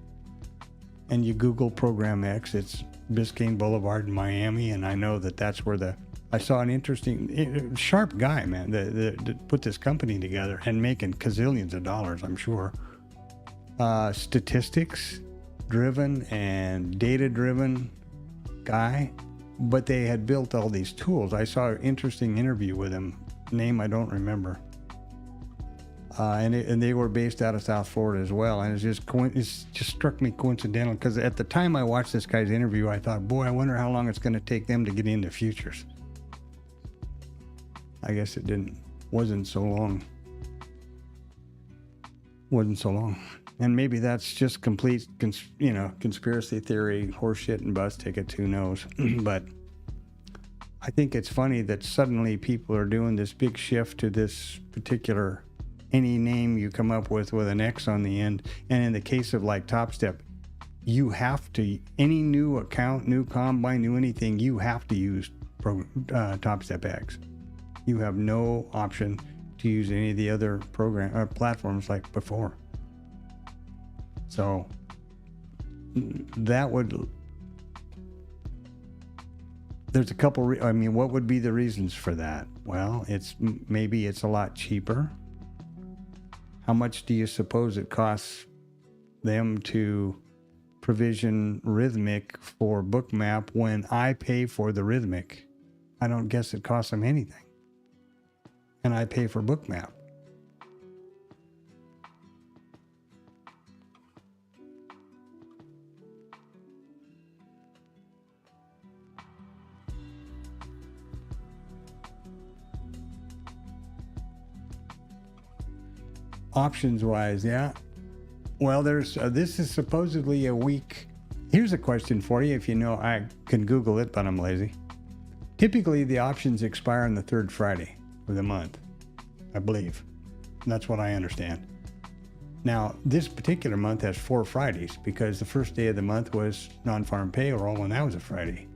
And you Google Program X, it's Biscayne Boulevard in Miami, and I know that's where I saw an interesting, sharp guy, man, that put this company together and making gazillions of dollars, I'm sure. Statistics driven and data driven guy, but they had built all these tools. I saw an interesting interview with him, name I don't remember. And they were based out of South Florida as well. And it just struck me coincidental because at the time I watched this guy's interview, I thought, boy, I wonder how long it's going to take them to get into futures. I guess it wasn't so long. And maybe that's just complete, conspiracy theory, horseshit and bus tickets, who knows? But I think it's funny that suddenly people are doing this big shift to this particular, any name you come up with an X on the end. And in the case of like TopStep, you have to, any new account, new combine, new anything, you have to use TopStep X. You have no option to use any of the other platforms like before. So there's a couple, what would be the reasons for that? Well, maybe it's a lot cheaper. How much do you suppose it costs them to provision Rhythmic for Bookmap when I pay for the Rhythmic? I don't guess it costs them anything. And I pay for Bookmap. Options wise, yeah. Well, this is supposedly a week. Here's a question for you. If you know, I can Google it, but I'm lazy. Typically, the options expire on the third Friday of the month, I believe. That's what I understand. Now, this particular month has 4 Fridays because the first day of the month was non-farm payroll, and that was a Friday.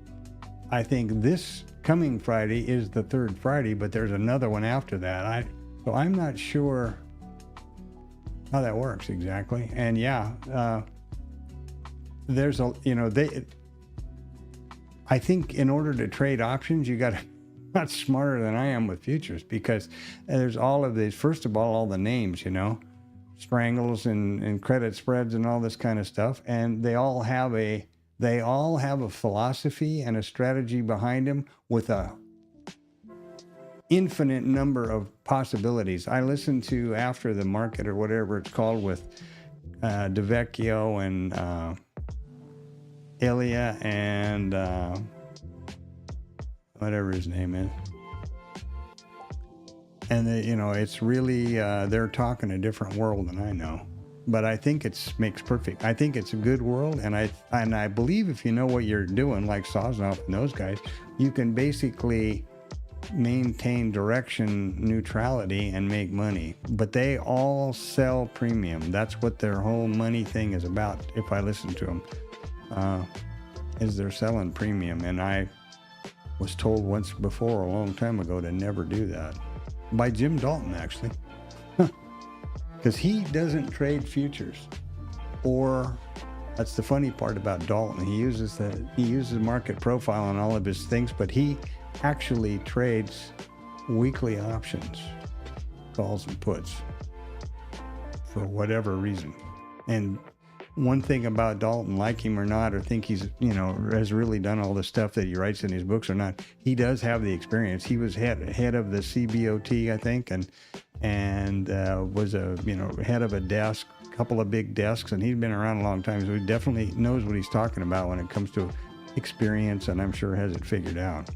I think this coming Friday is the third Friday, but there's another one after that. So I'm not sure how that works exactly. And yeah, there's I think in order to trade options, you got to not smarter than I am with futures, because there's all of these, first of all the names, strangles and credit spreads and all this kind of stuff. And they all have a philosophy and a strategy behind them with a infinite number of possibilities. I listened to After the Market or whatever it's called with DeVecchio and Ilya and whatever his name is. And it's really, they're talking a different world than I know. But I think makes perfect. I think it's a good world, and I believe if you know what you're doing, like Sosnoff and those guys, you can basically maintain direction neutrality and make money. But they all sell premium. That's what their whole money thing is about, if I listen to them, is they're selling premium. And I was told once before, a long time ago, to never do that. By Jim Dalton, actually. Because he doesn't trade futures. Or, that's the funny part about Dalton. He uses market profile on all of his things, but he actually trades weekly options, calls and puts, for whatever reason. And one thing about Dalton, like him or not, or think he's, has really done all the stuff that he writes in his books or not, he does have the experience. He was head of the CBOT, I think, and was head of a desk, a couple of big desks, and he's been around a long time, so he definitely knows what he's talking about when it comes to experience, and I'm sure has it figured out.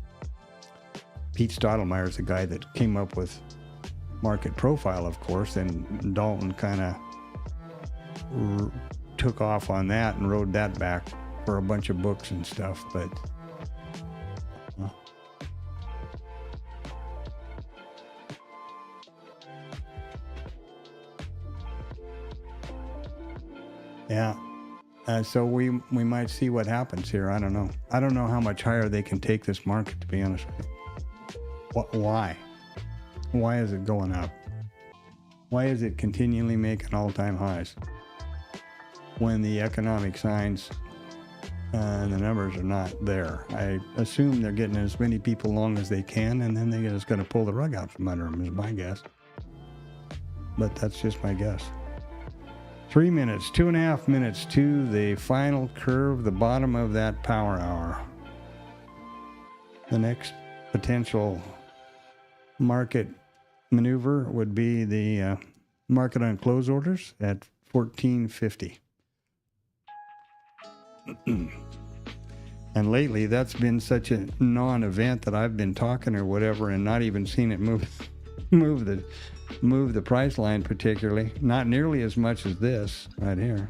Pete Stottlemyre is the guy that came up with market profile, of course, and Dalton kind of took off on that and rode that back for a bunch of books and stuff, but yeah. So we might see what happens here. I don't know. I don't know how much higher they can take this market, to be honest with you. Why? Why is it going up? Why is it continually making all-time highs when the economic signs and the numbers are not there? I assume they're getting as many people long as they can, and then they're just going to pull the rug out from under them, is my guess. But that's just my guess. 3 minutes, 2.5 minutes to the final curve, the bottom of that power hour. The next potential market maneuver would be the market on close orders at 1450. And lately, that's been such a non-event that I've been talking or whatever and not even seen it move the price line particularly. Not nearly as much as this right here.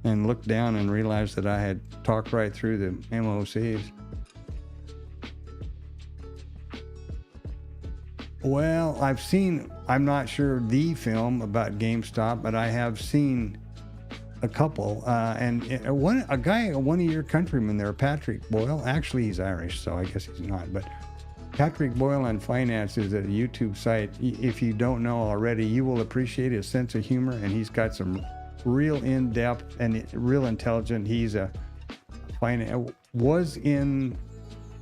And looked down and realized that I had talked right through the MOCs. Well, I'm not sure the film about GameStop, but I have seen a couple. And one of your countrymen there, Patrick Boyle, actually he's Irish, so I guess he's not, but Patrick Boyle on Finance is a YouTube site. If you don't know already, you will appreciate his sense of humor, and he's got some real in-depth and real intelligent. He's was in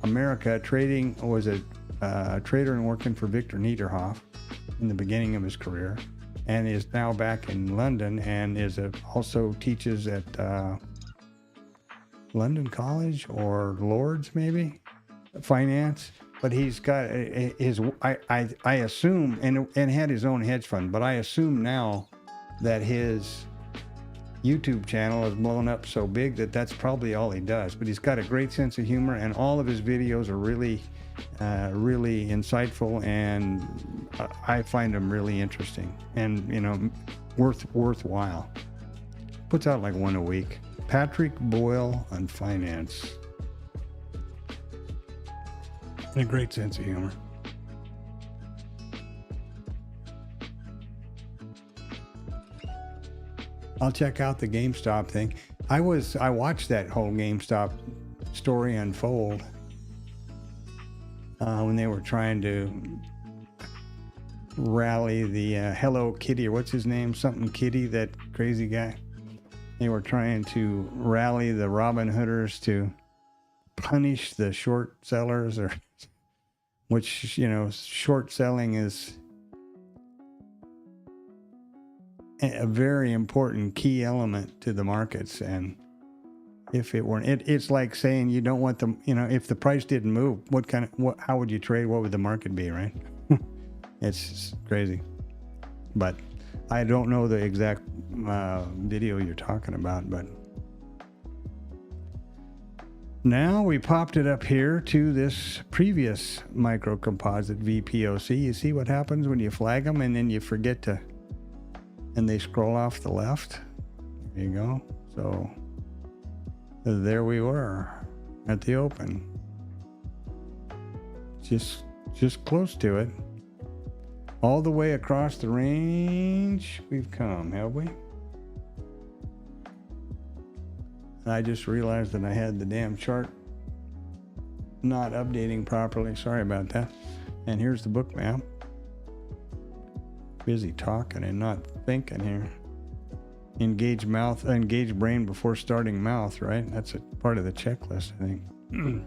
America trading, was a trader and working for Victor Niederhoff in the beginning of his career, and is now back in London and also teaches at London College or Lord's maybe, finance. But he's got I assume, and had his own hedge fund, but I assume now that his YouTube channel has blown up so big that that's probably all he does. But he's got a great sense of humor, and all of his videos are really insightful, and I find them really interesting and, worthwhile. Puts out like one a week. Patrick Boyle on Finance. And a great sense of humor. I'll check out the GameStop thing. I watched that whole GameStop story unfold when they were trying to rally the Hello Kitty, or what's his name? Something Kitty, that crazy guy. They were trying to rally the Robin Hooders to punish the short sellers, or which, short selling is a very important key element to the markets. And if it weren't, it's like saying you don't want them, if the price didn't move, how would you trade? What would the market be, right? It's crazy. But I don't know the exact video you're talking about, but now we popped it up here to this previous micro composite VPOC. You see what happens when you flag them and then you forget to, and they scroll off the left. There you go. So there we were at the open. Just close to it. All the way across the range we've come, have we? I just realized that I had the damn chart not updating properly. Sorry about that. And here's the book map. Busy talking and not thinking here. Engage brain before starting mouth, right? That's a part of the checklist, I think.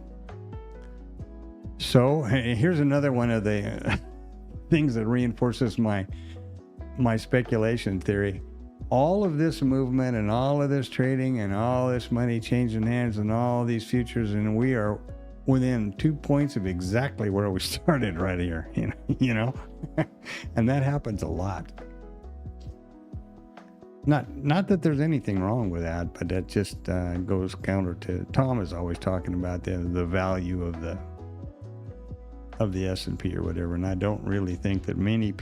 So here's another one of the things that reinforces my speculation theory. All of this movement and all of this trading and all this money changing hands and all these futures, and we are within 2 points of exactly where we started right here, and that happens a lot. Not that there's anything wrong with that, but that just goes counter to, Tom is always talking about the value of the S&P or whatever, and I don't really think that many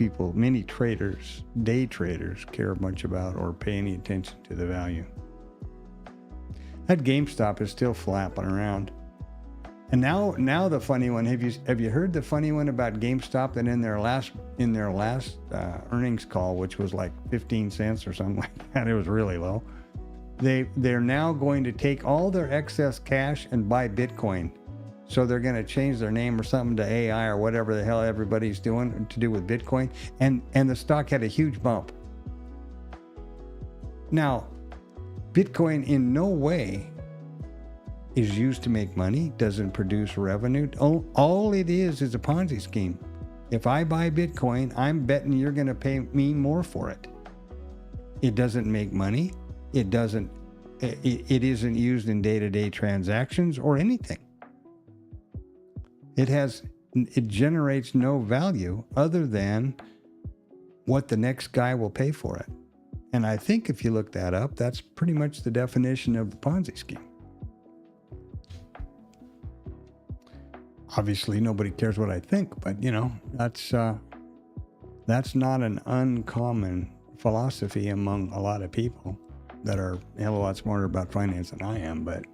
traders, day traders, care much about or pay any attention to the value. That GameStop is still flapping around. And now the funny one, have you heard the funny one about GameStop, that in their last earnings call, which was like 15 cents or something like that, it was really low, They're now going to take all their excess cash and buy Bitcoin. So they're going to change their name or something to AI or whatever the hell everybody's doing to do with Bitcoin. And the stock had a huge bump. Now, Bitcoin in no way is used to make money, doesn't produce revenue. All it is a Ponzi scheme. If I buy Bitcoin, I'm betting you're going to pay me more for it. It doesn't make money. It isn't used in day-to-day transactions or anything. It generates no value other than what the next guy will pay for it. And I think if you look that up, that's pretty much the definition of the Ponzi scheme. Obviously, nobody cares what I think, but that's not an uncommon philosophy among a lot of people that are a hell of a lot smarter about finance than I am. But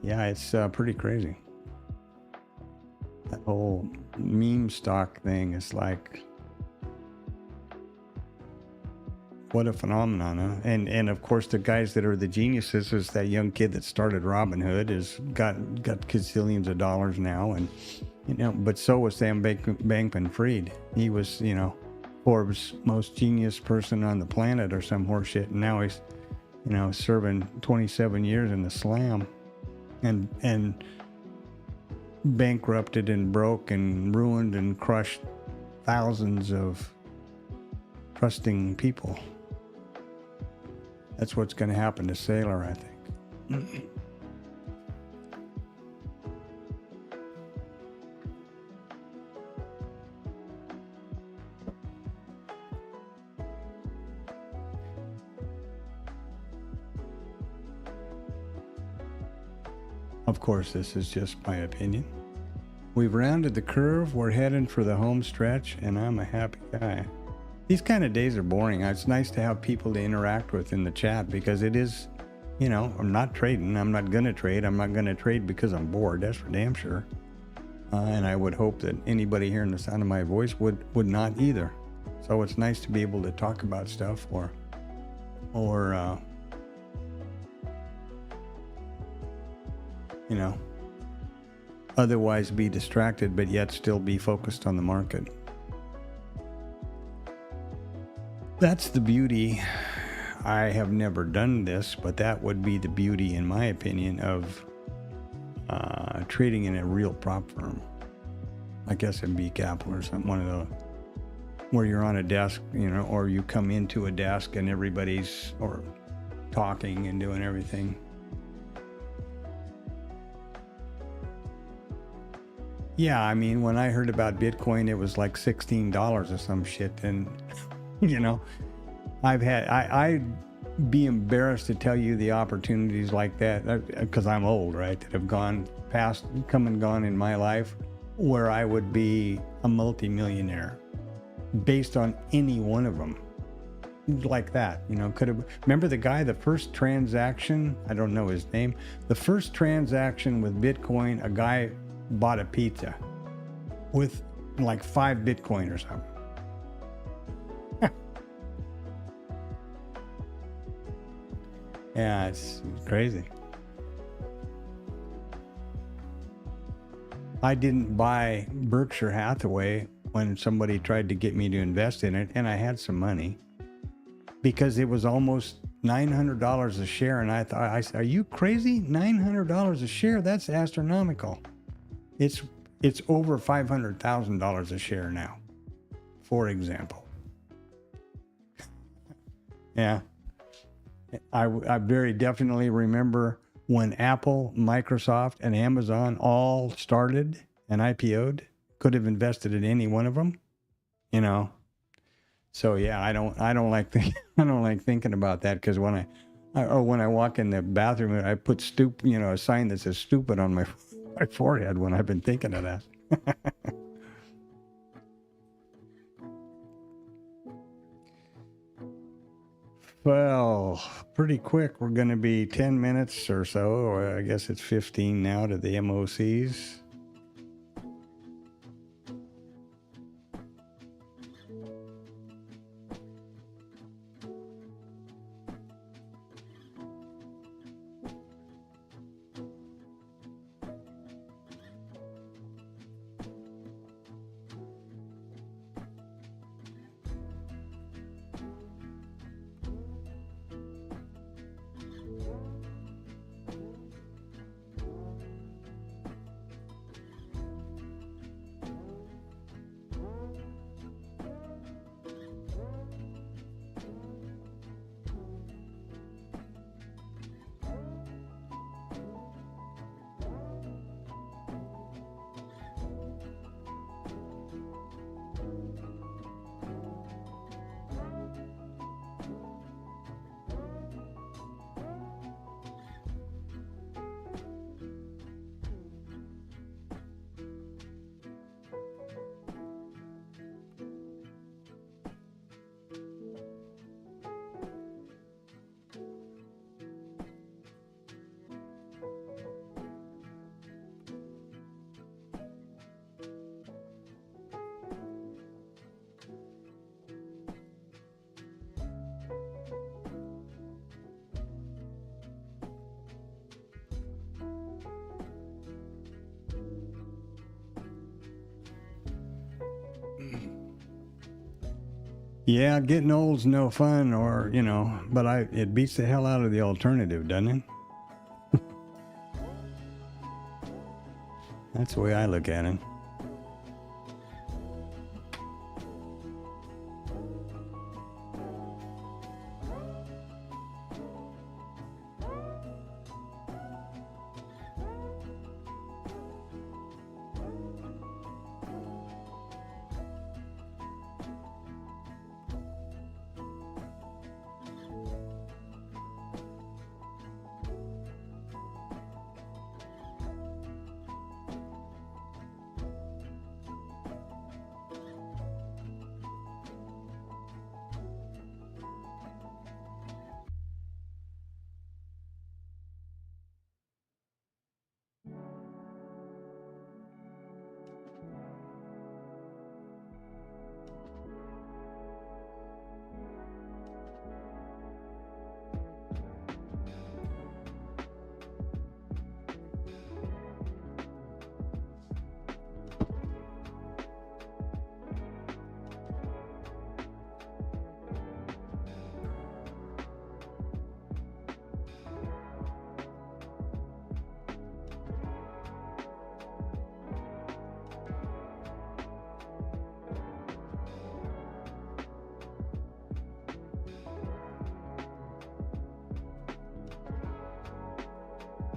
yeah, it's pretty crazy. That whole meme stock thing is like, what a phenomenon, huh? And of course, the guys that are the geniuses is that young kid that started Robinhood has got gazillions of dollars now, and but so was Sam Bankman-Fried. He was Forbes' most genius person on the planet or some horseshit, and now he's serving 27 years in the slam, and bankrupted and broke and ruined and crushed thousands of trusting people. That's what's going to happen to Saylor, I think. Of course, this is just my opinion. We've rounded the curve. We're heading for the home stretch, and I'm a happy guy. These kind of days are boring. It's nice to have people to interact with in the chat because it is, I'm not trading. I'm not going to trade. I'm not going to trade because I'm bored. That's for damn sure. And I would hope that anybody hearing the sound of my voice would not either. So it's nice to be able to talk about stuff or otherwise be distracted, but yet still be focused on the market. That's the beauty. I have never done this, but that would be the beauty, in my opinion, of trading in a real prop firm, like S&B Capital or something, one of those, where you're on a desk, or you come into a desk and everybody's talking and doing everything. Yeah, I mean, when I heard about Bitcoin, it was like $16 or some shit, and I'd be embarrassed to tell you the opportunities like that, because I'm old, right, that have come and gone in my life, where I would be a multimillionaire based on any one of them like that. Remember the guy, the first transaction, I don't know his name, the first transaction with Bitcoin, a guy bought a pizza with like 5 Bitcoin or something. Yeah, it's crazy. I didn't buy Berkshire Hathaway when somebody tried to get me to invest in it, and I had some money because it was almost $900 a share, and I thought, are you crazy? $900 a share? That's astronomical. It's over $500,000 a share now, for example. Yeah. I very definitely remember when Apple, Microsoft, and Amazon all started and IPO'd. Could have invested in any one of them, So yeah, I don't like thinking about that, because when I walk in the bathroom, I put a sign that says "stupid" on my forehead when I've been thinking of that. Well, pretty quick. We're going to be 10 minutes or so, or I guess it's 15 now to the MOCs. Yeah, getting old's no fun, or, you know, but it beats the hell out of the alternative, doesn't it? That's the way I look at it.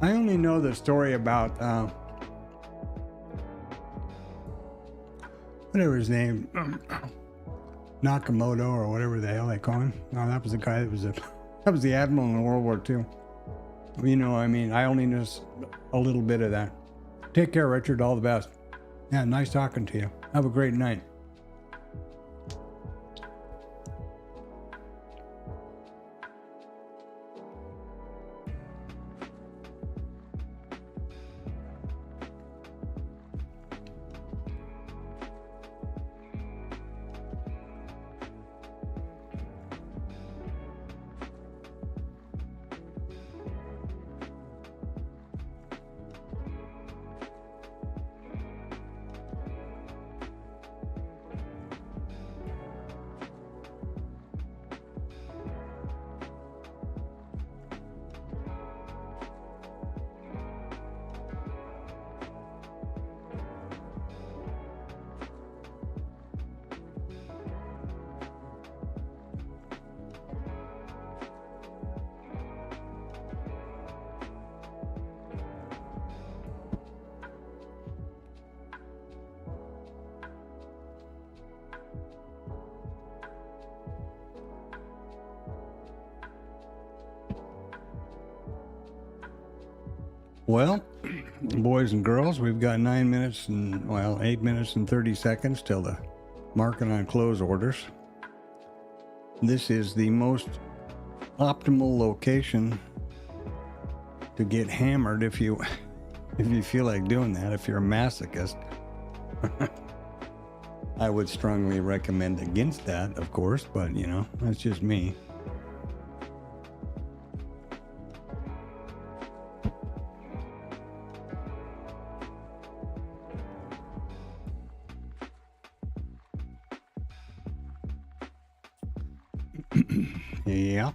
I only know the story about whatever his name, Nakamoto or whatever the hell they call him. No, that was the guy that was the admiral in World War II. You know, I mean, I only know a little bit of that. Take care, Richard. All the best. Yeah, nice talking to you. Have a great night. Well, boys and girls, we've got 9 minutes and, well, 8 minutes and 30 seconds till the market on close orders. This is the most optimal location to get hammered if you feel like doing that. If you're a masochist, I would strongly recommend against that, of course, but you know, that's just me. Yeah.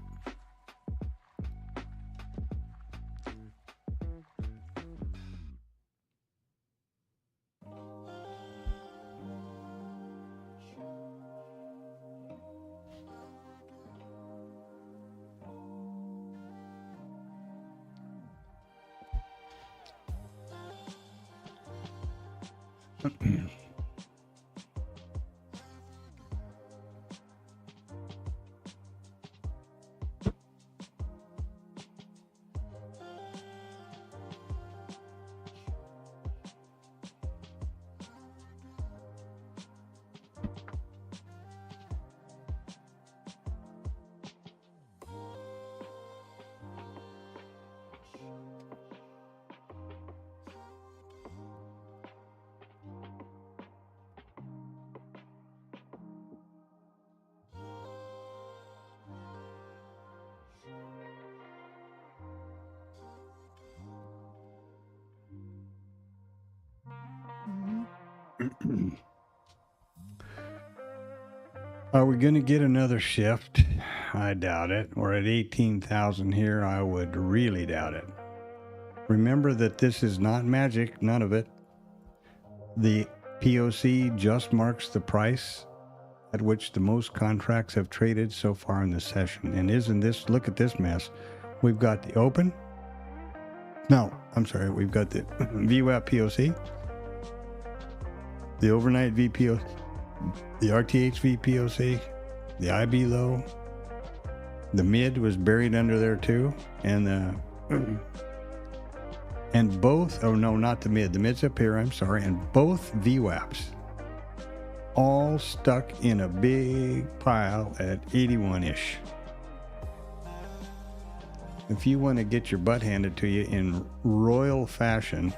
Are we going to get another shift? I doubt it. We're at 18,000 here. I would really doubt it. Remember that this is not magic, none of it. The POC just marks the price at which the most contracts have traded so far in the session. And isn't this, look at this mess. We've got the open. No, I'm sorry. We've got the VWAP POC, the overnight VPO, the RTH VPOC, the IB low. The mid was buried under there too. And and both, oh no, not the mid. The mid's up here, I'm sorry. And both VWAPs all stuck in a big pile at 81-ish. If you want to get your butt handed to you in royal fashion,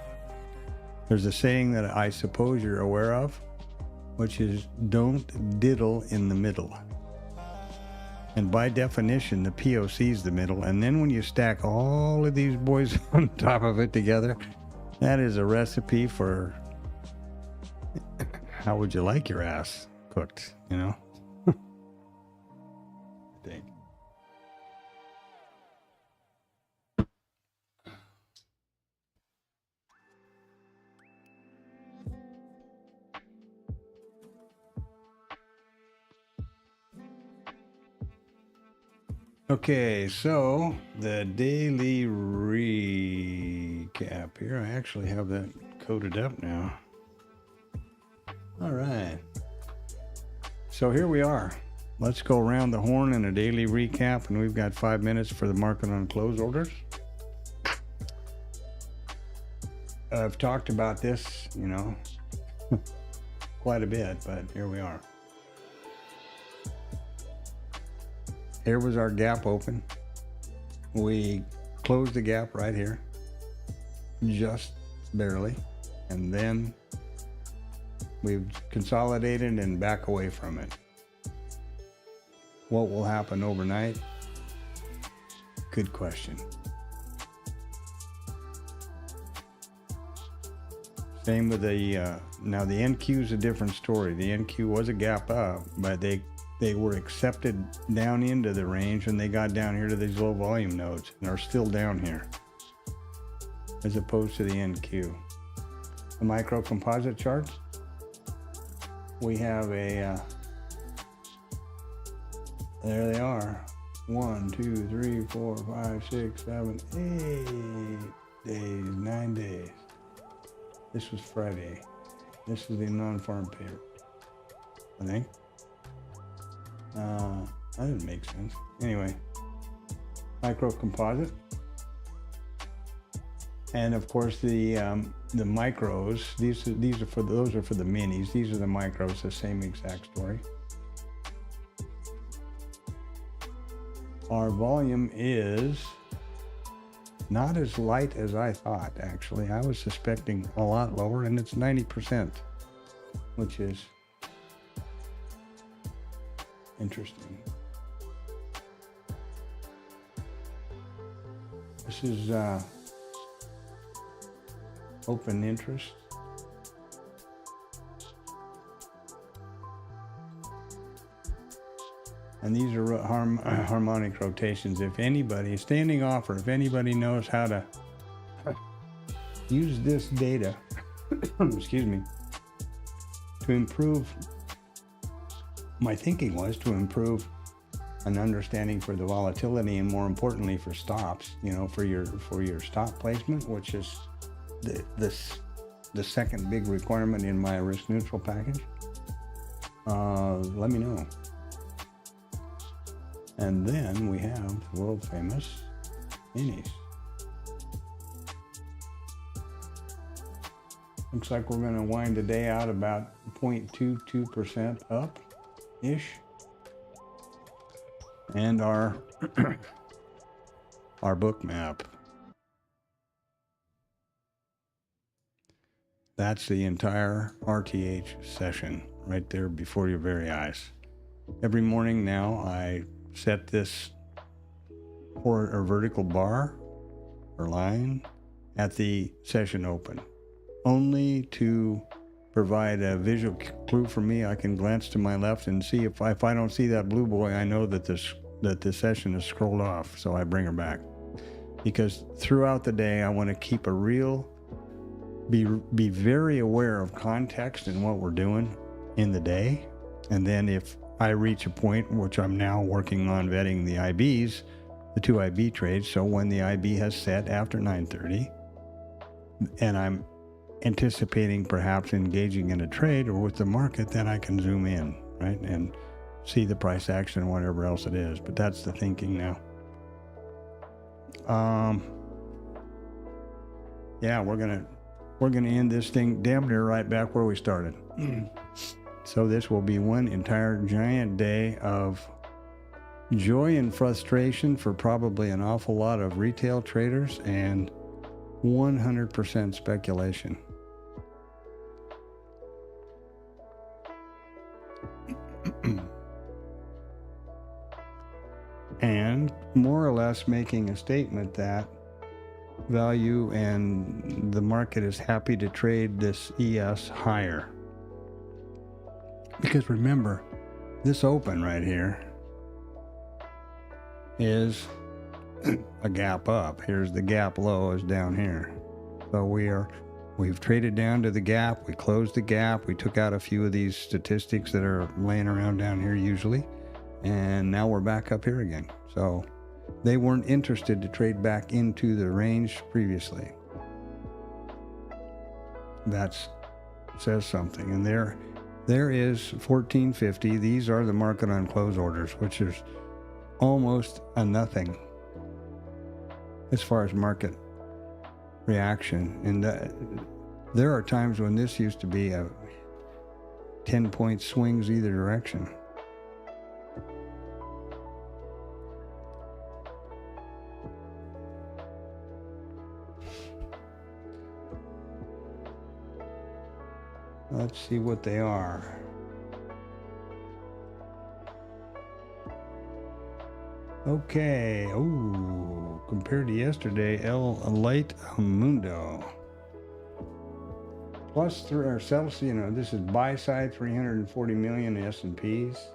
there's a saying that I suppose you're aware of, which is don't diddle in the middle. And by definition, the POC is the middle. And then when you stack all of these boys on top of it together, that is a recipe for how would you like your ass cooked, you know? I think. Okay, so the daily recap here. I actually have that coded up now. All right. So here we are. Let's go around the horn in a daily recap, and we've got 5 minutes for the market on close orders. I've talked about this, you know, quite a bit, but here we are. Here was our gap open. We closed the gap right here, just barely, and then we've consolidated and back away from it. What will happen overnight? Good question. Same with the, now the NQ is a different story. The NQ was a gap up, but they were accepted down into the range and they got down here to these low volume nodes and are still down here as opposed to the NQ. The micro composite charts, we have a, there they are. 1, 2, 3, 4, 5, 6, 7, 8 days, 9 days. This was Friday. This is the non-farm paper, I think. That didn't make sense. Anyway, micro composite, and of course the micros. These are for those are for the minis. These are the micros. The same exact story. Our volume is not as light as I thought. Actually, I was suspecting a lot lower, and it's 90%, which is interesting. This is open interest. And these are harmonic rotations. If anybody, standing offer, if anybody knows how to use this data, excuse me, to improve, my thinking was to improve an understanding for the volatility and more importantly for stops, you know, for your stop placement, which is the second big requirement in my risk neutral package. Let me know. And then we have the world famous minis. Looks like we're going to wind the day out about 0.22% up-ish. And our our book map. That's the entire RTH session right there before your very eyes. Every morning now I set this or vertical bar or line at the session open, only to provide a visual clue for me, I can glance to my left and see if I don't see that blue boy, I know that the session is scrolled off, so I bring her back. Because throughout the day, I want to keep be very aware of context and what we're doing in the day. And then if I reach a point, which I'm now working on vetting the IBs, the 2 IB trades, so when the IB has set after 9:30, and I'm anticipating perhaps engaging in a trade or with the market, then I can zoom in, right, and see the price action and whatever else it is. But that's the thinking now. Yeah, we're gonna end this thing damn near right back where we started. So this will be one entire giant day of joy and frustration for probably an awful lot of retail traders and 100% speculation. And more or less making a statement that value and the market is happy to trade this ES higher. Because remember, this open right here is a gap up. Here's the gap low is down here. So we've traded down to the gap. We closed the gap. We took out a few of these statistics that are laying around down here usually. And now we're back up here again. So they weren't interested to trade back into the range previously. That says something. And there is 1450. These are the market on close orders, which is almost a nothing as far as market reaction. And there are times when this used to be a 10-point swings either direction. Let's see what they are. Okay. Oh, compared to yesterday, El Light Mundo. Plus 3 or sell, this is buy side 340 million S&Ps.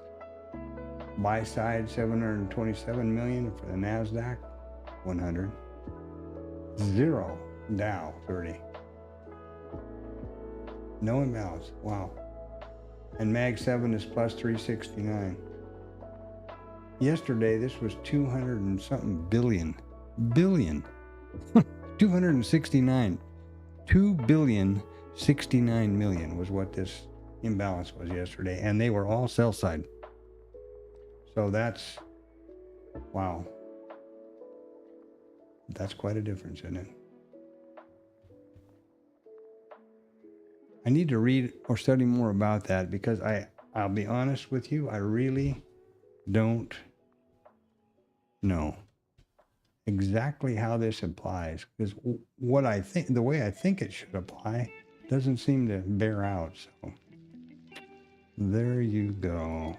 Buy side 727 million for the NASDAQ 100. 0 Dow 30. No imbalance. Wow. And Mag 7 is plus 369. Yesterday, this was 200 and something billion. 269. 2,069,000,000 was what this imbalance was yesterday. And they were all sell side. So that's, wow. That's quite a difference, isn't it? I need to read or study more about that because I'll be honest with you, I really don't know exactly how this applies, because what I think, the way I think it should apply doesn't seem to bear out. So there you go.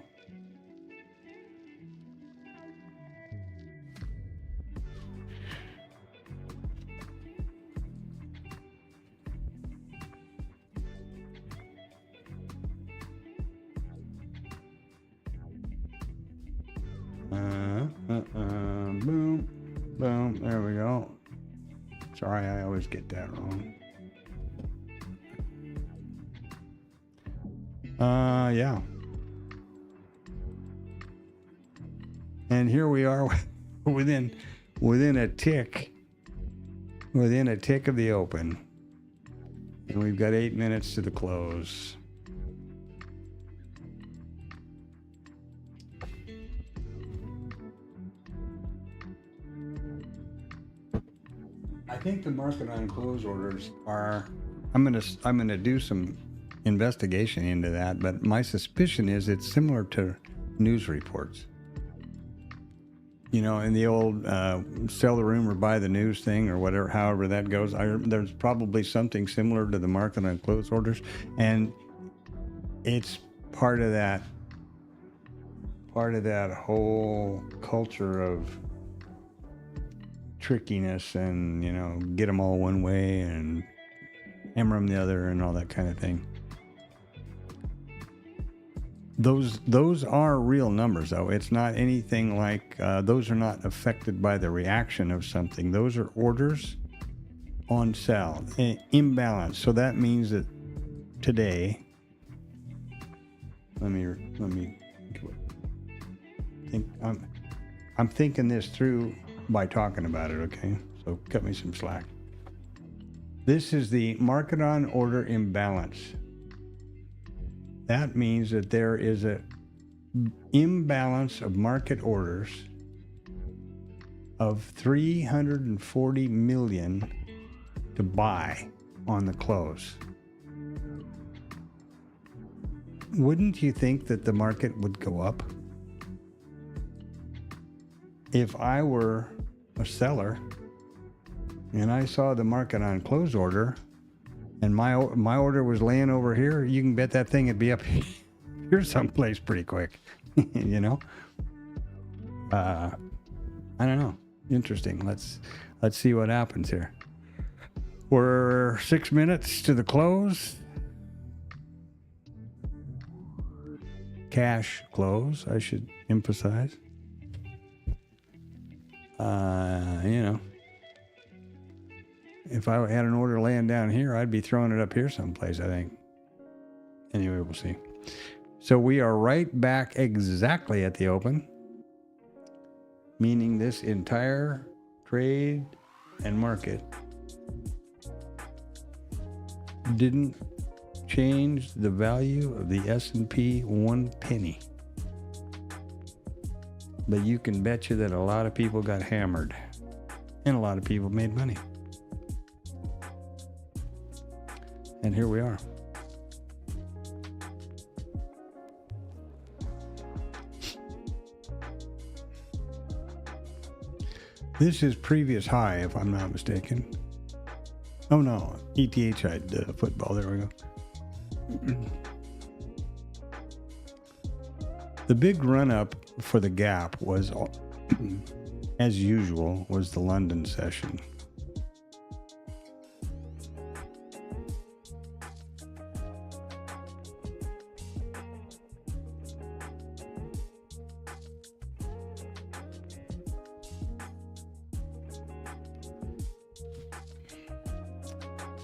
Boom, boom, there we go. Sorry, I always get that wrong. Yeah. And here we are within a tick of the open. And we've got 8 minutes to the close. I think the market on close orders are, I'm gonna do some investigation into that, but my suspicion is it's similar to news reports. You know, in the old sell the rumor, buy the news thing, or whatever, however that goes. There's probably something similar to the market on close orders, and it's part of that whole culture of trickiness and, get them all one way and hammer them the other and all that kind of thing. Those are real numbers, though. It's not anything like those are not affected by the reaction of something. Those are orders on sell, imbalance. So that means that today, let me think. I'm thinking this through by talking about it. Okay, so cut me some slack. This is the market on order imbalance. That means that there is a imbalance of market orders of 340 million to buy on the close. Wouldn't you think that the market would go up? If I were a seller and I saw the market on close order and my order was laying over here, you can bet that thing would be up here someplace pretty quick. You know? I don't know. Interesting. Let's see what happens here. We're 6 minutes to the close. Cash close, I should emphasize. You know, if I had an order laying down here, I'd be throwing it up here someplace, I think. Anyway, we'll see. So we are right back exactly at the open, meaning this entire trade and market didn't change the value of the S&P 1 penny. But you can bet you that a lot of people got hammered and a lot of people made money. And here we are. This is previous high, if I'm not mistaken. Oh no, ETH football, there we go. The big run-up for the gap was, as usual, was the London session.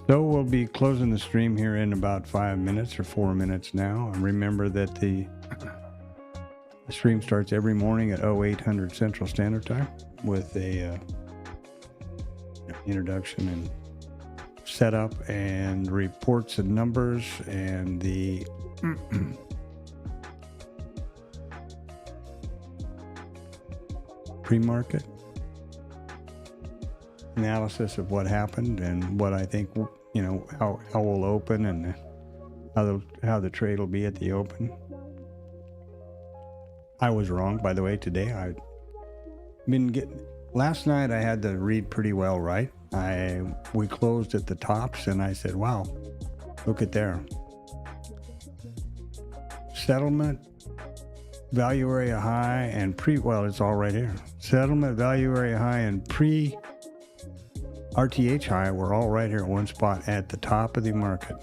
So we'll be closing the stream here in about 5 minutes or 4 minutes now. And remember that the stream starts every morning at 0800 Central Standard Time with a introduction and setup and reports and numbers and the pre-market analysis of what happened and what I think, you know, how we'll open and how the trade will be at the open. I was wrong, by the way, today. Last night I had the read pretty well right. We closed at the tops and I said, wow, look at there. Settlement, value area high and it's all right here. Settlement, value area high and RTH high were all right here at one spot at the top of the market.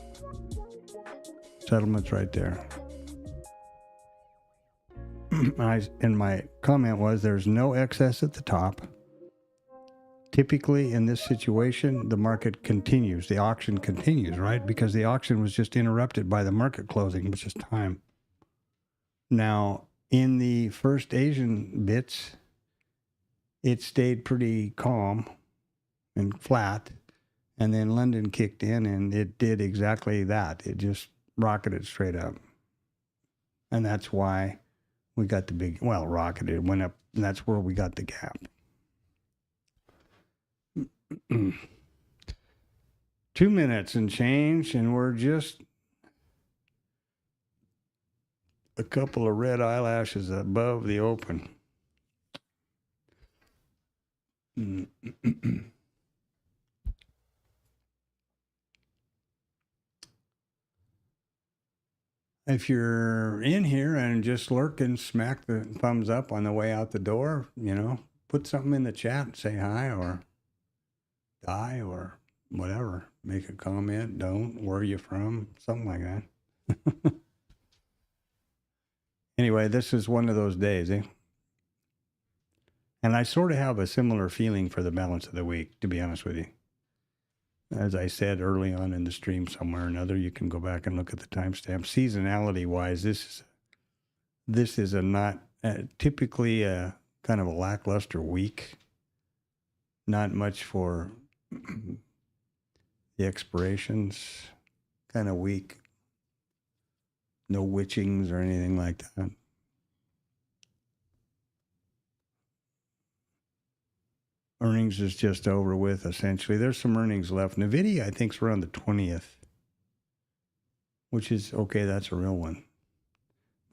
Settlement's right there. And my comment was there's no excess at the top. Typically in this situation, the market continues. The auction continues, right? Because the auction was just interrupted by the market closing, which is time. Now, in the first Asian bits, it stayed pretty calm and flat, and then London kicked in and it did exactly that. It just rocketed straight up. And that's why we got the big, rocketed, it went up, and that's where we got the gap. 2 minutes and change, and we're just a couple of red eyelashes above the open. If you're in here and just lurking, smack the thumbs up on the way out the door, you know, put something in the chat, say hi or die or whatever. Make a comment, don't, where are you from, something like that. anyway, this is one of those days, eh? And I sort of have a similar feeling for the balance of the week, to be honest with you. As I said early on in the stream somewhere or another, you can go back and look at the timestamp. Seasonality-wise, this is a not typically a kind of a lackluster week. Not much for the expirations kind of week. No witchings or anything like that. Earnings is just over with, essentially. There's some earnings left. NVIDIA, I think, is around the 20th, which is, okay, that's a real one.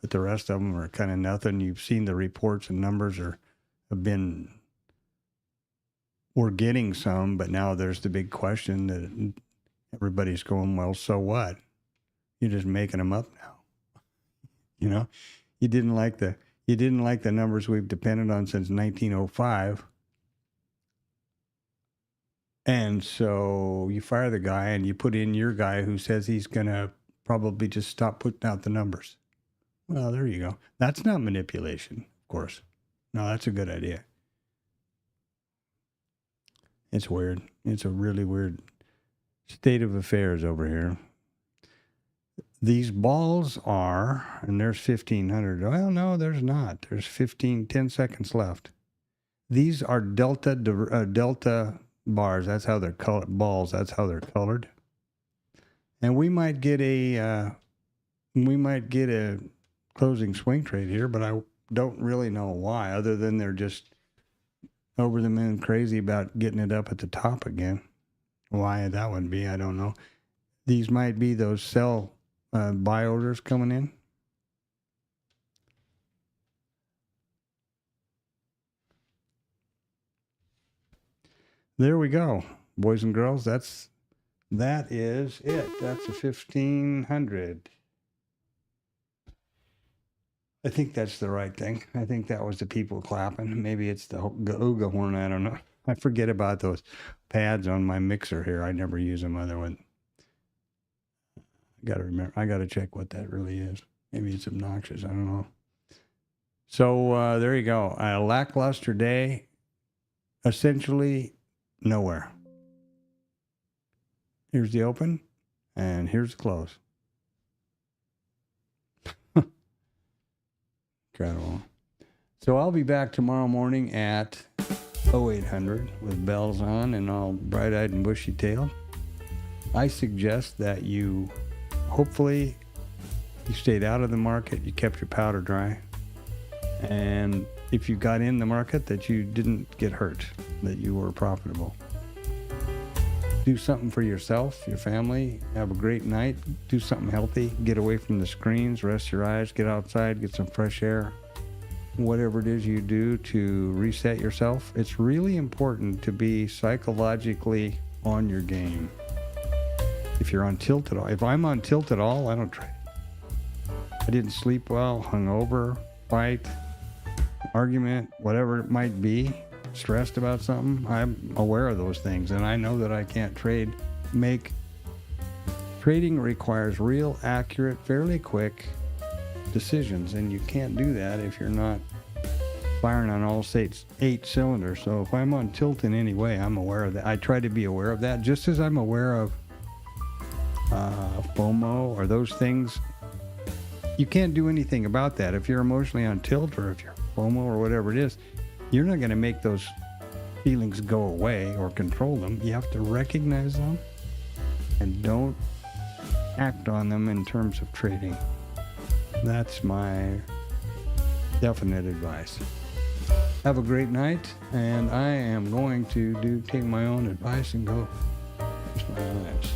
But the rest of them are kind of nothing. You've seen the reports and numbers we're getting some, but now there's the big question that everybody's going, well, so what? You're just making them up now. You know, you didn't like the numbers we've depended on since 1905. And so you fire the guy and you put in your guy who says he's going to probably just stop putting out the numbers. Well, there you go. That's not manipulation, of course. No, that's a good idea. It's weird. It's a really weird state of affairs over here. These balls are, and there's 1,500. Well, no, there's not. There's 10 seconds left. These are delta bars. That's how they're colored. Balls. That's how they're colored. And we might get a closing swing trade here, but I don't really know why, other than they're just over the moon crazy about getting it up at the top again. Why that would be, I don't know. These might be those sell buy orders coming in. There we go, boys and girls. That is it. That's a 1,500. I think that's the right thing. I think that was the people clapping. Maybe it's the Ooga horn. I don't know. I forget about those pads on my mixer here. I never use them other than. I got to remember. I got to check what that really is. Maybe it's obnoxious. I don't know. So there you go. A lackluster day. Essentially nowhere. Here's the open, and here's the close. Incredible. So I'll be back tomorrow morning at 0800 with bells on and all bright-eyed and bushy-tailed. I suggest that you, hopefully, you stayed out of the market, you kept your powder dry, and if you got in the market, that you didn't get hurt, that you were profitable. Do something for yourself, your family. Have a great night. Do something healthy. Get away from the screens. Rest your eyes. Get outside. Get some fresh air. Whatever it is you do to reset yourself. It's really important to be psychologically on your game. If you're on tilt at all. If I'm on tilt at all, I don't trade. I didn't sleep well, hungover, fight, argument, whatever it might be. Stressed about something, I'm aware of those things, and I know that I can't trade. Trading requires real, accurate, fairly quick decisions, and you can't do that if you're not firing on all 8 cylinders. So if I'm on tilt in any way, I'm aware of that. I try to be aware of that, just as I'm aware of FOMO or those things. You can't do anything about that. If you're emotionally on tilt, or if you're FOMO or whatever it is, you're not going to make those feelings go away or control them. You have to recognize them and don't act on them in terms of trading. That's my definite advice. Have a great night, and I am going to take my own advice and go fix my lives.